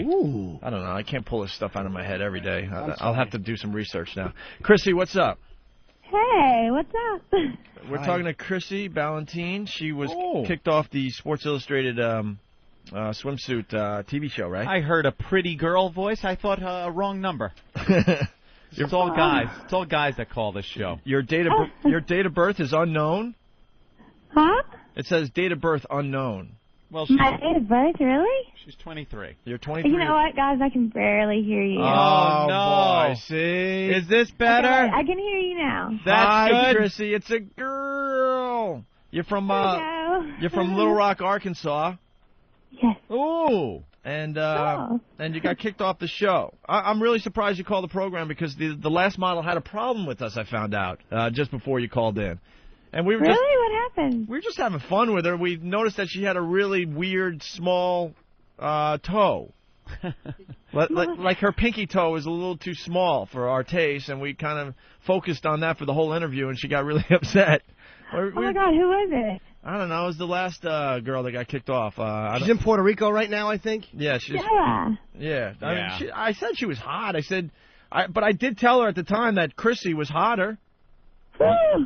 Speaker 5: Ooh.
Speaker 3: I don't know. I can't pull this stuff out of my head every day. I'll have to do some research now. Chrissy, what's up?
Speaker 16: Hey, what's up?
Speaker 3: We're talking to Chrissy Ballantine. She was kicked off the Sports Illustrated swimsuit TV show, right?
Speaker 11: I heard a pretty girl voice. I thought a wrong number. It's all guys. It's all guys that call this show.
Speaker 3: Your date of birth is unknown?
Speaker 16: Huh?
Speaker 3: It says date of birth unknown.
Speaker 11: Well,
Speaker 16: my date of birth, really?
Speaker 11: She's 23.
Speaker 3: You're 23.
Speaker 16: You know what, guys? I can barely hear you.
Speaker 3: Oh,
Speaker 11: no.
Speaker 3: Boy, see?
Speaker 11: Is this better?
Speaker 16: Okay, I can hear you now.
Speaker 11: That's
Speaker 3: Hi,
Speaker 11: good.
Speaker 3: Chrissy. It's a girl. You're from Little Rock, Arkansas.
Speaker 16: Yes.
Speaker 11: Ooh.
Speaker 3: And you got kicked off the show. I'm really surprised you called the program because the last model had a problem with us, I found out, just before you called in. And we were
Speaker 16: Really? What happened?
Speaker 3: We were just having fun with her. We noticed that she had a really weird, small toe. like her pinky toe was a little too small for our taste, and we kind of focused on that for the whole interview, and she got really upset.
Speaker 16: Oh, my God, who was it?
Speaker 3: I don't know. It was the last girl that got kicked off.
Speaker 5: She's in Puerto Rico right now, I think.
Speaker 3: Yeah, she's.
Speaker 16: Yeah.
Speaker 3: I mean, I said she was hot. But I did tell her at the time that Chrissy was hotter.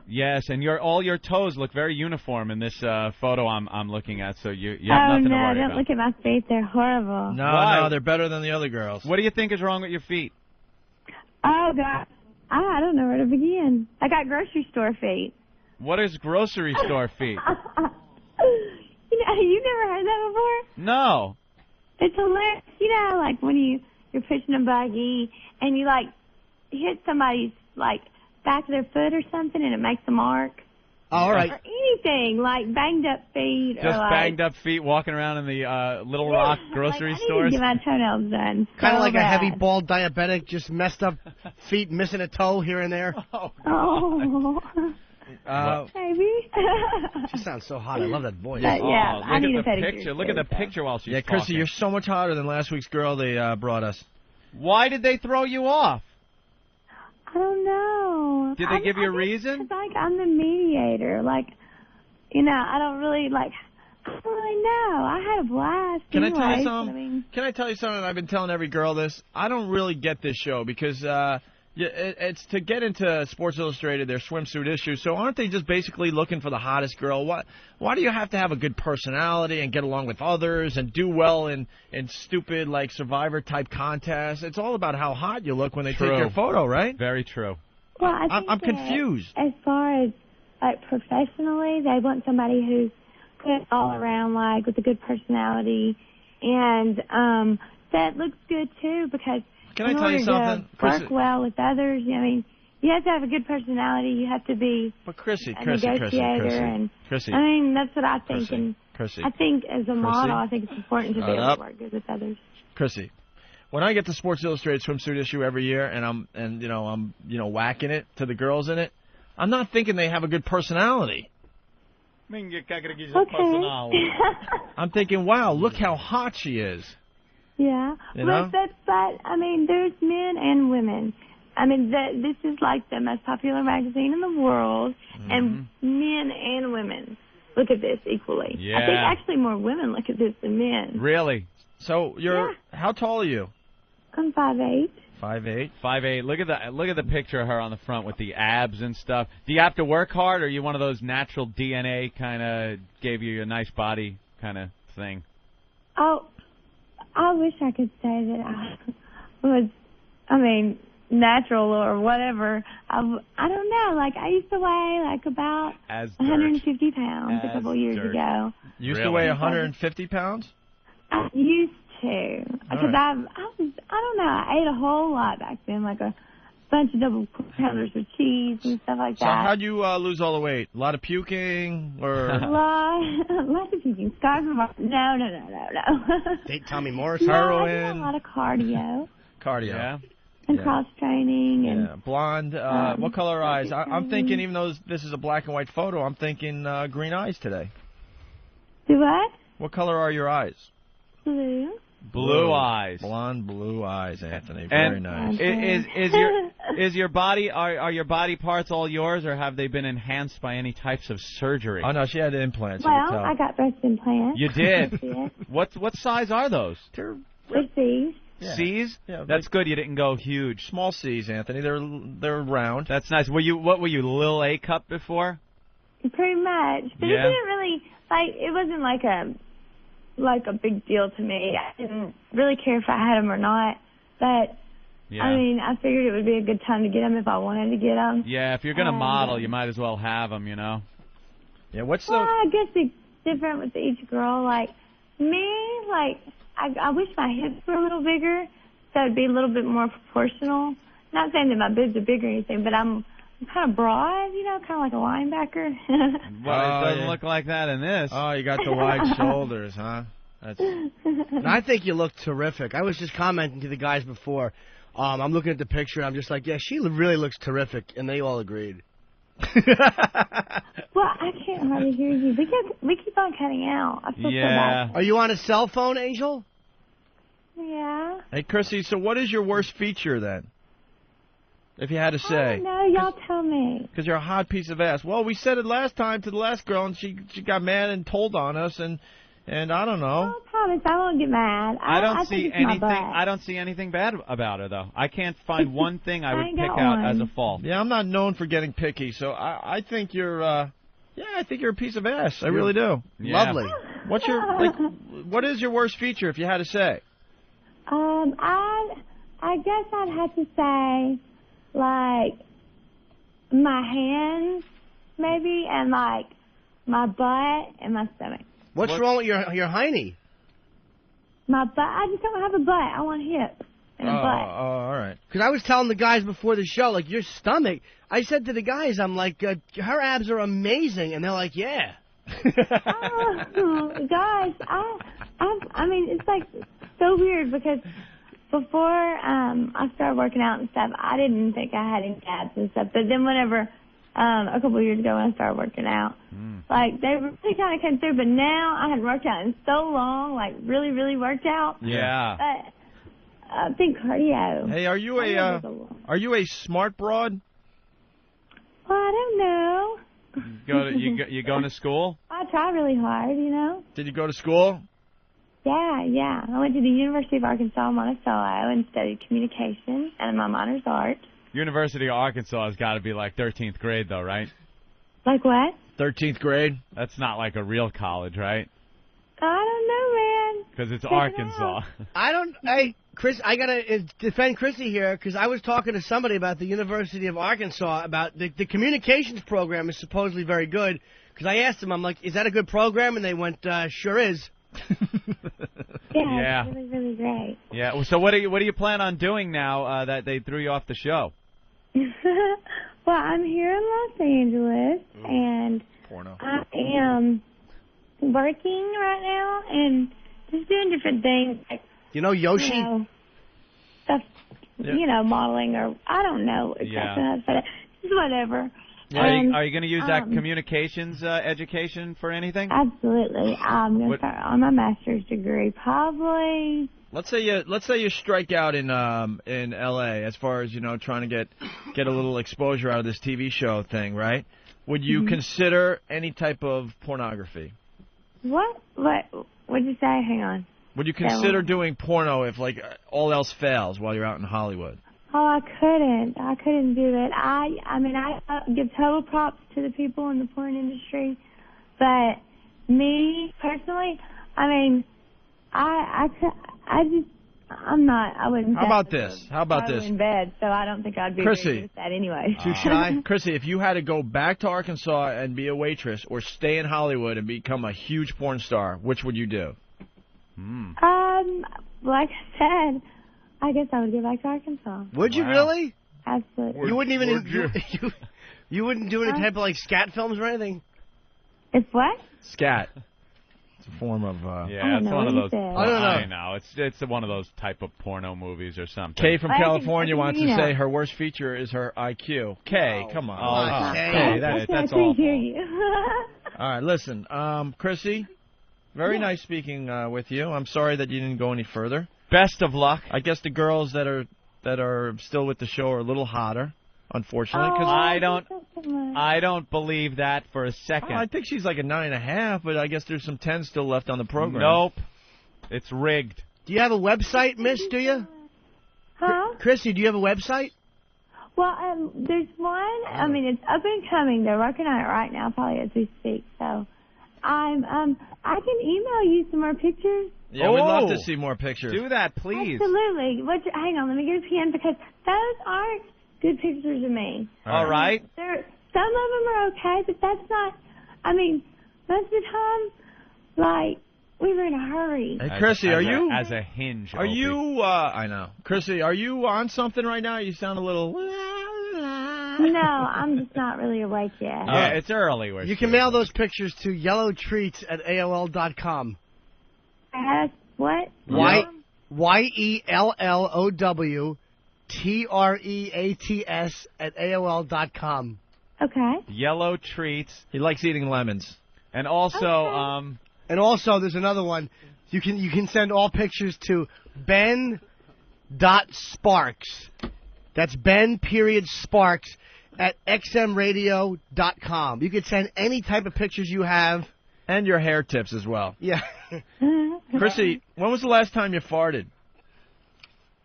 Speaker 11: Yes, and all your toes look very uniform in this photo I'm looking at. So you have nothing to worry about.
Speaker 16: Don't look at my feet. They're horrible.
Speaker 3: No, they're better than the other girls.
Speaker 11: What do you think is wrong with your feet?
Speaker 16: Oh, God. I don't know where to begin. I got grocery store feet.
Speaker 11: What is grocery store feet?
Speaker 16: You've never heard that before?
Speaker 11: No.
Speaker 16: It's hilarious. You know, like when you're pushing a buggy and you hit somebody's back of their foot or something and it makes a mark.
Speaker 5: All right.
Speaker 16: Or anything like banged up feet.
Speaker 11: Just
Speaker 16: or
Speaker 11: banged up feet walking around in the Little Rock grocery stores.
Speaker 16: I need to get my toenails done.
Speaker 5: Kind of like a heavy bald diabetic, just messed up feet, missing a toe here and there.
Speaker 16: Oh. Maybe.
Speaker 5: She sounds so hot. I love that voice.
Speaker 16: I need a pedicure.
Speaker 11: Picture. Look at the picture while she's talking.
Speaker 3: Chrissy, you're so much hotter than last week's girl they brought us.
Speaker 11: Why did they throw you off?
Speaker 16: I don't know.
Speaker 11: Did they give you a reason?
Speaker 16: Because I'm the mediator. I don't really know. I had a blast.
Speaker 3: Can I tell you something? Can I tell you something? I've been telling every girl this. I don't really get this show because it's to get into Sports Illustrated, their swimsuit issue. So aren't they just basically looking for the hottest girl? Why do you have to have a good personality and get along with others and do well in stupid Survivor-type contests? It's all about how hot you look when they take your photo, right?
Speaker 11: Very true.
Speaker 16: Well, I'm
Speaker 3: confused.
Speaker 16: As far as professionally, they want somebody who's good all around, with a good personality, and that looks good too because.
Speaker 3: Can I tell you something?
Speaker 16: To work well with others, you have to have a good personality. You have to be
Speaker 3: Chrissy.
Speaker 16: That's what I think.
Speaker 3: Chrissy.
Speaker 16: I think as a model, I think it's important to be able to work good with others.
Speaker 3: Chrissy, when I get the Sports Illustrated swimsuit issue every year, and I'm whacking it to the girls in it, I'm not thinking they have a good personality.
Speaker 16: Okay.
Speaker 3: I'm thinking, wow, look how hot she is.
Speaker 16: Yeah, but there's men and women. This is the most popular magazine in the world, and men and women look at this equally.
Speaker 11: Yeah.
Speaker 16: I think actually more women look at this than men.
Speaker 11: Really?
Speaker 3: So how tall are you?
Speaker 16: I'm 5'8".
Speaker 3: 5'8".
Speaker 11: 5'8". Look at the picture of her on the front with the abs and stuff. Do you have to work hard, or are you one of those natural DNA kind of gave you a nice body kind of thing?
Speaker 16: Oh. I wish I could say that I was, natural or whatever. I don't know. I used to weigh about 150 pounds a couple years ago.
Speaker 3: You used to weigh 150 pounds?
Speaker 16: I used to. Because I don't know. I ate a whole lot back then, a bunch of double pounders with cheese and stuff like that.
Speaker 3: So how'd you lose all the weight? A lot of puking or?
Speaker 16: A lot of puking. Scars from No.
Speaker 5: Date Tommy Morris.
Speaker 3: Heroin.
Speaker 16: I did a lot of cardio.
Speaker 3: Yeah.
Speaker 16: And cross training and
Speaker 3: blonde. What color are eyes? I'm thinking, even though this is a black and white photo, I'm thinking green eyes today.
Speaker 16: Do what?
Speaker 3: What color are your eyes?
Speaker 16: Blue.
Speaker 11: Blue eyes.
Speaker 3: Blonde blue eyes, Anthony. Very nice.
Speaker 11: Is your body are your body parts all yours, or have they been enhanced by any types of surgery?
Speaker 3: Oh no, she had implants.
Speaker 16: Well, I got breast implants.
Speaker 11: You did.
Speaker 16: Yes.
Speaker 11: What size are those?
Speaker 16: They're C's.
Speaker 3: Yeah.
Speaker 11: C's?
Speaker 3: Yeah,
Speaker 11: that's good. You didn't go huge.
Speaker 3: Small C's, Anthony. They're round.
Speaker 11: That's nice. What were you, Lil A cup before?
Speaker 16: Pretty much, but it didn't really it wasn't like a big deal to me. I didn't really care if I had them or not, but I mean, I figured it would be a good time to get them if I wanted to get them.
Speaker 11: Yeah, if you're gonna model, you might as well have them, you know.
Speaker 3: Yeah,
Speaker 16: I guess it's different with each girl. Like me, I wish my hips were a little bigger, so it'd be a little bit more proportional. Not saying that my boobs are big or anything, but I'm kind of broad, you know, kind of like a linebacker.
Speaker 11: Well, it doesn't look like that in this.
Speaker 3: Oh, you got the wide shoulders, huh?
Speaker 5: I think you look terrific. I was just commenting to the guys before. I'm looking at the picture, and I'm just like, yeah, she really looks terrific, and they all agreed.
Speaker 16: Well, I can't hardly hear you. We keep on cutting out. I feel so bad.
Speaker 5: Are you on a cell phone, Angel?
Speaker 16: Yeah.
Speaker 3: Hey, Chrissy, so what is your worst feature then? If you had to say.
Speaker 16: No, y'all tell me.
Speaker 3: Because you're a hot piece of ass. Well, we said it last time to the last girl, and she got mad and told on us, and I don't know.
Speaker 16: I promise I won't get mad.
Speaker 11: I don't see
Speaker 16: think it's my
Speaker 11: anything.
Speaker 16: butt.
Speaker 11: I don't see anything bad about her, though. I can't find one thing I would
Speaker 16: ain't
Speaker 11: pick
Speaker 16: got
Speaker 11: out
Speaker 16: one.
Speaker 11: as a fault.
Speaker 3: Yeah, I'm not known for getting picky, so I think you're. I think you're a piece of ass. I really do.
Speaker 11: Yeah.
Speaker 3: Lovely. What's your what is your worst feature, if you had to say?
Speaker 16: I guess I'd have to say, like, my hands, maybe, and like my butt and my stomach.
Speaker 5: What's wrong with your hiney?
Speaker 16: My butt. I just don't have a butt. I want hips and a butt.
Speaker 3: Oh, all right.
Speaker 5: Because I was telling the guys before the show, like, your stomach. I said to the guys, I'm like, her abs are amazing, and they're like, yeah.
Speaker 16: Oh, guys, I mean, it's like so weird because before I started working out and stuff, I didn't think I had any abs and stuff. But then whenever a couple of years ago when I started working out, like they really kind of came through. But now I hadn't worked out in so long, like really, really worked out.
Speaker 3: Yeah.
Speaker 16: But I think cardio.
Speaker 3: Hey, are you a smart broad?
Speaker 16: Well, I don't know.
Speaker 11: You going to school?
Speaker 16: I try really hard, you know.
Speaker 3: Did you go to school?
Speaker 16: Yeah. I went to the University of Arkansas, Monticello, and studied communication and my minor's art.
Speaker 11: University of Arkansas has got to be like 13th grade, though, right?
Speaker 16: Like what?
Speaker 3: 13th grade?
Speaker 11: That's not like a real college, right?
Speaker 16: I don't know, man.
Speaker 11: Because it's Arkansas.
Speaker 5: Hey, Chris, I got to defend Chrissy here because I was talking to somebody about the University of Arkansas about the communications program is supposedly very good. Because I asked them, I'm like, is that a good program? And they went, sure is.
Speaker 16: Yeah, it's really, really great.
Speaker 11: Yeah. So what do you plan on doing now that they threw you off the show?
Speaker 16: Well, I'm here in Los Angeles, and I am working right now and just doing different things. Like,
Speaker 5: you know Yoshi?
Speaker 16: You know, stuff, you know, modeling or I don't know exactly how to say it. Just whatever.
Speaker 11: Are you going to use that communications education for anything?
Speaker 16: Absolutely. I'm going to start on my master's degree probably.
Speaker 3: Let's say you strike out in L.A. as far as trying to get a little exposure out of this TV show thing, right? Would you consider any type of pornography?
Speaker 16: What would you say? Hang on.
Speaker 3: Would you consider doing porno if all else fails while you're out in Hollywood?
Speaker 16: Oh, I couldn't do it. I mean, I give total props to the people in the porn industry, but me personally, I mean, I'm not. I wouldn't.
Speaker 3: How about this?
Speaker 16: In bed, so I don't think I'd be
Speaker 3: Chrissy,
Speaker 16: very good at that anyway.
Speaker 3: Too shy, Chrissy. If you had to go back to Arkansas and be a waitress, or stay in Hollywood and become a huge porn star, which would you do?
Speaker 16: Like I said, I guess I would go back to Arkansas.
Speaker 5: Would you really?
Speaker 16: Absolutely.
Speaker 5: You wouldn't even you wouldn't do any type of scat films or anything?
Speaker 16: It's what?
Speaker 3: Scat. It's a form of
Speaker 11: yeah, it's one of those.
Speaker 3: I
Speaker 11: know. It's one of those type of porno movies or something.
Speaker 3: Kay from California wants to say her worst feature is her IQ. Kay, come on.
Speaker 16: Kay,
Speaker 3: that's awful.
Speaker 16: Hear you.
Speaker 3: All right, listen, Chrissy. Very nice speaking with you. I'm sorry that you didn't go any further.
Speaker 11: Best of luck.
Speaker 3: I guess the girls that are still with the show are a little hotter, unfortunately. Cause
Speaker 11: I don't believe that for a second.
Speaker 3: I think she's like a 9.5, but I guess there's some 10s still left on the program.
Speaker 11: Nope. It's rigged.
Speaker 5: Do you have a website, Miss? Do you?
Speaker 16: Huh?
Speaker 5: Chrissy, do you have a website?
Speaker 16: Well, there's one. I mean, it's up and coming. They're working on it right now, probably as we speak. So, I can email you some more pictures.
Speaker 3: Yeah, we'd love to see more pictures.
Speaker 11: Do that, please.
Speaker 16: Absolutely. Hang on, let me get a pen because those aren't good pictures of me.
Speaker 11: All right.
Speaker 16: Some of them are okay, but that's not. I mean, most of the time, like, we were in a hurry.
Speaker 3: Hey, Chrissy, are you
Speaker 11: as a hinge?
Speaker 3: Are you? I know, Chrissy. Are you on something right now? You sound a little.
Speaker 16: No, I'm just not really awake yet.
Speaker 11: Yeah, it's early.
Speaker 5: You can mail those pictures to yellowtreats@AOL.com.
Speaker 16: What?
Speaker 5: YELLOWTREATS@AOL.com.
Speaker 16: Okay.
Speaker 11: Yellow Treats.
Speaker 3: He likes eating lemons.
Speaker 11: And also,
Speaker 5: and also, there's another one. You can send all pictures to Ben.Sparks. That's Ben.Sparks at xmradio.com. You can send any type of pictures you have.
Speaker 3: And your hair tips as well.
Speaker 5: Yeah.
Speaker 3: Chrissy, when was the last time you farted?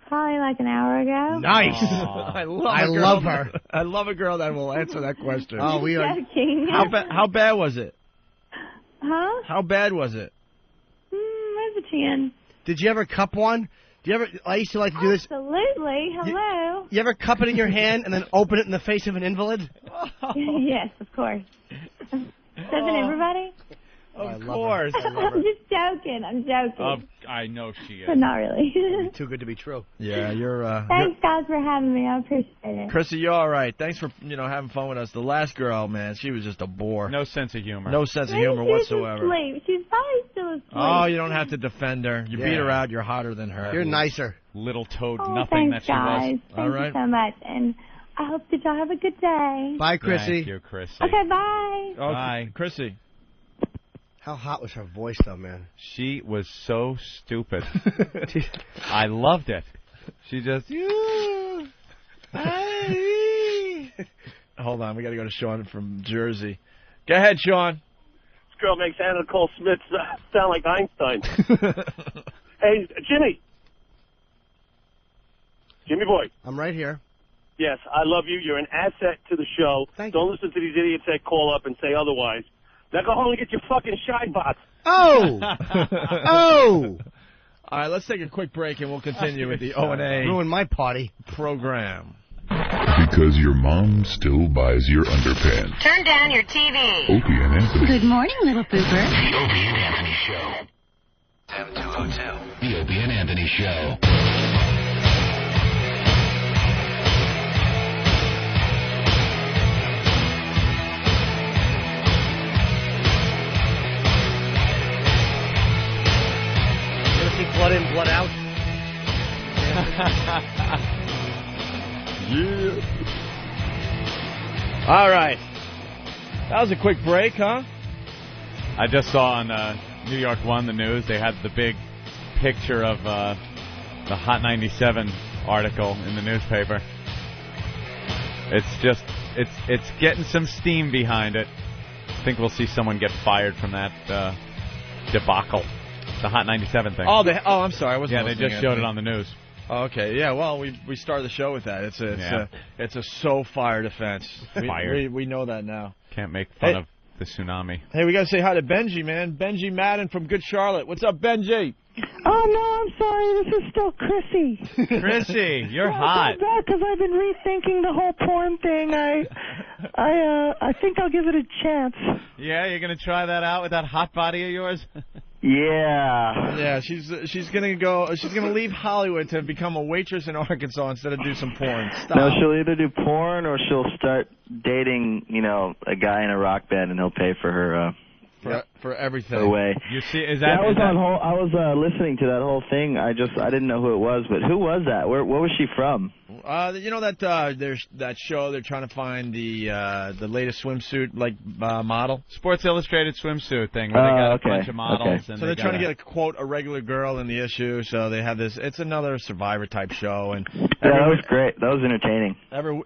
Speaker 16: Probably like an hour ago.
Speaker 5: Nice.
Speaker 3: I
Speaker 5: love her.
Speaker 3: I love a girl that will answer that question.
Speaker 5: Oh, we are.
Speaker 16: Joking.
Speaker 3: How bad was it?
Speaker 16: Huh?
Speaker 3: How bad was it?
Speaker 16: There's a 10.
Speaker 5: Did you ever cup one? I used to like to do this.
Speaker 16: Absolutely. Hello.
Speaker 5: You ever cup it in your hand and then open it in the face of an invalid?
Speaker 16: Yes, of course. Doesn't everybody?
Speaker 11: Of course.
Speaker 16: I'm just joking. I'm joking.
Speaker 11: I know she is.
Speaker 16: But not really.
Speaker 5: Too good to be true.
Speaker 3: Yeah, you're.
Speaker 16: Thanks, guys, for having me. I appreciate it.
Speaker 3: Chrissy, you're all right. Thanks for having fun with us. The last girl, man, she was just a bore.
Speaker 11: No sense of humor.
Speaker 3: No sense of humor whatsoever.
Speaker 16: Asleep. She's probably still asleep.
Speaker 3: Oh, you don't have to defend her. You beat her out. You're hotter than her.
Speaker 5: You're nicer.
Speaker 11: Little toad,
Speaker 16: thanks,
Speaker 11: nothing that she
Speaker 16: guys.
Speaker 11: was.
Speaker 16: Thank you so much, and I hope that y'all have a good day.
Speaker 5: Bye, Chrissy.
Speaker 11: Thank you, Chrissy.
Speaker 16: Okay, bye.
Speaker 3: Oh,
Speaker 11: Bye.
Speaker 3: Chrissy.
Speaker 5: How hot was her voice, though, man?
Speaker 11: She was so stupid. I loved it. She just.
Speaker 3: Hold on, we got to go to Sean from Jersey. Go ahead, Sean.
Speaker 19: This girl makes Anna Nicole Smith sound like Einstein. Hey, Jimmy boy.
Speaker 5: I'm right here.
Speaker 19: Yes, I love you. You're an asset to the show. Don't listen to these idiots that call up and say otherwise. Now go home and get your fucking shine box.
Speaker 5: Oh! Oh!
Speaker 3: All right, let's take a quick break and we'll continue with the O&A.
Speaker 5: Ruin my party.
Speaker 3: Program.
Speaker 12: Because your mom still buys your underpants.
Speaker 22: Turn down your TV.
Speaker 12: Opie and Anthony.
Speaker 22: Good morning, little pooper.
Speaker 6: The Opie and Anthony Show. 7202. The Opie and Anthony Show.
Speaker 5: Blood in, blood out.
Speaker 3: Yeah. All right. That was a quick break, huh?
Speaker 11: I just saw on New York One, the news, they had the big picture of the Hot 97 article in the newspaper. It's getting some steam behind it. I think we'll see someone get fired from that debacle. The Hot 97 thing.
Speaker 3: Oh, I'm sorry. I wasn't
Speaker 11: they just showed it on the news.
Speaker 3: Oh, okay. Yeah. Well, we started the show with that. It's a so fire defense. We know that now.
Speaker 11: Can't make fun of the tsunami.
Speaker 3: Hey, we got to say hi to Benji, man. Benji Madden from Good Charlotte. What's up, Benji?
Speaker 23: Oh, no, I'm sorry. This is still Chrissy.
Speaker 11: Chrissy, you're hot.
Speaker 23: Because I've been rethinking the whole porn thing. I think I'll give it a chance.
Speaker 11: Yeah, you're going to try that out with that hot body of yours?
Speaker 23: Yeah.
Speaker 3: She's gonna leave Hollywood to become a waitress in Arkansas instead of do some porn. Stop.
Speaker 24: No, she'll either do porn or she'll start dating, a guy in a rock band and he'll pay for her
Speaker 3: for everything.
Speaker 7: Away.
Speaker 11: You see, is
Speaker 7: Yeah,
Speaker 11: that?
Speaker 7: I was listening to that whole thing. I didn't know who it was, but who was that? What was she from?
Speaker 3: You know that there's that show they're trying to find the latest swimsuit model.
Speaker 11: Sports Illustrated swimsuit thing where they got a bunch of models.
Speaker 3: And so they're trying to get a regular girl in the issue. So they have this. It's another Survivor type show, and
Speaker 7: that was great. That was entertaining.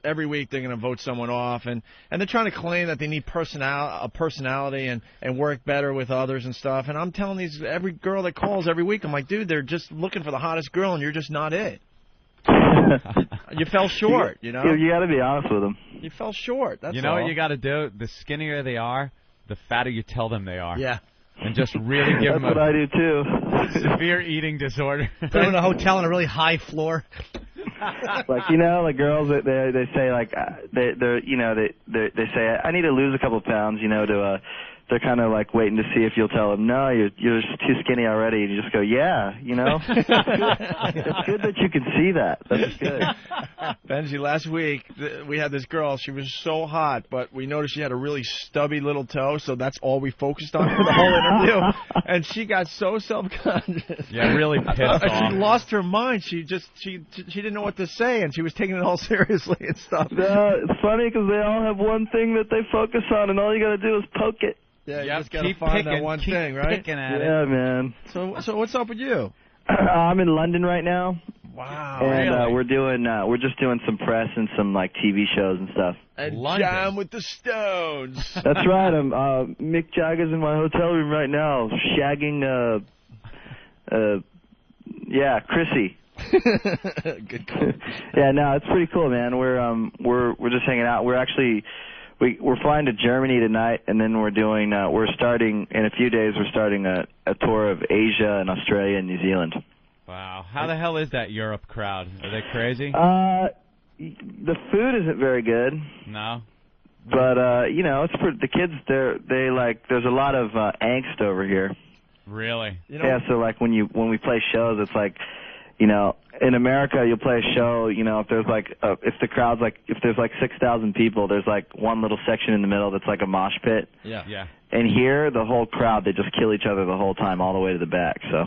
Speaker 3: Every week they're going to vote someone off, and they're trying to claim that they need personality and work better with others and stuff. And I'm telling every girl that calls every week, I'm like, dude, they're just looking for the hottest girl, and you're just not it. You fell short, you know.
Speaker 7: You got to be honest with them.
Speaker 3: You fell short. That's
Speaker 11: you know
Speaker 3: all.
Speaker 11: what you got to do? The skinnier they are, the fatter you tell them they are.
Speaker 3: Yeah.
Speaker 11: And just really give them
Speaker 7: That's what I do too.
Speaker 11: Severe eating disorder.
Speaker 5: Put them in a hotel on a really high floor.
Speaker 7: Like girls they say they say I need to lose a couple pounds, to they're kind of like waiting to see if you'll tell them no, you're just too skinny already. And you just go, yeah, It's good that you can see that. That's good.
Speaker 3: Benji, last week we had this girl. She was so hot, but we noticed she had a really stubby little toe, so that's all we focused on for the whole interview. And she got so self-conscious.
Speaker 11: Yeah, really pissed off.
Speaker 3: She lost her mind. She didn't know what to say, and she was taking it all seriously and stuff.
Speaker 7: It's funny because they all have one thing that they focus on, and all you got to do is poke it.
Speaker 3: Yeah, you just got to find that one thing, right?
Speaker 7: Yeah, man.
Speaker 3: So what's up with you?
Speaker 7: I'm in London right now.
Speaker 3: Wow.
Speaker 7: And really? we're just doing some press and some TV shows and stuff.
Speaker 3: And Jam with the Stones.
Speaker 7: That's right. I'm Mick Jagger's in my hotel room right now, shagging Chrissy.
Speaker 3: Good call.
Speaker 7: Yeah, no, it's pretty cool, man. We're just hanging out. We're flying to Germany tonight, and then we're starting in a few days. We're starting a tour of Asia and Australia and New Zealand.
Speaker 11: Wow, how the hell is that Europe crowd? Are they crazy?
Speaker 7: The food isn't very good.
Speaker 11: No.
Speaker 7: But it's for the kids. There's a lot of angst over here.
Speaker 11: Really?
Speaker 7: Yeah. So when we play shows, it's like. In America, you'll play a show, if there's if the crowd's if there's 6,000 people, there's one little section in the middle that's like a mosh pit.
Speaker 3: Yeah. Yeah.
Speaker 7: And here, the whole crowd, they just kill each other the whole time, all the way to the back. So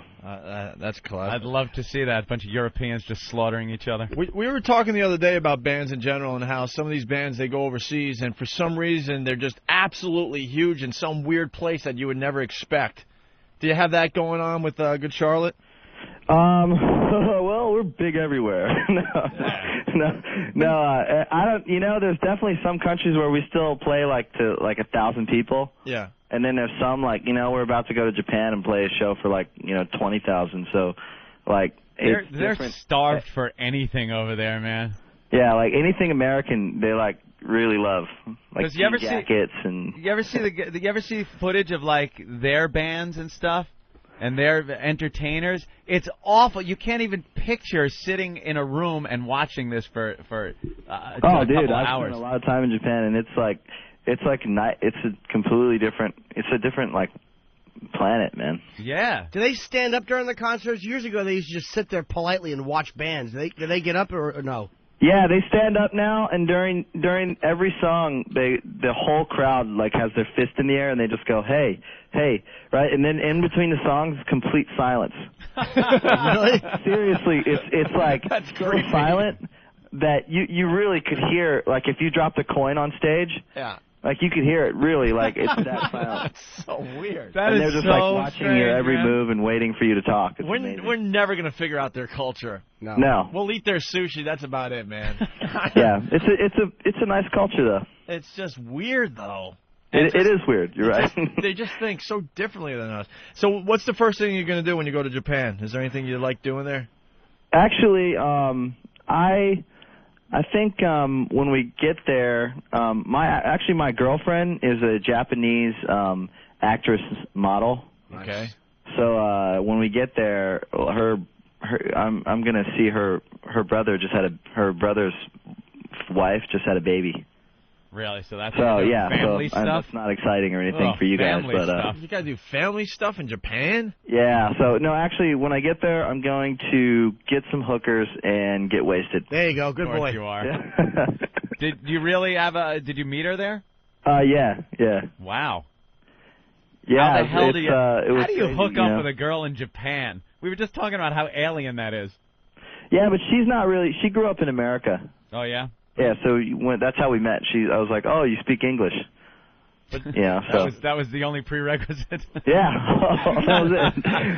Speaker 3: that's clever.
Speaker 11: I'd love to see that. A bunch of Europeans just slaughtering each other.
Speaker 3: We were talking the other day about bands in general and how some of these bands, they go overseas, and for some reason, they're just absolutely huge in some weird place that you would never expect. Do you have that going on with Good Charlotte?
Speaker 7: Well, we're big everywhere. No, I don't. There's definitely some countries where we still play to 1,000 people.
Speaker 3: Yeah.
Speaker 7: And then there's some we're about to go to Japan and play a show for 20,000. So
Speaker 11: they're starved for anything over there, man.
Speaker 7: Yeah, anything American, they really love.
Speaker 11: You ever
Speaker 7: jackets
Speaker 11: see,
Speaker 7: and.
Speaker 11: You ever see footage of their bands and stuff? And their entertainers, it's awful. You can't even picture sitting in a room and watching this for a couple hours.
Speaker 7: I've spent a lot of time in Japan, and it's a completely different. It's a different planet, man.
Speaker 11: Yeah.
Speaker 5: Do they stand up during the concerts? Years ago, they used to just sit there politely and watch bands. Do they get up or no?
Speaker 7: Yeah, they stand up now, and during every song, the whole crowd has their fist in the air, and they just go, hey, right? And then in between the songs, complete silence.
Speaker 5: Really?
Speaker 7: Seriously, it's
Speaker 3: That's
Speaker 7: so
Speaker 3: creepy.
Speaker 7: silent that you really could hear, if you dropped a coin on stage.
Speaker 3: Yeah.
Speaker 7: You could hear it really, it's that silent.
Speaker 3: That's so weird.
Speaker 7: And they're just watching your every move and waiting for you to talk. It's amazing.
Speaker 3: We're never going to figure out their culture.
Speaker 7: No.
Speaker 3: We'll eat their sushi. That's about it, man.
Speaker 7: Yeah, it's a nice culture though.
Speaker 3: It's just weird though.
Speaker 7: It is weird. You're right.
Speaker 3: They just think so differently than us. So what's the first thing you're going to do when you go to Japan? Is there anything you like doing there?
Speaker 7: Actually, I think when we get there, my girlfriend is a Japanese actress model.
Speaker 3: Okay.
Speaker 7: So when we get there, I'm gonna see her brother her brother's wife just had a baby.
Speaker 11: Really? So that's
Speaker 7: family
Speaker 11: stuff?
Speaker 7: That's not exciting or anything for you guys, but
Speaker 11: stuff.
Speaker 3: You gotta do family stuff in Japan?
Speaker 7: Yeah. So no, actually, when I get there, I'm going to get some hookers and get wasted.
Speaker 5: There you go. Good boy.
Speaker 11: You are. Did you really have Did you meet her there?
Speaker 7: Yeah.
Speaker 11: Wow.
Speaker 7: Yeah,
Speaker 11: how the hell do you?
Speaker 7: it was
Speaker 11: How do you
Speaker 7: crazy,
Speaker 11: hook
Speaker 7: you
Speaker 11: up
Speaker 7: know?
Speaker 11: with a girl in Japan? We were just talking about how alien that is.
Speaker 7: Yeah, but she's not really. She grew up in America.
Speaker 11: Oh yeah.
Speaker 7: Yeah, so that's how we met. I was like, oh, you speak English. Yeah, so
Speaker 11: that was the only prerequisite.
Speaker 7: yeah, that was it.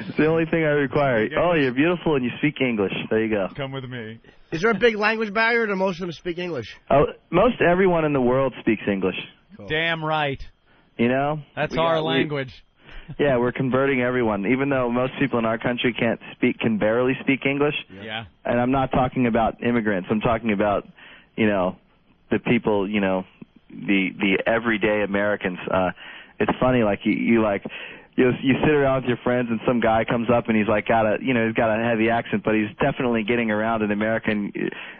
Speaker 7: It's the only thing I require. Oh, you're beautiful and you speak English. There you go.
Speaker 11: Come with me.
Speaker 5: Is there a big language barrier, or do most of them speak English?
Speaker 7: Oh, most everyone in the world speaks English.
Speaker 5: Cool.
Speaker 11: Damn right.
Speaker 7: You know,
Speaker 11: That's our language.
Speaker 7: Yeah, we're converting everyone. Even though most people in our country can barely speak English.
Speaker 11: Yeah.
Speaker 7: And I'm not talking about immigrants. I'm talking about, the people, the everyday Americans. It's funny, like you sit around with your friends and some guy comes up and he's like he's got a heavy accent, but he's definitely getting around in America, and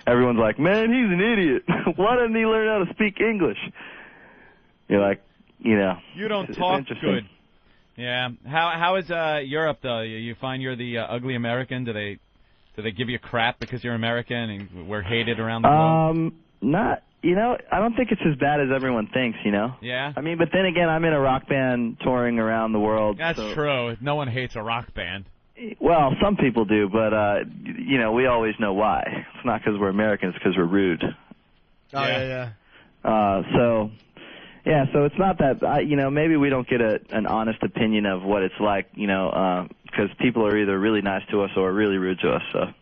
Speaker 7: everyone's like, man, he's an idiot. Why didn't he learn how to speak English? You're like,
Speaker 11: You don't talk
Speaker 7: interesting.
Speaker 11: good. Yeah. How is Europe though? You find you're the ugly American? Do they give you crap because you're American and we're hated around the globe?
Speaker 7: Not. I don't think it's as bad as everyone thinks.
Speaker 11: Yeah.
Speaker 7: I mean, but then again, I'm in a rock band touring around the world.
Speaker 11: That's
Speaker 7: so,
Speaker 11: true. No one hates a rock band.
Speaker 7: Well, some people do, but we always know why. It's not because we're Americans; it's because we're rude.
Speaker 5: Oh yeah.
Speaker 7: So it's not that. Maybe we don't get an honest opinion of what it's like. Because people are either really nice to us or really rude to us. So.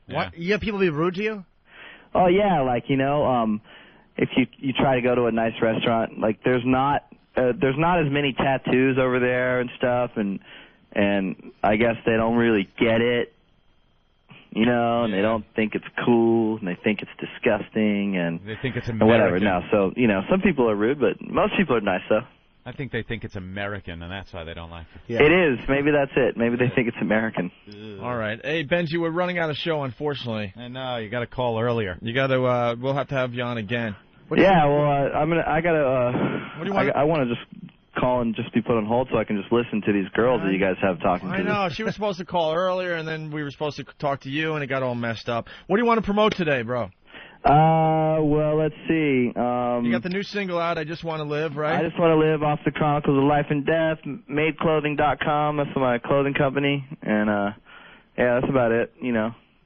Speaker 5: What? You have people be rude to you?
Speaker 7: Oh yeah, like if you try to go to a nice restaurant, like there's not as many tattoos over there and stuff, and I guess they don't really get it, and they don't think it's cool, and they think it's disgusting, and
Speaker 11: they think it's
Speaker 7: American. Whatever.
Speaker 11: American.
Speaker 7: No, so some people are rude, but most people are nice though.
Speaker 11: I think they think it's American, and that's why they don't like it.
Speaker 7: Yeah. It is. Maybe that's it. Maybe they think it's American.
Speaker 3: All right. Hey, Benji, we're running out of show, unfortunately.
Speaker 11: I know. You got to call earlier.
Speaker 3: You got to. We'll have to have you on again.
Speaker 7: Yeah. Well, I want to just call and just be put on hold so I can just listen to these girls that you guys have talking to.
Speaker 3: I know. She was supposed to call earlier, and then we were supposed to talk to you, and it got all messed up. What do you want to promote today, bro?
Speaker 7: Well, let's see.
Speaker 3: You got the new single out, I Just Want to Live, right?
Speaker 7: I Just Want to Live, off the Chronicles of Life and Death, madeclothing.com. That's my clothing company. And, yeah, that's about it,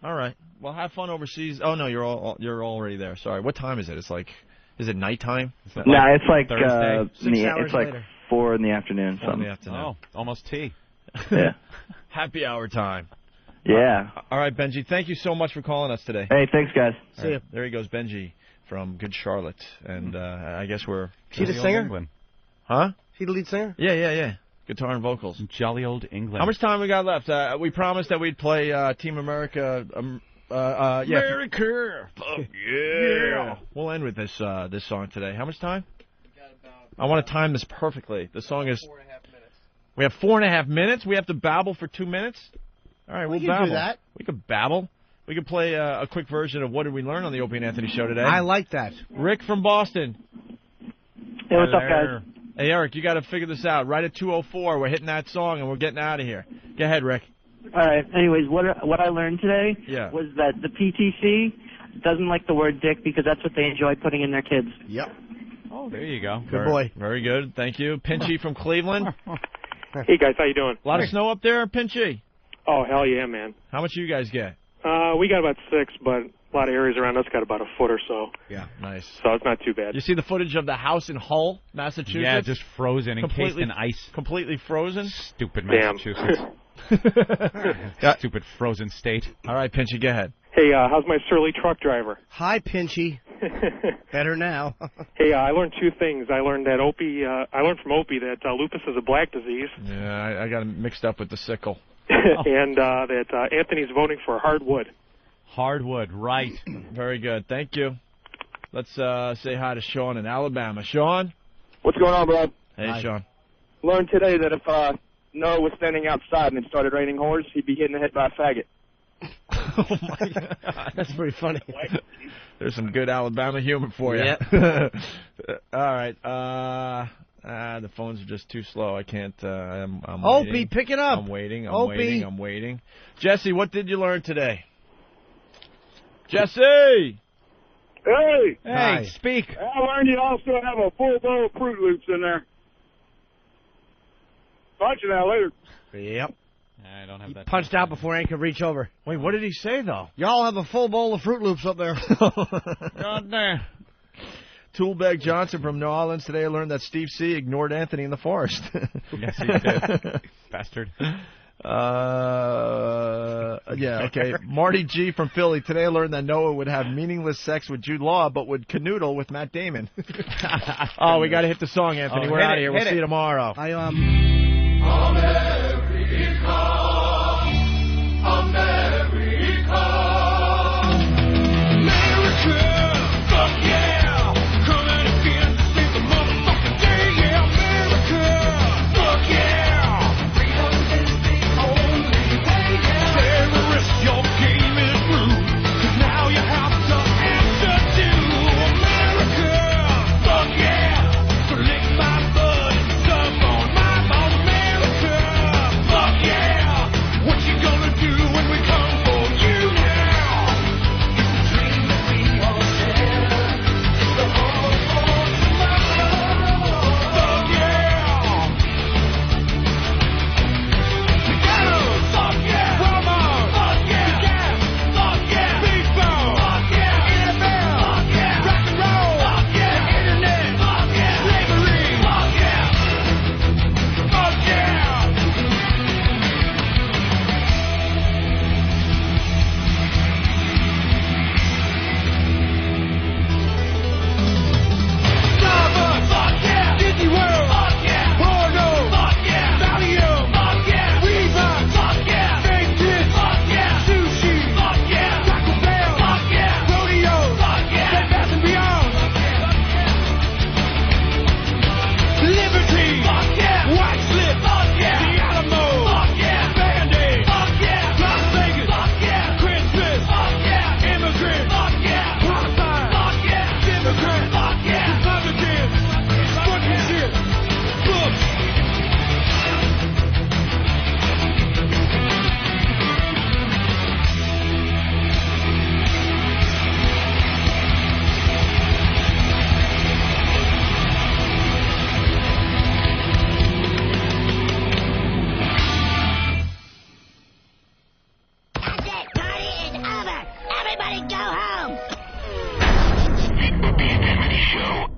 Speaker 3: All right. Well, have fun overseas. Oh, no, you're already there. Sorry. What time is it? Is it nighttime?
Speaker 7: No, it's like,
Speaker 3: Thursday?
Speaker 7: 6 hours later. 4 in the afternoon.
Speaker 3: 4 in the afternoon.
Speaker 11: Oh, almost tea.
Speaker 7: Yeah.
Speaker 3: Happy hour time.
Speaker 7: Yeah.
Speaker 3: All right, Benji, thank you so much for calling us today.
Speaker 7: Hey, thanks, guys.
Speaker 3: See ya. There he goes, Benji from Good Charlotte. And I guess we're...
Speaker 5: Is he the singer?
Speaker 11: England.
Speaker 3: Huh?
Speaker 5: Is he the lead singer?
Speaker 3: Yeah. Guitar and vocals.
Speaker 11: Jolly old England.
Speaker 3: How much time we got left? We promised that we'd play Team America... yeah.
Speaker 11: America!
Speaker 3: Fuck yeah! We'll end with this song today. How much time? I want to time this perfectly. The song is... 4.5 minutes. We have 4.5 minutes? We have to babble for 2 minutes? All right, we'll babble.
Speaker 5: Do that.
Speaker 3: We could babble. We could play a quick version of What Did We Learn on the Opie and Anthony Show today.
Speaker 5: I like that.
Speaker 3: Rick from Boston.
Speaker 10: Hey, what's up, guys?
Speaker 3: Hey, Eric, you got to figure this out. Right at 2:04, we're hitting that song and we're getting out of here. Go ahead, Rick.
Speaker 10: All right. Anyways, what I learned today was that the PTC doesn't like the word dick because that's what they enjoy putting in their kids.
Speaker 5: Yep.
Speaker 11: Oh, there you go.
Speaker 5: Good boy.
Speaker 3: Very good. Thank you. Pinchy from Cleveland.
Speaker 15: Hey, guys. How you doing?
Speaker 3: A lot of snow up there, Pinchy?
Speaker 15: Oh, hell yeah, man.
Speaker 3: How much do you guys get?
Speaker 15: We got about 6, but a lot of areas around us got about a foot or so.
Speaker 3: Yeah, nice.
Speaker 15: So it's not too bad.
Speaker 3: You see the footage of the house in Hull, Massachusetts?
Speaker 11: Yeah, just frozen, encased in ice.
Speaker 3: Completely frozen?
Speaker 11: Stupid
Speaker 15: Damn.
Speaker 11: Massachusetts. Stupid frozen state.
Speaker 3: All right, Pinchy, go ahead.
Speaker 15: Hey, how's my surly truck driver?
Speaker 5: Hi, Pinchy. Better now.
Speaker 15: Hey, I learned 2 things. I learned that I learned from Opie that lupus is a black disease.
Speaker 3: Yeah, I got him mixed up with the sickle.
Speaker 15: And that Anthony's voting for hardwood.
Speaker 11: Hardwood, right.
Speaker 3: Very good. Thank you. Let's say hi to Sean in Alabama. Sean?
Speaker 17: What's going on, bro?
Speaker 3: Hey,
Speaker 17: Hi.
Speaker 3: Sean.
Speaker 17: Learned today that if Noah was standing outside and it started raining whores, he'd be hit in the head by a faggot.
Speaker 3: Oh, my God.
Speaker 5: That's pretty funny.
Speaker 3: There's some good Alabama humor for you.
Speaker 5: Yep.
Speaker 3: All right. The phones are just too slow. I can't. I'm
Speaker 5: Opie,
Speaker 3: waiting.
Speaker 5: pick it up.
Speaker 3: I'm waiting.
Speaker 5: Opie.
Speaker 3: I'm waiting. Jesse, what did you learn today? Jesse!
Speaker 17: Hey!
Speaker 3: Hi.
Speaker 11: Speak.
Speaker 17: I learned you also have a full bowl of Fruit Loops in there.
Speaker 19: Talk to you now later.
Speaker 5: Yep.
Speaker 11: I don't have that.
Speaker 5: Punched out before Ann could reach over.
Speaker 3: Wait, what did he say, though?
Speaker 5: Y'all have a full bowl of Fruit Loops up there.
Speaker 3: God damn. Toolbag Johnson from New Orleans today learned that Steve C. ignored Anthony in the forest.
Speaker 11: Yes, he did. Bastard.
Speaker 3: Yeah, okay. Marty G. from Philly today learned that Noah would have meaningless sex with Jude Law, but would canoodle with Matt Damon. Oh, we got to hit the song, Anthony. We're out of here. We'll see you tomorrow.
Speaker 6: Show.